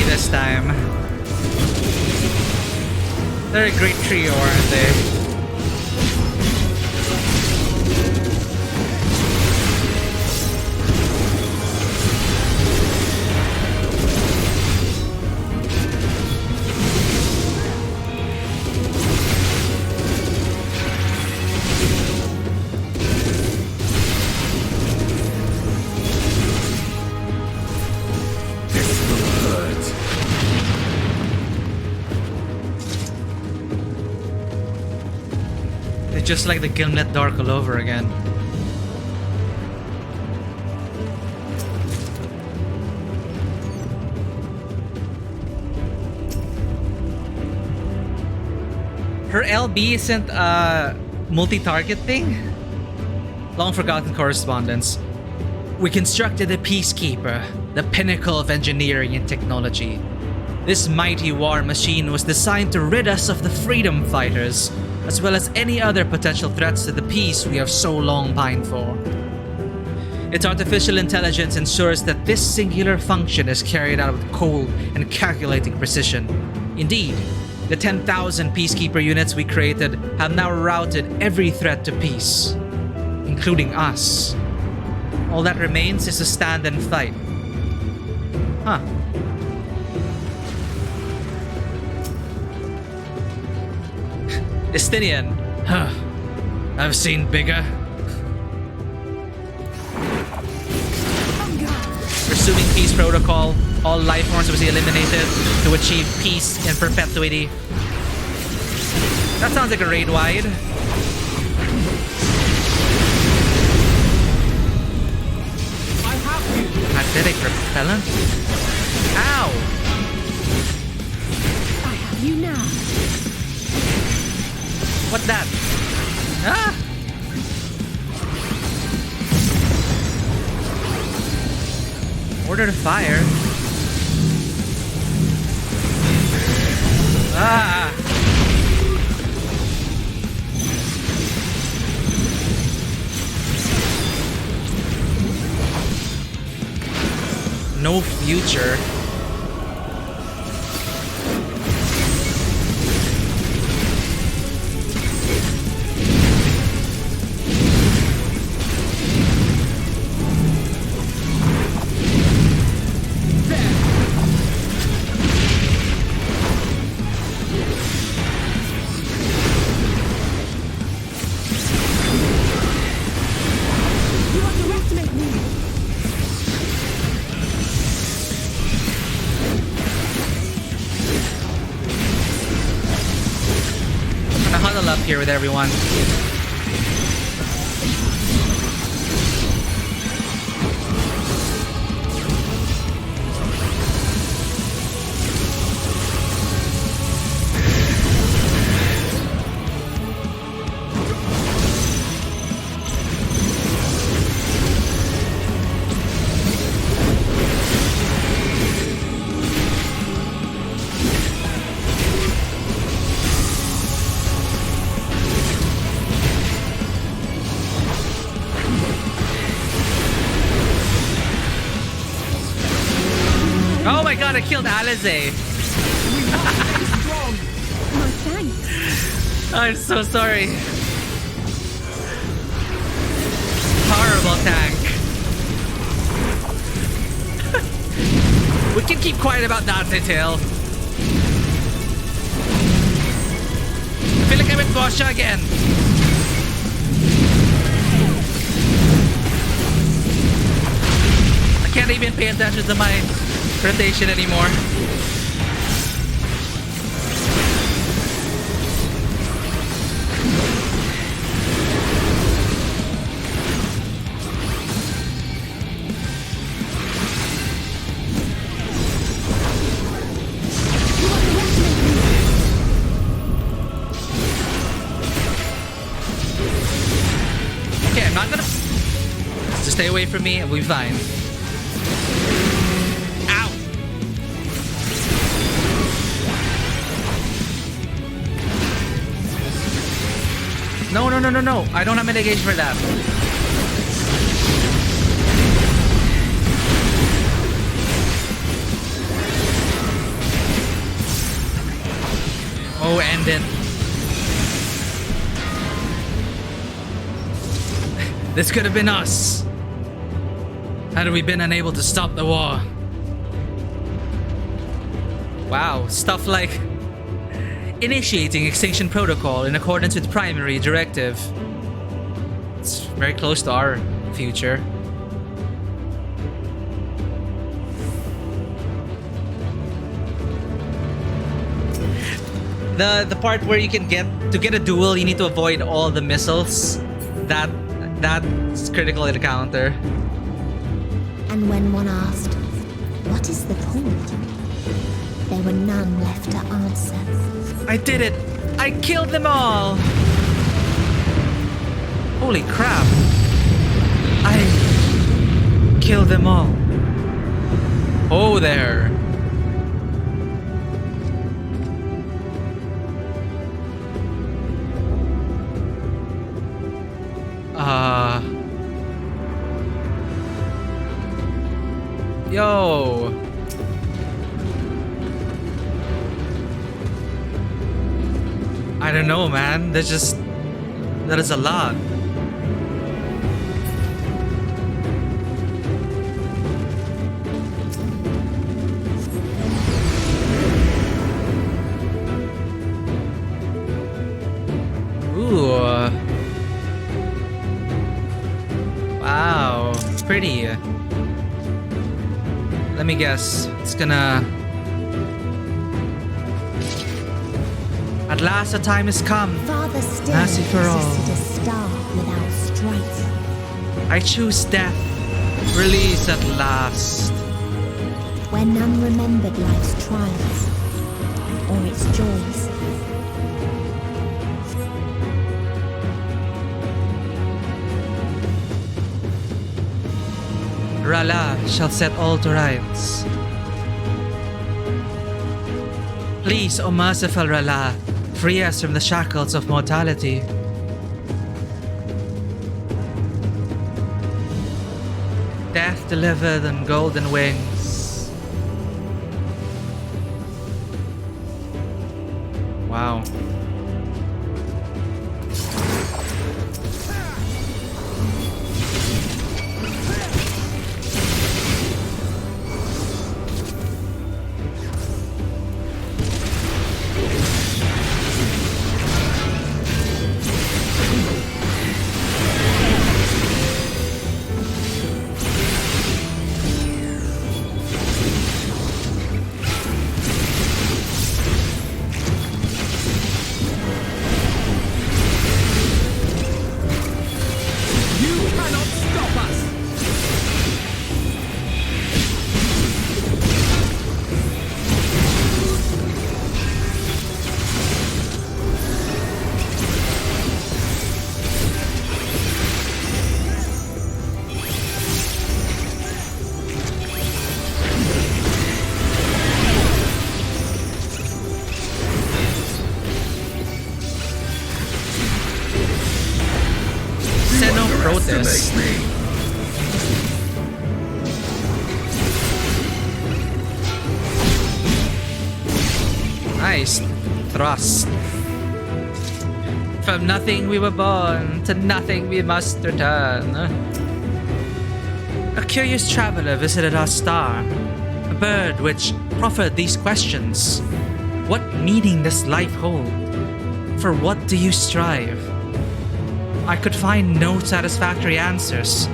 This time. They're a great trio, aren't they? Just like the Gimlet Dark all over again. Her LB isn't a multi-target thing? Long forgotten correspondence. We constructed a Peacekeeper, the pinnacle of engineering and technology. This mighty war machine was designed to rid us of the freedom fighters, as well as any other potential threats to the peace we have so long pined for. Its artificial intelligence ensures that this singular function is carried out with cold and calculating precision. Indeed, the 10,000 Peacekeeper units we created have now routed every threat to peace, including us. All that remains is to stand and fight. Huh. Estinian. Huh. I've seen bigger. Your all-consuming peace protocol. All life forms must be eliminated to achieve peace in perpetuity. That sounds like a raid wide. Magnetic repellent? Ow! I have you now. What's that? Ah! Order to fire. Ah! No future. Here with everyone. I killed Alize. My thanks. I'm so sorry. Horrible tank. We can keep quiet about that detail. I feel like I'm with Boscha again. I can't even pay attention to my rotation anymore. Okay, I'm not gonna just stay away from me and we'll be fine. No, no, no, no, no. I don't have mitigation for that. Oh, end it. This could have been us. Had we been unable to stop the war. Wow, stuff like initiating extinction protocol in accordance with primary directive. It's very close to our future. The part where you can get a duel, you need to avoid all the missiles. That's critical in a counter. And when one asked, what is the point? There were none left to answer. I did it! I killed them all! Holy crap! I killed them all. Oh there! Yo! I don't know, man. That is a lot. Ooh. Wow. Pretty. Let me guess. It's gonna... At last the time has come. Father still Mercy for all. existed a star without strife. I choose death. Release at last. Where none remembered life's trials or its joys. R'hllor shall set all to rights. Please, O merciful R'hllor, free us from the shackles of mortality. Death delivered on golden wings. Wow. Protest. Nice thrust. From nothing we were born, to nothing we must return. A curious traveler visited our star, a bird which proffered these questions. What meaning does life hold? For what do you strive? I could find no satisfactory answers,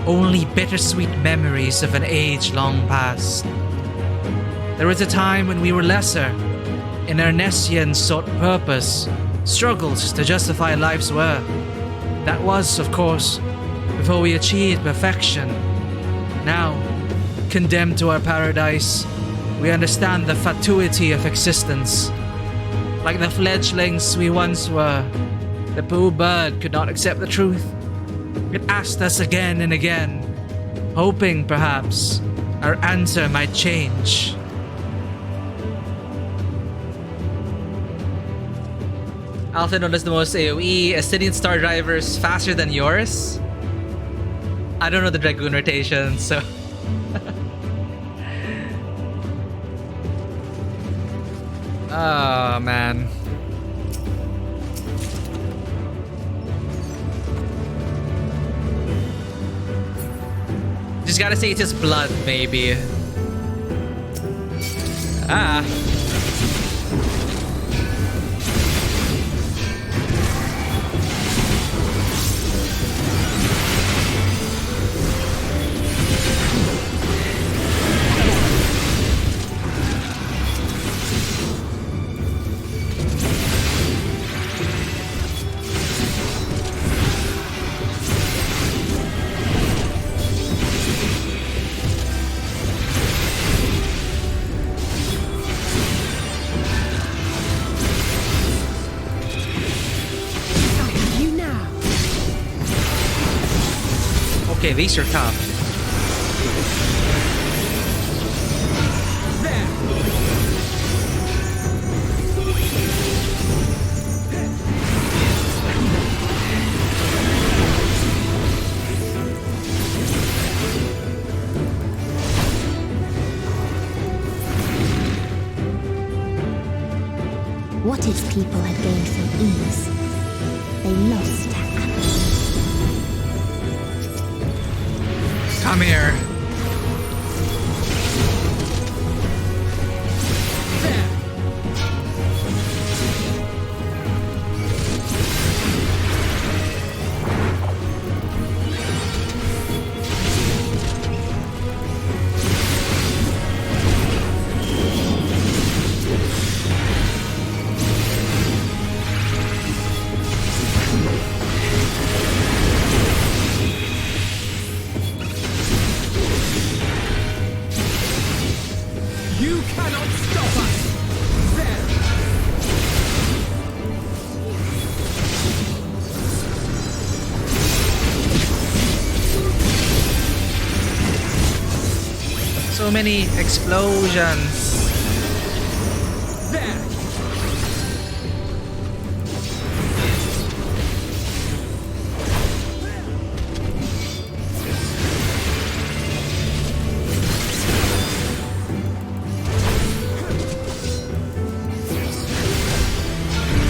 only bittersweet memories of an age long past. There was a time when we were lesser, and our Nessians sought purpose, struggles to justify life's worth. That was, of course, before we achieved perfection. Now, condemned to our paradise, we understand the fatuity of existence. Like the fledglings we once were, the poor bird could not accept the truth. It asked us again and again, hoping, perhaps, our answer might change. Alpha noticed the most AoE. Assyrian Star Drivers faster than yours? I don't know the Dragoon rotation, so... Oh, man. Just gotta say it's his blood, maybe. Ah. Okay, these are tough. What its people had gained from ease, they lost to apathy. Come here. You cannot stop us! There! So many explosions. There!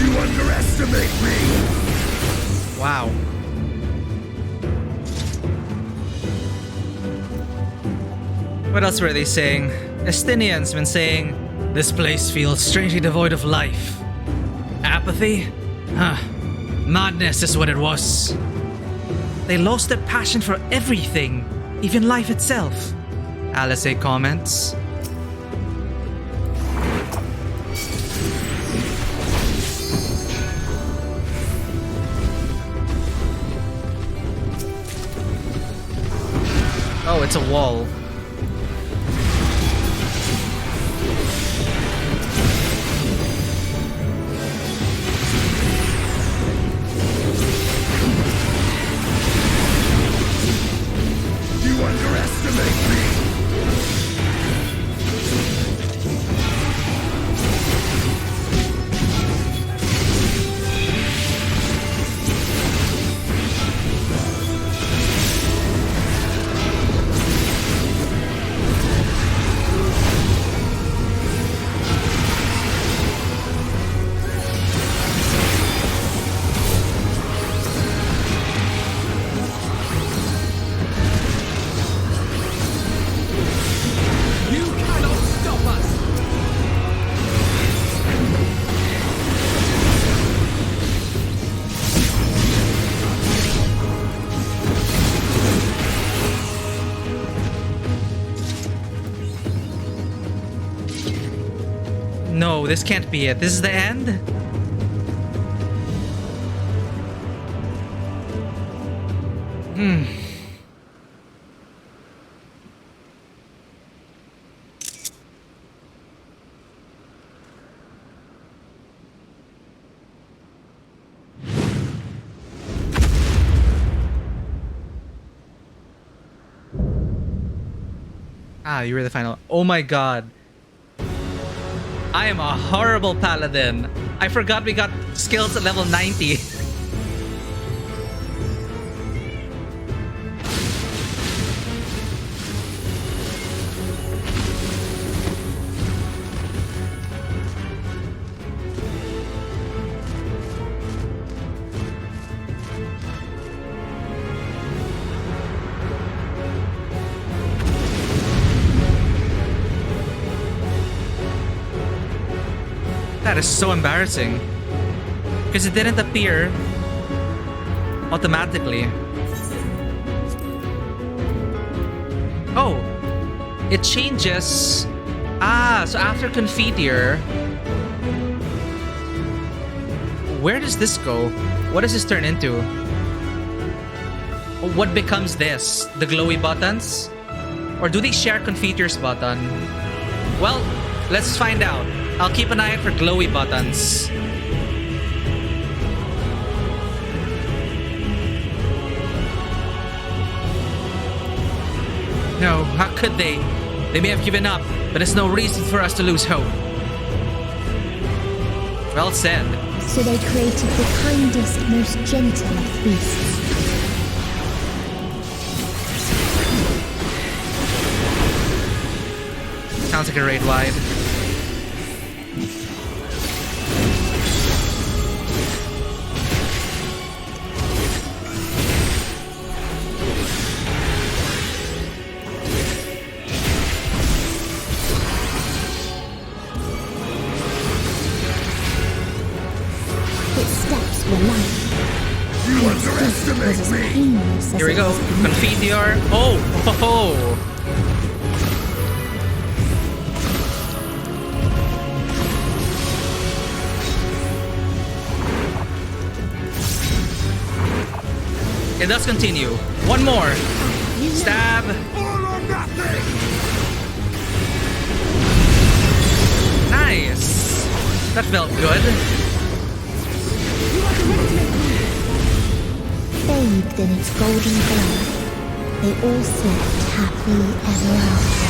You underestimate me! Wow. What else were they saying? Estinian's been saying, this place feels strangely devoid of life. Apathy? Huh. Madness is what it was. They lost their passion for everything, even life itself. Alice comments. Oh, it's a wall. You underestimate me! No, this can't be it. This is the end? Ah, you were the final. Oh my god. I am a horrible paladin. I forgot we got skills at level 90. That is so embarrassing. Because it didn't appear automatically. Oh, it changes. Ah, so after Confiteor, where does this go? What does this turn into? What becomes this? The glowy buttons? Or do they share Confiteor's button? Well, let's find out. I'll keep an eye out for glowy buttons. No, how could they? They may have given up, but it's no reason for us to lose hope. Well said. So they created the kindest, most gentle of beasts. Sounds like a raid wide. You underestimate me! Here we go. Confiteor. Oh! Ho, ho. It does continue. One more. Stab. All or nothing! That felt good. Bathed in its golden glow, they all slept happily ever after.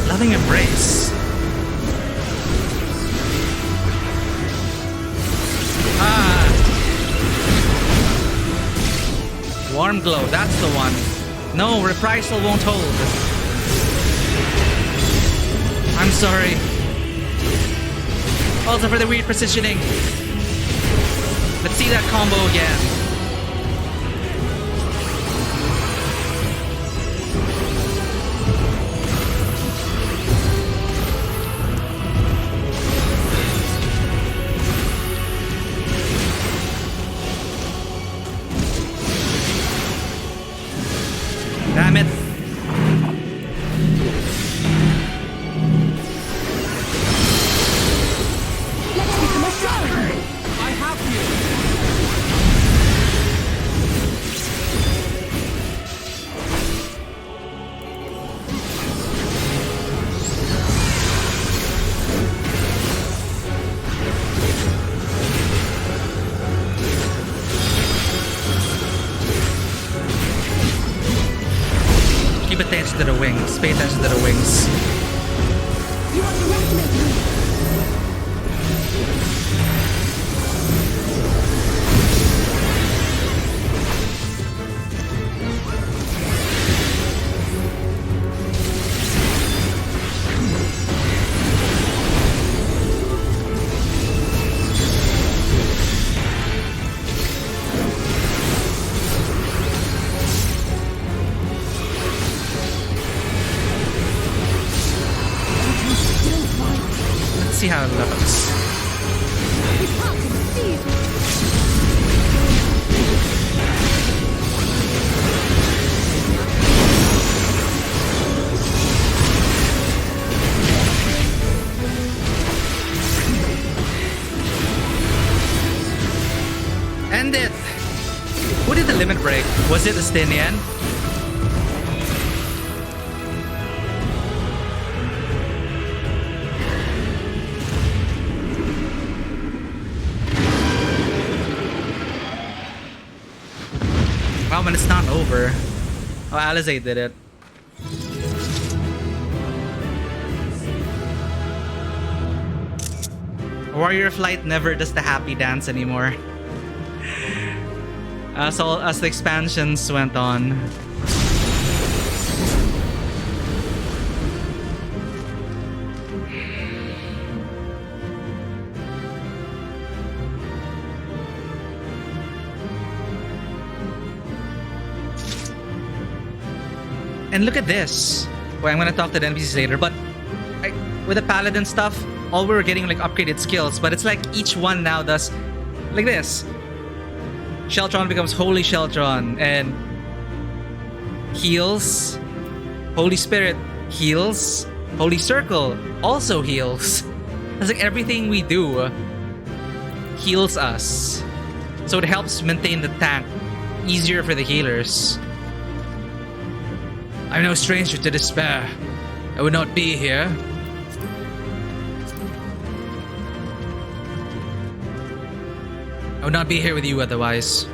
Loving embrace. Warm glow, that's the one. No, reprisal won't hold. I'm sorry. Also for the weird positioning. Let's see that combo again. Damn it. Let's become a show! I have you! Keep attention to the wings. Pay attention to the wings. You underestimate me! See how it looks. End it! Who did the limit break? Was it Estinian? Wow, but it's not over. Oh, Alizé did it. Warrior Flight never does the happy dance anymore. As the expansions went on. And look at this. Well, I'm gonna talk to the NPCs later, but with the paladin stuff, all we were getting like upgraded skills, but it's like each one now does like this. Sheltron becomes Holy Sheltron and heals. Holy Spirit heals. Holy Circle also heals. It's like everything we do heals us. So it helps maintain the tank easier for the healers. I'm no stranger to despair. I would not be here. I would not be here with you otherwise.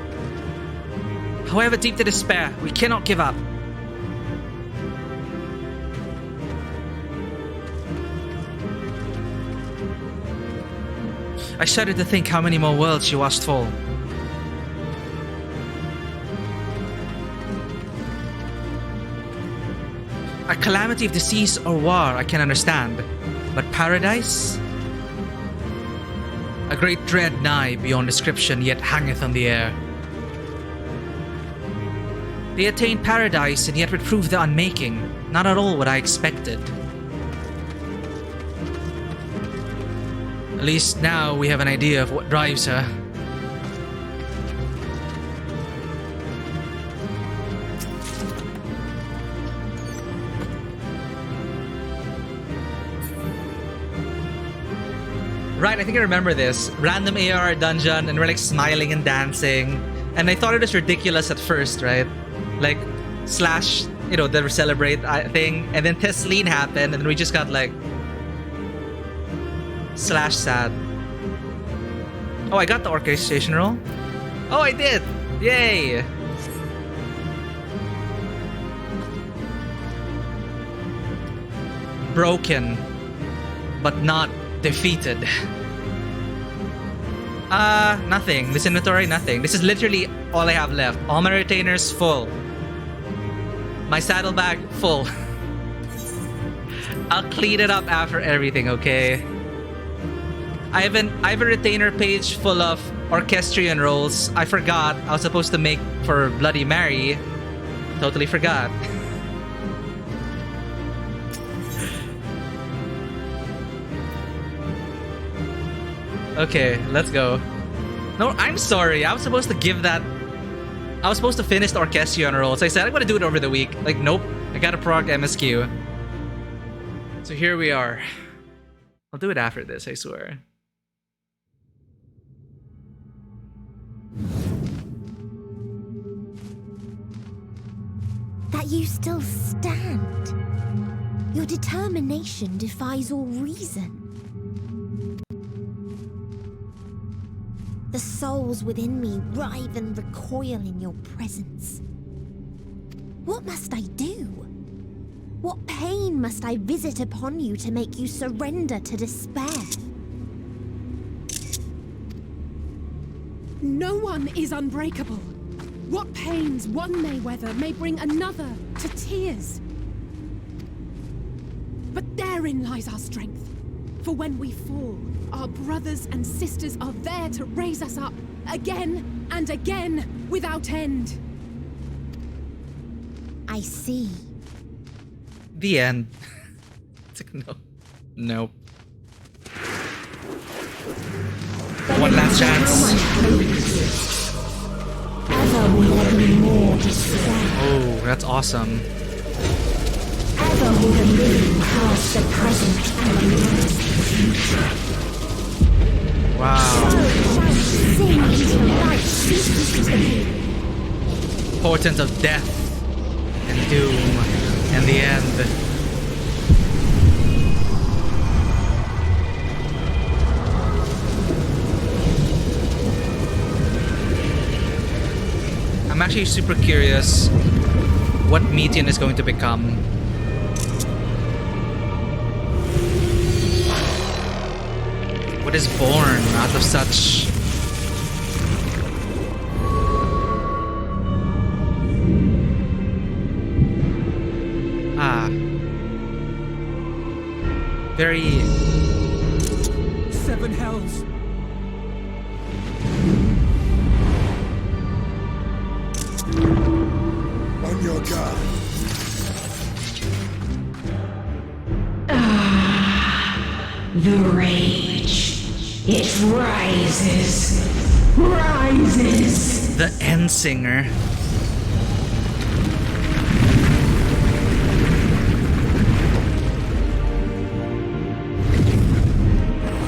However deep the despair, we cannot give up. I shudder to think how many more worlds you watched fall. A calamity of disease or war I can understand, but paradise? A great dread nigh beyond description yet hangeth on the air. They attained paradise and yet reprove the unmaking, not at all what I expected. At least now we have an idea of what drives her. Right, I think I remember this. Random AR dungeon, and we're like smiling and dancing. And I thought it was ridiculous at first, right? Like, slash, you know, the celebrate thing. And then Tesleen happened, and then we just got like... slash sad. Oh, I got the orchestration roll? Oh, I did! Yay! Broken, but not defeated. Nothing. This inventory, nothing. This is literally all I have left. All my retainers full. My saddlebag full. I'll clean it up after everything, okay? I have a retainer page full of orchestrion rolls. I forgot. I was supposed to make for Bloody Mary. Totally forgot. Okay, let's go. No, I'm sorry. I was supposed to give that... I was supposed to finish the orchestrion rolls. I said I'm gonna do it over the week. Like, nope. I gotta prog MSQ. So here we are. I'll do it after this, I swear. That you still stand. Your determination defies all reason. The souls within me writhe and recoil in your presence. What must I do? What pain must I visit upon you to make you surrender to despair? No one is unbreakable. What pains one may weather may bring another to tears. But therein lies our strength. For when we fall, our brothers and sisters are there to raise us up again and again without end. I see. The end. It's like, no. Nope. One last chance. Ever will there be more despair. Oh, that's awesome. Ever will the living pass the present and embrace the future. Wow. Sing until life ceases to be. Portent of death and doom and the end. I'm actually super curious what Meteion is going to become. What is born out of such... very... Seven hells. On your guard. The rage. It rises. Rises. The End Singer.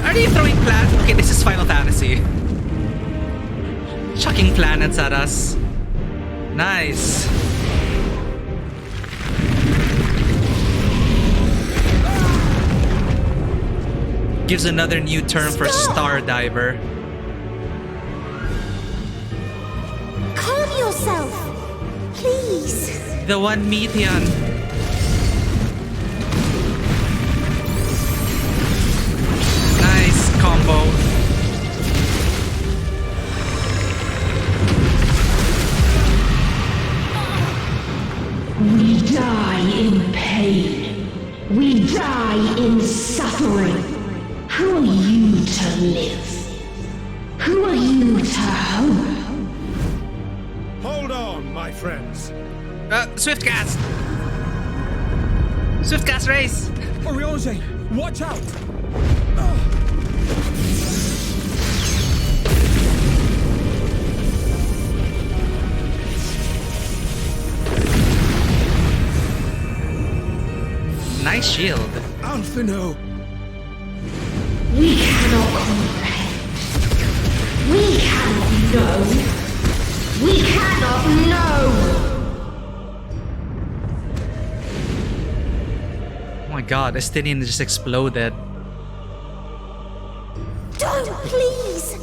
Are you throwing planets? Okay, this is Final Fantasy. Chucking planets at us. Nice. Gives another new term for Star Diver. Calm yourself, please. The one Meteion. Nice combo. We die in pain. We die in suffering. Who are you to live? Who are you to hope? Hold on, my friends. Swift cast. Swift cast race. Oriange, watch out. Nice shield. Alphino. We cannot know. We cannot know. Oh my god, Estinian just exploded. Don't, please!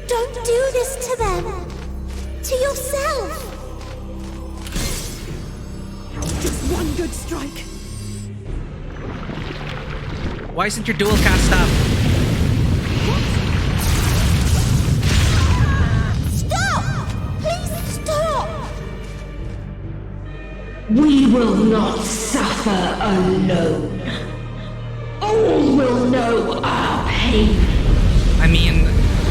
Don't do this to them! To yourself! Just one good strike. Why isn't your dual cast up? Stop! Please stop! We will not suffer alone. All will know our pain. I mean,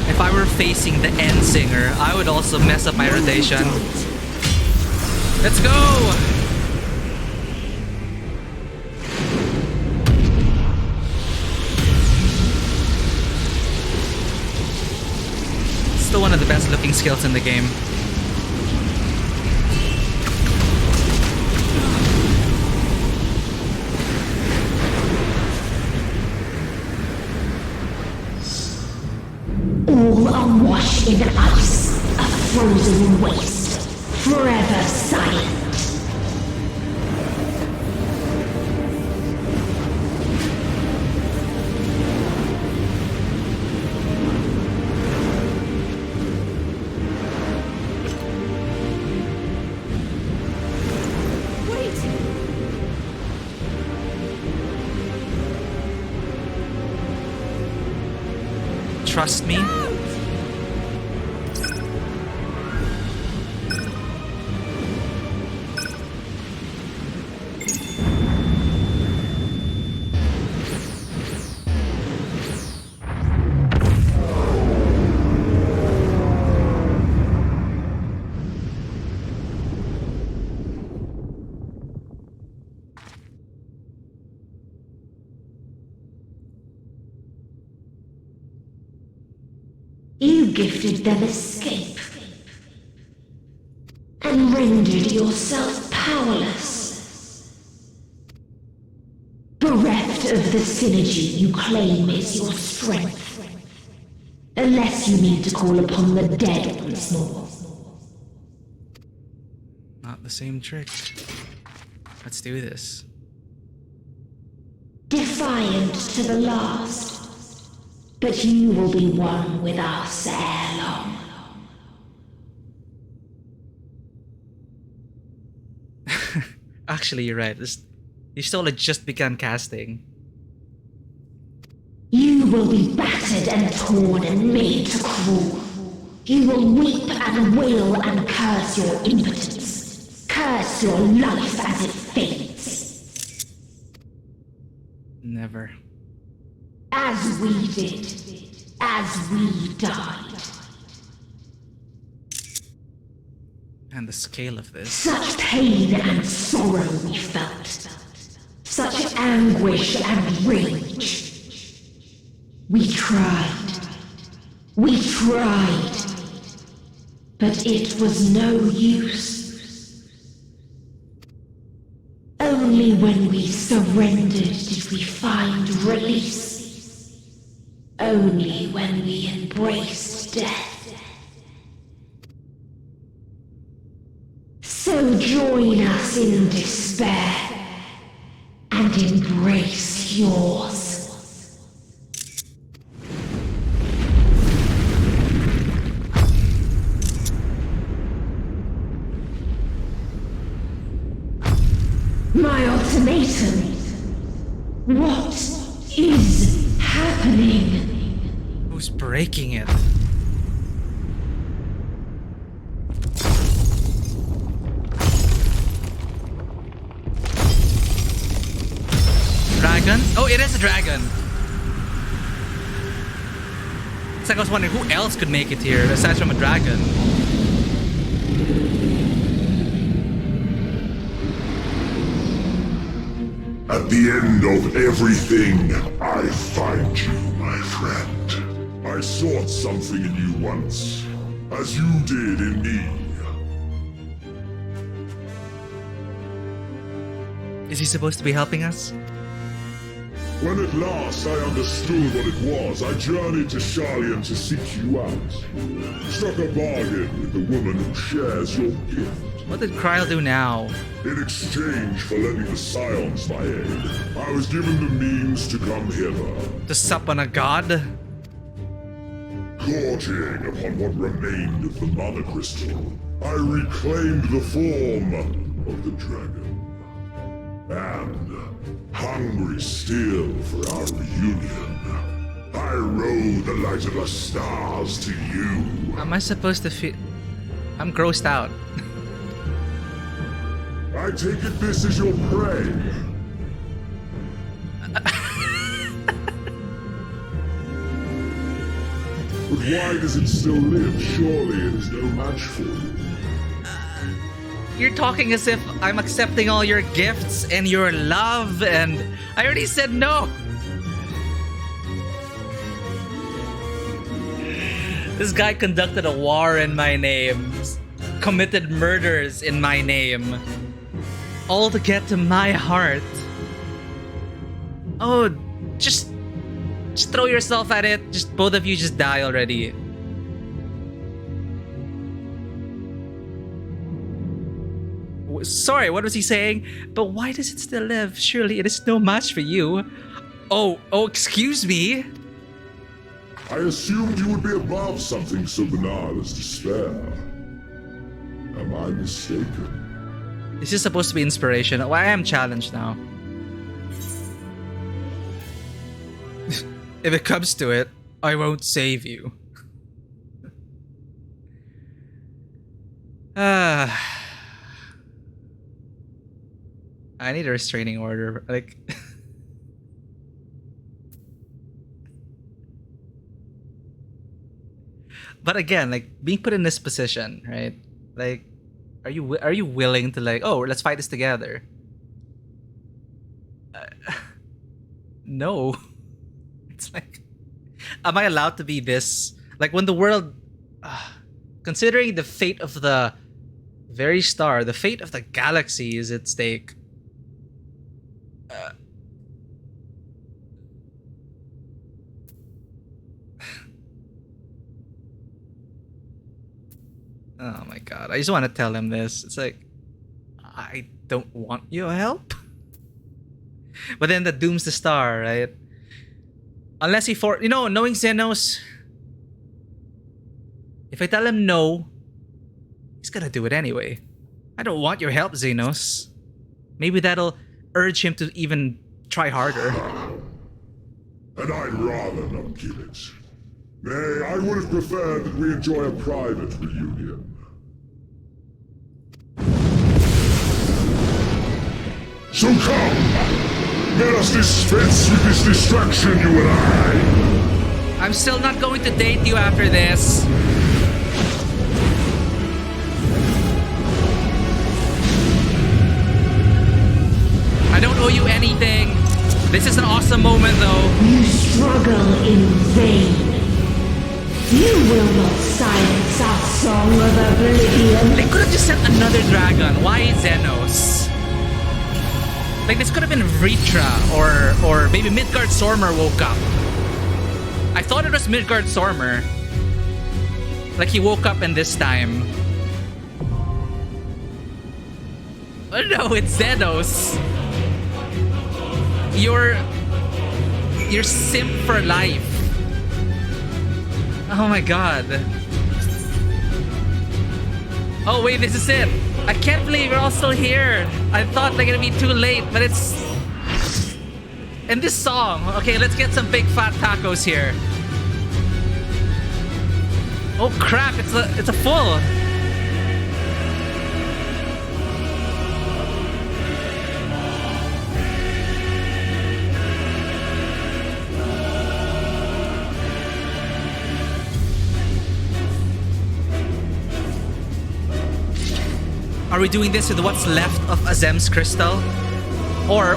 if I were facing the end singer, I would also mess up my rotation. Let's go! Still one of the best looking skills in the game. All awash in ice, a frozen waste, forever silent. Trust me. You gifted them escape and rendered yourself powerless. Bereft of the synergy you claim is your strength. Unless you mean to call upon the dead once more. Not the same trick. Let's do this. Defiant to the last. But you will be one with us ere long. Actually, you're right. You still had just begun casting. You will be battered and torn and made to crawl. You will weep and wail and curse your impotence. Curse your life as it fades. Never. As we did, as we died. And the scale of this. Such pain and sorrow we felt. Such anguish and rage. We tried. We tried. But it was no use. Only when we surrendered did we find release. Only when we embraced death. So join us in despair and embrace yours. My ultimatum. What is happening? Who's breaking it? Dragon? Oh, it is a dragon. It's like I was wondering who else could make it here aside from a dragon. At the end of everything, I find you, my friend. I sought something in you once, as you did in me. Is he supposed to be helping us? When at last I understood what it was, I journeyed to Sharlayan to seek you out. Struck a bargain with the woman who shares your gift. What did Kryl do now? In exchange for lending the Scions my aid, I was given the means to come hither. To sup on a god? Gorging upon what remained of the Mother Crystal, I reclaimed the form of the dragon. And, hungry still for our reunion, I rode the light of the stars to you. Am I supposed to feel... I'm grossed out. I take it this is your prey. But why does it still live? Surely it is no match for you. You're talking as if I'm accepting all your gifts and your love, and I already said no. This guy conducted a war in my name, committed murders in my name, all to get to my heart. Oh, just throw yourself at it. Just both of you just die already. Sorry, what was he saying? But why does it still live? Surely it is no match for you. Oh, excuse me. I assumed you would be above something so banal as despair. Am I mistaken? This is supposed to be inspiration. Oh, I am challenged now. If it comes to it, I won't save you. I need a restraining order. Like... But again, like, being put in this position, right? Like, are you willing to, like, oh, let's fight this together? No. It's like, am I allowed to be this? Like, when the world, considering the fate of the very star, the fate of the galaxy is at stake. Oh my god, I just want to tell him this. It's like, I don't want your help. But then that dooms the star, right? Unless he knowing Xenos, if I tell him no, he's gonna do it anyway. I don't want your help, Xenos. Maybe that'll urge him to even try harder. And I'd rather not give it. Nay, I would have preferred that we enjoy a private reunion. So come! Let us dispense with this distraction, you and I! I'm still not going to date you after this. I don't owe you anything. This is an awesome moment, though. You struggle in vain. You will not silence our song of oblivion. They could have just sent another dragon. Why Xenos? Like, this could have been Vritra or maybe Midgard Sormer woke up. I thought it was Midgard Sormer. Like, he woke up in this time. Oh no, it's Xenos. You're simp for life. Oh my god. Oh wait, this is it. I can't believe you're all still here. I thought like it'd be too late, but it's... And this song. Okay, let's get some big fat tacos here. Oh crap, it's a full. Are we doing this with what's left of Azem's crystal? Or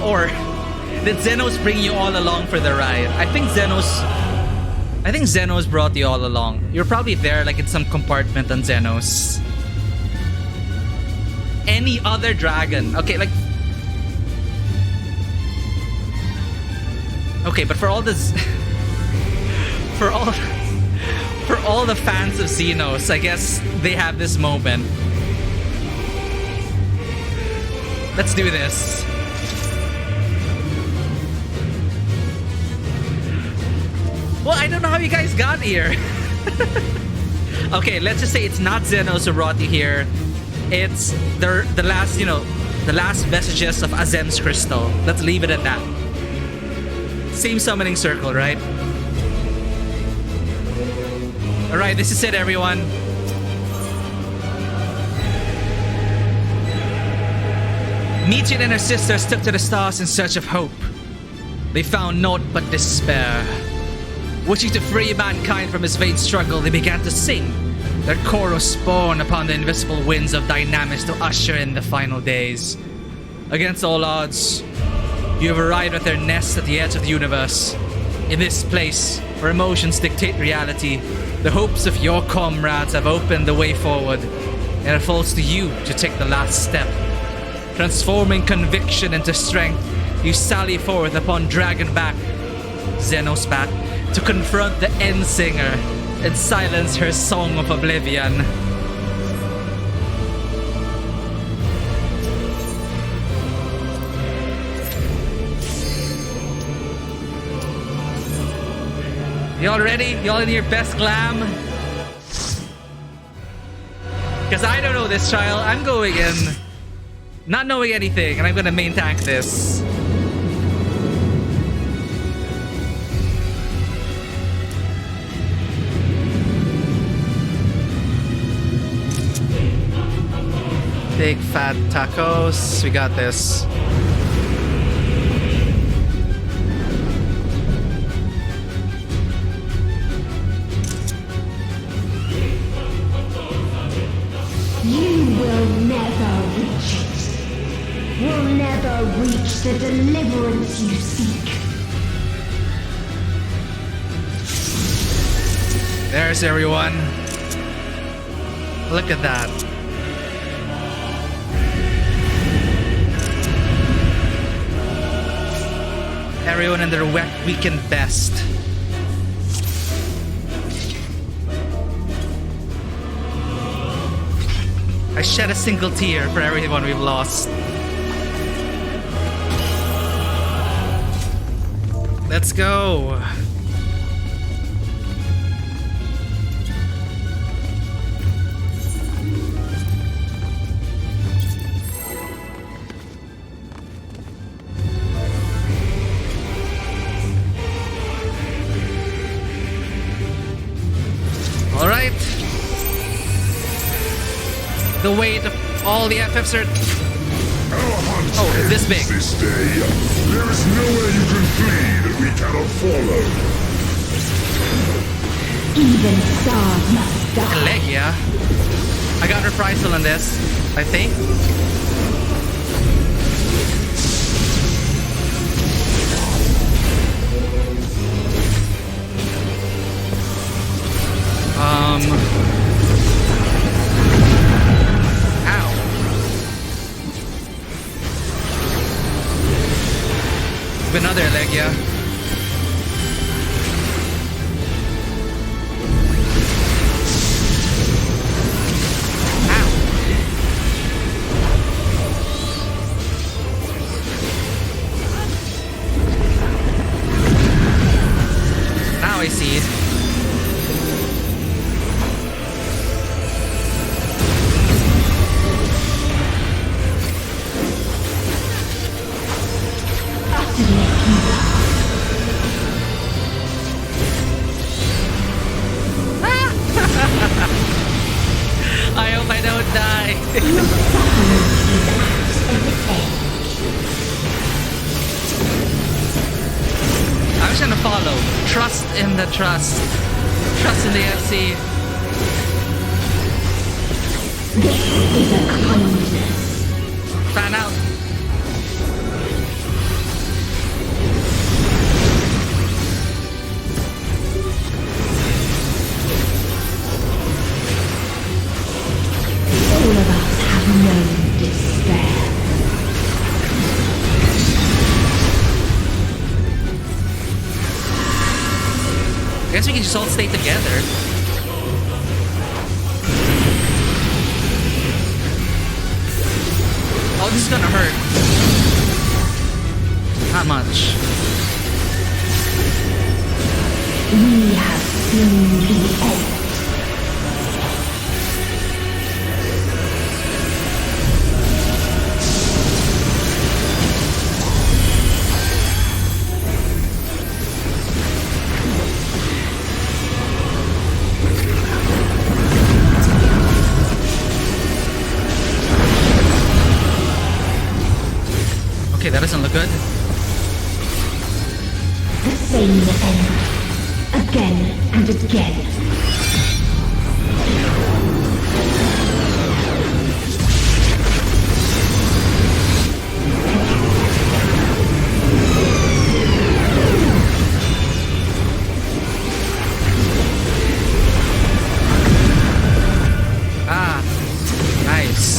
did Xenos bring you all along for the ride? I think Xenos brought you all along. You're probably there like in some compartment on Xenos. Any other dragon. Okay, like... Okay, but for all this, for all the fans of Xenos, I guess they have this moment. Let's do this. Well, I don't know how you guys got here. Okay, let's just say it's not Xenos who brought you here. It's the last, the last vestiges of Azem's crystal. Let's leave it at that. Same summoning circle, right? Alright, this is it, everyone. Meteion and her sisters took to the stars in search of hope. They found naught but despair. Wishing to free mankind from his vain struggle, they began to sing their chorus born upon the invisible winds of Dynamis to usher in the final days. Against all odds, you have arrived at their nest at the edge of the universe. In this place, where emotions dictate reality, the hopes of your comrades have opened the way forward, and it falls to you to take the last step. Transforming conviction into strength, you sally forth upon Dragonback, Xenos back, to confront the End Singer and silence her song of oblivion. Y'all ready? Y'all in your best glam? Because I don't know this trial. I'm going in not knowing anything, and I'm gonna main tank this. Big fat tacos. We got this. You will never reach it. Will never reach the deliverance you seek. There's everyone. Look at that. Everyone in their weekend best. I shed a single tear for everyone we've lost. Let's go. All right. The weight of all the FFs are... Oh, is this big? This day, there is nowhere you can flee that we cannot follow. Even stars must die. Legia. I got reprisal on this, I think. Another Legia. Ow. Now I see it. I hope I don't die. I'm just gonna follow. Trust in the trust. Trust in the FC. This is a kindness. Fan out. All of us have known despair. we can just all stay together. Oh, this is gonna hurt. Not much. We have seen the end. Okay, that doesn't look good. The same end. Again and again. Ah, nice.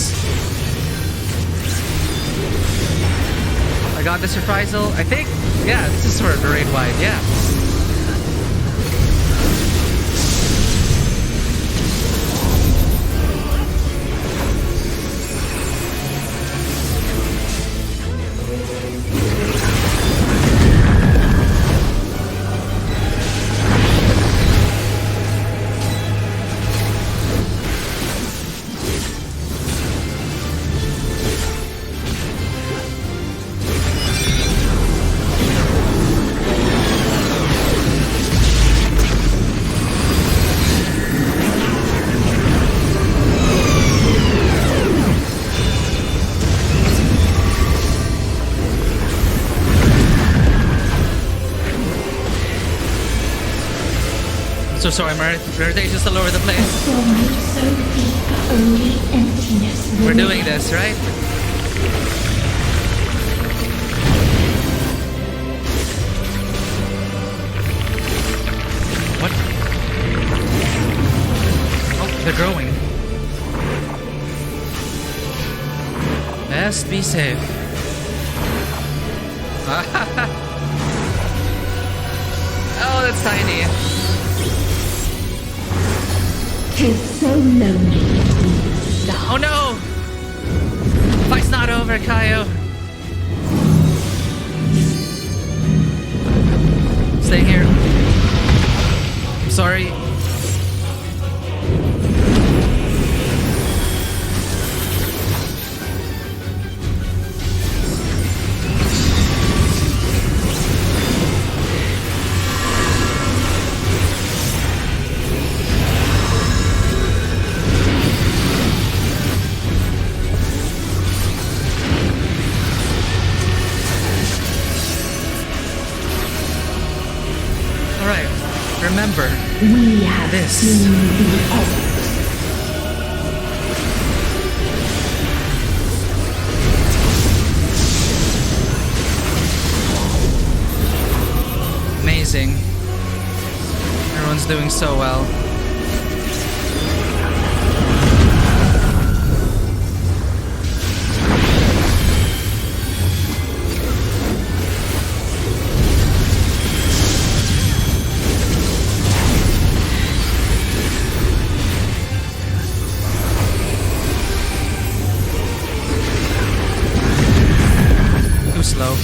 I got this reprisal. I think, yeah, this is for the raid wide, yeah. So sorry, my rotation is all over the place. So deep, only emptiness. We're doing this, right? What? Oh, they're growing. Best be safe. Oh, that's tiny. Tis so lonely. Oh no! Fight's not over, Kaio. Stay here. I'm sorry. Remember, we have this. Seen the end. Amazing. Everyone's doing so well. Slow.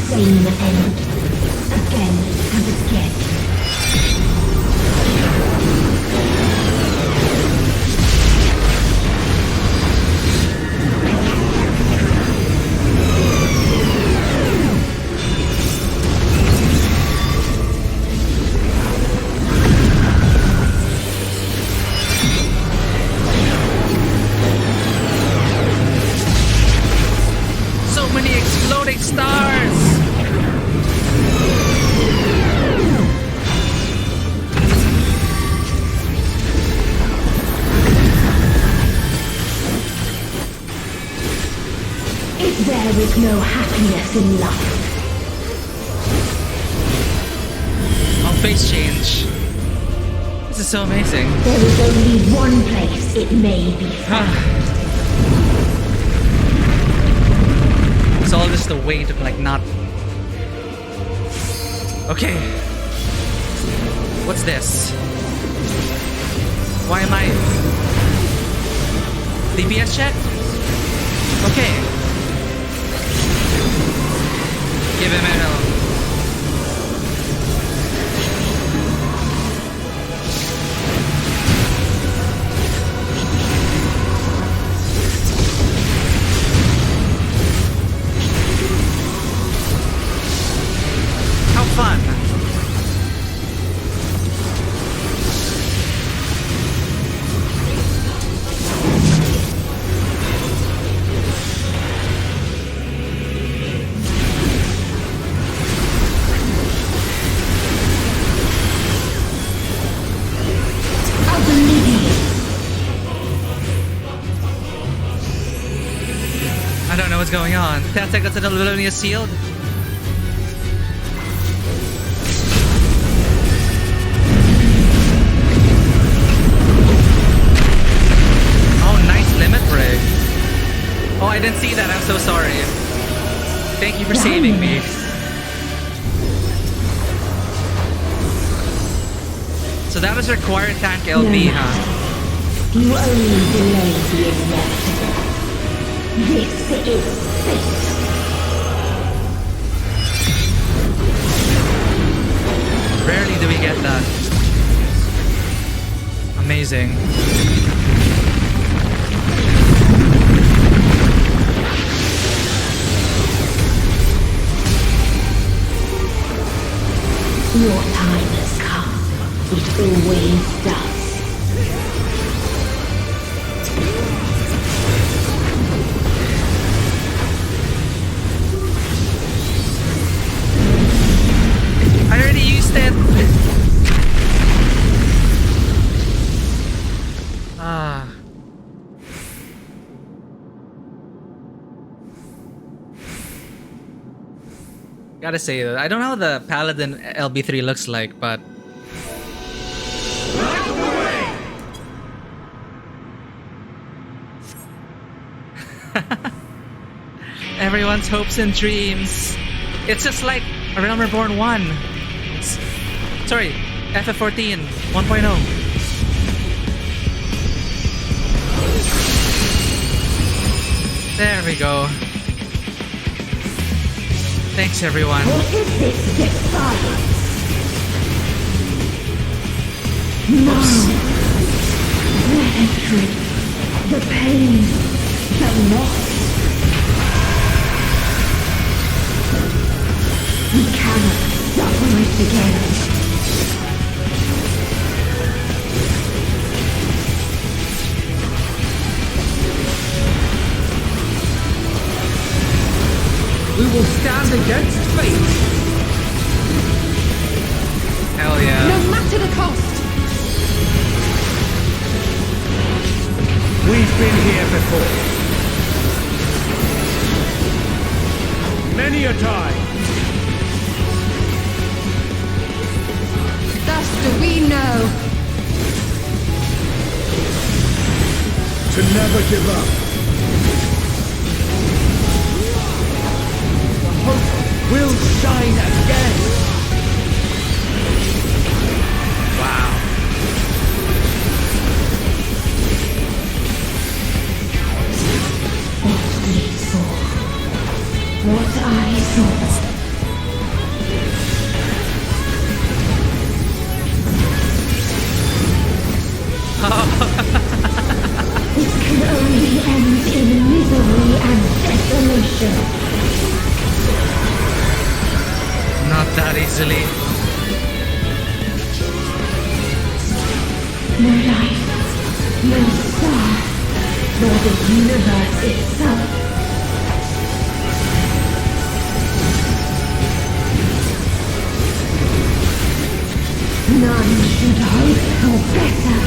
Same end. Again and again. There is no happiness in life. Oh, face change. This is so amazing. There is only one place it may be found. all just the weight of like not. Okay. What's this? Why am I? DPS check? Okay. Give him arrow. How fun. I don't know what's going on. That's like that's another Livonia sealed. Oh, nice limit break. Oh, I didn't see that. I'm so sorry. Thank you for saving me. So that was required tank LB, huh? You only delay the inevitable. This is fate. Rarely do we get that. Amazing. Your time has come. It always does. I already used it. Ah. Gotta say that I don't know how the Paladin LB3 looks like, but everyone's hopes and dreams. It's just like A Realm Reborn 1. Sorry, FF14 1.0. There we go. Thanks, everyone. What is this defiance? No. The hatred, the pain, the loss. We cannot suffer it again. We will stand against fate. Hell yeah. No matter the cost. We've been here before. Many a time. Thus do we know. To never give up. Hope will shine again. Wow. What we saw. What I saw. It can only end in misery and desolation. Not that easily. No life, no star, nor the universe itself. None should hope for better.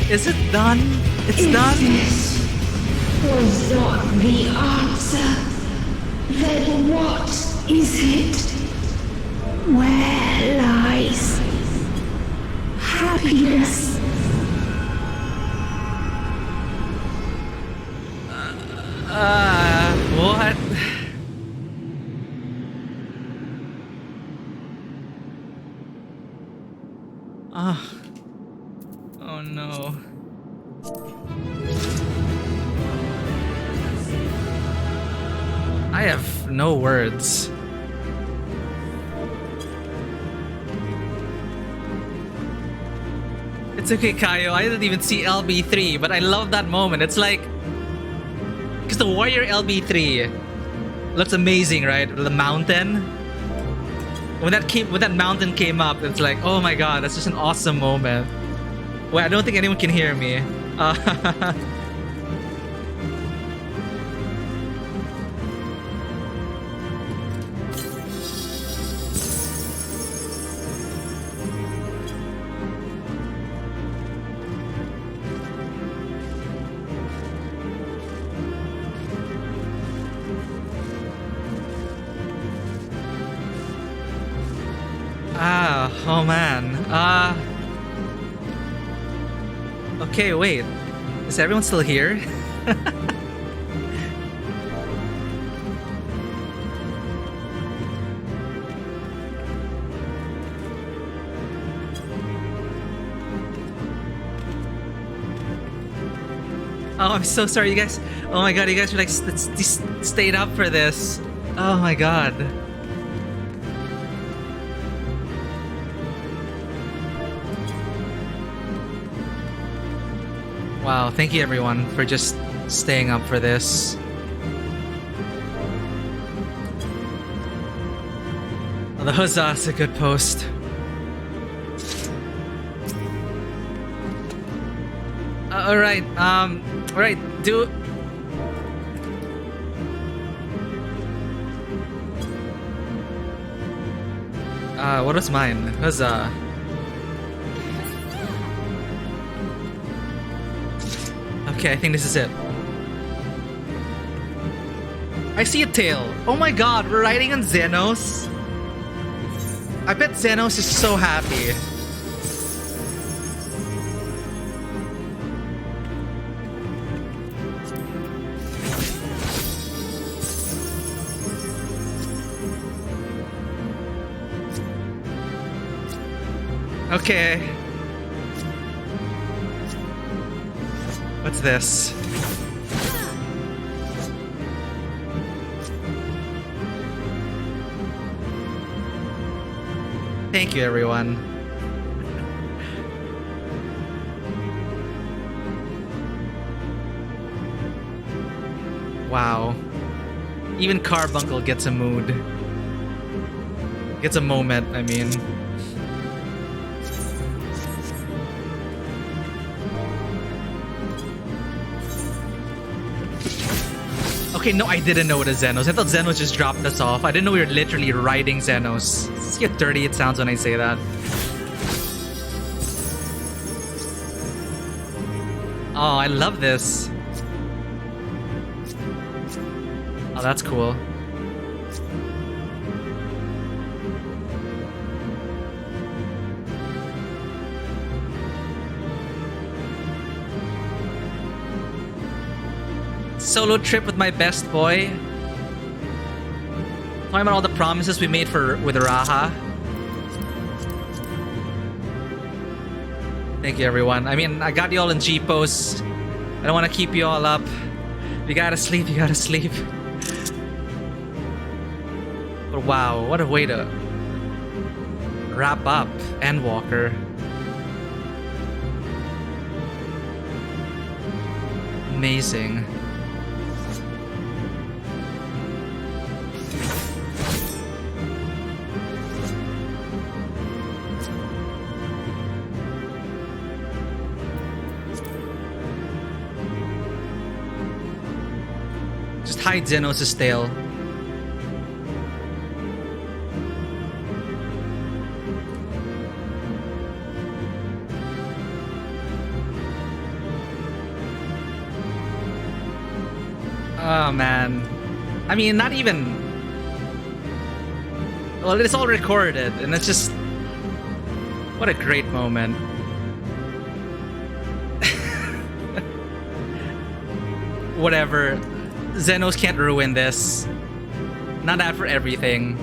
Is it done? It's done? This was not the answer. Then what is it? Where lies happiness? What? Oh no. I have no words. It's okay, Kaio. I didn't even see LB3, but I love that moment. It's like, because the warrior LB3 looks amazing, right? The mountain. When that mountain came up, it's like, oh my god, that's just an awesome moment. Wait, I don't think anyone can hear me. Oh man. Okay, wait. Is everyone still here? Oh, I'm so sorry, you guys. Oh my god, you guys were like stayed up for this. Oh my god. Wow, thank you everyone for just staying up for this. Oh, the huzzah's a good post. Alright, alright, do... what was mine? Huzzah. Okay, I think this is it. I see a tail. Oh my god, we're riding on Xenos. I bet Xenos is so happy. Okay. What's this? Thank you, everyone. Wow. Even Carbuncle gets a mood. Gets a moment, I mean. Okay, no, I didn't know it was Xenos. I thought Xenos just dropped us off. I didn't know we were literally riding Xenos. See how dirty it sounds when I say that. Oh, I love this. Oh, that's cool. Solo trip with my best boy. Talking about all the promises we made with Raha. Thank you, everyone. I mean, I got you all in G-pose. I don't want to keep you all up. You gotta sleep, you gotta sleep. But wow, what a way to wrap up Endwalker. Amazing. Just hide Xenos' tail. Oh man. I mean, not even... Well, it's all recorded, and it's just... What a great moment. Whatever. Xenos can't ruin this. Not after everything.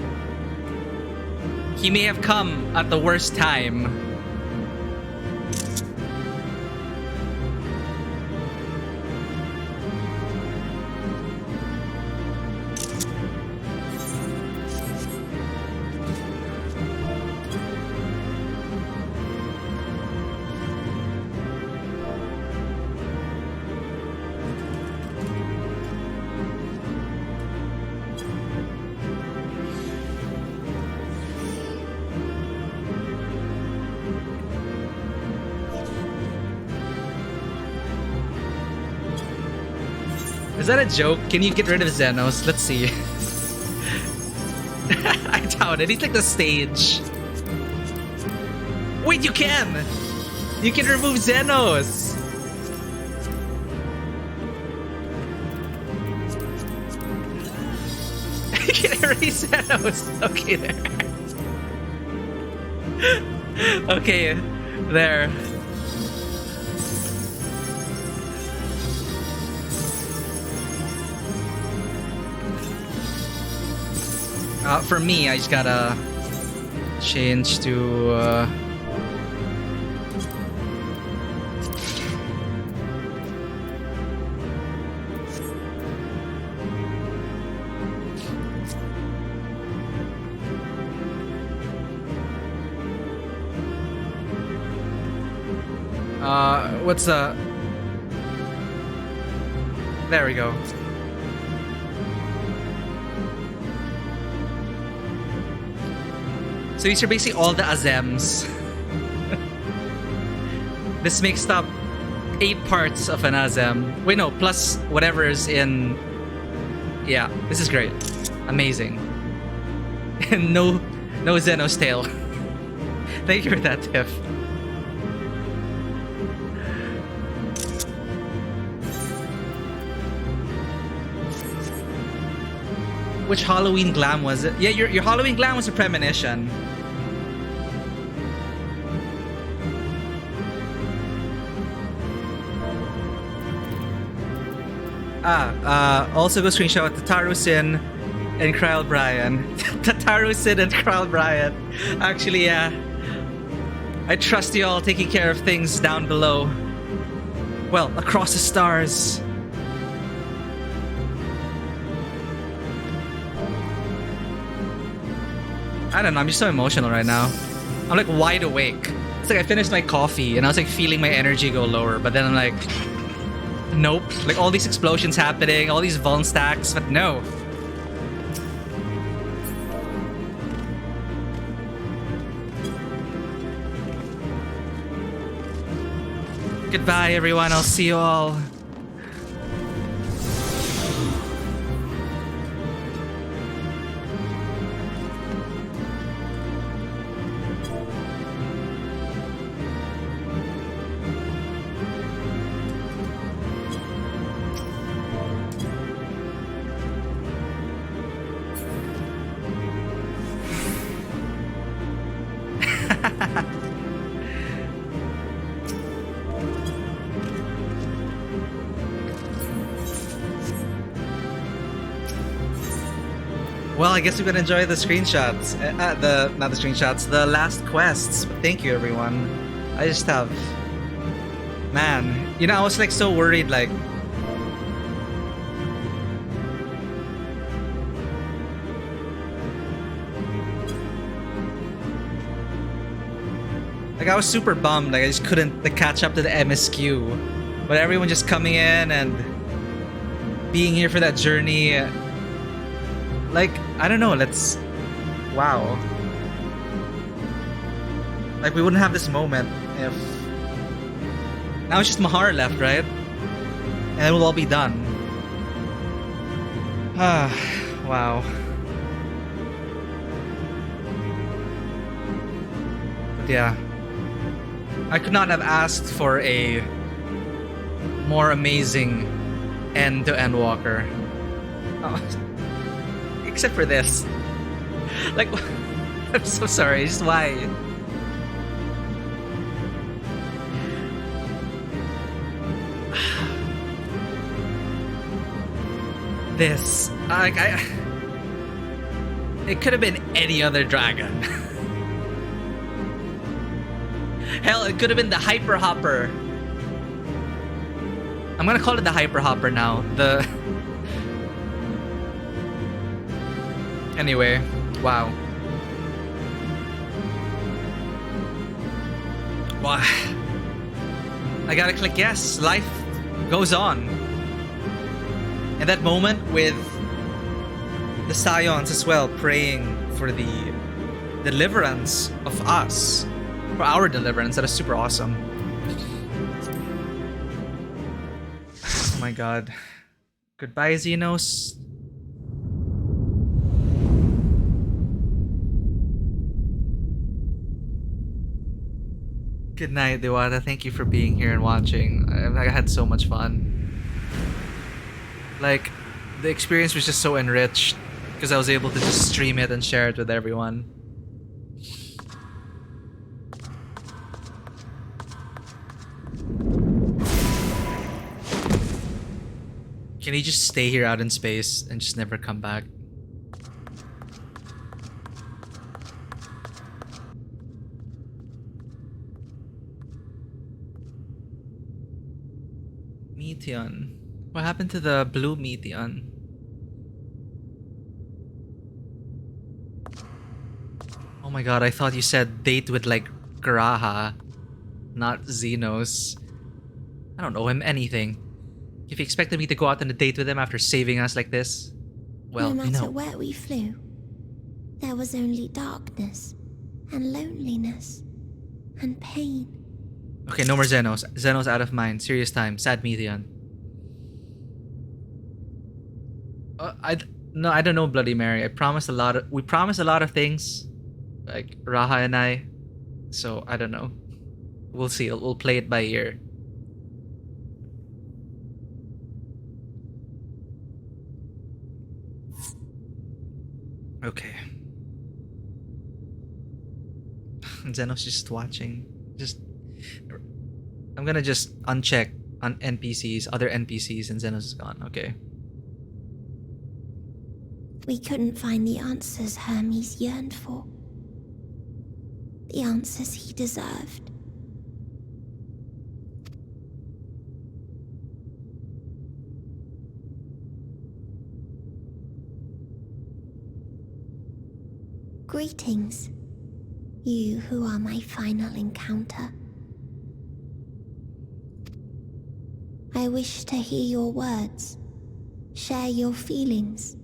He may have come at the worst time. Is that a joke? Can you get rid of Xenos? Let's see. I doubt it. He's like the stage. Wait, you can! You can remove Xenos! You can erase Xenos! Okay, there. Okay, there. For me, I just gotta change to what's there we go. So these are basically all the Azems. This makes up 8 parts of an Azem. Wait, no, plus whatever's in... Yeah, this is great. Amazing. And no Xenos tail. Thank you for that, Tiff. Which Halloween glam was it? Yeah, your Halloween glam was a premonition. Also go screenshot Tataru Sin and Kyle Bryan. Tataru Sin and Kyle Bryan. Actually, yeah. I trust you all taking care of things down below. Well, across the stars. I don't know, I'm just so emotional right now. I'm like wide awake. It's like I finished my coffee and I was like feeling my energy go lower, but then I'm like, nope. Like all these explosions happening, all these vuln stacks, but no. Goodbye everyone, I'll see you all. Well, I guess we can enjoy the screenshots. Not the screenshots, the last quests. But thank you, everyone. I just have... Man, you know, I was like so worried, like... Like, I was super bummed. Like, I just couldn't catch up to the MSQ. But everyone just coming in and being here for that journey... Like, I don't know, let's... Wow. Like, we wouldn't have this moment if... Now it's just Mahar left, right? And it will all be done. Ah, wow. But yeah. I could not have asked for a more amazing end to Endwalker. Oh. Except for this. Like, I'm so sorry. Just why? This. Like, it could have been any other dragon. Hell, it could have been the Hyper Hopper. I'm gonna call it the Hyper Hopper now. Anyway, wow. Wow. I gotta click yes. Life goes on. And that moment with the Scions as well, praying for the deliverance of us. For our deliverance, that is super awesome. Oh my god. Goodbye, Xenos. Good night, Dewata. Thank you for being here and watching. I had so much fun. Like, the experience was just so enriched because I was able to just stream it and share it with everyone. Can he just stay here out in space and just never come back? Meteon. What happened to the blue Meteon? Oh my god, I thought you said date with like Graha, not Xenos. I don't owe him anything. If he expected me to go out on a date with him after saving us like this, well, no matter where we flew, there was only darkness and loneliness and pain. Okay, no more Xenos. Xenos out of mind. Serious time. Sad Meteon. I don't know, Bloody Mary. We promised a lot of things, like Raha and I. So I don't know. We'll see. We'll play it by ear. Okay. Xenos just watching. I'm gonna just uncheck on NPCs, other NPCs, and Xenos is gone. Okay. We couldn't find the answers Hermes yearned for. The answers he deserved. Greetings, you who are my final encounter. I wish to hear your words, share your feelings,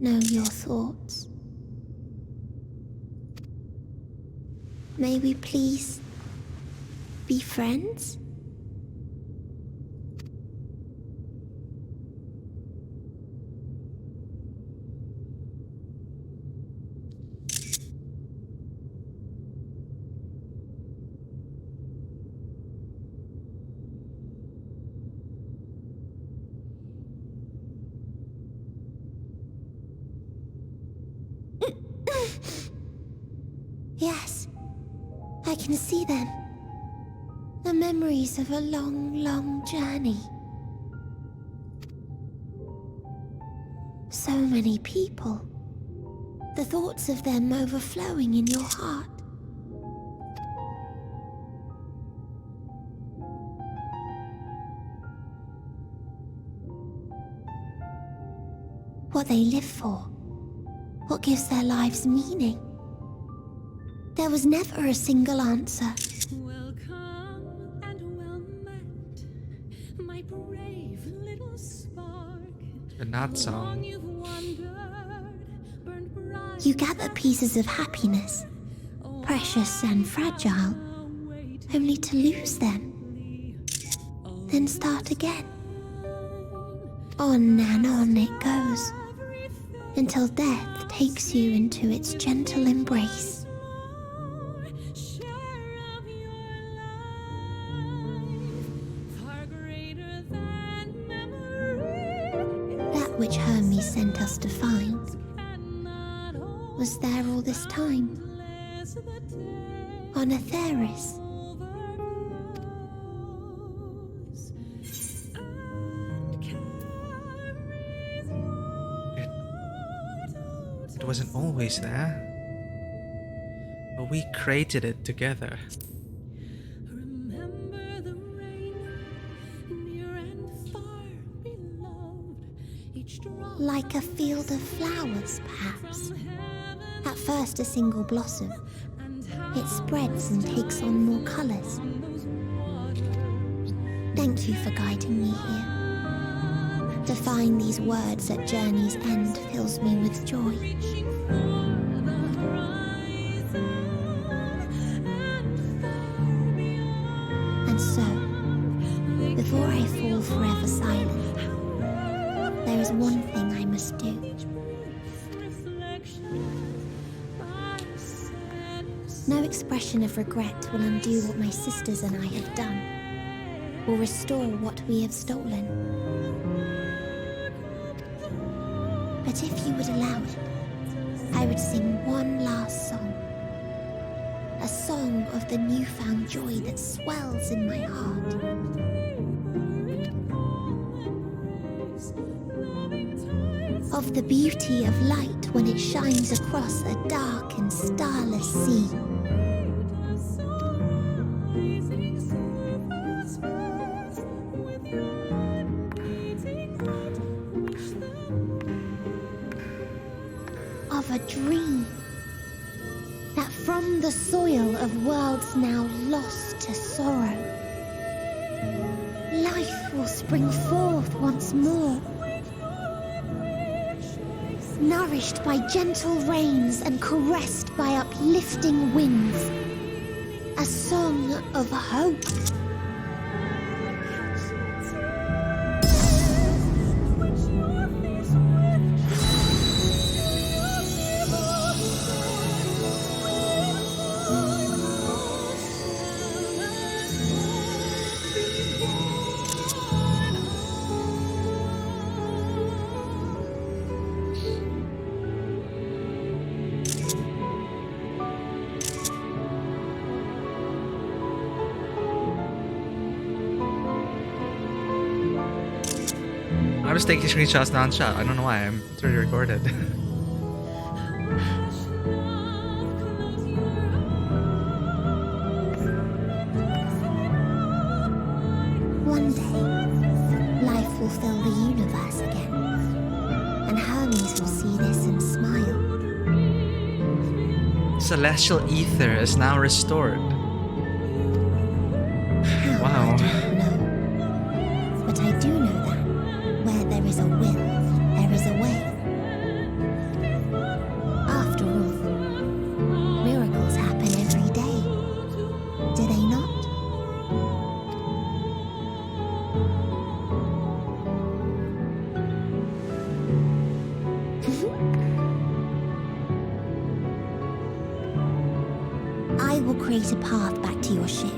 know your thoughts. May we please be friends? Yes, I can see them. The memories of a long, long journey. So many people. The thoughts of them overflowing in your heart. What they live for. What gives their lives meaning. There was never a single answer. Welcome and well met, my brave little spark. The Not song. You gather pieces of happiness, precious and fragile, only to lose them. Then start again. On and on it goes, until death takes you into its gentle embrace. which Hermes sent us to find, was there all this time. On Atheris. It wasn't always there. But we created it together. Like a field of flowers, perhaps. At first a single blossom. It spreads and takes on more colours. Thank you for guiding me here. To find these words at journey's end fills me with joy. And so, before I fall forever silent, there is one thing I must do. No expression of regret will undo what my sisters and I have done, or restore what we have stolen. But if you would allow it, I would sing one last song. A song of the newfound joy that swells in my heart. Of the beauty of light when it shines across a dark and starless sea. Of a dream that from the soil of worlds now lost to sorrow, life will spring forth once more. Nourished by gentle rains and caressed by uplifting winds. A song of hope. I was taking screenshots non-stop. I don't know why. It's already recorded. One day, life will fill the universe again, and Hermes will see this and smile. Celestial ether is now restored. Wow. But I do know that where there is a will, there is a way. After all, miracles happen every day, do they not? I will create a path back to your ship,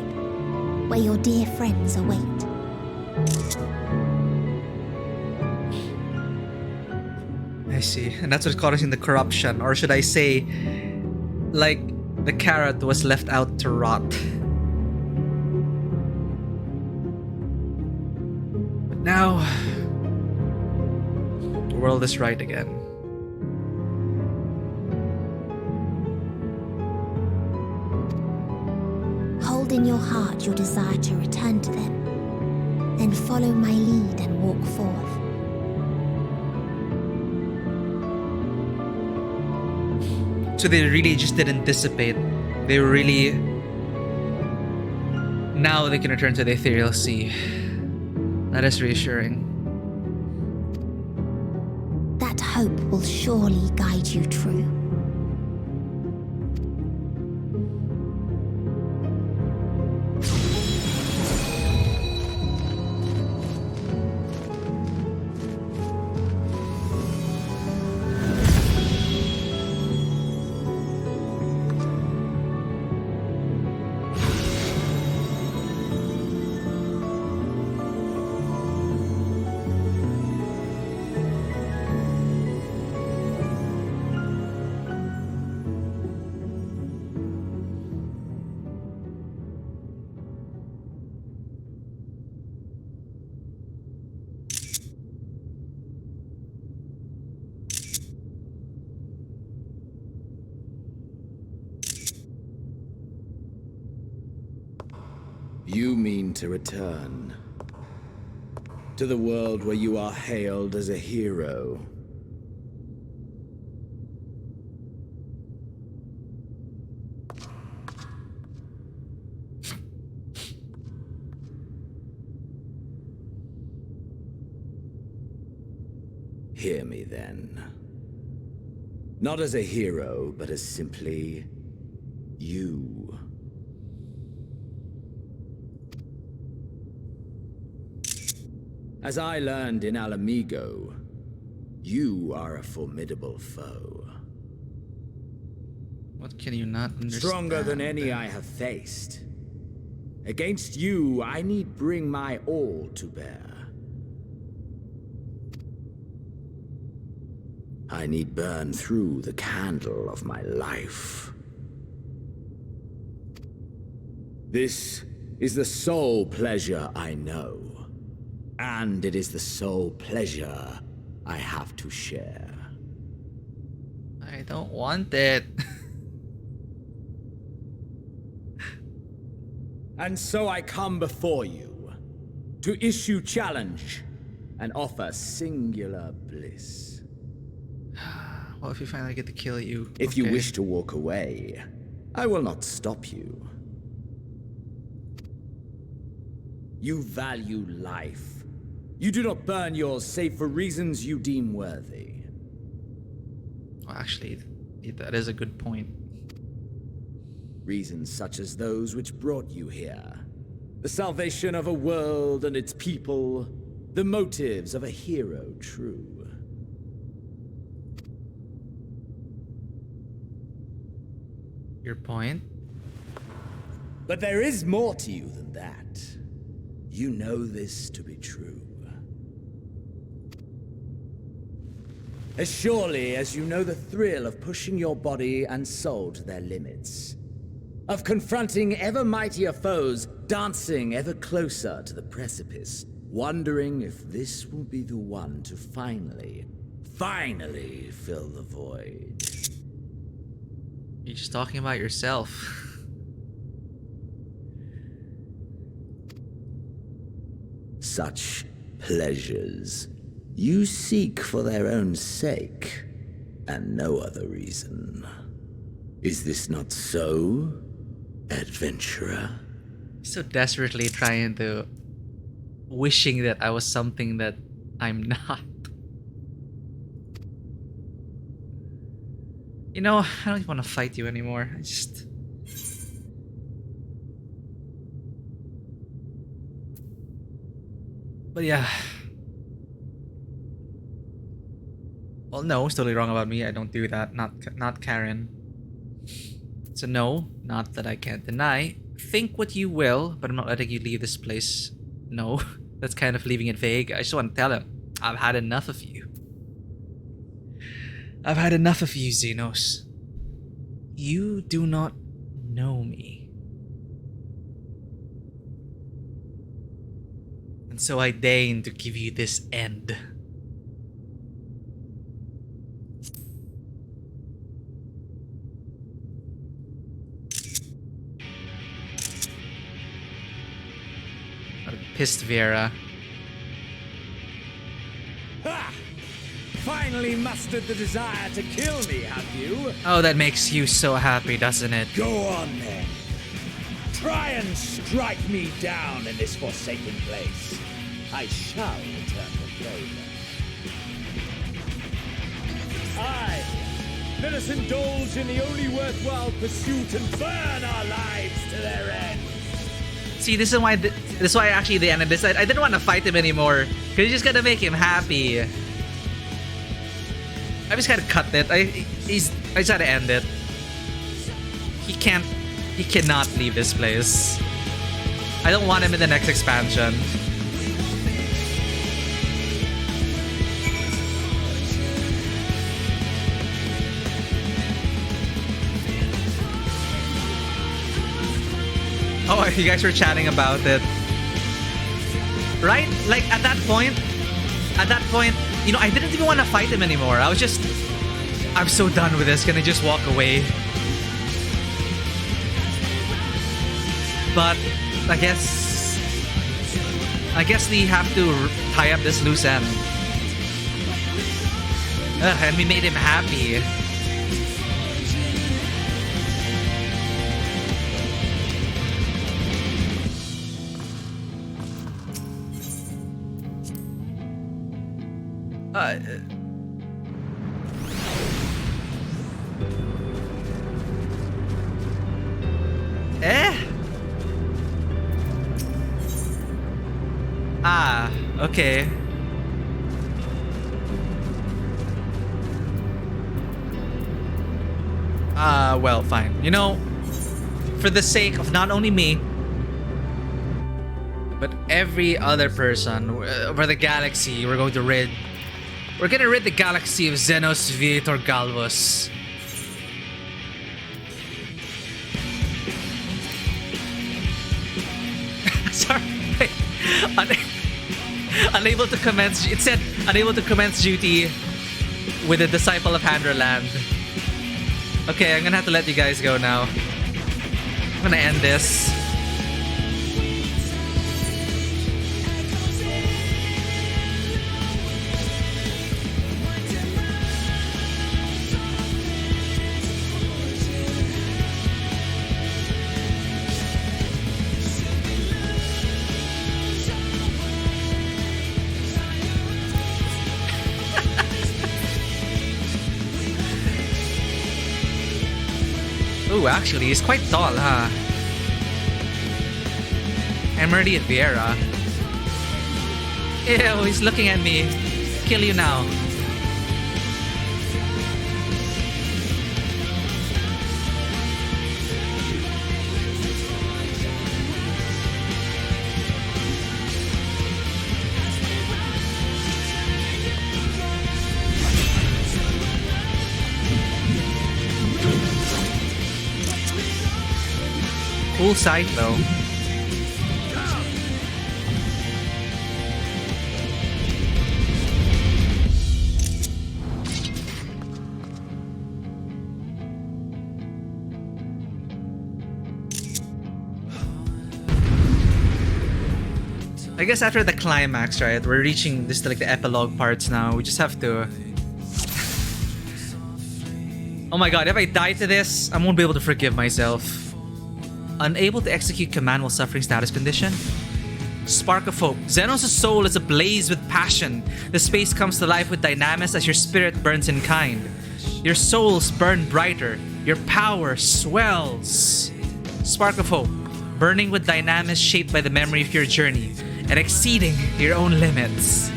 where your dear friends await. I see. And that's what's causing the corruption. Or should I say, like, the carrot was left out to rot. But now, the world is right again. Hold in your heart your desire to return to them, then follow my lead and walk forth. So they really just didn't dissipate. They really... Now they can return to the ethereal sea. That is reassuring. That hope will surely guide you true. You mean to return to the world where you are hailed as a hero. Hear me then. Not as a hero, but as simply you. As I learned in Alamigo, you are a formidable foe. What can you not understand? Stronger than any I have faced. Against you, I need bring my all to bear. I need burn through the candle of my life. This is the sole pleasure I know. And it is the sole pleasure I have to share. I don't want it. And so I come before you to issue challenge and offer singular bliss. Well, if we finally get to kill you. If you wish to walk away, I will not stop you. You value life. You do not burn yours save for reasons you deem worthy. Well, actually, that is a good point. Reasons such as those which brought you here. The salvation of a world and its people. The motives of a hero true. Your point? But there is more to you than that. You know this to be true. As surely as you know the thrill of pushing your body and soul to their limits. Of confronting ever mightier foes, dancing ever closer to the precipice, wondering if this will be the one to finally fill the void. You're just talking about yourself. Such pleasures you seek for their own sake, and no other reason. Is this not so, adventurer? So desperately trying to... wishing that I was something that I'm not. You know, I don't even want to fight you anymore. I just... But yeah. Well, no, it's totally wrong about me. I don't do that. Not Karen. So no, not that I can't deny. Think what you will, but I'm not letting you leave this place. No, that's kind of leaving it vague. I just want to tell him, I've had enough of you. I've had enough of you, Xenos. You do not know me. And so I deign to give you this end. Pissed Vera. Ha! Finally mustered the desire to kill me, have you? Oh, that makes you so happy, doesn't it? Go on then. Try and strike me down in this forsaken place. I shall return the favor. Aye, let us indulge in the only worthwhile pursuit and burn our lives to their end. See, this is why actually the end of this, I didn't want to fight him anymore. Cause you just gotta make him happy. I just gotta cut it. I just gotta end it. He cannot leave this place. I don't want him in the next expansion. Oh, you guys were chatting about it. Right? Like, at that point, you know, I didn't even want to fight him anymore. I was just... I'm so done with this. Can I just walk away? But I guess we have to tie up this loose end. And we made him happy. Okay. Well, fine. You know, for the sake of not only me, but every other person over the galaxy, we're gonna rid the galaxy of Xenos Viator Galvus. Sorry. Unable to commence. It said unable to commence duty with a disciple of Handerland. Okay, I'm gonna have to let you guys go now. I'm gonna end this. Ooh, actually, he's quite tall, huh? Emerdy and Vieira. Ew, he's looking at me. Kill you now. Cool sight though. I guess after the climax, right? We're reaching this like the epilogue parts now. We just have to. Oh my god, if I die to this, I won't be able to forgive myself. Unable to execute command while suffering status condition. Spark of hope. Xenos' soul is ablaze with passion. The space comes to life with dynamis as your spirit burns in kind. Your souls burn brighter. Your power swells. Spark of hope. Burning with dynamis shaped by the memory of your journey and exceeding your own limits.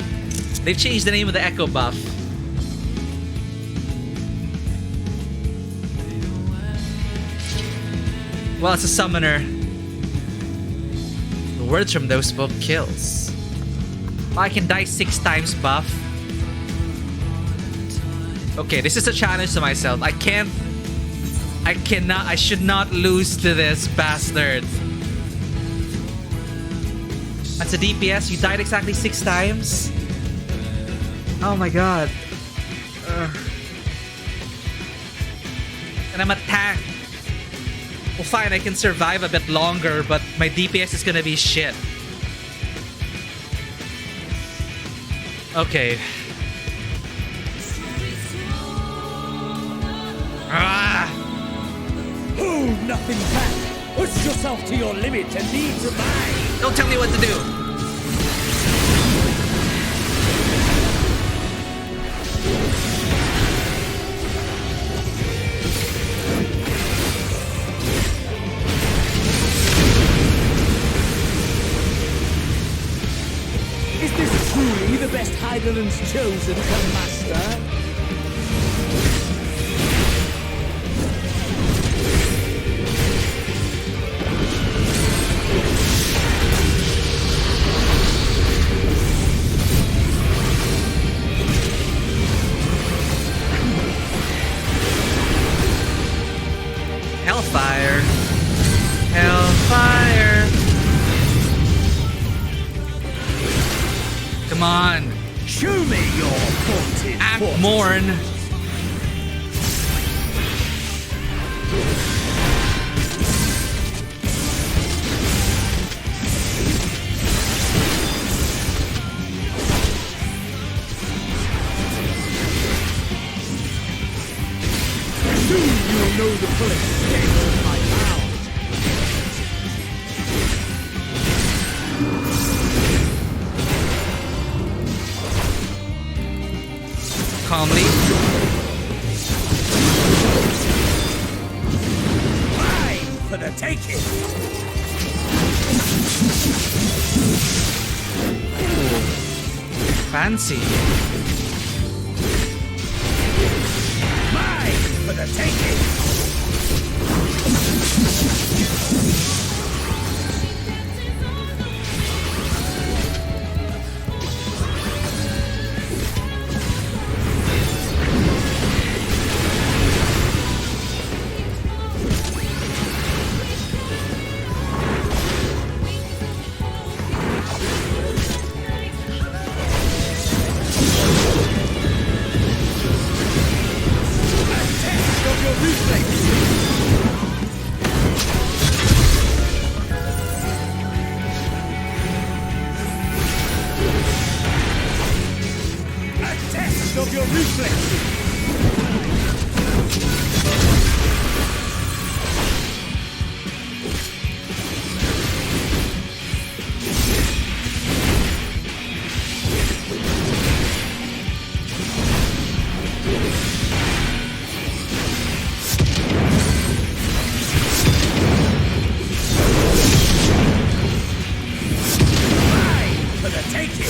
They've changed the name of the Echo buff. Well, as a summoner, the words from those book kills. I can die 6 times buff. Okay, this is a challenge to myself. I should not lose to this bastard. That's a DPS, you died exactly 6 times? Oh my god. And I'm a tank. Well, fine, I can survive a bit longer, but my DPS is gonna be shit. Okay. Hold nothing back! Push yourself to your limit and lead to mine! Don't tell me what to do! Is this truly the best Heideland's chosen for master? Hellfire. Hellfire. Come on. Show me your haunted Morn. know the full extent of my power. Calmly. Mine for the taking! Ooh. Fancy. Mine for the taking! Of your reflexes! Mine for the taking!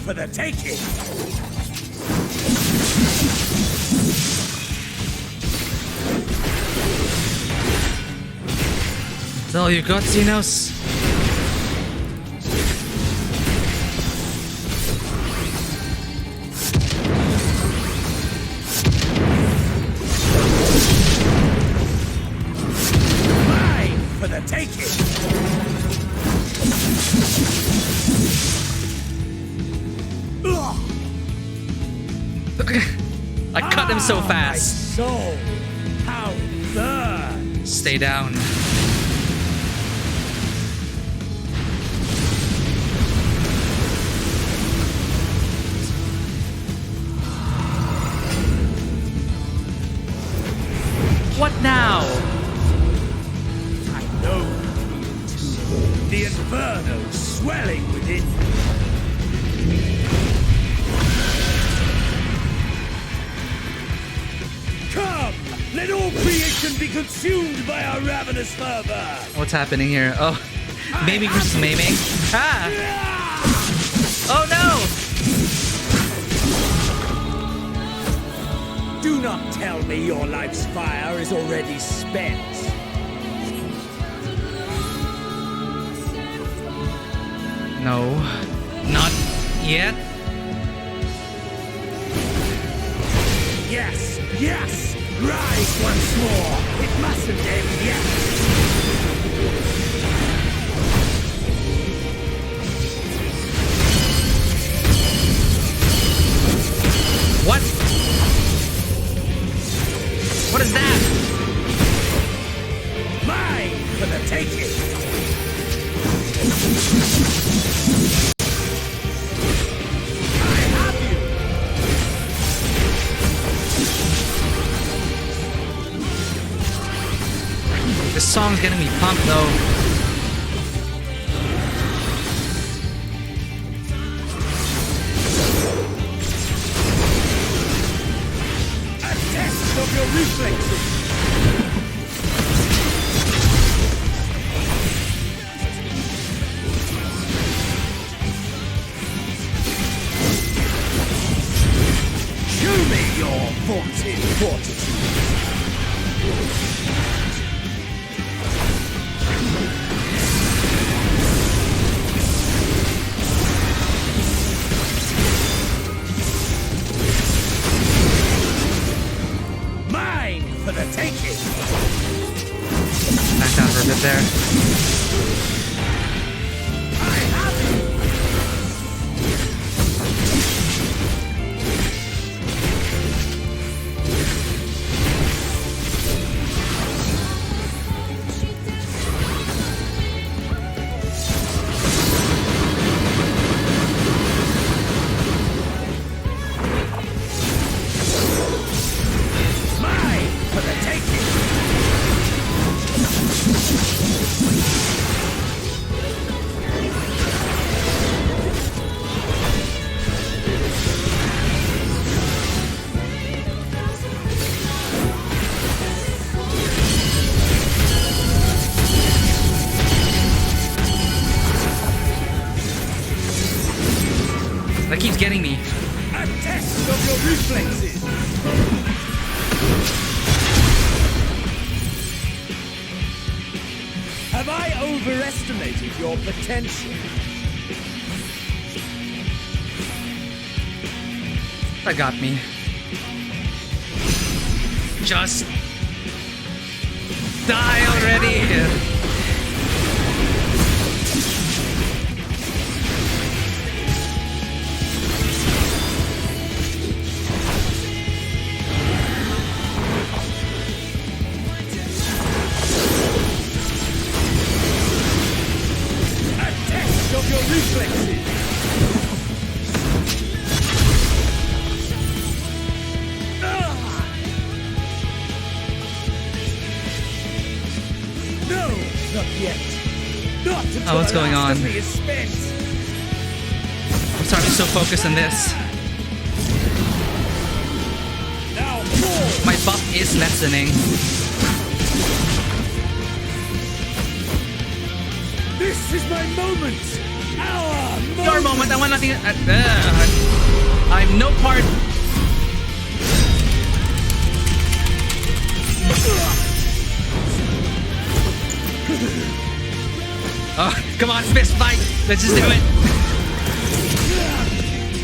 For the taking! That's all you got, Xenos? Mine for the taking! I cut him so fast. My soul, how it burns! Stay down. What now? I know the inferno swelling within you. Come! Let all creation be consumed by our ravenous fervor! What's happening here? Oh, maiming versus maiming. Ah! Oh no! Do not tell me your life's fire is already spent. No, not yet. Yes, yes! Rise once more! It mustn't end yet! What? What is that? Mine for the taking! This song's getting me pumped though. A test of your reflexes. Show me your vaunted fortitude. Mine for the taking. Back down for a bit there. Mine for the taking. That keeps getting me. A test of your reflexes. Have I overestimated your potential? That got me. Just die already. Of your reflexes. No, not yet. Not until what's going on? the last of me is spent. I'm starting to be so focused on this. Now fall. My buff is lessening. This is my moment. Our moment. Your moment. I want nothing. I'm no part. Oh, come on, fist fight. Let's just do it.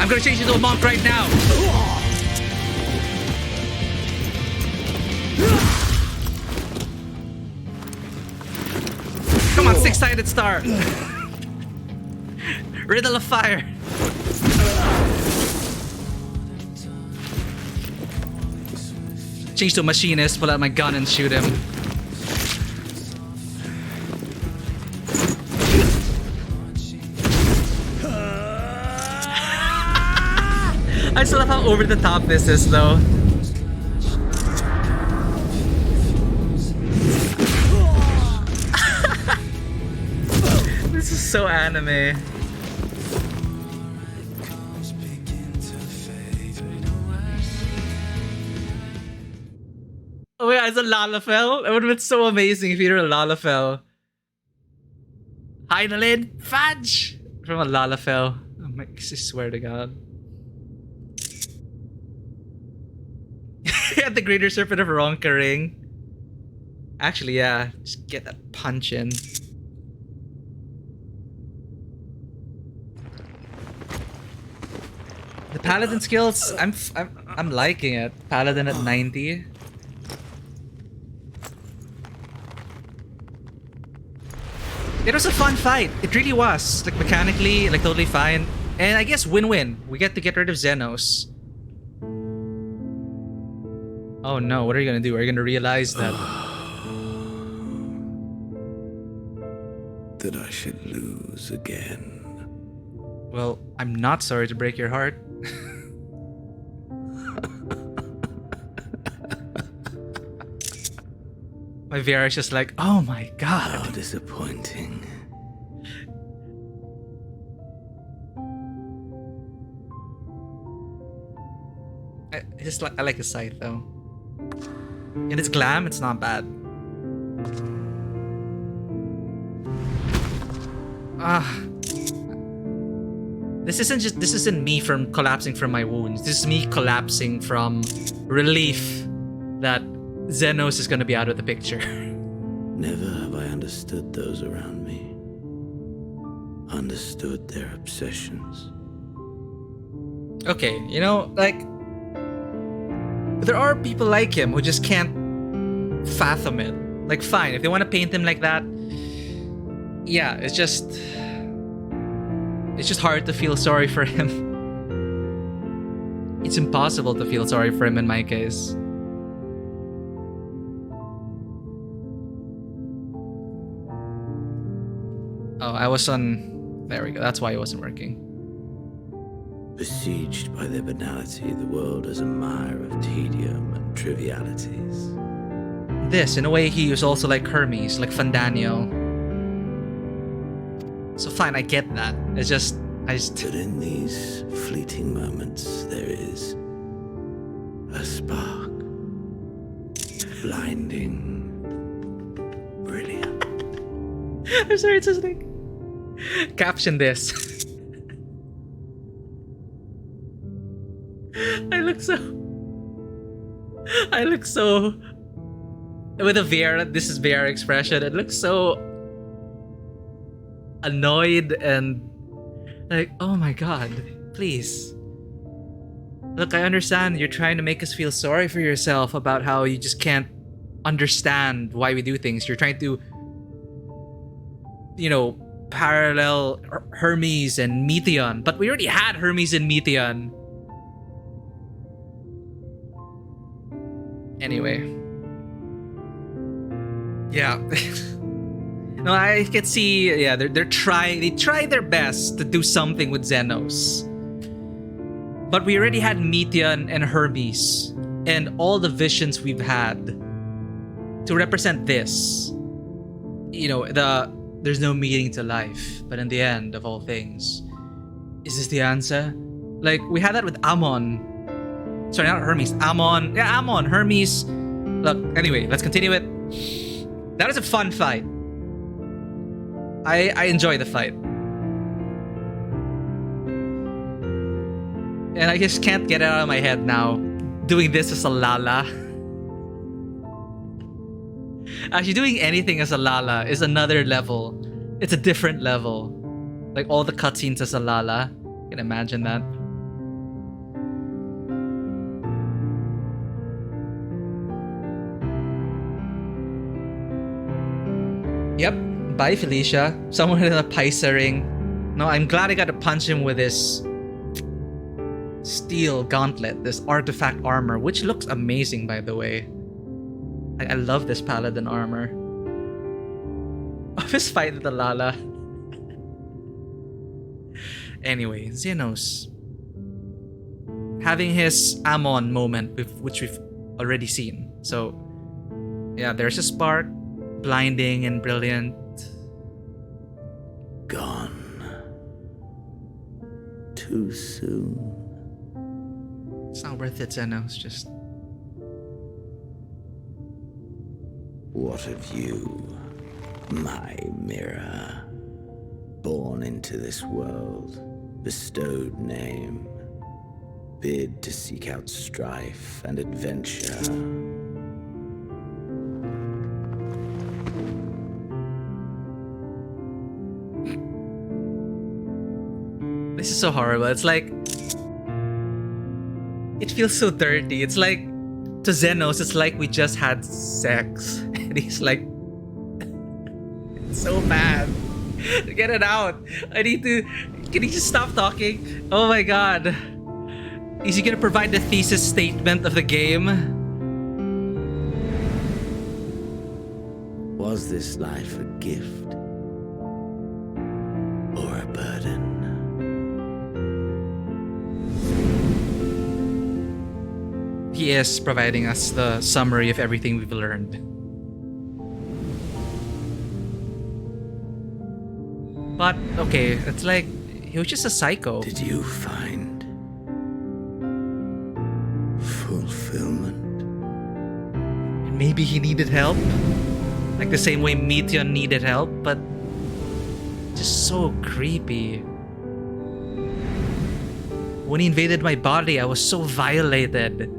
I'm gonna change you to a monk right now. Come on, six-sided star. Riddle of fire. Change to a machinist, pull out my gun and shoot him. I still love how over the top this is though. This is so anime. Oh yeah, it's a Lalafell. It would have been so amazing if you were a Lalafell. Heinlein, fudge! From a Lalafell. Oh my, I swear to God. He had the Greater Serpent of Ronkering. Actually, yeah. Just get that punch in. The Paladin skills, I'm liking it. Paladin at 90. It was a fun fight. It really was. Like mechanically, like totally fine. And I guess win-win. We get to get rid of Xenos. Oh no, what are you gonna do? Are you gonna realize that? that I should lose again. Well, I'm not sorry to break your heart. My VR is just like, oh my god. How disappointing. I like his scythe though. And it's glam, it's not bad. This isn't me from collapsing from my wounds. This is me collapsing from relief that Xenos is gonna be out of the picture. Never have I understood those around me. Understood their obsessions. Okay, you know, like, there are people like him who just can't fathom it. Like, fine, if they want to paint him like that, yeah, it's just hard to feel sorry for him. It's impossible to feel sorry for him in my case. Oh, I was on... There we go. That's why it wasn't working. Besieged by their banality, the world is a mire of tedium and trivialities. This, in a way, he was also like Hermes, like Fandaniel. So fine, I get that. It's just... But in these fleeting moments, there is a spark. Blinding. Brilliant. I'm sorry, it's just like... Caption this. I look so... With a VR, this is VR expression, it looks so... annoyed and... like, oh my god, please. Look, I understand you're trying to make us feel sorry for yourself about how you just can't understand why we do things. You're trying to, you know, parallel Hermes and Meteon. But we already had Hermes and Meteon. Anyway. Yeah. No, I can see, yeah, they try their best to do something with Xenos. But we already had Meteon and Hermes and all the visions we've had to represent this. You know, there's no meaning to life, but in the end of all things, is this the answer? Like, we had that with Ammon. Sorry, not Hermes, Ammon. Yeah, Ammon, Hermes. Look, anyway, let's continue it. That was a fun fight. I enjoy the fight. And I just can't get it out of my head now. Doing this as a Lala. Actually, doing anything as a Lala is another level. It's a different level. Like all the cutscenes as a Lala. You can imagine that. Yep. Bye, Felicia. Someone in a Paisa ring. No, I'm glad I got to punch him with this steel gauntlet, this artifact armor, which looks amazing, by the way. I love this paladin armor. Of his fight with the Lala. Anyway, Xenos. Having his Ammon moment, which we've already seen. So, yeah, there's a spark. Blinding and brilliant. Gone. Too soon. It's not worth it, Xenos. Just... What of you, my mirror? Born into this world, bestowed name, bid to seek out strife and adventure. This is so horrible. It's like... It feels so dirty. It's like... To Xenos, it's like we just had sex. And he's like... It's so bad. Get it out. I need to... Can he just stop talking? Oh my god. Is he gonna provide the thesis statement of the game? Was this life a gift? he is providing us the summary of everything we've learned. But, okay, it's like, he was just a psycho. Did you find fulfillment? Maybe he needed help? Like the same way Meteon needed help, but just so creepy. When he invaded my body, I was so violated.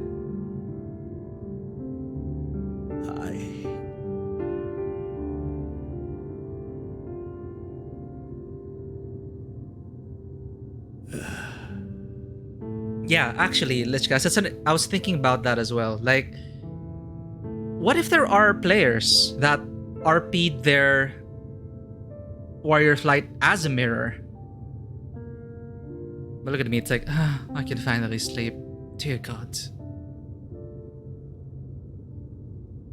Yeah, actually, Lichka, I was thinking about that as well. Like, what if there are players that RP'd their warrior flight as a mirror? But look at me, it's like, I can finally sleep. Dear God.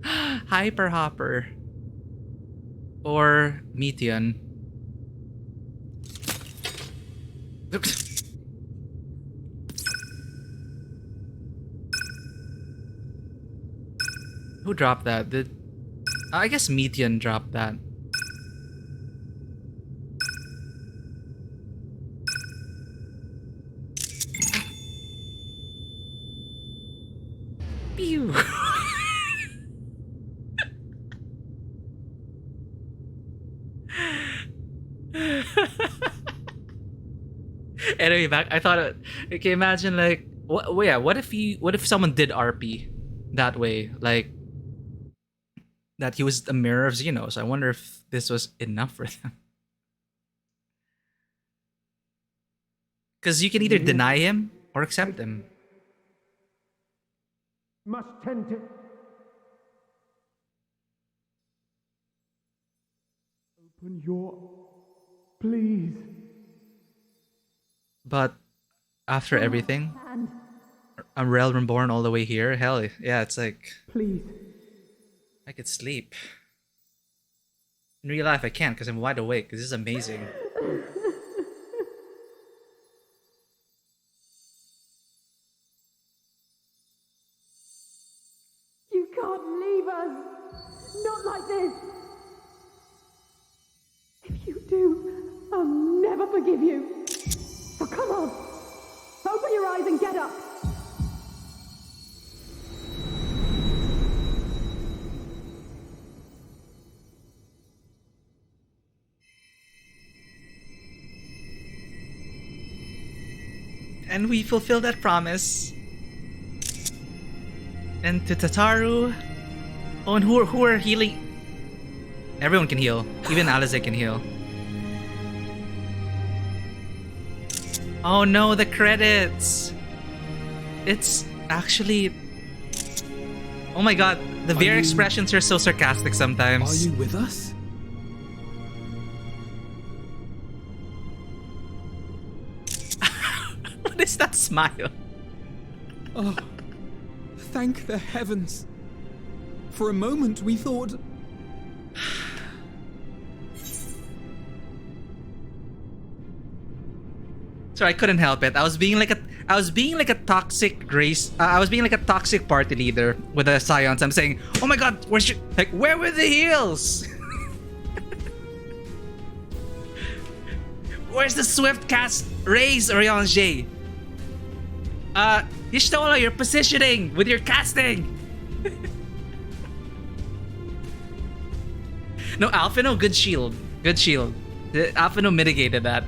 Hyper Hopper. Or Meteon. Who dropped that? I guess Meteon dropped that. Pew. Anyway, back. I thought, okay, imagine like, what if someone did RP that way, like that he was a mirror of Xenos? I wonder if this was enough for them. Because you can either deny him or accept him. Must tend to... Open your... Please. But after everything, I'm Realm Reborn all the way here. Hell yeah, it's like... Please. I could sleep. In real life I can't because I'm wide awake. This is amazing. You can't leave us! Not like this! If you do, I'll never forgive you! So come on! Open your eyes and get up! And we fulfill that promise. And to Tataru. Oh, and who are healing? Everyone can heal. Even Alice can heal. Oh no, the credits! It's actually... Oh my god, the Vera expressions are so sarcastic sometimes. Are you with us? What is that smile? Oh, thank the heavens. For a moment we thought... Sorry, I couldn't help it. I was being like a toxic race. I was being like a toxic party leader with the Scions. I'm saying, "Oh my god, where were the heals? Where's the swift cast raise Oriange? Y'shtola, you're positioning with your casting." No, Alphino, good shield. Good shield. Alphino mitigated that.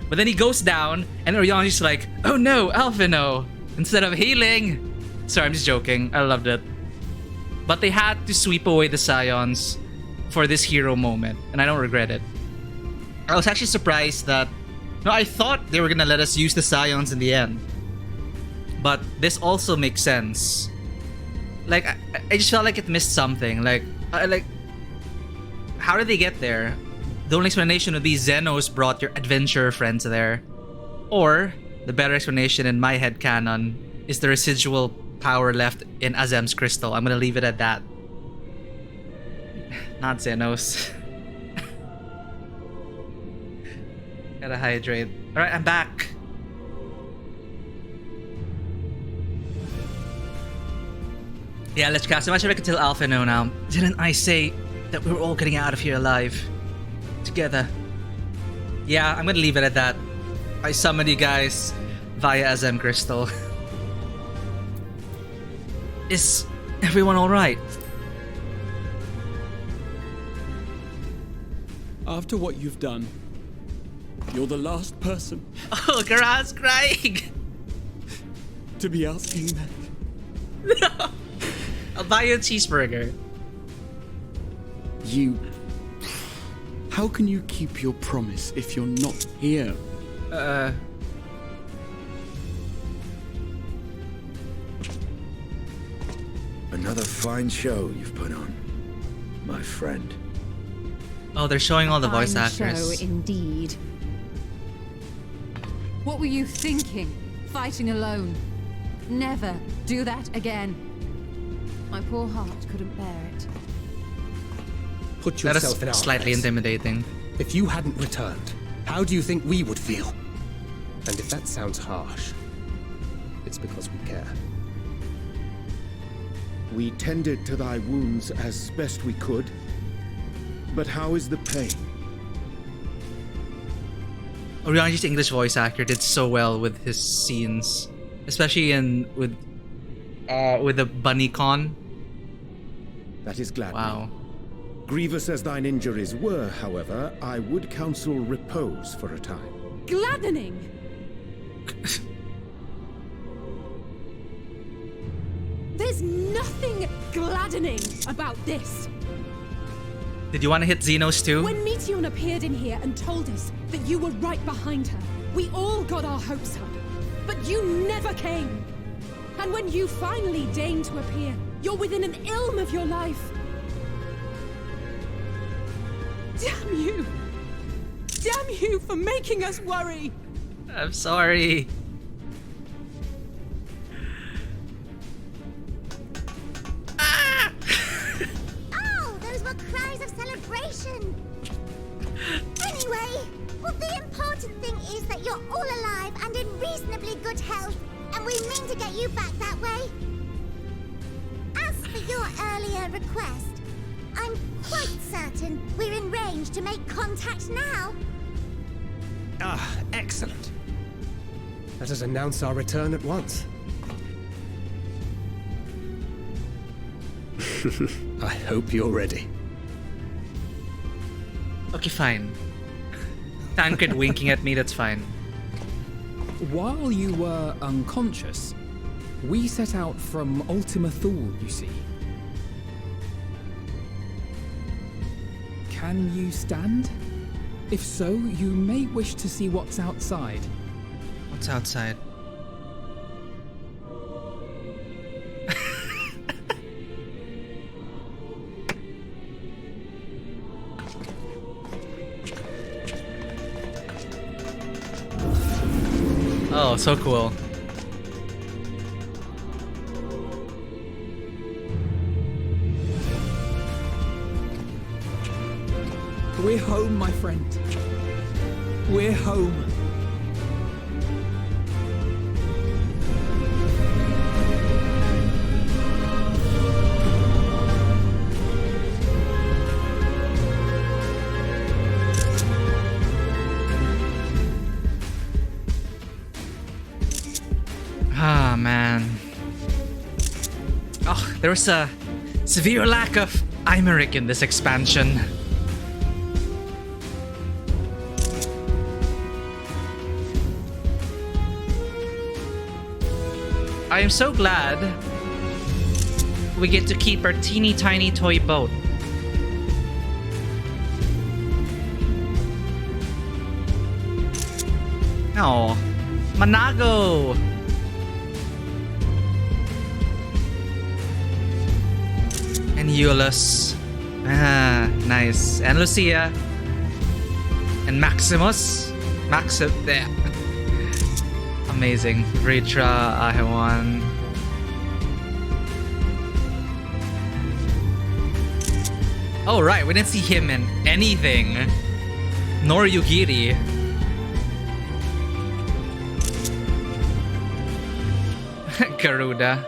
But then he goes down, and Oriange's like, "Oh no, Alphino!" Instead of healing. Sorry, I'm just joking. I loved it. But they had to sweep away the Scions for this hero moment, and I don't regret it. I was actually surprised that... No, I thought they were gonna let us use the Scions in the end. But this also makes sense. Like, I just felt like it missed something. Like, how did they get there? The only explanation would be Xenos brought your adventurer friends there. Or, the better explanation in my head canon is the residual power left in Azem's crystal. I'm gonna leave it at that. Not Xenos. Gotta hydrate. Alright, I'm back. Yeah, let's cast. Imagine I could tell Alpha no now. Didn't I say that we were all getting out of here alive? Together. Yeah, I'm gonna leave it at that. I summoned you guys via Azem Crystal. Is everyone alright? After what you've done, you're the last person. Oh, Garaz crying! To be asking that. No! I'll buy you a cheeseburger. You... How can you keep your promise if you're not here? Another fine show you've put on, my friend. Oh, they're showing all the voice Fine actors. show indeed. What were you thinking? Fighting alone? Never do that again. My poor heart couldn't bear it. Put That yourself is in our slightly place. intimidating. If you hadn't returned, how do you think we would feel? And if that sounds harsh, it's because we care. We tended to thy wounds as best we could. But how is the pain? Oriana's English voice actor did so well with his scenes, especially with the bunny con. That is glad. Wow. Grievous as thine injuries were, however, I would counsel repose for a time. Gladdening! There's nothing gladdening about this. Did you want to hit Xenos too? When Meteion appeared in here and told us that you were right behind her, we all got our hopes up. But you never came. And when you finally deign to appear, you're within an ilm of your life. Damn you! Damn you for making us worry! I'm sorry. Oh, those were cries of celebration! Anyway, well, the important thing is that you're all alive and in reasonably good health, and we mean to get you back that way. As for your earlier request, I'm quite certain we're in range to make contact now. Ah, excellent. Let us announce our return at once. I hope you're ready. Okay, fine. Tancred winking at me, that's fine. While you were unconscious, we set out from Ultima Thule, you see. Can you stand? If so, you may wish to see what's outside. What's outside? Oh, so cool. We're home, my friend. We're home. Ah, man. Oh, there was a severe lack of Imeric in this expansion. I am so glad we get to keep our teeny tiny toy boat. Oh, Manago! And Eulus. Ah, nice. And Lucia. And Maximus. There. Amazing. Vritra, Ahewan. Oh, right. We didn't see him in anything. Nor Yugiri. Garuda.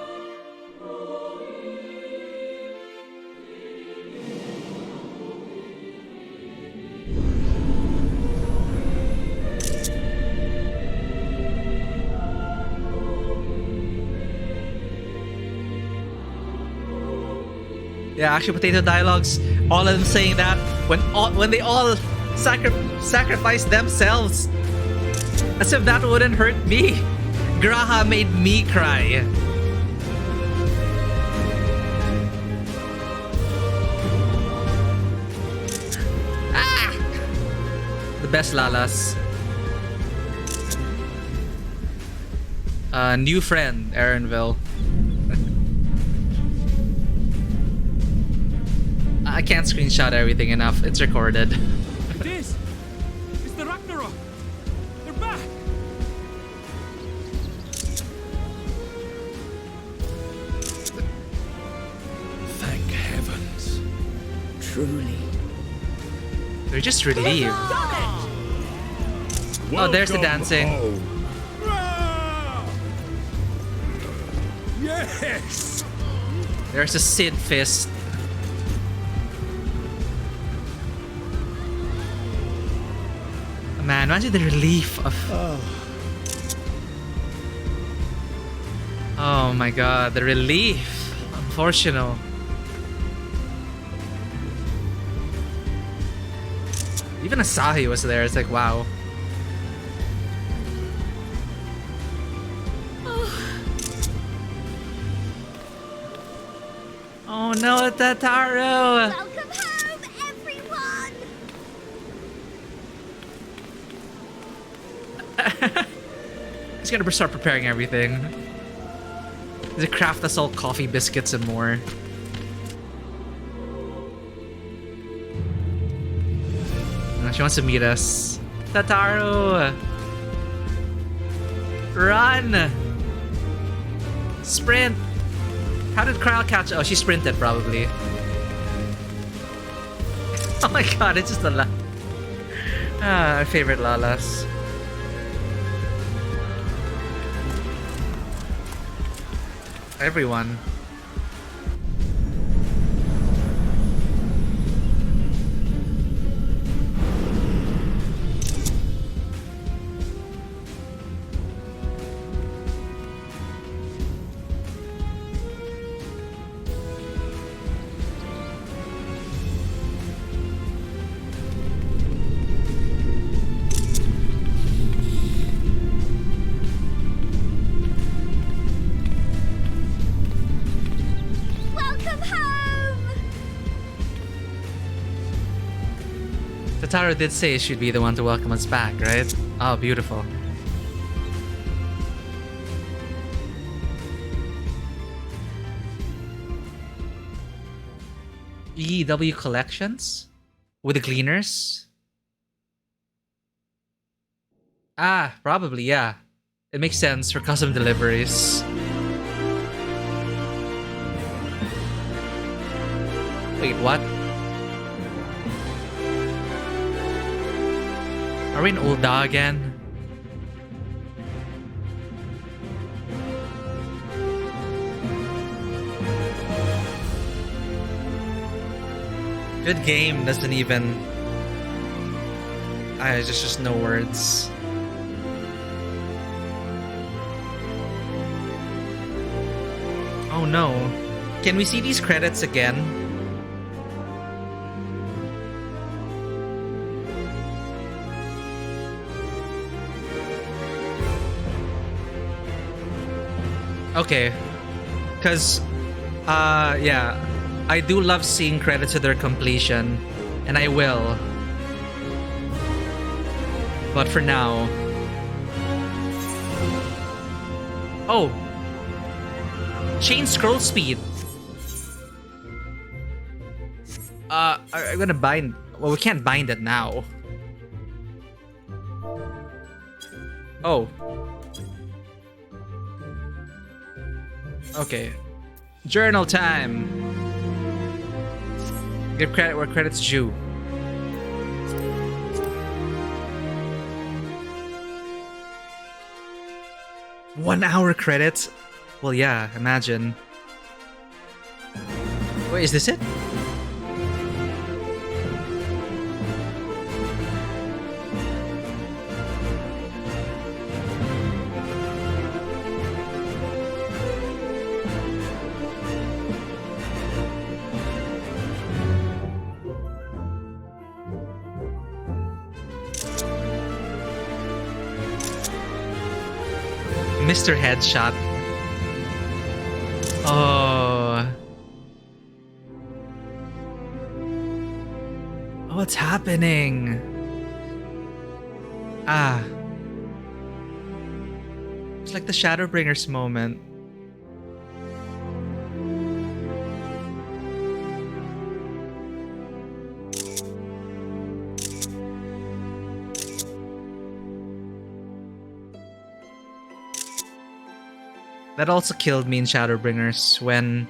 Yeah, actually, potato dialogues. All of them saying that when they all sacrifice themselves, as if that wouldn't hurt me. Graha made me cry. The best Lalas. New friend, Aaronville. I can't screenshot everything enough. It's recorded. It is! It's the Ragnarok! They're back! Thank heavens. Truly. They're just relieved. Oh, there's the dancing. Yes! There's a Sid fist. Man, imagine the relief of... Oh my god, the relief. Unfortunate. Even Asahi was there. It's like, wow. Oh no, Tataru! Welcome home, everyone! He's gonna start preparing everything. He's gonna craft us all coffee, biscuits, and more. She wants to meet us. Tataru! Run! Sprint! How did Kyle catch? Oh, she sprinted probably. Oh my god, it's just a our favorite Lalas. Everyone. Tataru did say she'd be the one to welcome us back, right? Oh, beautiful. EW collections? With the cleaners? Ah, probably, yeah. It makes sense for custom deliveries. Wait, what? Are we in Ul'dah again? Good game doesn't even... there's just no words. Oh no. Can we see these credits again? Okay, because, yeah, I do love seeing credits to their completion, and I will. But for now... Oh! Change scroll speed! I'm gonna bind... Well, we can't bind it now. Oh. Okay. Journal time. Give credit where credit's due. One hour credits? Well, yeah, imagine. Wait, is this it? Mr. Headshot. Oh. What's happening? Ah. It's like the Shadowbringers moment. That also killed me in Shadowbringers when,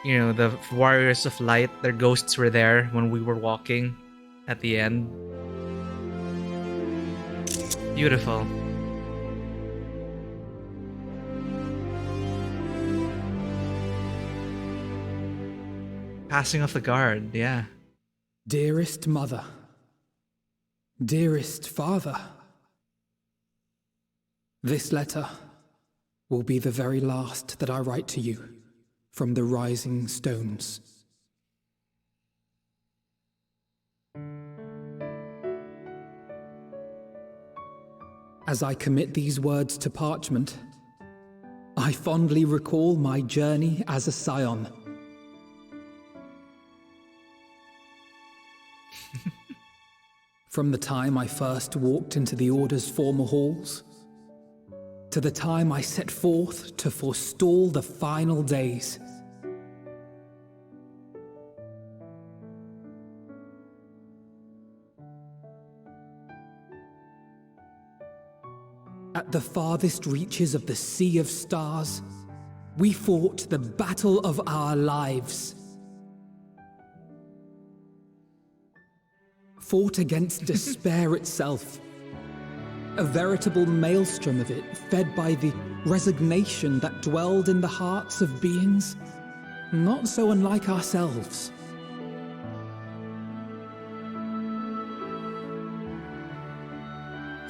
you know, the Warriors of Light, their ghosts were there when we were walking at the end. Beautiful. Passing off the guard, yeah. Dearest mother, dearest father, this letter will be the very last that I write to you from the rising stones. As I commit these words to parchment, I fondly recall my journey as a scion. From the time I first walked into the Order's former halls, to the time I set forth to forestall the final days. At the farthest reaches of the Sea of Stars, we fought the battle of our lives. Fought against despair itself. A veritable maelstrom of it, fed by the resignation that dwelled in the hearts of beings not so unlike ourselves.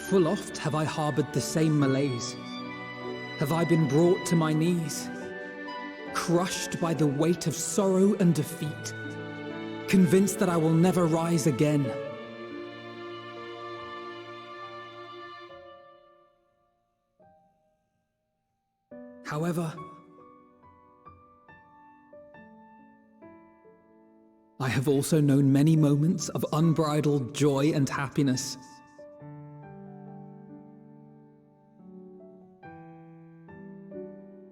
Full oft have I harbored the same malaise. Have I been brought to my knees, crushed by the weight of sorrow and defeat, convinced that I will never rise again. However, I have also known many moments of unbridled joy and happiness.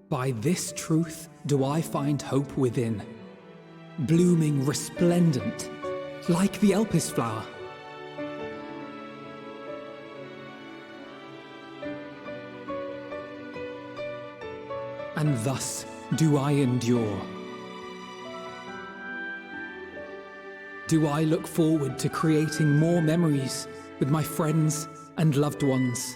By this truth do I find hope within, blooming resplendent, like the Elpis flower. And thus do I endure. Do I look forward to creating more memories with my friends and loved ones.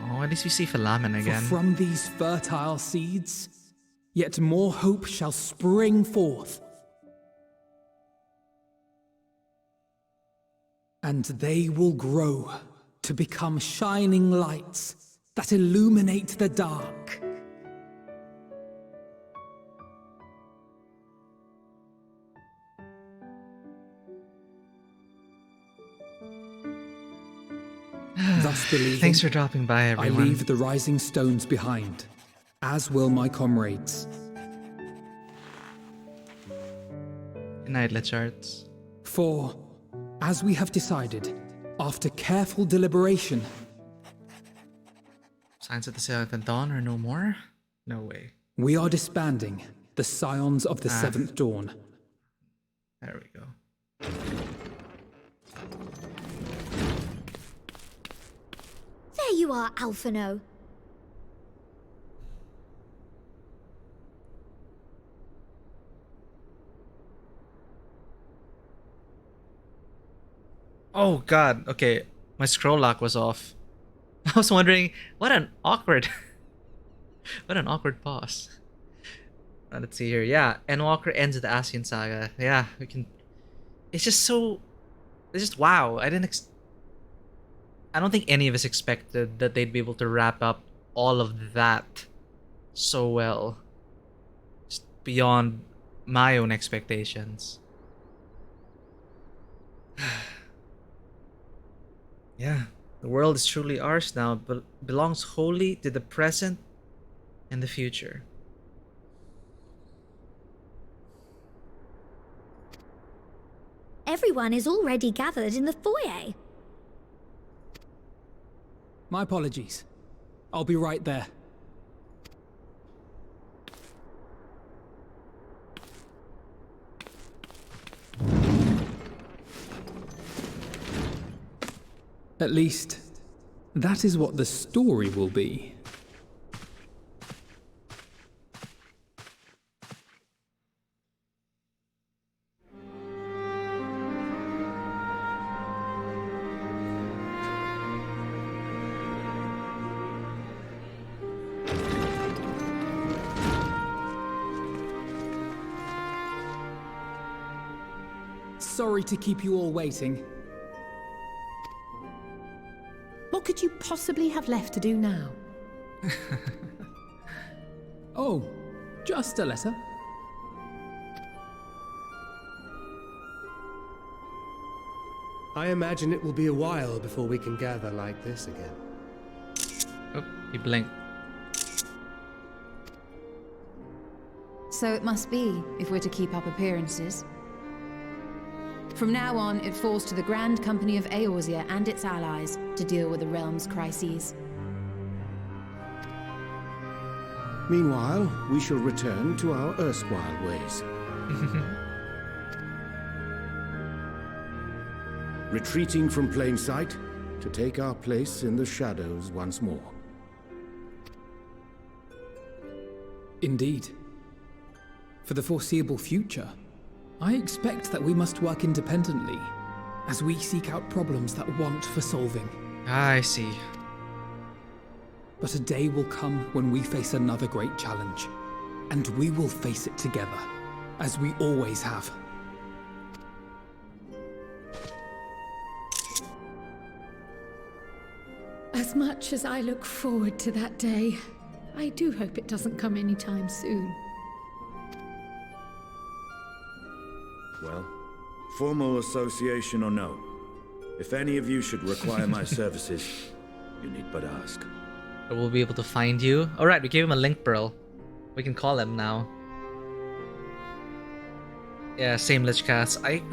Oh, at least we see Philamen again. For from these fertile seeds, yet more hope shall spring forth. And they will grow to become shining lights that illuminate the dark. Thus believing, thanks for dropping by, everyone. I leave the rising stones behind, as will my comrades. Good night, Lichards. For, as we have decided, after careful deliberation... Signs of the Seventh Dawn are no more? No way. We are disbanding the Scions of the Seventh Dawn. There we go. There you are, Alphino. Oh god, okay. My scroll lock was off. I was wondering, what an awkward what an awkward pause. Let's see here. Yeah, Endwalker ends the Ascian saga. Yeah, we can. It's just wow. I don't think any of us expected that they'd be able to wrap up all of that so well. Just beyond my own expectations. Yeah, the world is truly ours now, but belongs wholly to the present and the future. Everyone is already gathered in the foyer. My apologies. I'll be right there. At least, that is what the story will be. Sorry to keep you all waiting. What could you possibly have left to do now? Oh, just a letter. I imagine it will be a while before we can gather like this again. Oh, he blinked. So it must be, if we're to keep up appearances. From now on, it falls to the Grand Company of Eorzea and its allies to deal with the realm's crises. Meanwhile, we shall return to our erstwhile ways. Retreating from plain sight to take our place in the shadows once more. Indeed. For the foreseeable future, I expect that we must work independently, as we seek out problems that want for solving. I see. But a day will come when we face another great challenge, and we will face it together, as we always have. As much as I look forward to that day, I do hope it doesn't come anytime soon. Well, formal association or no, if any of you should require my services, you need but ask. We'll be able to find you. Alright, we gave him a link pearl. We can call him now. Yeah, same Lich Cast. I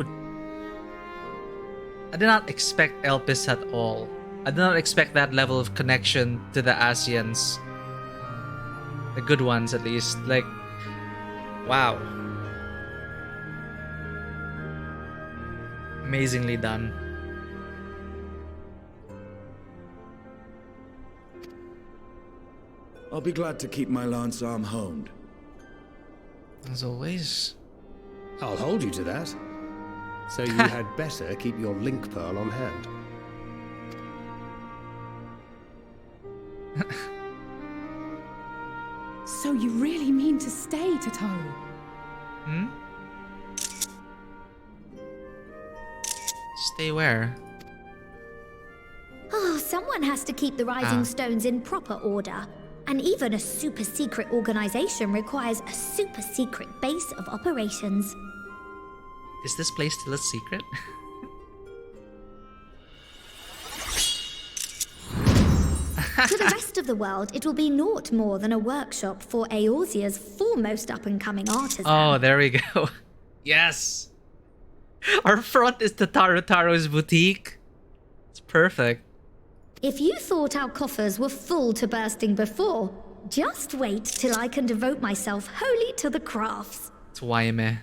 did not expect Elpis at all. I did not expect that level of connection to the Asians. The good ones, at least. Like, wow. Amazingly done. I'll be glad to keep my lance arm honed. As always. I'll hold you to that. So you had better keep your link pearl on hand. So you really mean to stay, Tataru? Hmm? Stay where? Oh, someone has to keep the Rising Stones in proper order. And even a super-secret organization requires a super-secret base of operations. Is this place still a secret? To the rest of the world, it will be naught more than a workshop for Eorzea's foremost up-and-coming artisan. Oh, there we go. Yes! Our front is Taro's boutique. It's perfect. If you thought our coffers were full to bursting before, just wait till I can devote myself wholly to the crafts. It's Waime.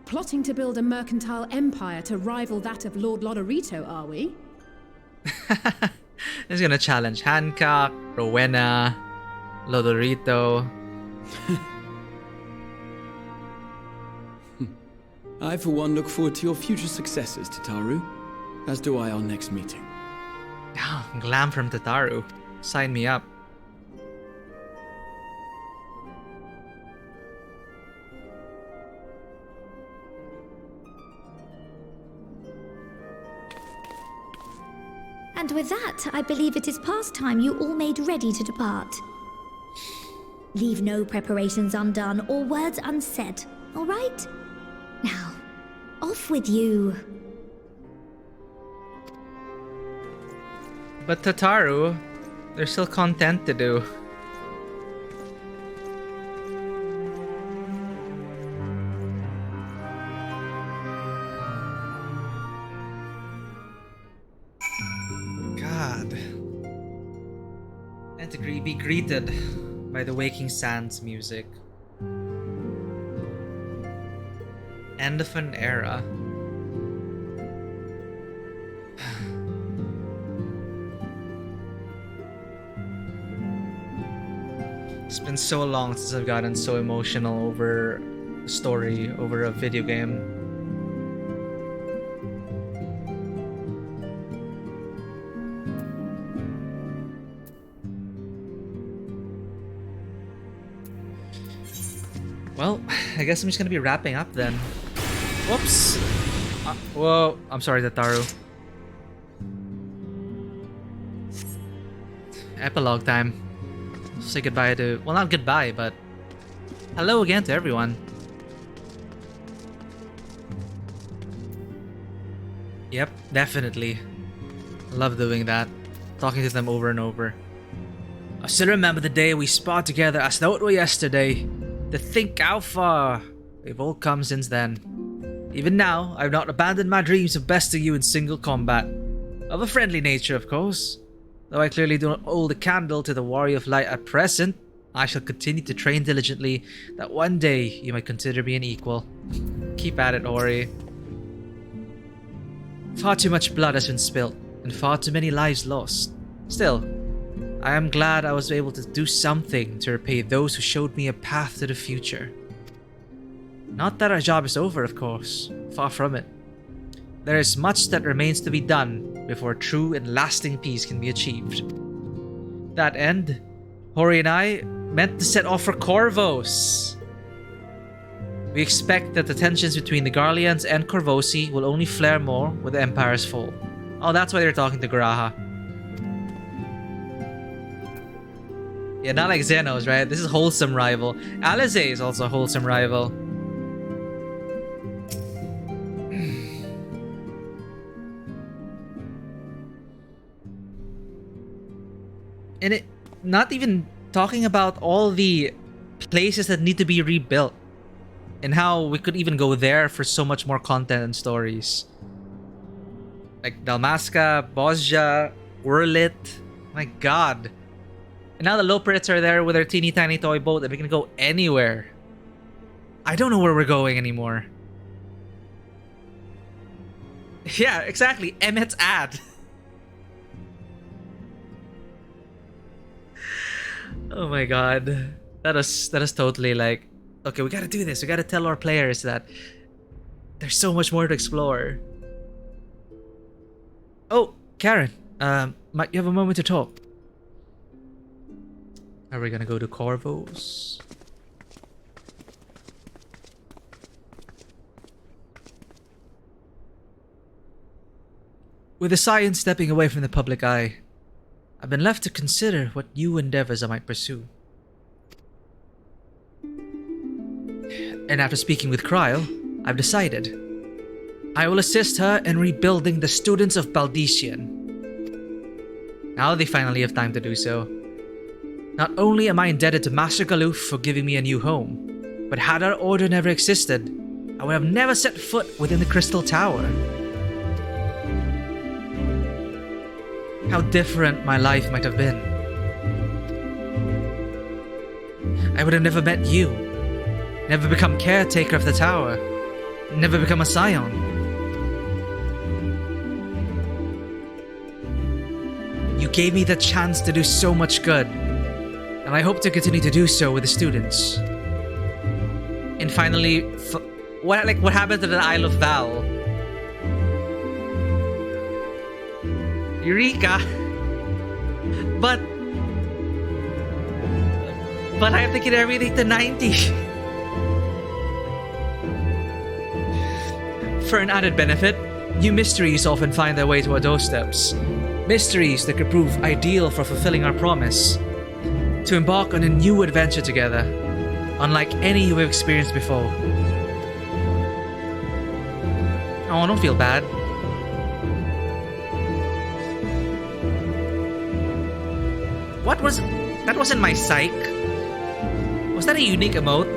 Plotting to build a mercantile empire to rival that of Lord Lodorito, are we? He's gonna challenge Hancock, Rowena, Lodorito. I, for one, look forward to your future successes, Tataru. As do I our next meeting. Oh, glam from Tataru. Sign me up. And with that, I believe it is past time you all made ready to depart. Leave no preparations undone or words unsaid. all right? Now, off with you. But Tataru, there's still content to do. God. And to be greeted by the Waking Sands music. End of an era. It's been so long since I've gotten so emotional over a story, over a video game. Well, I guess I'm just gonna be wrapping up then. Whoops! Whoa, I'm sorry, Tataru. Epilogue time. Say goodbye to... well, not goodbye, but... hello again to everyone. Yep, definitely. Love doing that. Talking to them over and over. I still remember the day we sparred together as though it were yesterday. To think how far we've all come since then. Even now, I've not abandoned my dreams of besting you in single combat. Of a friendly nature, of course. Though I clearly do not hold a candle to the Warrior of Light at present, I shall continue to train diligently, that one day you might consider me an equal. Keep at it, Ori. Far too much blood has been spilt, and far too many lives lost. Still, I am glad I was able to do something to repay those who showed me a path to the future. Not that our job is over, of course. Far from it. There is much that remains to be done before true and lasting peace can be achieved. That end, Hori and I meant to set off for Corvos. We expect that the tensions between the Garleans and Corvosi will only flare more with the Empire's fall. Oh, that's why they're talking to Garaha. Yeah, not like Xenos, right? This is wholesome rival. Alizé is also a wholesome rival. And it, not even talking about all the places that need to be rebuilt. And how we could even go there for so much more content and stories. Like Dalmasca, Bosja, Wurlit. My god. And now the Loprits are there with their teeny tiny toy boat and we can go anywhere. I don't know where we're going anymore. Yeah, exactly. Emmett's ad. Oh my god. That is totally like, okay, we gotta do this. We gotta tell our players that there's so much more to explore. Oh, Karen, might you have a moment to talk? Are we gonna go to Corvos? With the Scions stepping away from the public eye, I've been left to consider what new endeavors I might pursue. And after speaking with Kryl, I've decided. I will assist her in rebuilding the students of Baldician. Now they finally have time to do so. Not only am I indebted to Master Galuf for giving me a new home, but had our order never existed, I would have never set foot within the Crystal Tower. How different my life might have been. I would have never met you, never become caretaker of the tower, never become a Scion. You gave me the chance to do so much good, and I hope to continue to do so with the students. And finally, what happened to the Isle of Val? Eureka! But I have to get everything to 90. For an added benefit, new mysteries often find their way to our doorsteps. Mysteries that could prove ideal for fulfilling our promise. To embark on a new adventure together, unlike any we've experienced before. Oh, don't feel bad. What was... That wasn't my psych. Was that a unique emote?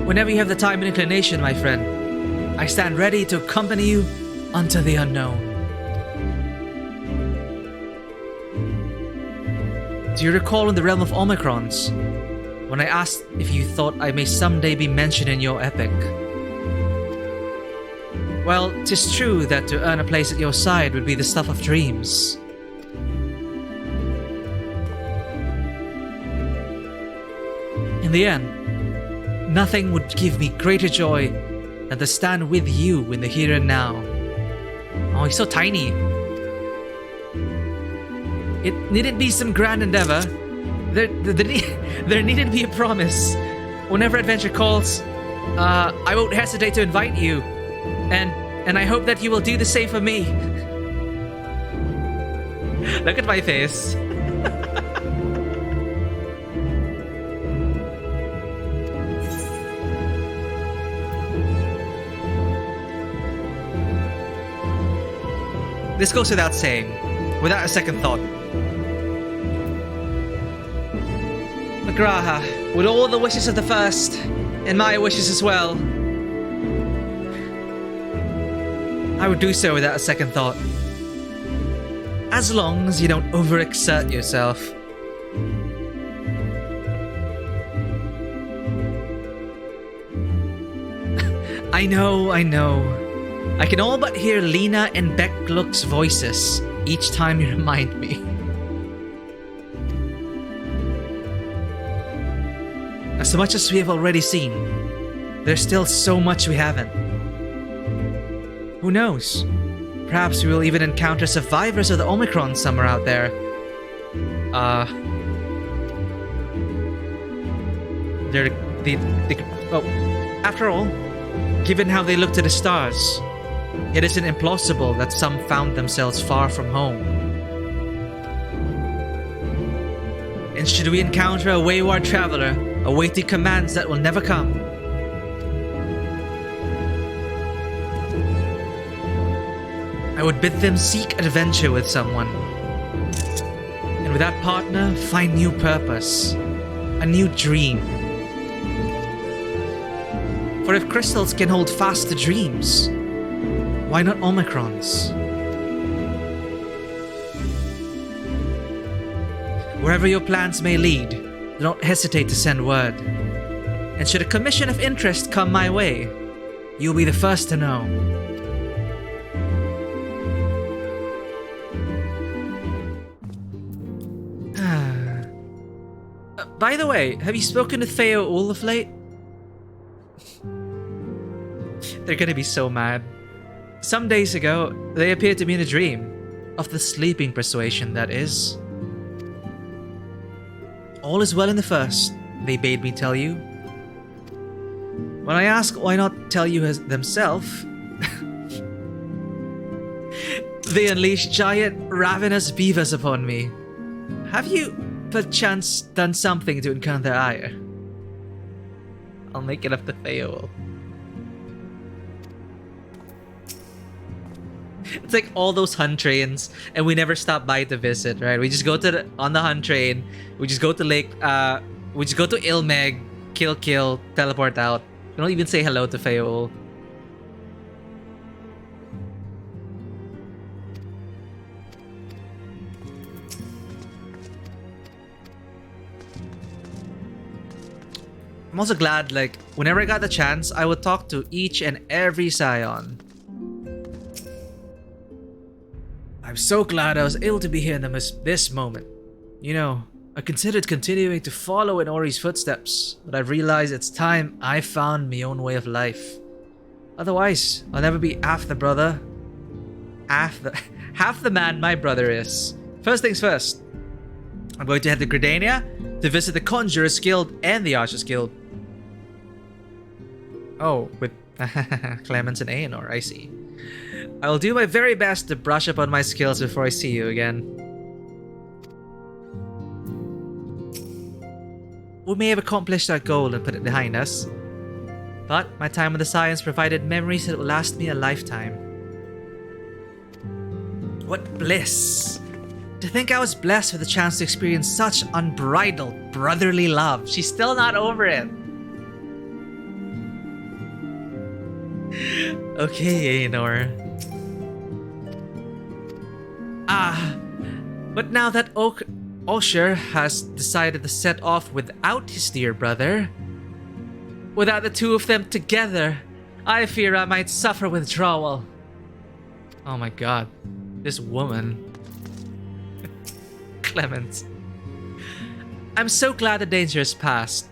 Whenever you have the time and inclination, my friend, I stand ready to accompany you unto the unknown. Do you recall in the realm of Omicrons, when I asked if you thought I may someday be mentioned in your epic? Well, 'tis true that to earn a place at your side would be the stuff of dreams. In the end, nothing would give me greater joy than to stand with you in the here and now. Oh, he's so tiny. It needn't be some grand endeavor. There needn't be a promise. Whenever adventure calls, I won't hesitate to invite you. And I hope that you will do the same for me. Look at my face. This goes without saying, without a second thought. Magraha, with all the wishes of the first, and my wishes as well, I would do so without a second thought. As long as you don't overexert yourself. I know. I can all but hear Lena and Beckluck's voices each time you remind me. As much as we have already seen, there's still so much we haven't. Who knows? Perhaps we will even encounter survivors of the Omicron somewhere out there. After all, given how they look to the stars, it isn't implausible that some found themselves far from home. And should we encounter a wayward traveler awaiting commands that will never come, I would bid them seek adventure with someone. And with that partner, find new purpose, a new dream. For if crystals can hold fast to dreams, why not Omicrons? Wherever your plans may lead, do not hesitate to send word. And should a commission of interest come my way, you'll be the first to know. By the way, have you spoken to Theo Ul of late? They're gonna be so mad. Some days ago, they appeared to me in a dream. Of the sleeping persuasion, that is. All is well in the first, they bade me tell you. When I ask why not tell you themselves, they unleash giant, ravenous beavers upon me. Have you, perchance, done something to incur their ire? I'll make it up to Theo. It's like all those hunt trains, and we never stop by to visit, right? We just go to on the hunt train, we just go to we just go to Ilmeg, kill, teleport out. We don't even say hello to Feol. I'm also glad, like, whenever I got the chance, I would talk to each and every Scion. I'm so glad I was able to be here in this moment. You know, I considered continuing to follow in Ori's footsteps, but I've realized it's time I found my own way of life. Otherwise, I'll never be half the brother. Half the man my brother is. First things first, I'm going to head to Gridania to visit the Conjurer's Guild and the Archer's Guild. Oh, with Clemens and Aenor, I see. I'll do my very best to brush up on my skills before I see you again. We may have accomplished our goal and put it behind us, But my time with the Scions provided memories that will last me a lifetime. What bliss! To think I was blessed with the chance to experience such unbridled brotherly love. She's still not over it. Okay, Aenor. But now that Osher has decided to set off without his dear brother, without the two of them together, I fear I might suffer withdrawal. Oh my god, this woman. Clement. I'm so glad the danger is past.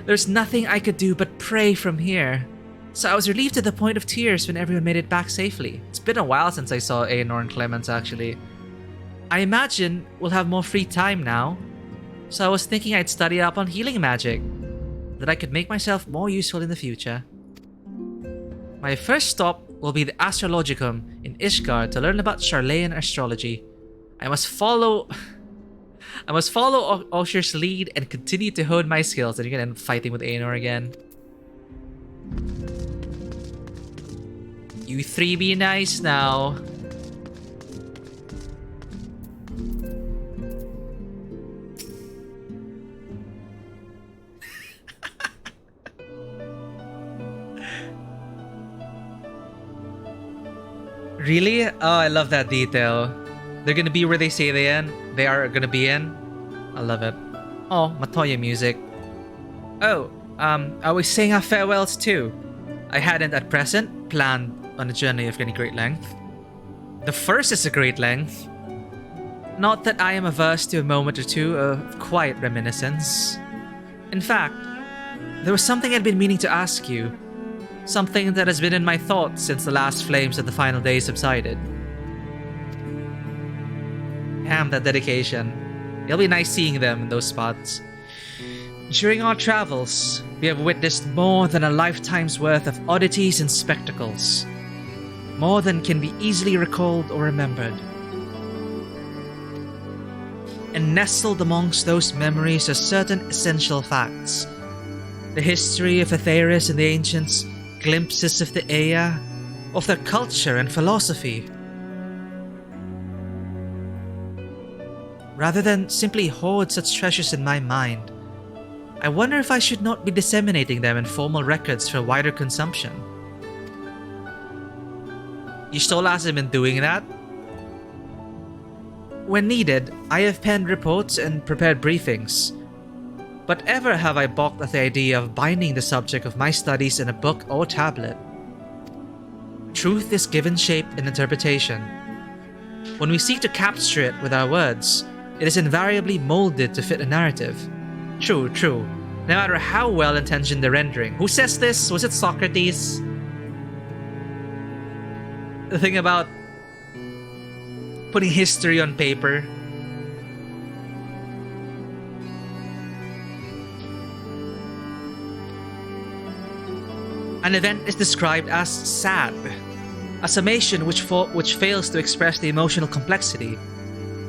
There's nothing I could do but pray from here. So I was relieved to the point of tears when everyone made it back safely. It's been a while since I saw Aenor and Clement, actually. I imagine we'll have more free time now. So I was thinking I'd study up on healing magic, that I could make myself more useful in the future. My first stop will be the Astrologicum in Ishgard to learn about Sharlayan astrology. I must follow Osher's lead and continue to hone my skills. And you're gonna end up fighting with Aenor again. You three be nice now. Really? Oh, I love that detail. They're gonna be where they say they are gonna be in. I love it. Oh, Matoya music. Oh, I was saying our farewells too. I hadn't at present planned on a journey of any great length. The first is a great length. Not that I am averse to a moment or two of quiet reminiscence. In fact, there was something I'd been meaning to ask you. Something that has been in my thoughts since the last flames of the final day subsided. Damn, that dedication. It'll be nice seeing them in those spots. During our travels, we have witnessed more than a lifetime's worth of oddities and spectacles. More than can be easily recalled or remembered. And nestled amongst those memories are certain essential facts. The history of Aetheris and the ancients, glimpses of the Ea, of their culture and philosophy. Rather than simply hoard such treasures in my mind, I wonder if I should not be disseminating them in formal records for wider consumption. Y'shtola hasn't been doing that. When needed, I have penned reports and prepared briefings. But ever have I balked at the idea of binding the subject of my studies in a book or tablet. Truth is given shape and interpretation. When we seek to capture it with our words, it is invariably molded to fit a narrative. True. No matter how well-intentioned the rendering. Who says this? Was it Socrates? The thing about putting history on paper. An event is described as sad, a summation which fails to express the emotional complexity.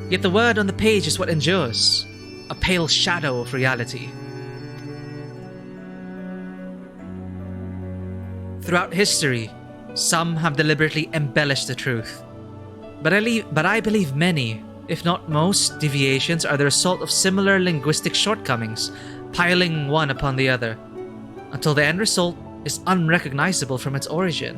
Yet the word on the page is what endures, a pale shadow of reality. Throughout history, some have deliberately embellished the truth. But I believe many, if not most, deviations are the result of similar linguistic shortcomings, piling one upon the other, until the end result is unrecognizable from its origin.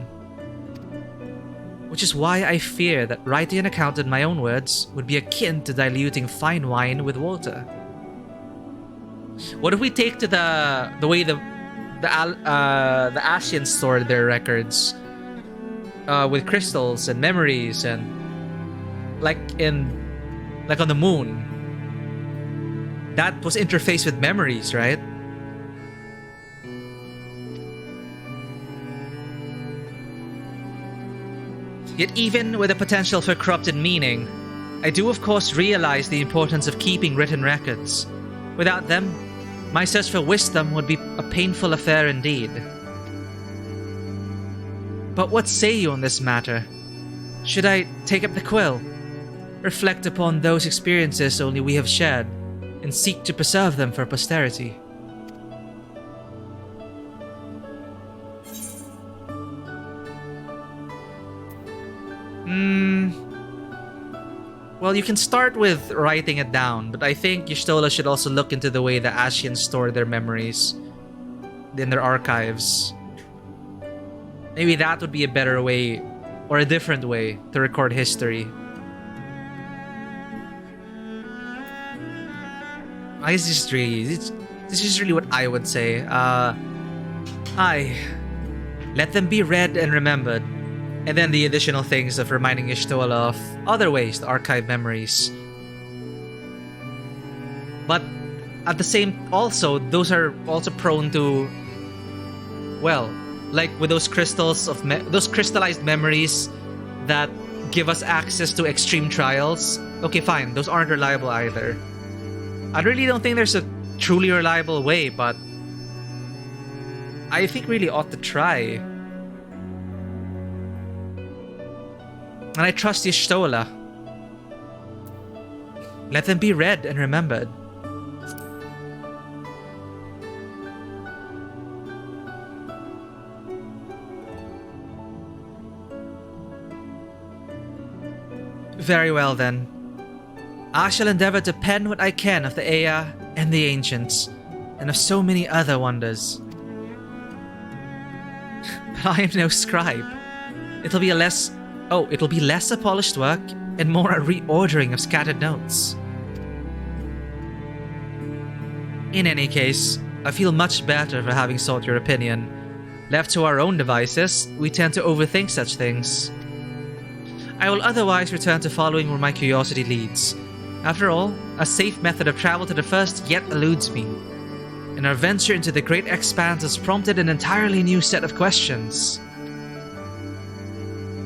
Which is why I fear that writing an account in my own words would be akin to diluting fine wine with water. What if we take to the way the Ascians stored their records, with crystals and memories, and like on the moon, that was interfaced with memories, right? Yet even with the potential for corrupted meaning, I do of course realize the importance of keeping written records. Without them, my search for wisdom would be a painful affair indeed. But what say you on this matter? Should I take up the quill, reflect upon those experiences only we have shared, and seek to preserve them for posterity? Well, you can start with writing it down, but I think Y'shtola should also look into the way the Ascians store their memories in their archives. Maybe that would be a better way, or a different way, to record history. This is really what I would say. Let them be read and remembered. And then the additional things of reminding Y'shtola of other ways to archive memories. But at the same, also, those are also prone to, well, like with those crystals of those crystallized memories that give us access to extreme trials. Okay, fine, those aren't reliable either. I really don't think there's a truly reliable way, but I think really ought to try. And I trust Y'shtola. Let them be read and remembered. Very well then. I shall endeavor to pen what I can of the Ea and the Ancients, and of so many other wonders. But I am no scribe. It'll be less a polished work and more a reordering of scattered notes. In any case, I feel much better for having sought your opinion. Left to our own devices, we tend to overthink such things. I will otherwise return to following where my curiosity leads. After all, a safe method of travel to the first yet eludes me. And our venture into the great expanse has prompted an entirely new set of questions.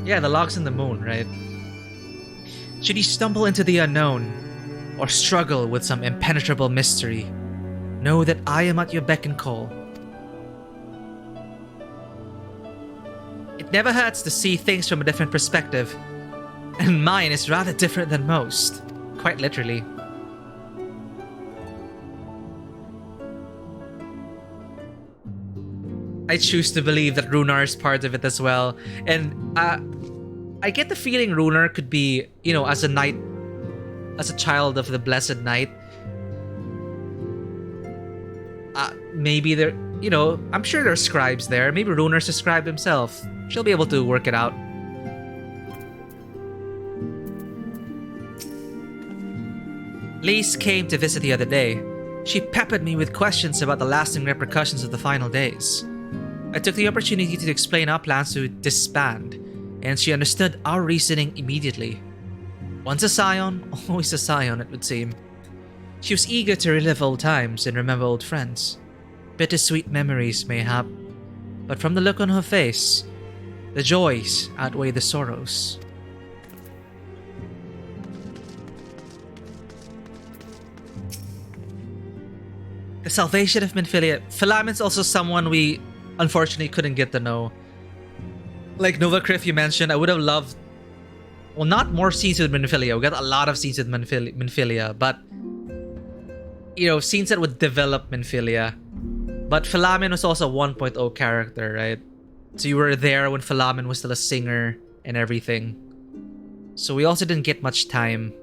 Yeah, the logs in the moon, right? Should you stumble into the unknown, or struggle with some impenetrable mystery, know that I am at your beck and call. It never hurts to see things from a different perspective, and mine is rather different than most, quite literally. I choose to believe that Runar is part of it as well, and I get the feeling Runar could be, you know, as a knight, as a child of the Blessed Knight. Maybe there, you know, I'm sure there are scribes there. Maybe Runar's a scribe himself. She'll be able to work it out. Lise came to visit the other day. She peppered me with questions about the lasting repercussions of the final days. I took the opportunity to explain our plans to disband, and she understood our reasoning immediately. Once a Scion, always a Scion, it would seem. She was eager to relive old times and remember old friends. Bittersweet memories, mayhap, but from the look on her face, the joys outweigh the sorrows. The salvation of Minfilia. Philamin's also someone we unfortunately couldn't get to know. Like Nova Criff you mentioned, I would have loved, well, not more scenes with Minfilia. We got a lot of scenes with Minfilia, but, you know, scenes that would develop Minfilia. But Philamin was also a 1.0 character, right? So you were there when Philamin was still a singer and everything. So we also didn't get much time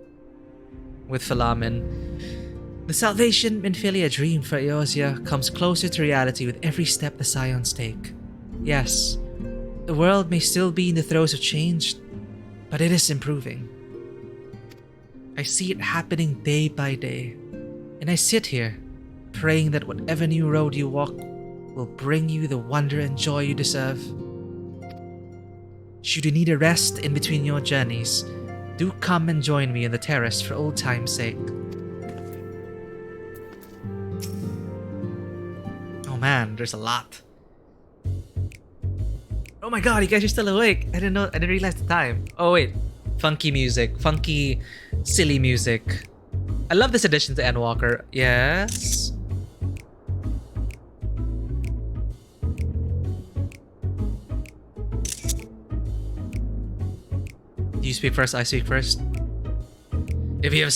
with Philamin. The salvation Minfilia dream for Eosia comes closer to reality with every step the Scions take. Yes, the world may still be in the throes of change, but it is improving. I see it happening day by day, and I sit here, praying that whatever new road you walk will bring you the wonder and joy you deserve. Should you need a rest in between your journeys, do come and join me on the terrace for old time's sake. Oh man, there's a lot. Oh my god, you guys are still awake. I didn't realize the time. Oh wait, funky music, funky, silly music. I love this addition to Endwalker. Yes. You speak first, I speak first. If you have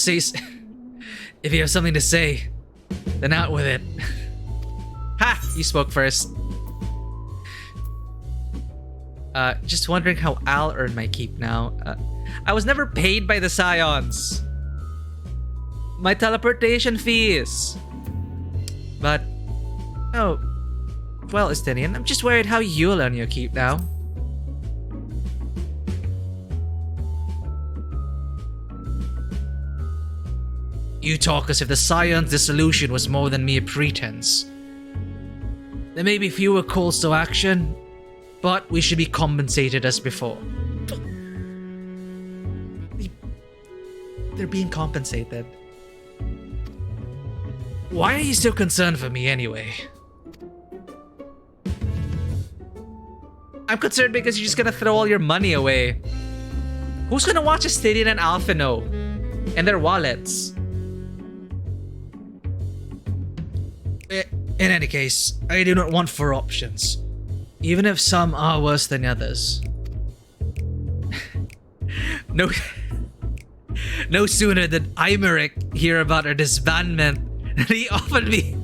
something to say, then out with it. Ha! You spoke first. Just wondering how I'll earn my keep now. I was never paid by the Scions. My teleportation fees. But, oh, well, Estinian, I'm just worried how you'll earn your keep now. You talk as if the Scions' dissolution was more than mere pretense. There may be fewer calls to action, but we should be compensated as before. They're being compensated. Why are you so concerned for me anyway? I'm concerned because you're just gonna throw all your money away. Who's gonna watch Estinian and Alphino and their wallets? In any case, I do not want 4 options, even if some are worse than others. No sooner did Imeric hear about our disbandment than he offered me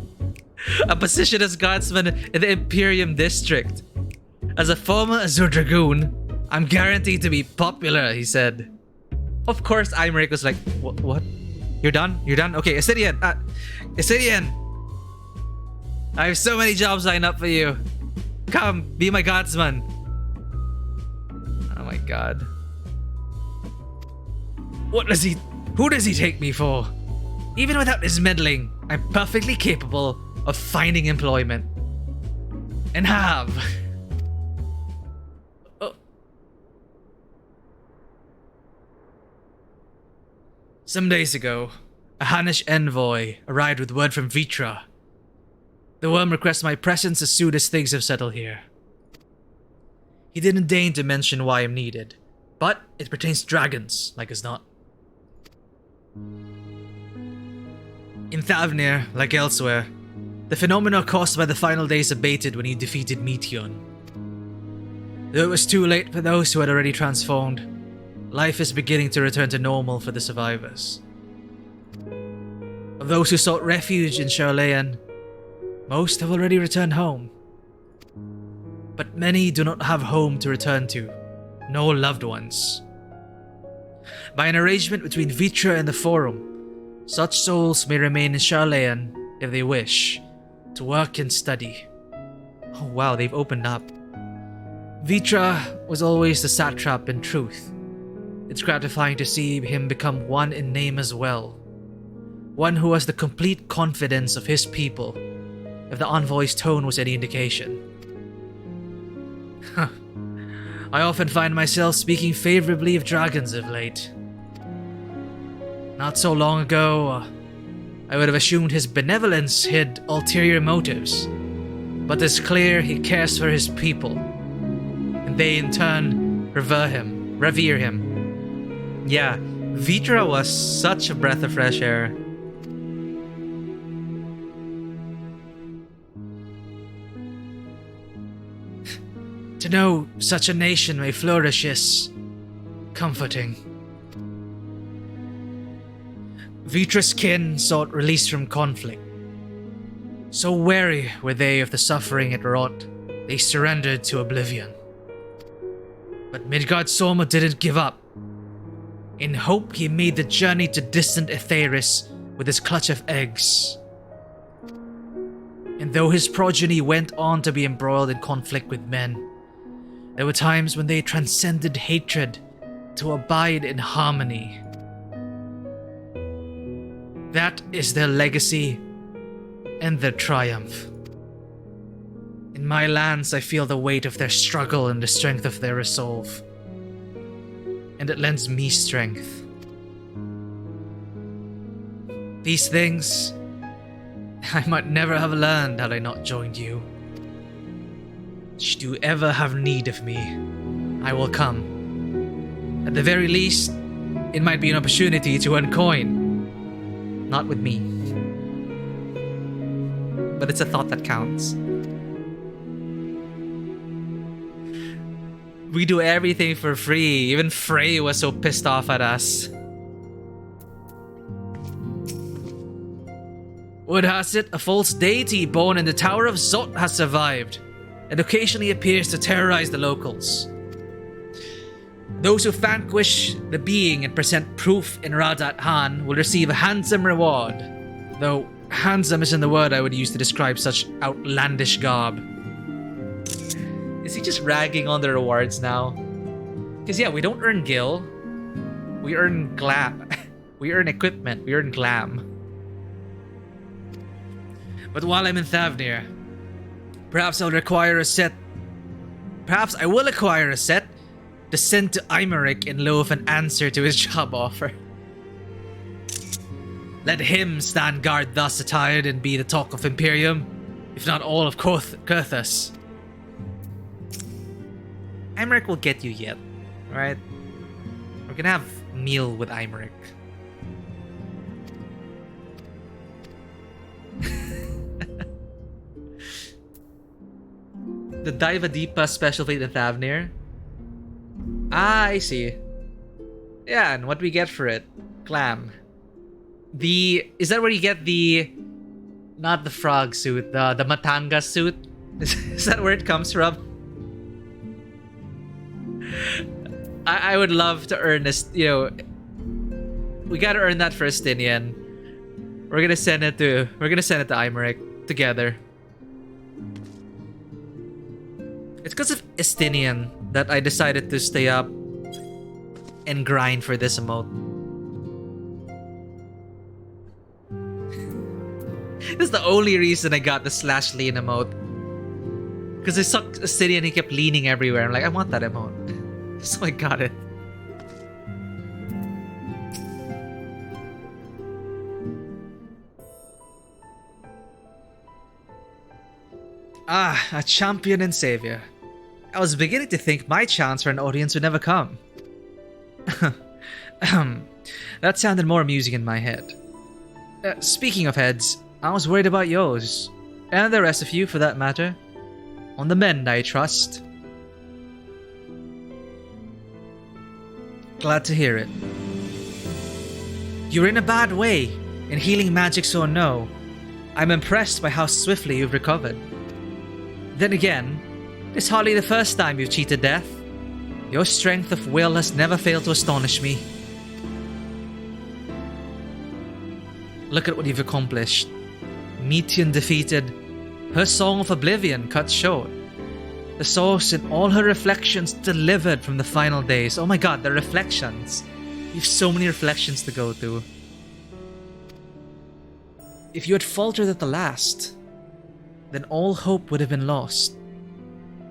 a position as guardsman in the Imperium district. As a former Azure Dragoon, I'm guaranteed to be popular, he said. Of course, Imeric was like, what? You're done? You're done? Okay, Estinian! Estinian! I have so many jobs lined up for you. Come, be my guardsman. Oh my god. Who does he take me for? Even without his meddling, I'm perfectly capable of finding employment. And have. Some days ago, a Hannish envoy arrived with word from Vitra. The worm requests my presence as soon as things have settled here. He didn't deign to mention why I'm needed, but it pertains to dragons, like as not. In Thavnair, like elsewhere, the phenomena caused by the final days abated when you defeated Meteion. Though it was too late for those who had already transformed, life is beginning to return to normal for the survivors. Of those who sought refuge in Sharlayan, most have already returned home. But many do not have home to return to, no loved ones. By an arrangement between Vitra and the Forum, such souls may remain in Sharlayan if they wish, to work and study. Oh wow, they've opened up. Vitra was always the satrap in truth. It's gratifying to see him become one in name as well. One who has the complete confidence of his people, if the envoy's tone was any indication. I often find myself speaking favorably of dragons of late. Not so long ago, I would have assumed his benevolence hid ulterior motives, but it's clear he cares for his people, and they in turn revere him. Yeah, Vitra was such a breath of fresh air. To know such a nation may flourish is comforting. Vitra's kin sought release from conflict. So wary were they of the suffering it wrought, they surrendered to oblivion. But Midgard Soma didn't give up. In hope, he made the journey to distant Aetheris with his clutch of eggs. And though his progeny went on to be embroiled in conflict with men, there were times when they transcended hatred to abide in harmony. That is their legacy and their triumph. In my lands, I feel the weight of their struggle and the strength of their resolve. And it lends me strength. These things I might never have learned had I not joined you. Should you ever have need of me, I will come. At the very least, it might be an opportunity to earn coin. Not with me. But it's a thought that counts. We do everything for free. Even Frey was so pissed off at us. Word has it, a false deity born in the Tower of Zot has survived, and occasionally appears to terrorize the locals. Those who vanquish the being and present proof in Radat Han will receive a handsome reward. Though handsome isn't the word I would use to describe such outlandish garb. Is he just ragging on the rewards now? Because yeah, we don't earn gil. We earn glam. We earn equipment. We earn glam. But while I'm in Thavnair, perhaps I will acquire a set to send to Imeric in lieu of an answer to his job offer. Let him stand guard thus attired and be the talk of Imperium, if not all of Kurthus. Imeric will get you yet, right? We're gonna have a meal with Imeric. The Daivadipa special fate in Thavnair. Ah, I see. Yeah, and what do we get for it? Clam. Is that where you get not the frog suit, the Matanga suit? Is that where it comes from? I would love to earn this, we gotta earn that for Estinian. We're gonna send it to Imeric together. It's because of Estinian that I decided to stay up and grind for this emote. This is the only reason I got the /lean emote. Because I sucked Estinian, he kept leaning everywhere. I'm like, I want that emote. So I got it. Ah, a champion and savior. I was beginning to think my chance for an audience would never come. That sounded more amusing in my head. Speaking of heads, I was worried about yours. And the rest of you, for that matter. On the mend, I trust. Glad to hear it. You're in a bad way, in healing magics or no. I'm impressed by how swiftly you've recovered. Then again, it's hardly the first time you've cheated death. Your strength of will has never failed to astonish me. Look at what you've accomplished. Metion defeated, her song of oblivion cut short. The source in all her reflections delivered from the final days. Oh my god, the reflections. You've so many reflections to go through. If you had faltered at the last, then all hope would have been lost.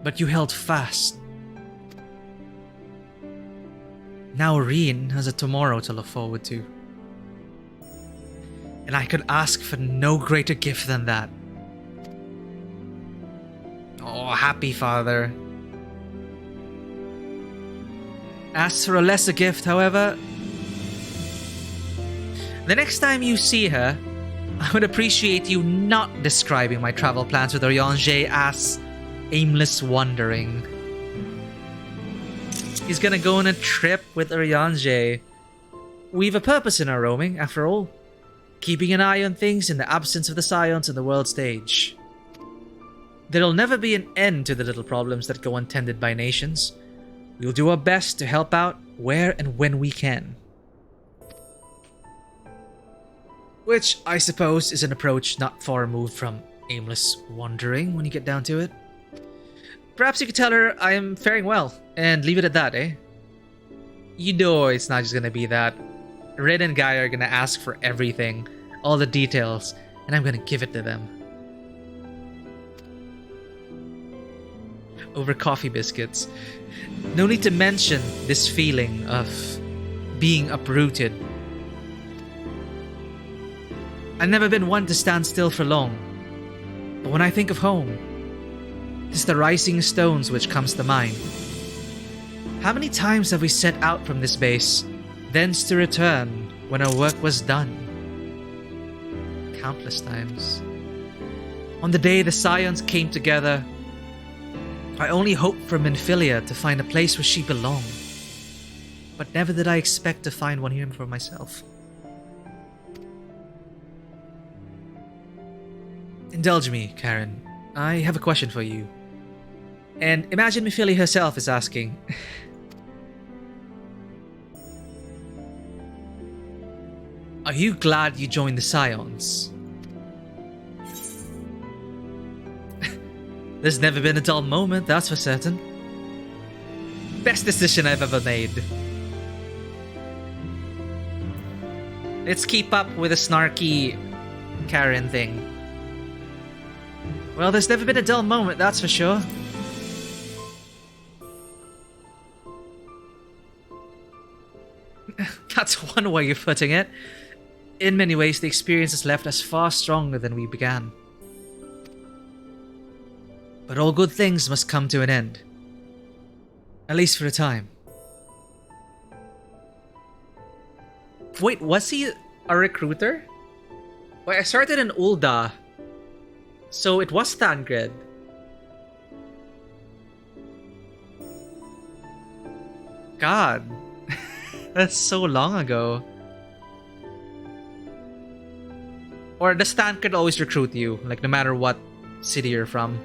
But you held fast. Now Reen has a tomorrow to look forward to. And I could ask for no greater gift than that. Oh, happy father. As for a lesser gift, however, the next time you see her, I would appreciate you not describing my travel plans with Oriange as aimless wandering. He's gonna go on a trip with Oriange. We've a purpose in our roaming, after all. Keeping an eye on things in the absence of the Scions on the world stage. There'll never be an end to the little problems that go untended by nations. We'll do our best to help out where and when we can. Which, I suppose, is an approach not far removed from aimless wandering when you get down to it. Perhaps you could tell her I am faring well, and leave it at that, eh? You know it's not just gonna be that. Red and Guy are gonna ask for everything, all the details, and I'm gonna give it to them. Over coffee biscuits. No need to mention this feeling of being uprooted. I've never been one to stand still for long, but when I think of home, it's the rising stones which comes to mind. How many times have we set out from this base, thence to return when our work was done? Countless times. On the day the Scions came together, I only hoped for Minfilia to find a place where she belonged. But never did I expect to find one here for myself. Indulge me, Karen. I have a question for you. And imagine Minfilia herself is asking. Are you glad you joined the Scions? There's never been a dull moment, that's for certain. Best decision I've ever made. Let's keep up with the snarky Karen thing. Well, there's never been a dull moment, that's for sure. That's one way of putting it. In many ways, the experience has left us far stronger than we began. But all good things must come to an end. At least for a time. Wait, was he a recruiter? Wait, I started in Ul'dah. So it was Thancred. God. That's so long ago. Or does Thancred always recruit you? Like, no matter what city you're from?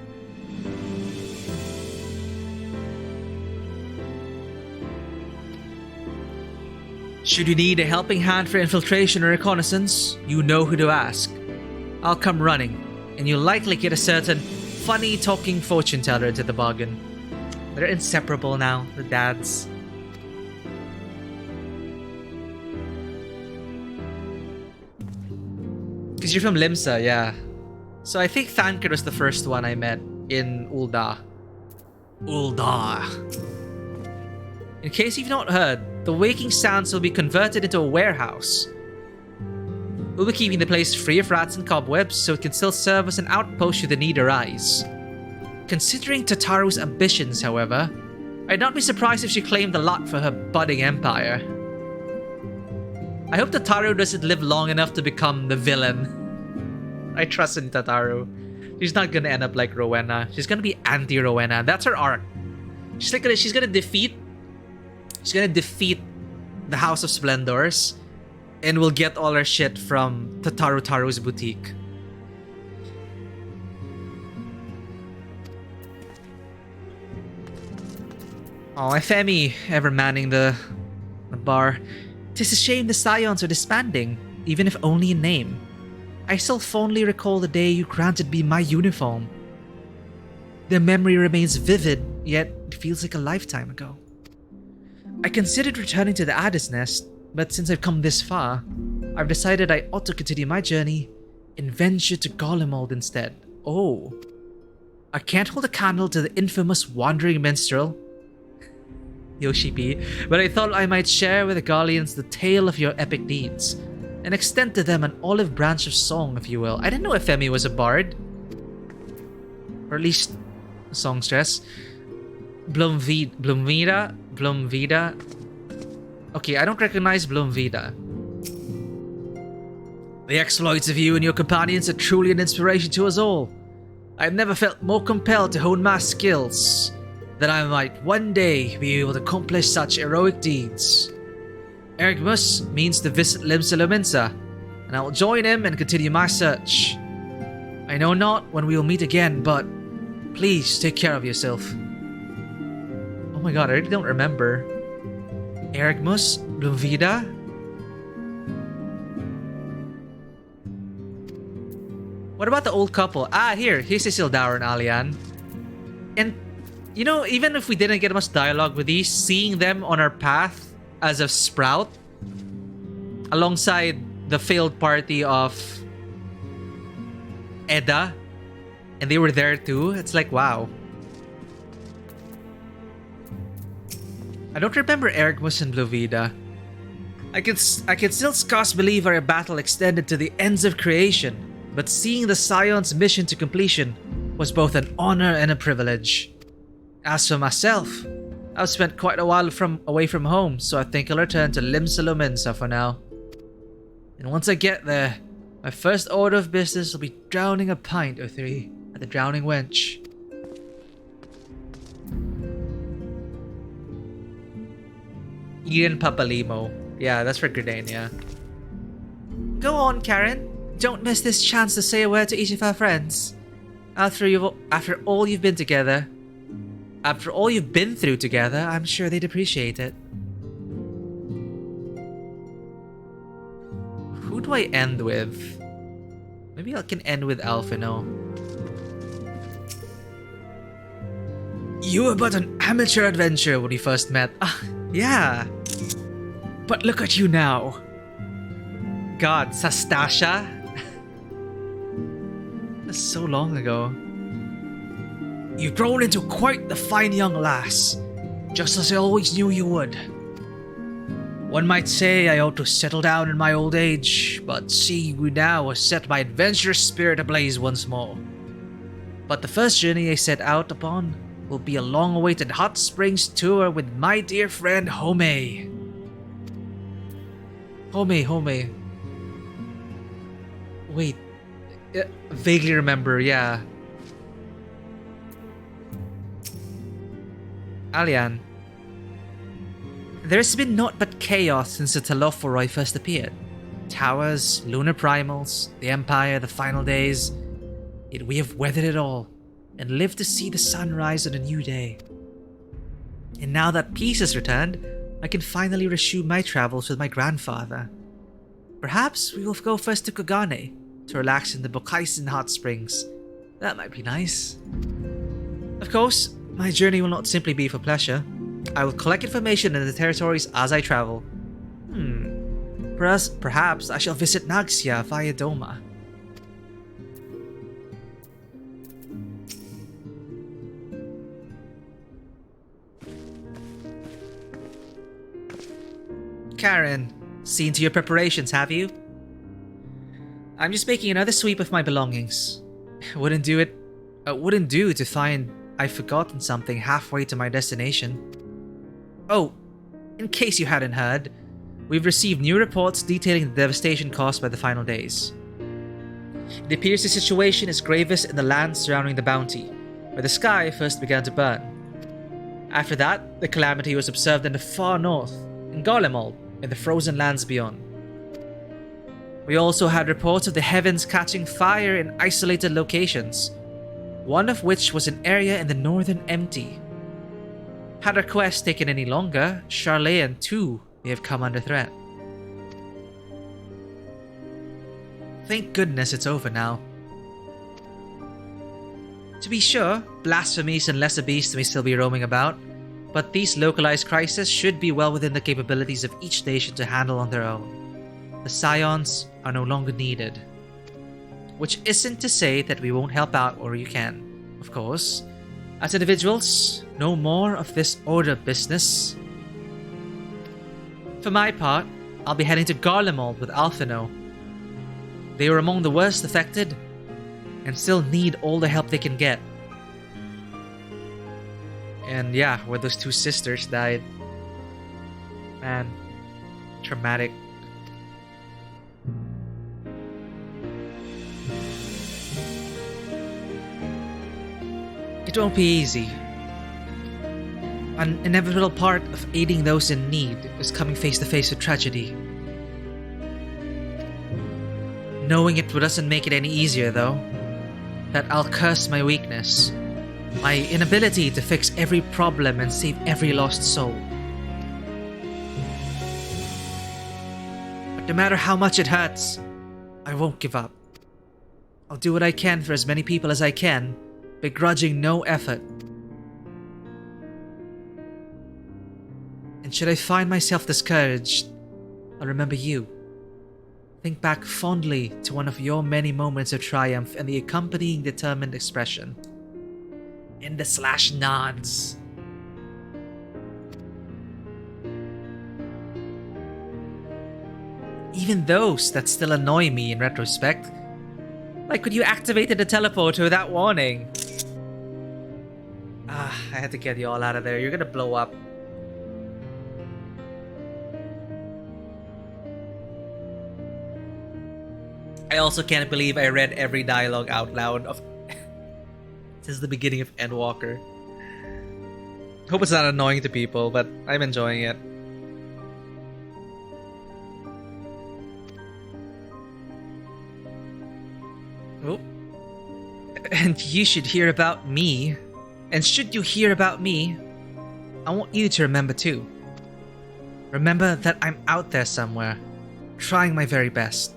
Should you need a helping hand for infiltration or reconnaissance, you know who to ask. I'll come running, and you'll likely get a certain funny talking fortune teller into the bargain. They're inseparable now, the dads. Because you're from Limsa, yeah. So I think Thancred was the first one I met in Ul'dah. Ul'dah. In case you've not heard, the Waking Sands will be converted into a warehouse. We'll be keeping the place free of rats and cobwebs so it can still serve as an outpost should the need arise. Considering Tataru's ambitions, however, I'd not be surprised if she claimed a lot for her budding empire. I hope Tataru doesn't live long enough to become the villain. I trust in Tataru. She's not gonna end up like Rowena. She's gonna be anti-Rowena. That's her arc. She's gonna defeat the House of Splendors, and we'll get all our shit from Taru's boutique. Oh, Femi ever manning the bar. 'Tis a shame the Scions are disbanding, even if only in name. I still fondly recall the day you granted me my uniform. The memory remains vivid, yet it feels like a lifetime ago. I considered returning to the Addis Nest, but since I've come this far, I've decided I ought to continue my journey and venture to Garlemald instead. Oh. I can't hold a candle to the infamous wandering minstrel, Yoshi P, but I thought I might share with the Garleans the tale of your epic deeds, and extend to them an olive branch of song, if you will. I didn't know Femi was a bard. Or at least a songstress. Blumvida? Okay, I don't recognize Blumvida. The exploits of you and your companions are truly an inspiration to us all. I've never felt more compelled to hone my skills, that I might one day be able to accomplish such heroic deeds. Ergmus means to visit Limsa Lominsa, and I will join him and continue my search. I know not when we will meet again, but please take care of yourself. Oh my god, I really don't remember. Ergmus? Blumvida? What about the old couple? Ah, here's Isildur and Alian. And, you know, even if we didn't get much dialogue with these, seeing them on our path as a sprout, alongside the failed party of Edda, and they were there too, it's like, wow. I don't remember Ergmus and Bluvida. I can still scarce believe our battle extended to the ends of creation, but seeing the Scion's mission to completion was both an honor and a privilege. As for myself, I've spent quite a while away from home, so I think I'll return to Limsa Lominsa for now. And once I get there, my first order of business will be drowning a pint or three at the Drowning Wench. Ian Papalimo. Yeah, that's for Gridania. Go on, Karen. Don't miss this chance to say a word to each of our friends. After all you've been through together, I'm sure they'd appreciate it. Who do I end with? Maybe I can end with Alphino. You were but an amateur adventurer when we first met. Yeah. But look at you now. God, Sastasha? That's so long ago. You've grown into quite the fine young lass, just as I always knew you would. One might say I ought to settle down in my old age, but seeing you now has set my adventurous spirit ablaze once more. But the first journey I set out upon will be a long-awaited hot springs tour with my dear friend Home. Home. Wait, vaguely remember, yeah. Alian. There's been naught but chaos since the Telophoroi first appeared. Towers, lunar primals, the Empire, the final days. Yet we have weathered it all, and lived to see the sun rise on a new day. And now that peace has returned, I can finally resume my travels with my grandfather. Perhaps we will go first to Kogane, to relax in the Bokaisen hot springs. That might be nice. Of course, my journey will not simply be for pleasure. I will collect information in the territories as I travel. Perhaps I shall visit Naxia via Doma. Karen, seen to your preparations, have you? I'm just making another sweep of my belongings. Wouldn't do to find I've forgotten something halfway to my destination. Oh, in case you hadn't heard, we've received new reports detailing the devastation caused by the final days. It appears the situation is gravest in the lands surrounding the bounty, where the sky first began to burn. After that, the calamity was observed in the far north, in Garlemald, and the frozen lands beyond. We also had reports of the heavens catching fire in isolated locations, one of which was an area in the northern Empty. Had our quest taken any longer, Sharlayan too may have come under threat. Thank goodness it's over now. To be sure, blasphemies and lesser beasts may still be roaming about, but these localized crises should be well within the capabilities of each nation to handle on their own. The Scions are no longer needed. Which isn't to say that we won't help out where you can, of course. As individuals, no more of this order business. For my part, I'll be heading to Garlemald with Alphino. They were among the worst affected, and still need all the help they can get. And yeah, where those two sisters died. Man, traumatic. It won't be easy. An inevitable part of aiding those in need is coming face to face with tragedy. Knowing it doesn't make it any easier, though. That I'll curse my weakness. My inability to fix every problem and save every lost soul. But no matter how much it hurts, I won't give up. I'll do what I can for as many people as I can, begrudging no effort. And should I find myself discouraged, I'll remember you. Think back fondly to one of your many moments of triumph and the accompanying determined expression. In the slash nods. Even those that still annoy me in retrospect. Like when you activated the teleporter without warning. I had to get you all out of there. You're gonna blow up. I also can't believe I read every dialogue out loud of since the beginning of Endwalker. Hope it's not annoying to people, but I'm enjoying it. Oh. And you should hear about me. And should you hear about me, I want you to remember too. Remember that I'm out there somewhere, trying my very best.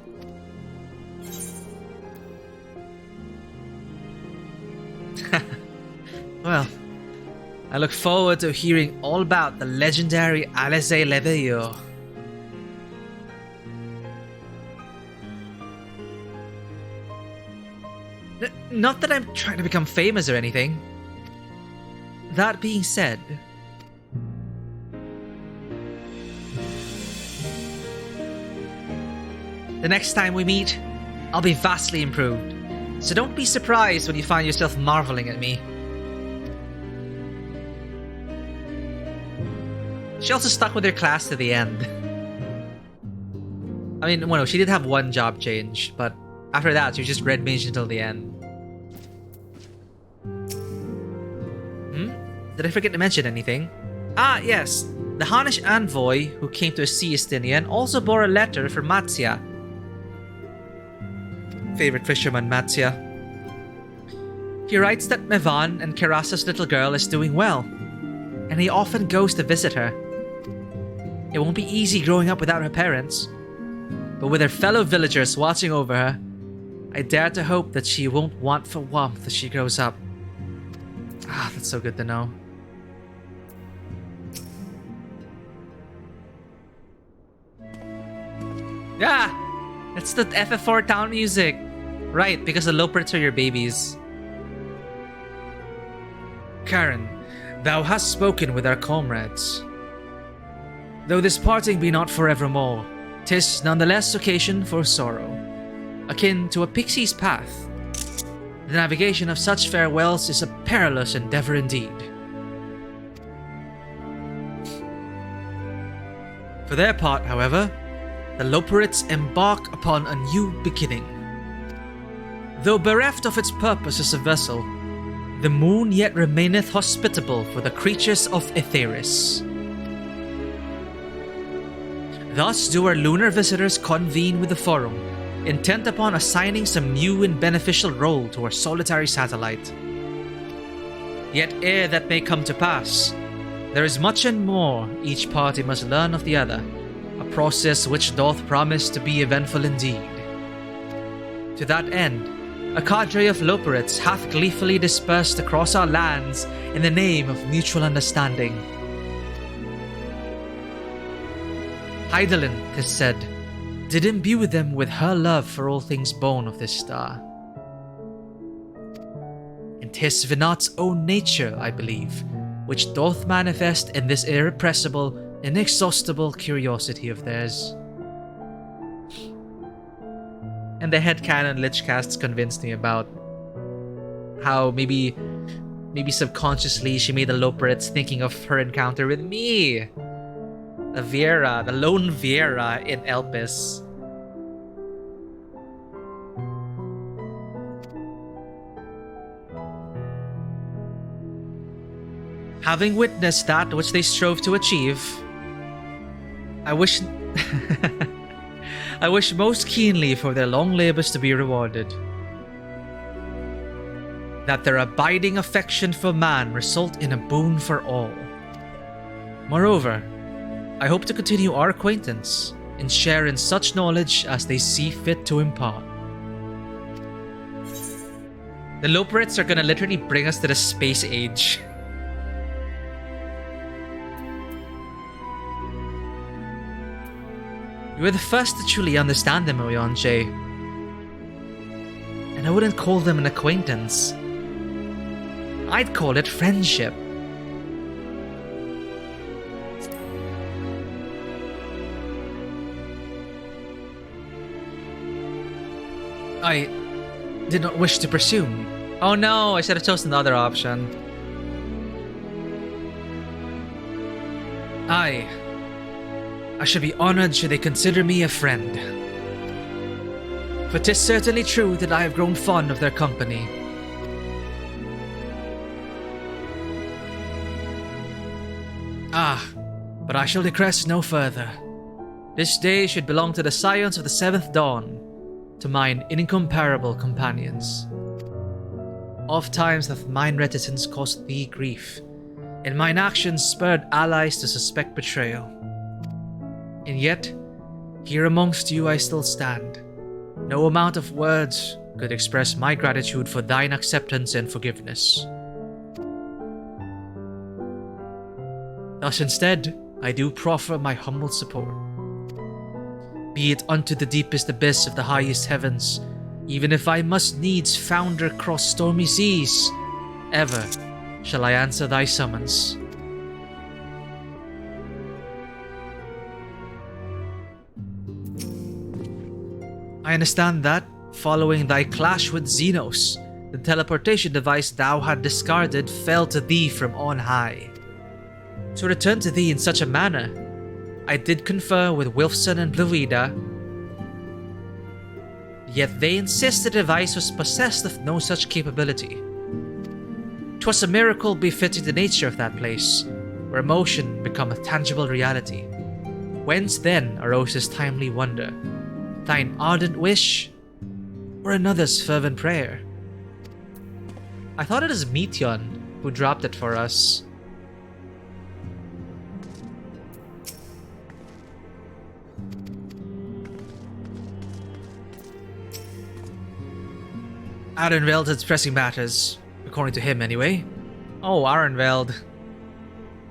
Well, I look forward to hearing all about the legendary Alese Leveilleur. Not that I'm trying to become famous or anything. That being said, the next time we meet, I'll be vastly improved. So don't be surprised when you find yourself marveling at me. She also stuck with her class to the end. I mean, well, no, she did have one job change, but after that, she was just red mage until the end. Did I forget to mention anything? Ah, yes. The Hanish envoy who came to see Estinian also bore a letter for Matzia. Favorite fisherman, Matzia. He writes that Mevan and Kerasa's little girl is doing well, and he often goes to visit her. It won't be easy growing up without her parents, but with her fellow villagers watching over her, I dare to hope that she won't want for warmth as she grows up. Ah, that's so good to know. Yeah! It's the FF4 town music! Right, because the Loperts are your babies. Karen, thou hast spoken with our comrades. Though this parting be not forevermore, 'tis nonetheless occasion for sorrow, akin to a pixie's path. The navigation of such farewells is a perilous endeavor indeed. For their part, however, the Loperits embark upon a new beginning. Though bereft of its purpose as a vessel, the moon yet remaineth hospitable for the creatures of Aetheris. Thus do our lunar visitors convene with the Forum, intent upon assigning some new and beneficial role to our solitary satellite. Yet ere that may come to pass, there is much and more each party must learn of the other, a process which doth promise to be eventful indeed. To that end, a cadre of Loperits hath gleefully dispersed across our lands in the name of mutual understanding. Hydaelyn, 'tis said, did imbue them with her love for all things born of this star. And 'tis Venat's own nature, I believe, which doth manifest in this irrepressible, inexhaustible curiosity of theirs. And the headcanon Lichcasts convinced me about how maybe subconsciously she made the Loperits thinking of her encounter with me. The Viera, the lone Viera in Elpis. Having witnessed that which they strove to achieve, I wish I wish most keenly for their long labors to be rewarded. That their abiding affection for man result in a boon for all. Moreover, I hope to continue our acquaintance and share in such knowledge as they see fit to impart. The Loperits are gonna literally bring us to the space age. You were the first to truly understand them, Oyonche. And I wouldn't call them an acquaintance. I'd call it friendship. I did not wish to presume. Oh no, I should have chosen the other option. I should be honored should they consider me a friend. For 'tis certainly true that I have grown fond of their company. But I shall digress no further. This day should belong to the Scions of the 7th Dawn, to mine incomparable companions. Oft times hath mine reticence caused thee grief, and mine actions spurred allies to suspect betrayal. And yet, here amongst you I still stand. No amount of words could express my gratitude for thine acceptance and forgiveness. Thus instead, I do proffer my humble support. Be it unto the deepest abyss of the highest heavens, even if I must needs founder cross stormy seas, ever shall I answer thy summons. I understand that, following thy clash with Xenos, the teleportation device thou had discarded fell to thee from on high. To return to thee in such a manner, I did confer with Wilfson and Bluida, yet they insist the device was possessed of no such capability. 'Twas a miracle befitting the nature of that place, where emotion becometh tangible reality. Whence then arose this timely wonder? Thine ardent wish, or another's fervent prayer? I thought it was Meteon who dropped it for us. Arenveld has pressing matters, according to him anyway. Oh, Arenveld.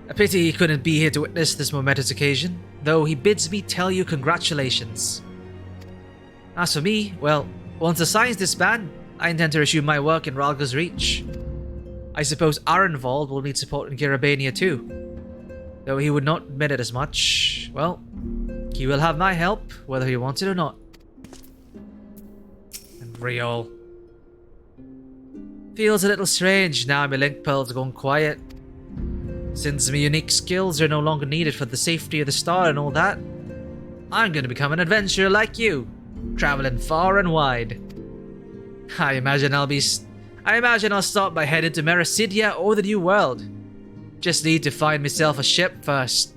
A pity he couldn't be here to witness this momentous occasion, though he bids me tell you congratulations. As for me, well, once the Scions disband, I intend to resume my work in Ralga's Reach. I suppose Arenvald will need support in Garabania too. Though he would not admit it as much, well, he will have my help, whether he wants it or not. And Riol. Feels a little strange now my link pearls are going quiet. Since my unique skills are no longer needed for the safety of the star and all that, I'm gonna become an adventurer like you, traveling far and wide. I imagine I'll start by heading to Mericidia or the New World. Just need to find myself a ship first.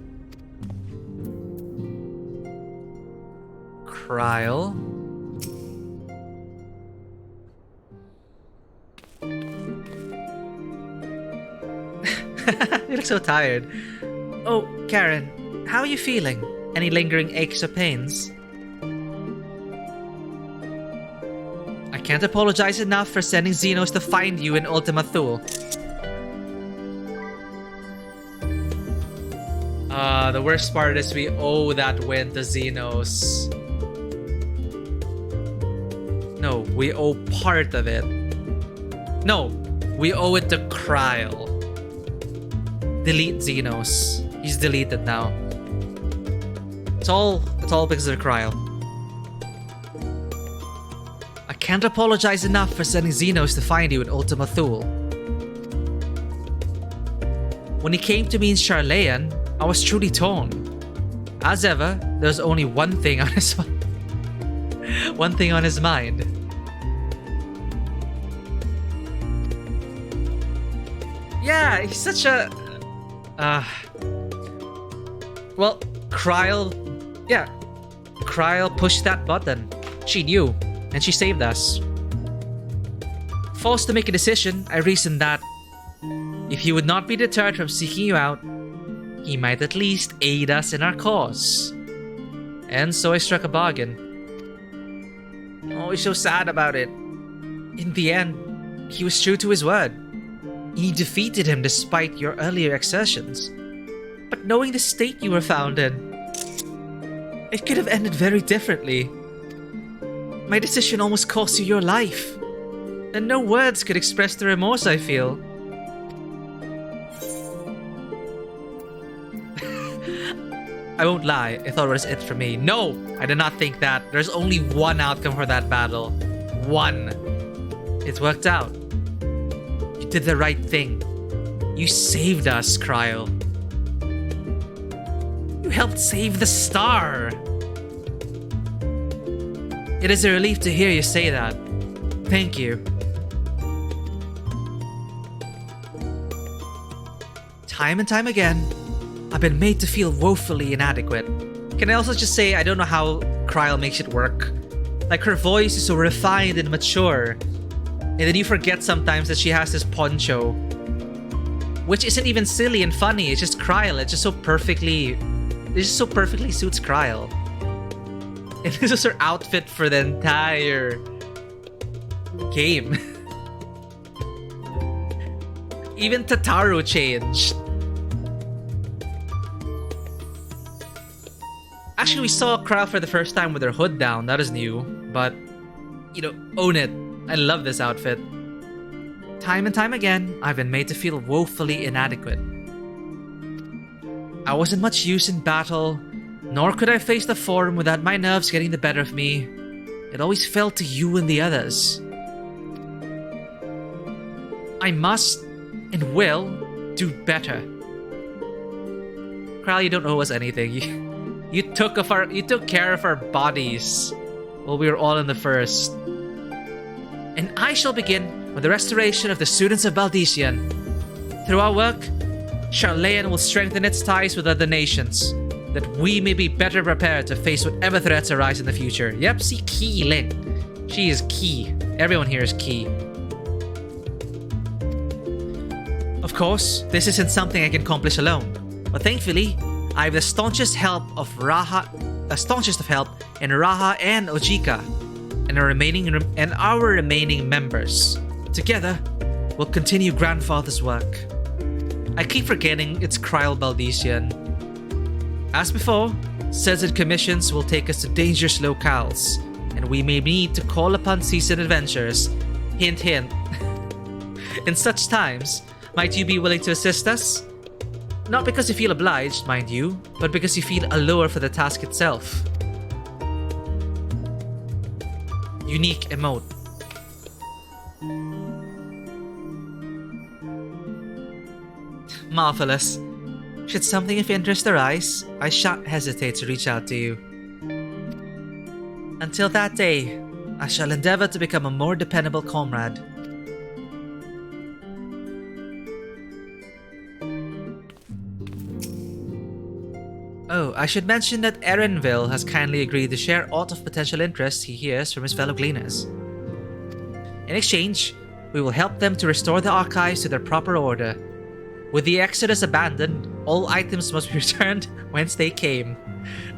Kryl. You look so tired. Oh, Karen, how are you feeling? Any lingering aches or pains? I can't apologize enough for sending Xenos to find you in Ultima Thule. The worst part is we owe that win to Xenos. No, we owe part of it. No, we owe it to Kryl. Delete Xenos. He's deleted now. It's all because of Kryl. I can't apologize enough for sending Xenos to find you in Ultima Thule. When he came to me in Sharlayan, I was truly torn. As ever, there's only one thing on his mind. Yeah, he's such a well, Kryl pushed that button. She knew, and she saved us. Forced to make a decision, I reasoned that if he would not be deterred from seeking you out, he might at least aid us in our cause. And so I struck a bargain. Oh, he's so sad about it. In the end, he was true to his word. You defeated him despite your earlier exertions. But knowing the state you were found in, it could have ended very differently. My decision almost cost you your life, and no words could express the remorse I feel. I won't lie, I thought it was it for me. No, I did not think that. There's only one outcome for that battle. One. It worked out. You did the right thing. You saved us, Kryl. You helped save the star. It is a relief to hear you say that. Thank you. Time and time again, I've been made to feel woefully inadequate. Can I also just say I don't know how Kryl makes it work. Like, her voice is so refined and mature. And then you forget sometimes that she has this poncho, which isn't even silly and funny. It's just Kryl. It just so perfectly suits Kryl. And this is her outfit for the entire game. Even Tataru changed. Actually, we saw Krau for the first time with her hood down. That is new. But, you know, own it. I love this outfit. Time and time again, I've been made to feel woefully inadequate. I wasn't much use in battle, nor could I face the Forum without my nerves getting the better of me. It always fell to you and the others. I must and will do better. Krau, you don't owe us anything. You took care of our bodies while we were all in the first. And I shall begin with the restoration of the students of Baldician. Through our work, Sharlayan will strengthen its ties with other nations, that we may be better prepared to face whatever threats arise in the future. Yep, see, key Link. She is key. Everyone here is key. Of course, this isn't something I can accomplish alone, but thankfully, I have the staunchest help in Raha and Ojika, and our remaining members. Together, we'll continue Grandfather's work. I keep forgetting it's Kryl Baldician. As before, certain commissions will take us to dangerous locales, and we may need to call upon seasoned adventurers. Hint, hint. In such times, might you be willing to assist us? Not because you feel obliged, mind you, but because you feel a lure for the task itself. Unique emote. Marvelous. Should something of interest arise, I shan't hesitate to reach out to you. Until that day, I shall endeavor to become a more dependable comrade. Oh, I should mention that Erenville has kindly agreed to share aught of potential interest he hears from his fellow gleaners. In exchange, we will help them to restore the archives to their proper order. With the Exodus abandoned, all items must be returned whence they came,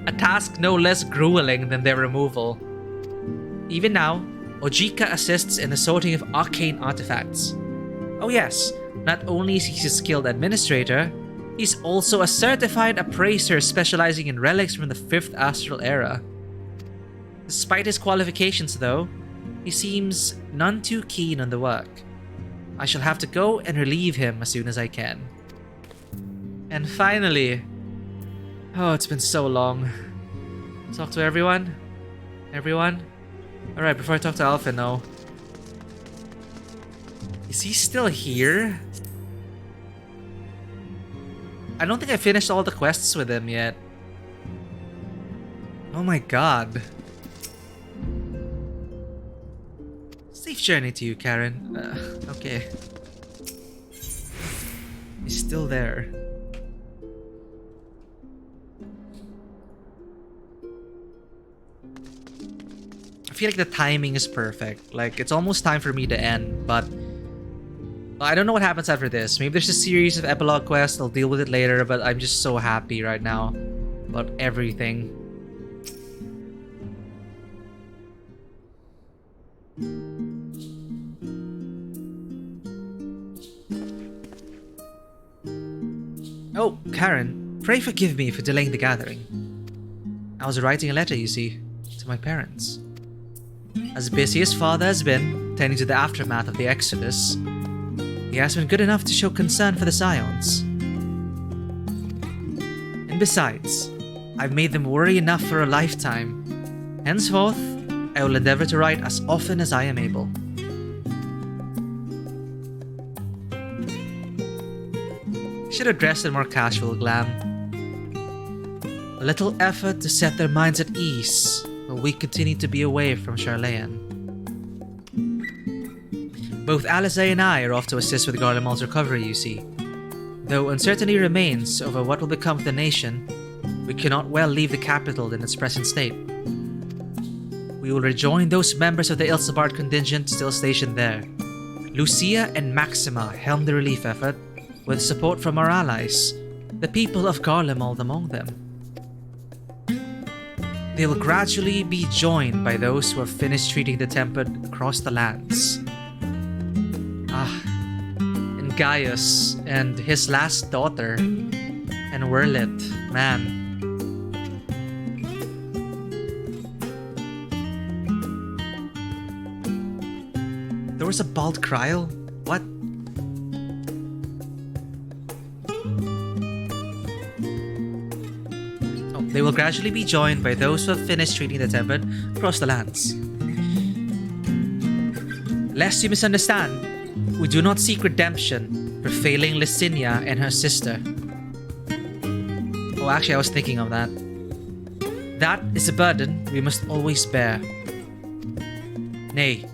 a task no less grueling than their removal. Even now, Ojika assists in the sorting of arcane artifacts. Oh yes, not only is he a skilled administrator, he's also a certified appraiser specializing in relics from the 5th Astral Era. Despite his qualifications though, he seems none too keen on the work. I shall have to go and relieve him as soon as I can. And finally... Oh, it's been so long. Talk to everyone? Everyone? Alright, before I talk to Alpha, no. Is he still here? I don't think I finished all the quests with him yet. Oh my god. Safe journey to you, Karen. Okay. He's still there. I feel like the timing is perfect. Like, it's almost time for me to end, but I don't know what happens after this. Maybe there's a series of epilogue quests. I'll deal with it later, but I'm just so happy right now about everything. Oh, Karen, pray forgive me for delaying the gathering. I was writing a letter, you see, to my parents. As busy as Father has been, tending to the aftermath of the Exodus, he has been good enough to show concern for the Scions. And besides, I've made them worry enough for a lifetime. Henceforth, I will endeavor to write as often as I am able. Should have dressed in more casual glam. A little effort to set their minds at ease while we continue to be away from Sharlayan. Both Alizé and I are off to assist with Garlemald's recovery, you see. Though uncertainty remains over what will become of the nation, we cannot well leave the capital in its present state. We will rejoin those members of the Ilsabard contingent still stationed there. Lucia and Maxima helm the relief effort, with support from our allies, the people of Garlemald among them. They will gradually be joined by those who have finished treating the tempered across the lands. And Gaius and his last daughter, and Werlit, man. There was a bald Kryl? What? Oh, they will gradually be joined by those who have finished treating the tempered across the lands. Lest you misunderstand, we do not seek redemption for failing Licinia and her sister. Oh, actually, I was thinking of that. That is a burden we must always bear. Nay,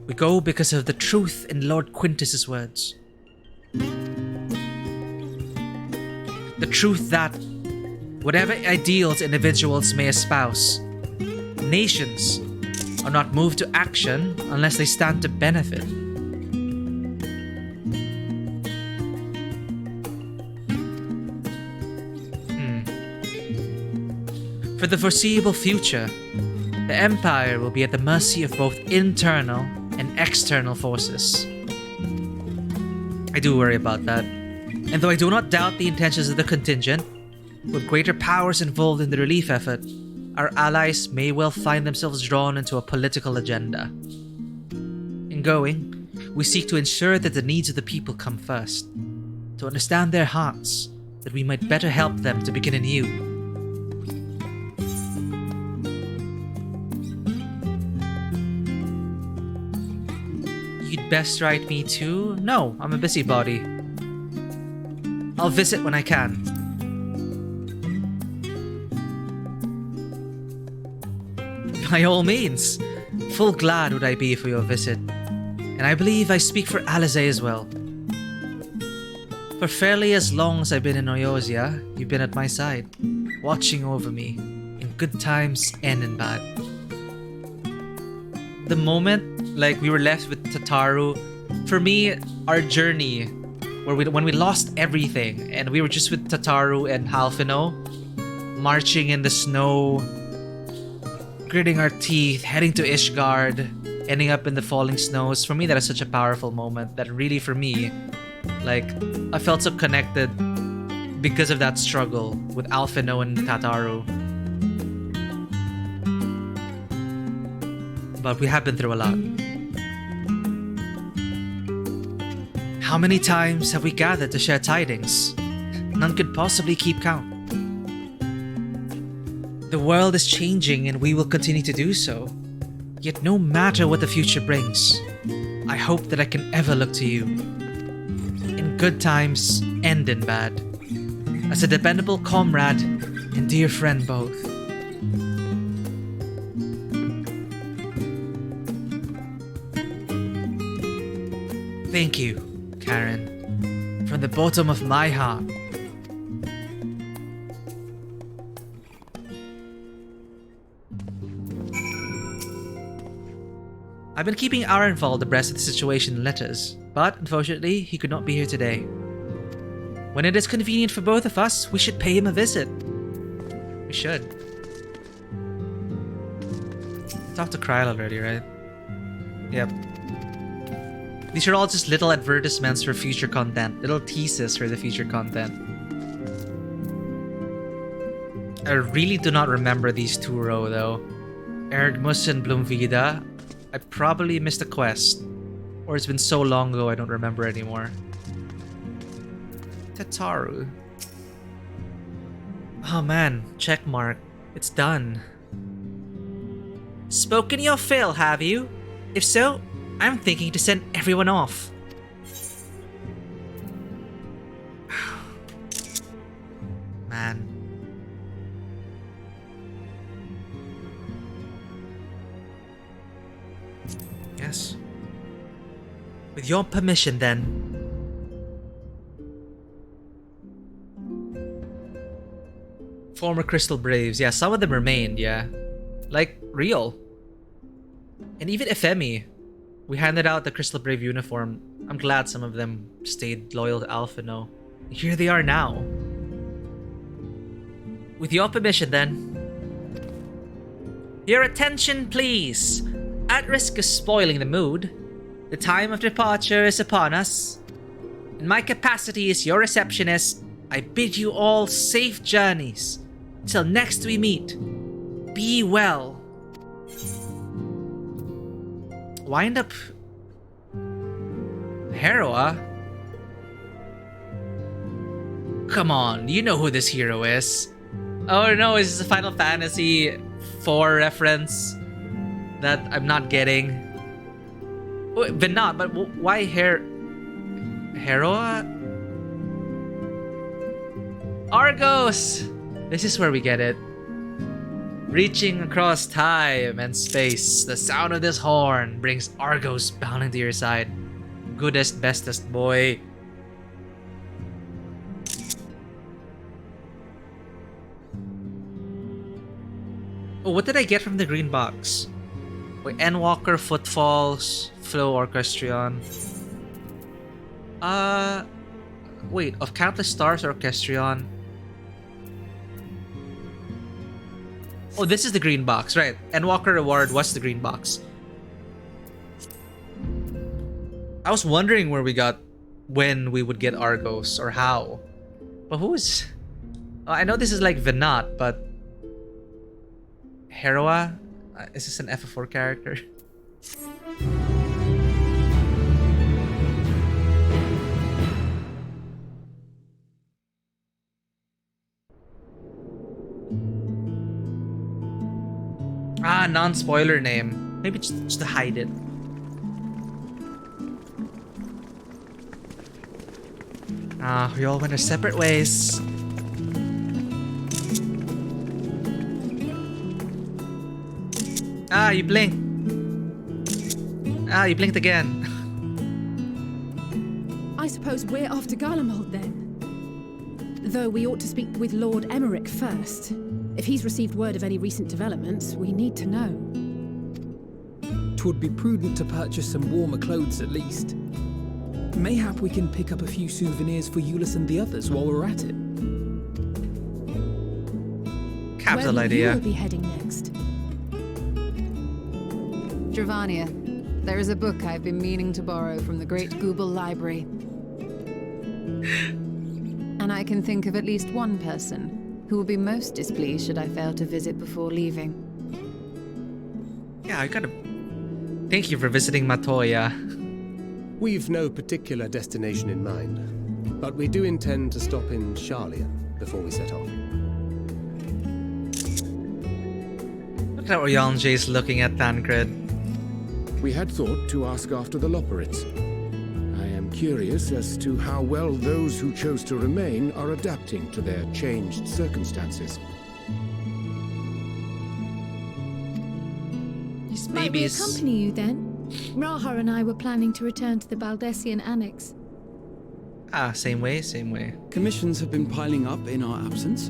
we go because of the truth in Lord Quintus's words. The truth that, whatever ideals individuals may espouse, nations are not moved to action unless they stand to benefit. For the foreseeable future, the Empire will be at the mercy of both internal and external forces. I do worry about that. And though I do not doubt the intentions of the contingent, with greater powers involved in the relief effort, our allies may well find themselves drawn into a political agenda. In going, we seek to ensure that the needs of the people come first, to understand their hearts, that we might better help them to begin anew. You'd best write me too? No, I'm a busybody. I'll visit when I can. By all means. Full glad would I be for your visit. And I believe I speak for Alizé as well. For fairly as long as I've been in Oyosia, you've been at my side, watching over me, in good times and in bad. The moment, like, we were left with Tataru, for me, our journey, when we lost everything, and we were just with Tataru and Halfino, marching in the snow, gritting our teeth, heading to Ishgard, ending up in the falling snows. For me, that is such a powerful moment that really, for me, like, I felt so connected because of that struggle with Alphino and Tataru. But we have been through a lot. How many times have we gathered to share tidings? None could possibly keep count. The world is changing and we will continue to do so. Yet no matter what the future brings, I hope that I can ever look to you. In good times and in bad. As a dependable comrade and dear friend both. Thank you, Karen, from the bottom of my heart. I've been keeping Arenvald abreast of the situation in letters, but unfortunately, he could not be here today. When it is convenient for both of us, we should pay him a visit. We should. Talked to Kryl already, right? Yep. These are all just little advertisements for future content, little teases for the future content. I really do not remember these two row though. Ergmus and Blumvida. I probably missed a quest. Or it's been so long ago I don't remember anymore. Tataru. Oh man, check mark. It's done. Spoken your fill, have you? If so, I'm thinking to send everyone off. Man. Yes. With your permission, then. Former Crystal Braves. Yeah, some of them remained, yeah. Like, real. And even Efemi. We handed out the Crystal Brave uniform. I'm glad some of them stayed loyal to Alphino. Here they are now. With your permission, then. Your attention, please. At risk of spoiling the mood, the time of departure is upon us. In my capacity as your receptionist, I bid you all safe journeys. Till next we meet. Be well. Wind up Hera? Come on, you know who this hero is. Oh no, is this a Final Fantasy IV reference that I'm not getting? But not, but why Hera? Argos! This is where we get it. Reaching across time and space, the sound of this horn brings Argos bounding to your side. Goodest, bestest boy. Oh, what did I get from the green box? Wait, Endwalker, Footfalls, Flow Orchestrion. Wait, of Countless Stars Orchestrion. Oh, this is the green box, right? Endwalker reward was the green box. I was wondering where we got, when we would get Argos or how. But who's... Oh, I know this is like Venat, but... Hera? Is this an FF4 character? Ah, non-spoiler name. Maybe just to hide it. Ah, we all went our separate ways. Ah, you blink. Ah, you blinked again. I suppose we're off to Garlemald then. Though we ought to speak with Lord Emmerich first. If he's received word of any recent developments, we need to know. 'Twould be prudent to purchase some warmer clothes at least. Mayhap we can pick up a few souvenirs for Euless and the others while we're at it. Capital Where idea. will you be heading next? Dravania, there is a book I've been meaning to borrow from the Great Google Library. And I can think of at least one person who will be most displeased should I fail to visit before leaving. Yeah, I gotta... Thank you for visiting Matoya. We've no particular destination in mind, but we do intend to stop in Sharlayan before we set off. Look at how Yonje's looking at Tancred. We had thought to ask after the Loperids. I am curious as to how well those who chose to remain are adapting to their changed circumstances. Might we accompany you then? Raha and I were planning to return to the Baldessian Annex. Ah, same way, same way. Commissions have been piling up in our absence,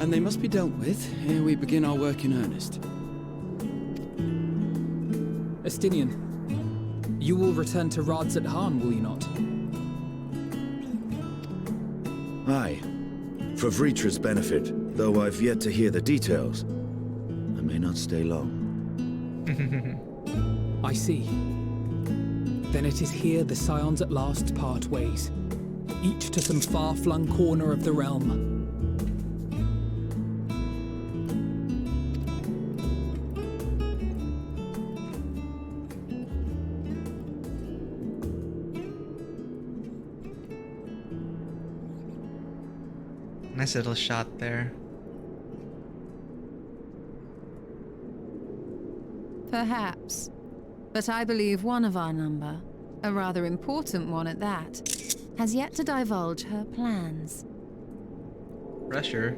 and they must be dealt with ere we begin our work in earnest. Estinian, you will return to Rads at Han, will you not? Aye. For Vritra's benefit, though I've yet to hear the details. I may not stay long. I see. Then it is here the Scions at last part ways, each to some far-flung corner of the realm. Nice little shot there. Perhaps. But I believe one of our number, a rather important one at that, has yet to divulge her plans. Pressure.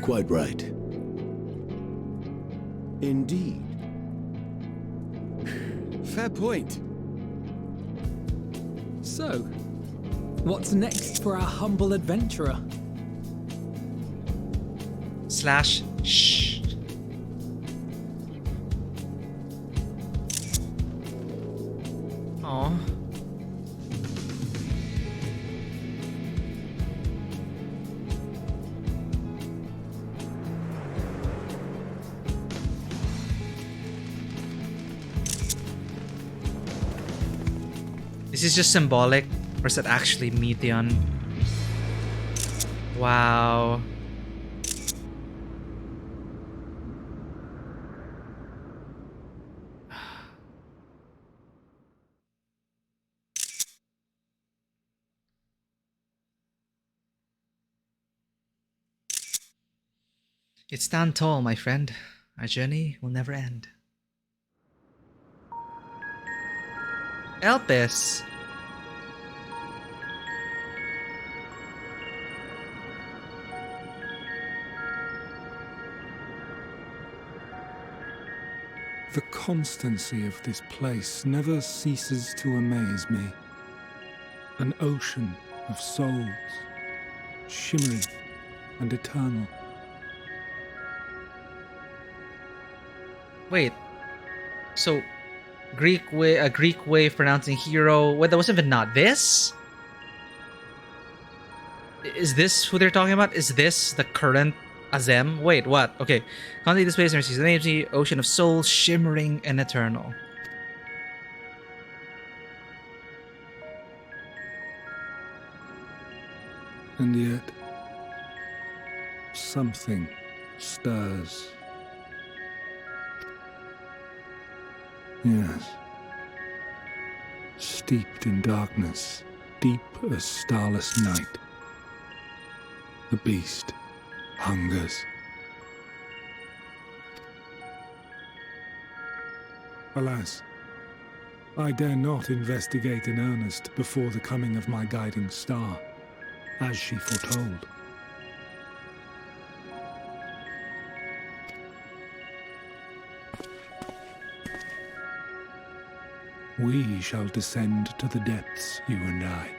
Quite right. Indeed. Fair point. So, what's next for our humble adventurer? Slash shh. Aw. Is this just symbolic, or is that actually Meteon? Wow. Stand tall, my friend. Our journey will never end. Elpis. The constancy of this place never ceases to amaze me. An ocean of souls, shimmering and eternal. Wait, so a Greek way of pronouncing hero. Wait, that wasn't even not this? Is this who they're talking about? Is this the current Azem? Wait, what? Okay. Constantly displays and receives an energy, ocean of souls, shimmering and eternal. And yet, something stirs. Yes. Steeped in darkness, deep as starless night. The beast hungers. Alas, I dare not investigate in earnest before the coming of my guiding star, as she foretold. We shall descend to the depths, you and I,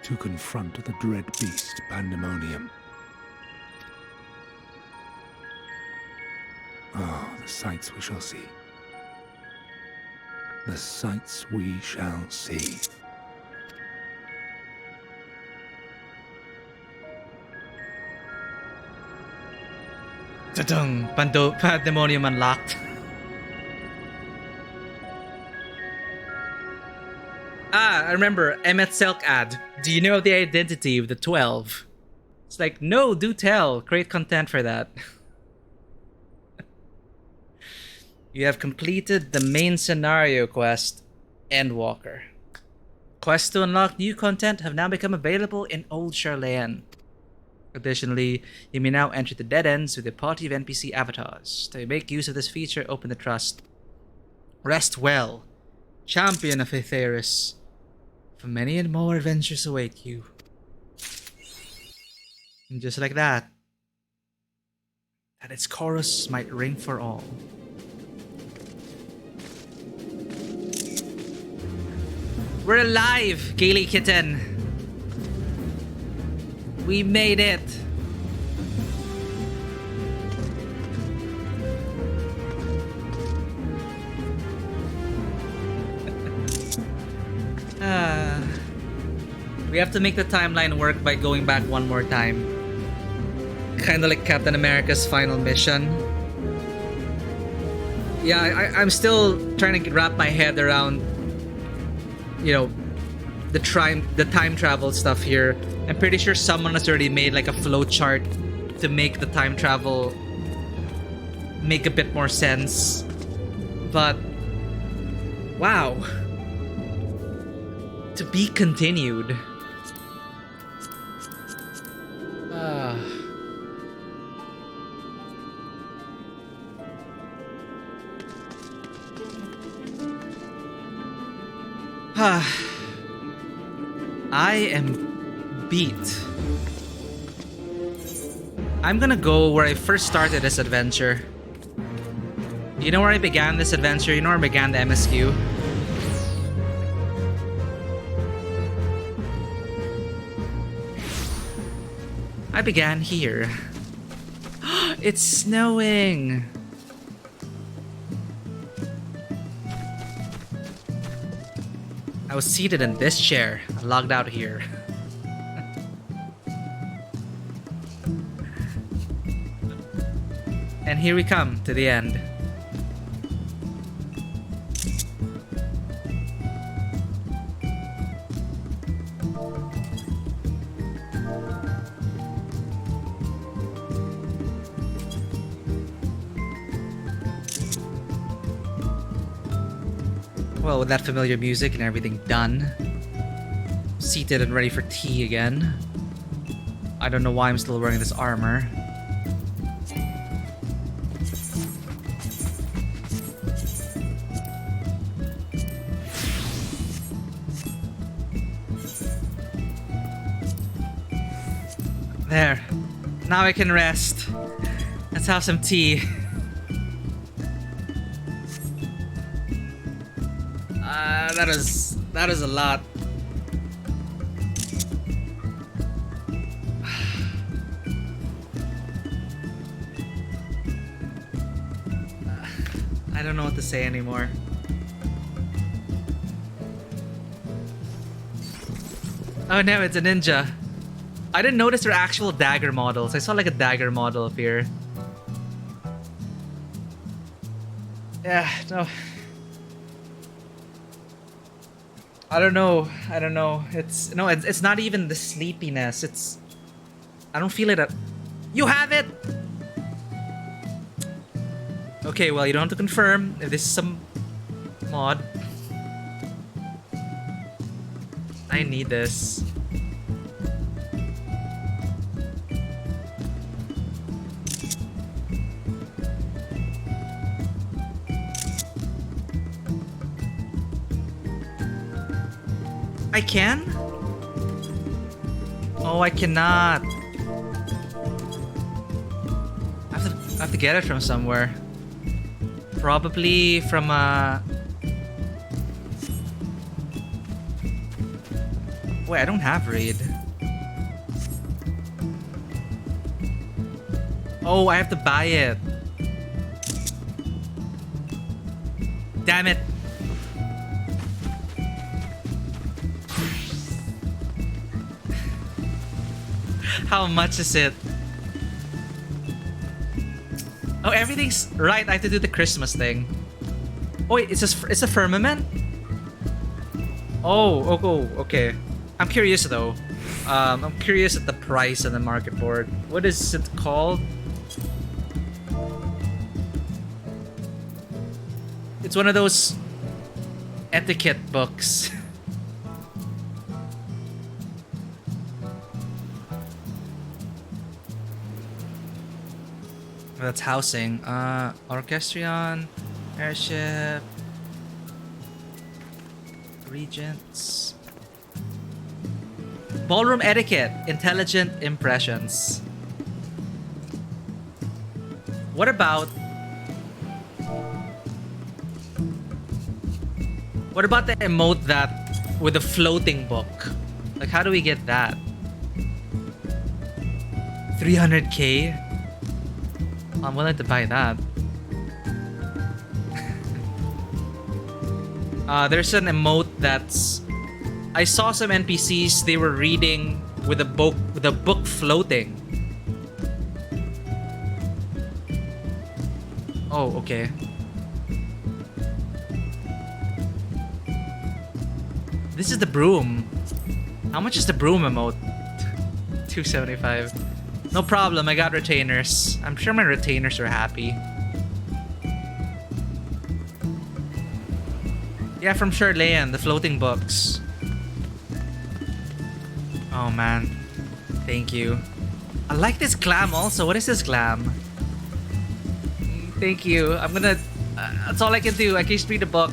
to confront the dread beast Pandemonium. Oh, the sights we shall see. The sights we shall see. Ta-dung! Pandemonium unlocked. I remember Emmet Selk ad. Do you know the identity of the 12? It's like, no, do tell. Create content for that. You have completed the main scenario quest, Endwalker. Quests to unlock new content have now become available in Old Sharlayan. Additionally, you may now enter the dead ends with a party of NPC avatars. To make use of this feature, open the trust. Rest well, champion of Aetheris. For many and more adventures await you. And just like that, its chorus might ring for all. We're alive, Gaily Kitten. We made it. We have to make the timeline work by going back one more time. Kinda like Captain America's final mission. Yeah, I'm still trying to wrap my head around, you know, the time travel stuff here. I'm pretty sure someone has already made like a flow chart to make the time travel make a bit more sense. But wow. To be continued. I am beat. I'm gonna go where I first started this adventure. You know where I began this adventure? You know where I began the MSQ? I began here. It's snowing! I was seated in this chair, logged out here. And here we come to the end. Well, with that familiar music and everything done, seated and ready for tea again. I don't know why I'm still wearing this armor. There. Now I can rest. Let's have some tea. That is a lot. I don't know what to say anymore. Oh no, it's a ninja. I didn't notice they're actual dagger models. I saw like a dagger model up here. Yeah, no. I don't know. It's not even the sleepiness. I don't feel it at... You have it! Okay, well, you don't have to confirm if this is some mod. I need this. I can? Oh, I cannot. I have to get it from somewhere. Probably from Wait, I don't have raid. Oh, I have to buy it. Damn it. How much is it? Oh, everything's right. I have to do the Christmas thing. Oh, wait, it's a firmament? Oh, okay. I'm curious though. I'm curious at the price on the market board. What is it called? It's one of those etiquette books. That's housing. Orchestrion, airship, regents. Ballroom etiquette, intelligent impressions. What about the emote that with a floating book? Like, how do we get that? 300k? I'm willing to buy that. There's an emote that's... I saw some NPCs, they were reading with a book floating. Oh, okay. This is the broom. How much is the broom emote? 275. No problem, I got retainers. I'm sure my retainers are happy. Yeah, from Sharlayan, the floating books. Oh man, thank you. I like this glam also. What is this glam? Thank you. I'm gonna... that's all I can do. I can just read a book.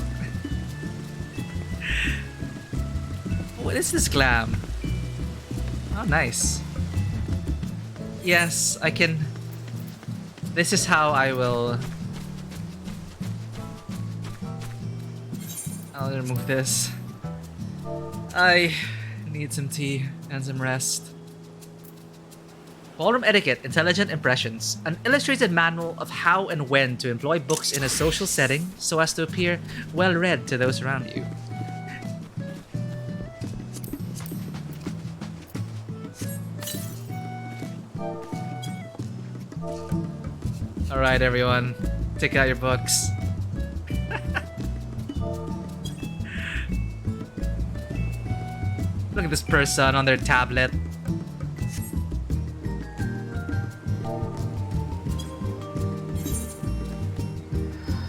What is this glam? Oh, nice. Yes, I can... This is how I will... I'll remove this. I need some tea and some rest. Ballroom etiquette, intelligent impressions. An illustrated manual of how and when to employ books in a social setting so as to appear well-read to those around you. Alright, everyone. Take out your books. Look at this person on their tablet.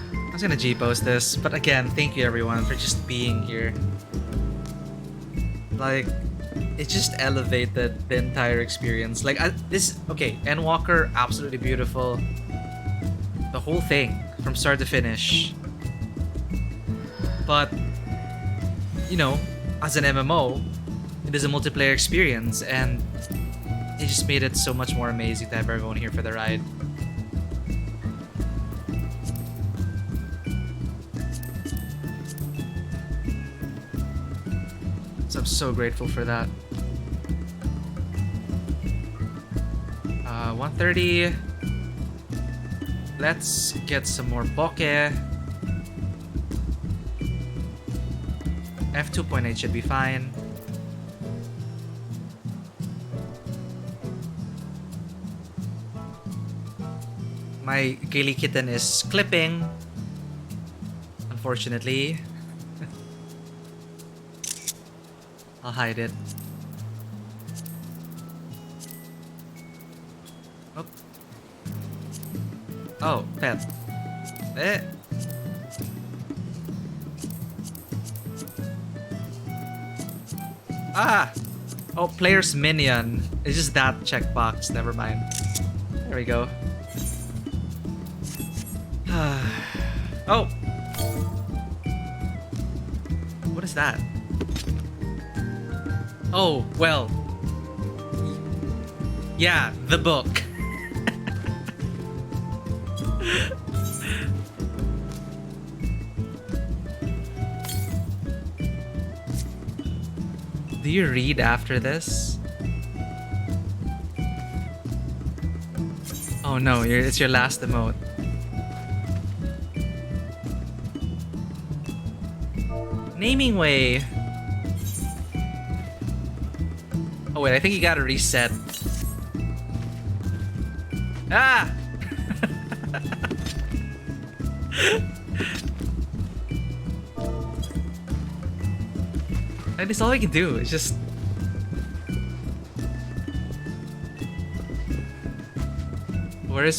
I was gonna G-post this, but again, thank you everyone for just being here. Like, it just elevated the entire experience. Like, okay, Endwalker, absolutely beautiful. The whole thing, from start to finish. But, you know, as an MMO, it is a multiplayer experience, and They just made it so much more amazing to have everyone here for the ride. So I'm so grateful for that. 130. Let's get some more poke. F2.8 should be fine. My Gaily Kitten is clipping, unfortunately. I'll hide it. Oh. Oh, pet. Eh. Ah! Oh, player's minion. It's just that checkbox. Never mind. There we go. Oh! What is that? Oh, well. Yeah, the book. Do you read after this? Oh no, it's your last emote. Naming way. Oh wait, I think you gotta reset. Ah! And it's all I can do. It's just...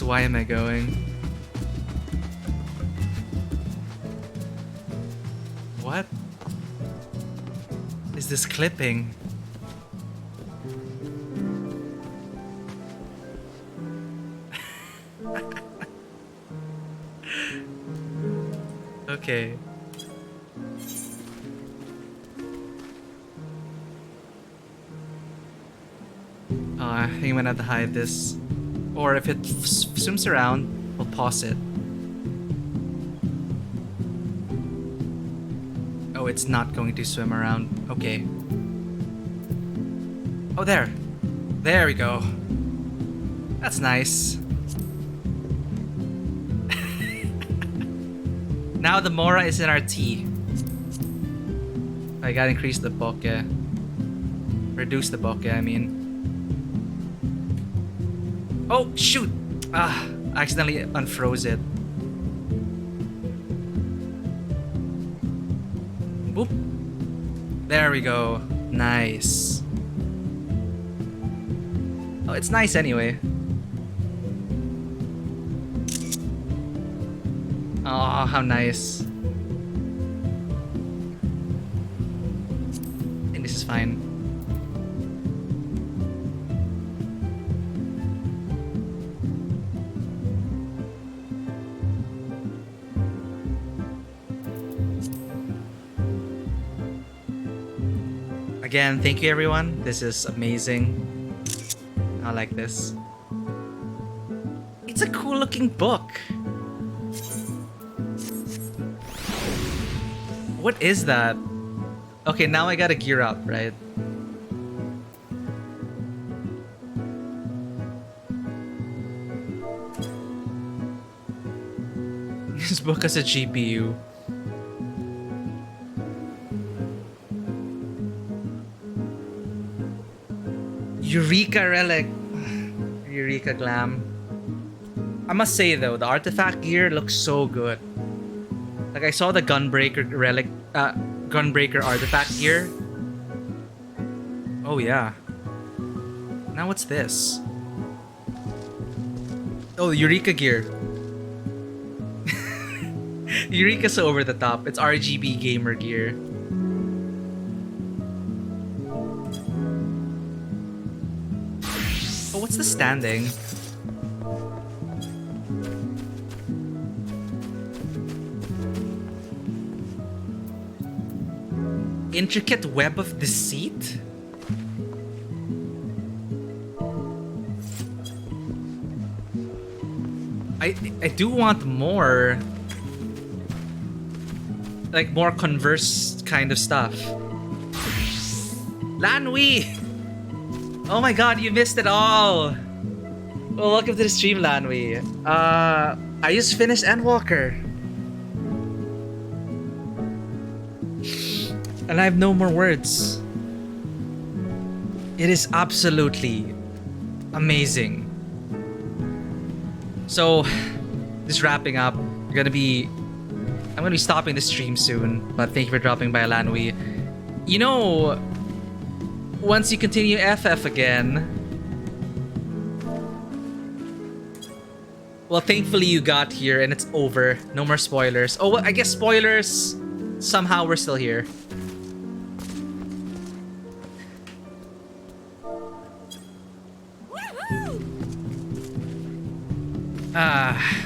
Why am I going? What? Is this clipping? Okay. I think I'm gonna have to hide this. Or if it swims around, we'll pause it. Oh, it's not going to swim around. Okay. Oh, there. There we go. That's nice. Now the Mora is in our tea. I gotta increase the bokeh. Reduce the bokeh, I mean. Oh, shoot! Ah, I accidentally unfroze it. Boop. There we go. Nice. Oh, it's nice anyway. Oh, how nice. I think this is fine. Again, thank you everyone. This is amazing. I like this. It's a cool looking book. What is that? Okay, now I gotta gear up, right? This book has a GPU. Eureka relic. Eureka glam. I must say though, the artifact gear looks so good. Like I saw the Gunbreaker relic, Gunbreaker artifact gear. Oh yeah. Now what's this? Oh, Eureka gear. Eureka's so over the top. It's RGB gamer gear. Oh, what's the standing? Intricate web of deceit? I do want more, like more converse kind of stuff. Lanwi! Oh my god, you missed it all! Well, welcome to the stream, Lanwi. I just finished Endwalker. And I have no more words. It is absolutely amazing. So, just wrapping up. I'm gonna be stopping the stream soon, but thank you for dropping by, Lanwi. You know, once you continue FF again, well, thankfully you got here and it's over. No more spoilers. Oh, well, I guess spoilers. Somehow we're still here.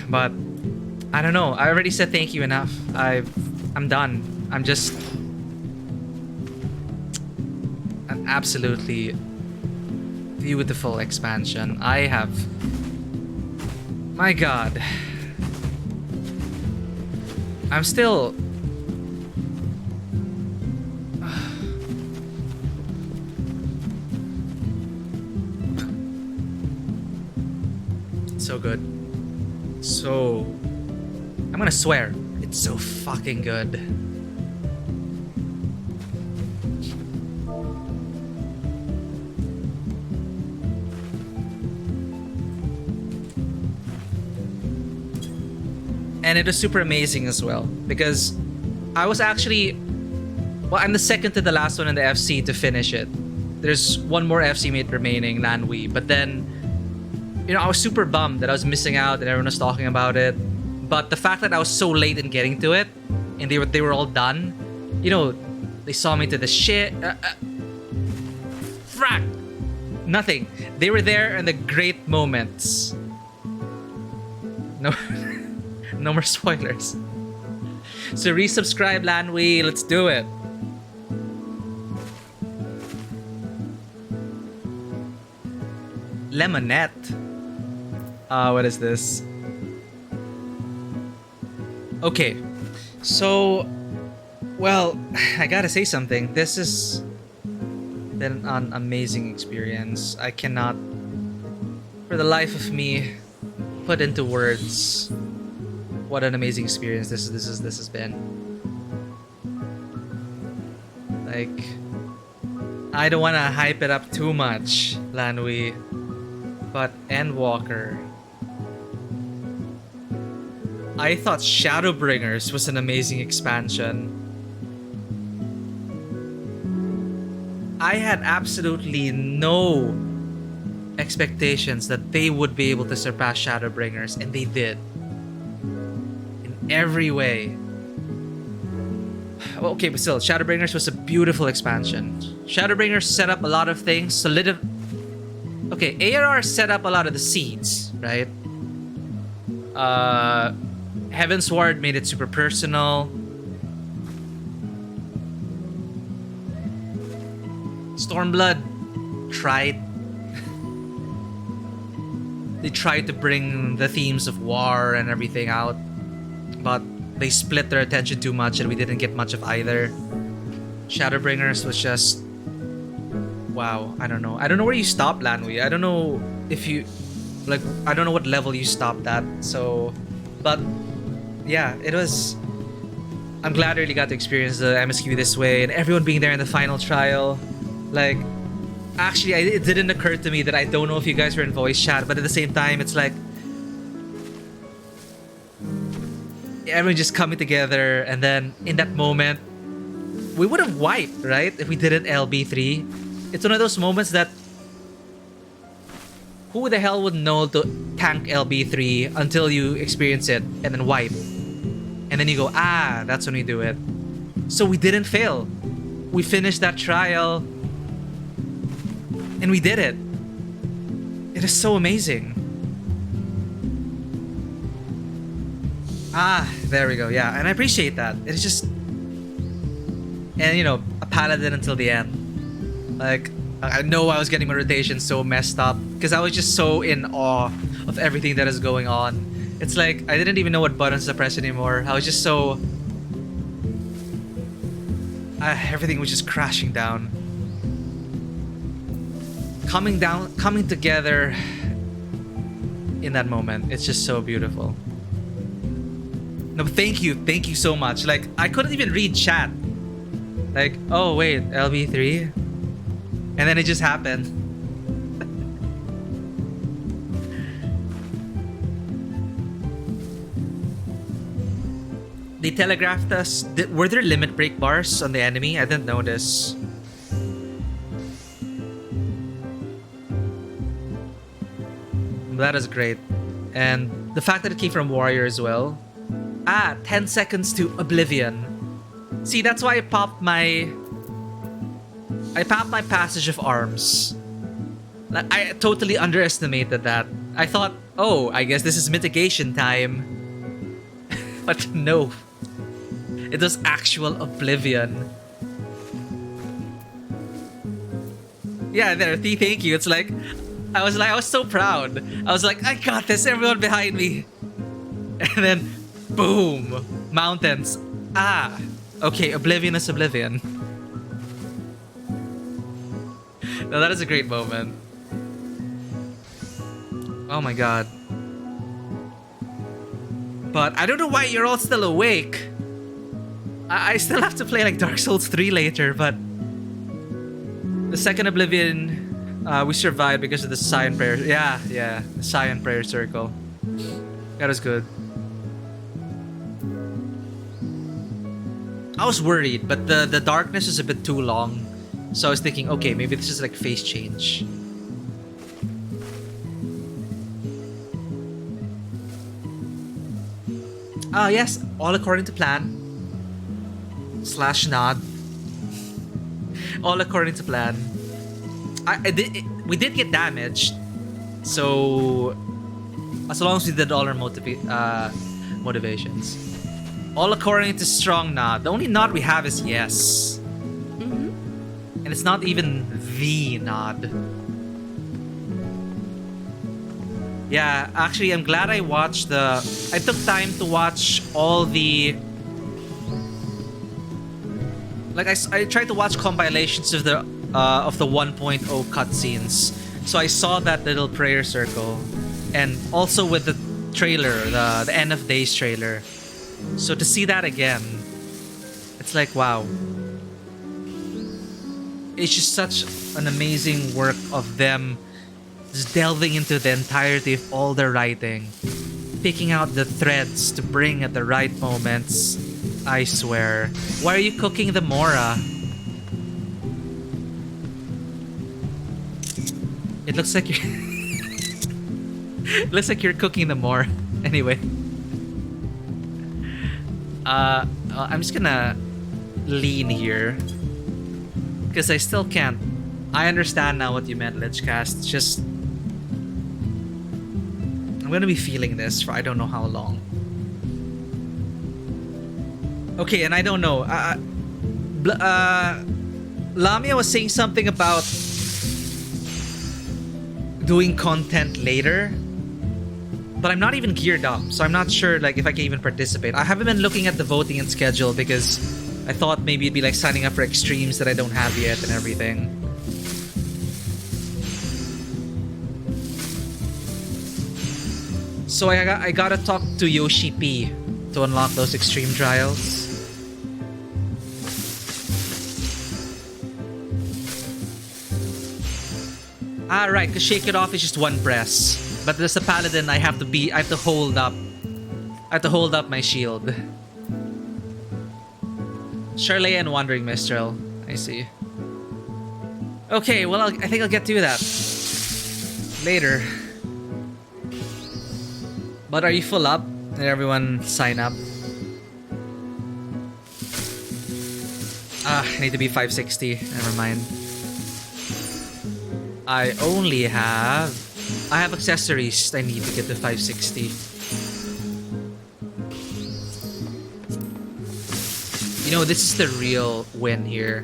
But I don't know. I already said thank you enough. I'm done. I'm just an absolutely beautiful expansion. I have, my god, I'm still so good. So, I'm gonna swear, it's so fucking good. And it was super amazing as well, because I was actually, well, I'm the second to the last one in the FC to finish it. There's one more FC mate remaining, Nanwi, but then, you know, I was super bummed that I was missing out and everyone was talking about it. But the fact that I was so late in getting to it, and they were all done, you know, they saw me to the shit. Frack! Nothing. They were there in the great moments. No, no more spoilers. So resubscribe, Lanwi. Let's do it. Lemonette. What is this? Okay, so, well, I gotta say something. This has been an amazing experience. I cannot, for the life of me, put into words what an amazing experience this has been. Like, I don't want to hype it up too much, Lanwi, but Endwalker. I thought Shadowbringers was an amazing expansion. I had absolutely no expectations that they would be able to surpass Shadowbringers, and they did. In every way. Well, okay, but still, Shadowbringers was a beautiful expansion. Shadowbringers set up a lot of things, Okay, ARR set up a lot of the seeds, right? Heavensward made it super personal. Stormblood tried. They tried to bring the themes of war and everything out, but they split their attention too much and we didn't get much of either. Shadowbringers was just... wow, I don't know. I don't know where you stopped, Lanwi. I don't know if you... like, I don't know what level you stopped at, so... but... yeah, it was... I'm glad I really got to experience the MSQ this way and everyone being there in the final trial. Like, actually, it didn't occur to me that I don't know if you guys were in voice chat, but at the same time, it's like... everyone just coming together, and then in that moment, we would have wiped, right? If we didn't LB3. It's one of those moments that... who the hell would know to tank LB3 until you experience it and then wipe? And then you go, ah, that's when we do it. So we didn't fail. We finished that trial. And we did it. It is so amazing. Ah, there we go. Yeah, and I appreciate that. It's just... and, you know, a paladin until the end. Like, I know I was getting my rotation so messed up because I was just so in awe of everything that is going on. It's like I didn't even know what buttons to press anymore. I was just so... everything was just crashing down. Coming together in that moment. It's just so beautiful. No, thank you so much. Like, I couldn't even read chat. Like, oh wait, LB3? And then it just happened. They telegraphed us. Were there limit break bars on the enemy? I didn't notice. That is great. And the fact that it came from Warrior as well. 10 seconds to Oblivion. See, that's why I popped my Passage of Arms. Like, I totally underestimated that. I thought, oh, I guess this is mitigation time. But no. It was actual Oblivion. Yeah, there, thank you. It's like, I was so proud. I was like, I got this, everyone behind me. And then, boom, mountains. Okay, Oblivion is Oblivion. No, that is a great moment. Oh my god. But I don't know why you're all still awake. I still have to play like Dark Souls 3 later, but the second Oblivion, we survived because of the Scion prayer. Yeah, the Scion prayer circle. That was good. I was worried, but the darkness is a bit too long. So I was thinking, okay, maybe this is like phase change. Yes, all according to plan. / nod. All according to plan. We did get damaged. So as long as we did all our motivations. All according to strong nod. The only nod we have is yes. And it's not even the nod. Yeah, actually, I'm glad I watched I took time to watch all the... Like, I tried to watch compilations of the 1.0 cutscenes. So I saw that little prayer circle. And also with the trailer, the End of Days trailer. So to see that again, it's like, wow. It's just such an amazing work of them just delving into the entirety of all their writing, picking out the threads to bring at the right moments. I swear. Why are you cooking the Mora? It looks like you're it looks like you're cooking the Mora. Anyway. I'm just gonna lean here. Because I still can't. I understand now what you meant, Lichcast. It's just... I'm gonna be feeling this for I don't know how long. Okay, and I don't know. Lamia was saying something about doing content later. But I'm not even geared up, so I'm not sure like if I can even participate. I haven't been looking at the voting and schedule because I thought maybe it'd be like signing up for extremes that I don't have yet and everything. So I gotta talk to Yoshi P to unlock those extreme trials. Right, because Shake It Off is just one press. But there's a paladin I have to hold up my shield. Sharlayan Wandering Mistral. I see. Okay, well I think I'll get to that later. But are you full up? Did everyone sign up? I need to be 560. Never mind. I have accessories I need to get to 560. You know, this is the real win here.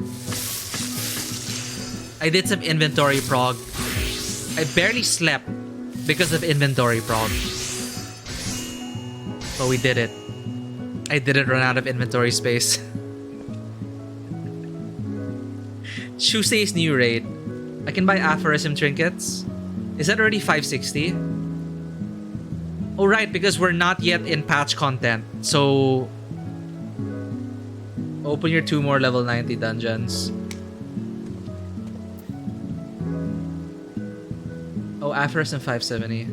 I did some inventory prog. I barely slept because of inventory prog. But we did it. I didn't run out of inventory space. Tuesday's new raid. I can buy aphorism trinkets. Is that already 560? Oh right, because we're not yet in patch content. So open your 2 more level 90 dungeons. Oh, aphorism 570.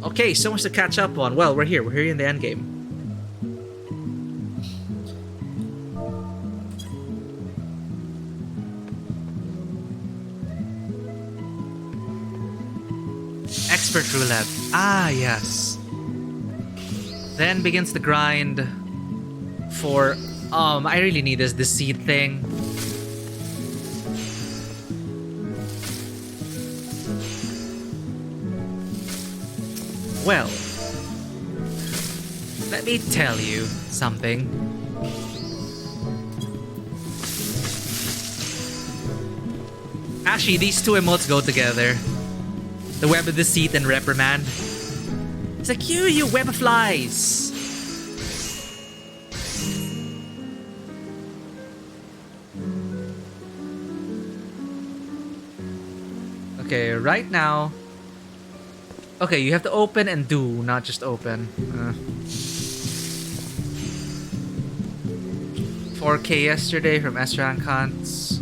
Okay, so much to catch up on. Well, we're here. We're here in the end game. Expert roulette. Ah, yes. Then begins the grind for I really need this deceit thing. Well, let me tell you something. Actually, these two emotes go together. The web of deceit and reprimand. It's like, you web of flies. Okay, right now. Okay, you have to open and do, not just open. 4K yesterday from Esra and Kant's.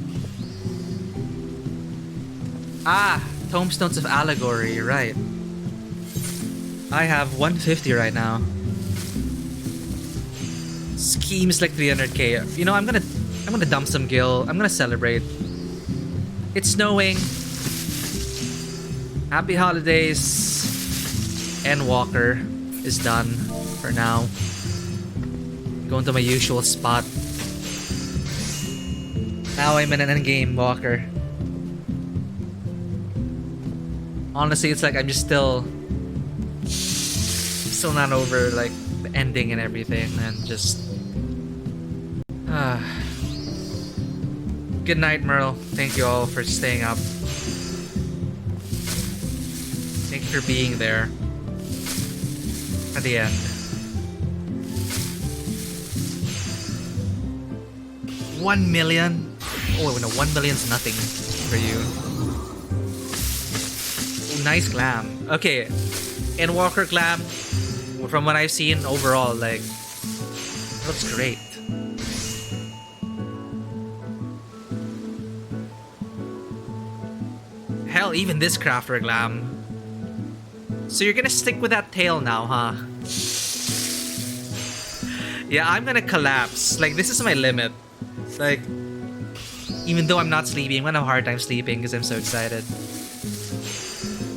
Ah, Tomestones of Allegory, right. I have 150 right now. Schemes like 300k. You know, I'm gonna dump some gil. I'm gonna celebrate. It's snowing. Happy holidays. Endwalker is done for now. Going to my usual spot. Now I'm in an endgame walker. Honestly, it's like I'm just still not over like the ending and everything, and just good night, Merle. Thank you all for staying up. Thank you for being there at the end. 1 million? Oh no, 1 million's nothing for you. Oh, nice glam. Okay, Endwalker glam. From what I've seen overall, like, looks great. Hell, even this crafter glam. So you're gonna stick with that tail now, huh? Yeah, I'm gonna collapse. Like, this is my limit. It's like, even though I'm not sleeping, I'm gonna have a hard time sleeping because I'm so excited.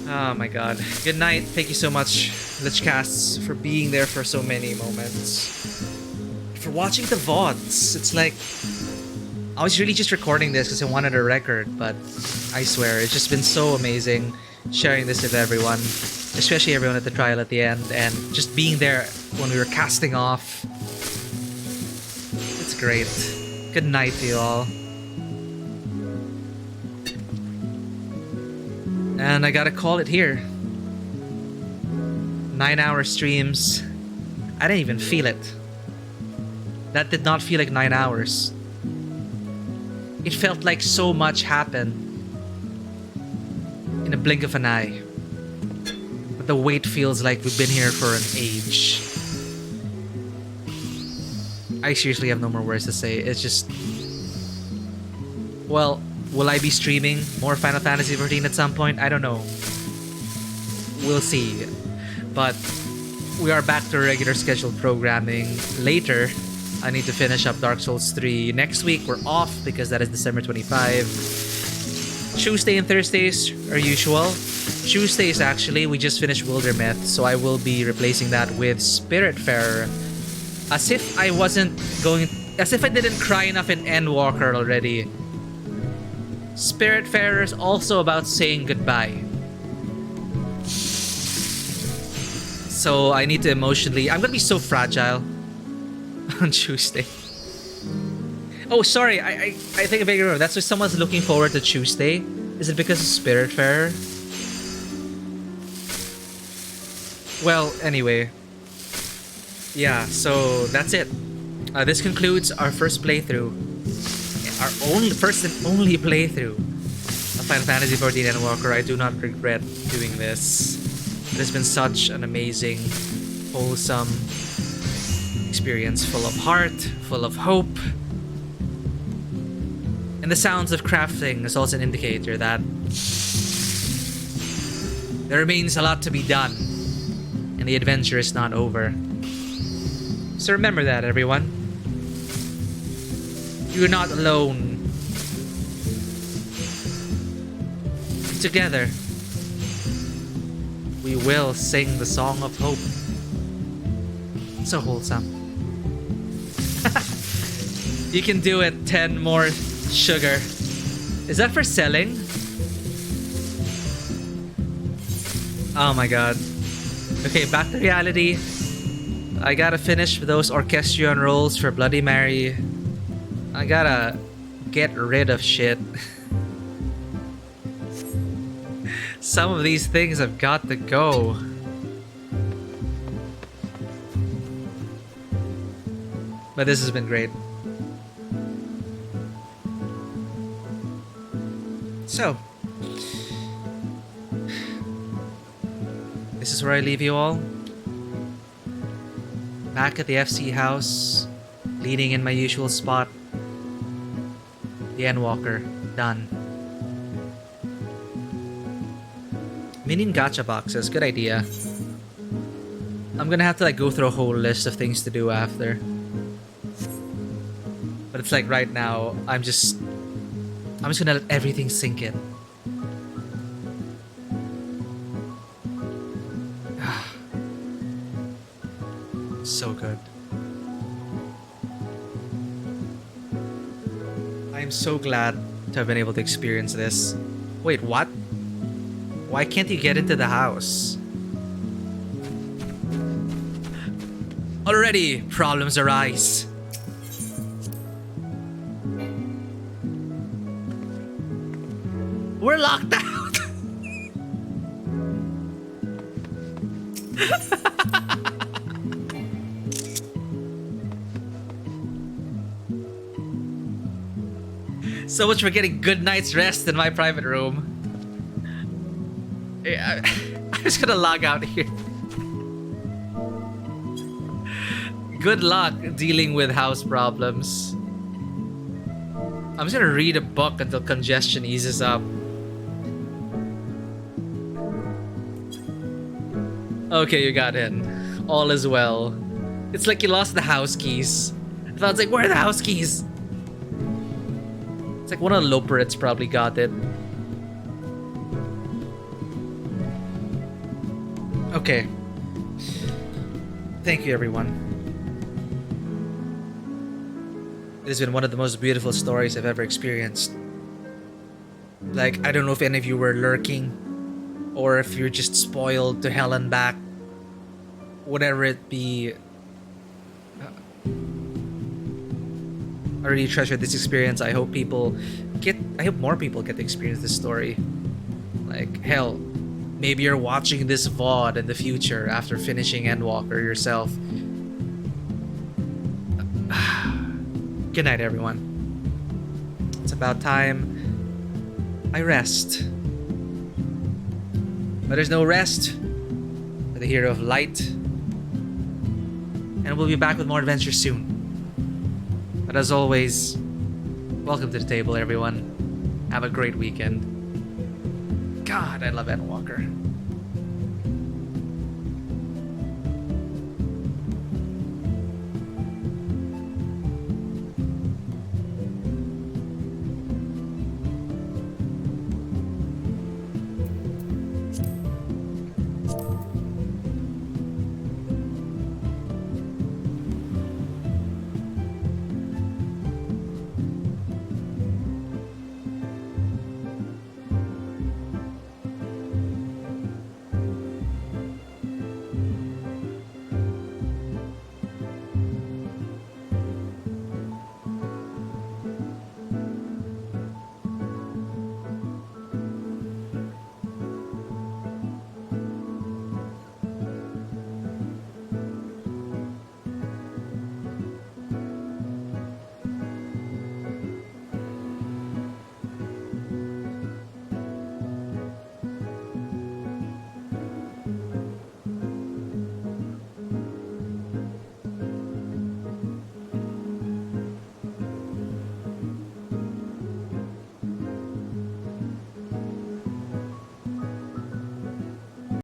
Oh my god. Good night. Thank you so much, Lichcasts, for being there for so many moments. For watching the VODs. It's like, I was really just recording this because I wanted a record, but I swear, it's just been so amazing sharing this with everyone. Especially everyone at the trial at the end, and just being there when we were casting off. It's great. Good night to you all. And I gotta call it here. 9-hour streams. I didn't even feel it. That did not feel like 9 hours. It felt like so much happened in a blink of an eye. But the wait feels like we've been here for an age. I seriously have no more words to say. It's just... Well, will I be streaming more Final Fantasy XIV at some point? I don't know. We'll see. But we are back to regular scheduled programming later. I need to finish up Dark Souls 3. Next week, we're off because that is December 25. Tuesday and Thursdays are usual. Tuesdays, actually, we just finished Wildermyth, so I will be replacing that with Spiritfarer. As if I didn't cry enough in Endwalker already. Spiritfarer is also about saying goodbye. So I need to emotionally... I'm gonna be so fragile on Tuesday. Oh, sorry. I think I remember. That's why someone's looking forward to Tuesday. Is it because of Spiritfarer? Well, anyway. yeah, so that's it. This concludes our first playthrough. Our first and only playthrough of Final Fantasy XIV Endwalker. I do not regret doing this. It has been such an amazing, wholesome experience, full of heart, full of hope. And the sounds of crafting is also an indicator that there remains a lot to be done, and the adventure is not over. So remember that, everyone. You're not alone. Together, we will sing the song of hope. So wholesome. You can do it. 10 more sugar. Is that for selling? Oh my god. Okay, back to reality. I gotta finish those orchestrion rolls for Bloody Mary. I gotta get rid of shit. Some of these things have got to go. But this has been great. So, this is where I leave you all. Back at the FC house, leading in my usual spot. The Endwalker, done. Minion gacha boxes, good idea. I'm gonna have to like go through a whole list of things to do after. But it's like right now, I'm just gonna let everything sink in. So good. I am so glad to have been able to experience this. Wait, what? Why can't you get into the house? Already, problems arise. We're locked out. So much for getting good night's rest in my private room. Yeah, I'm just gonna log out here. Good luck dealing with house problems. I'm just gonna read a book until congestion eases up. Okay, you got in. All is well. It's like you lost the house keys. I thought it's like, where are the house keys? It's like one of the Loperits probably got it. Okay. Thank you, everyone. It has been one of the most beautiful stories I've ever experienced. Like, I don't know if any of you were lurking, or if you're just spoiled to hell and back. Whatever it be. I really treasure this experience. I hope more people get to experience this story. Like, hell, maybe you're watching this VOD in the future after finishing Endwalker yourself. Good night, everyone. It's about time I rest. But there's no rest for the hero of light. And we'll be back with more adventures soon. But as always, welcome to the table, everyone. Have a great weekend. God, I love Endwalker.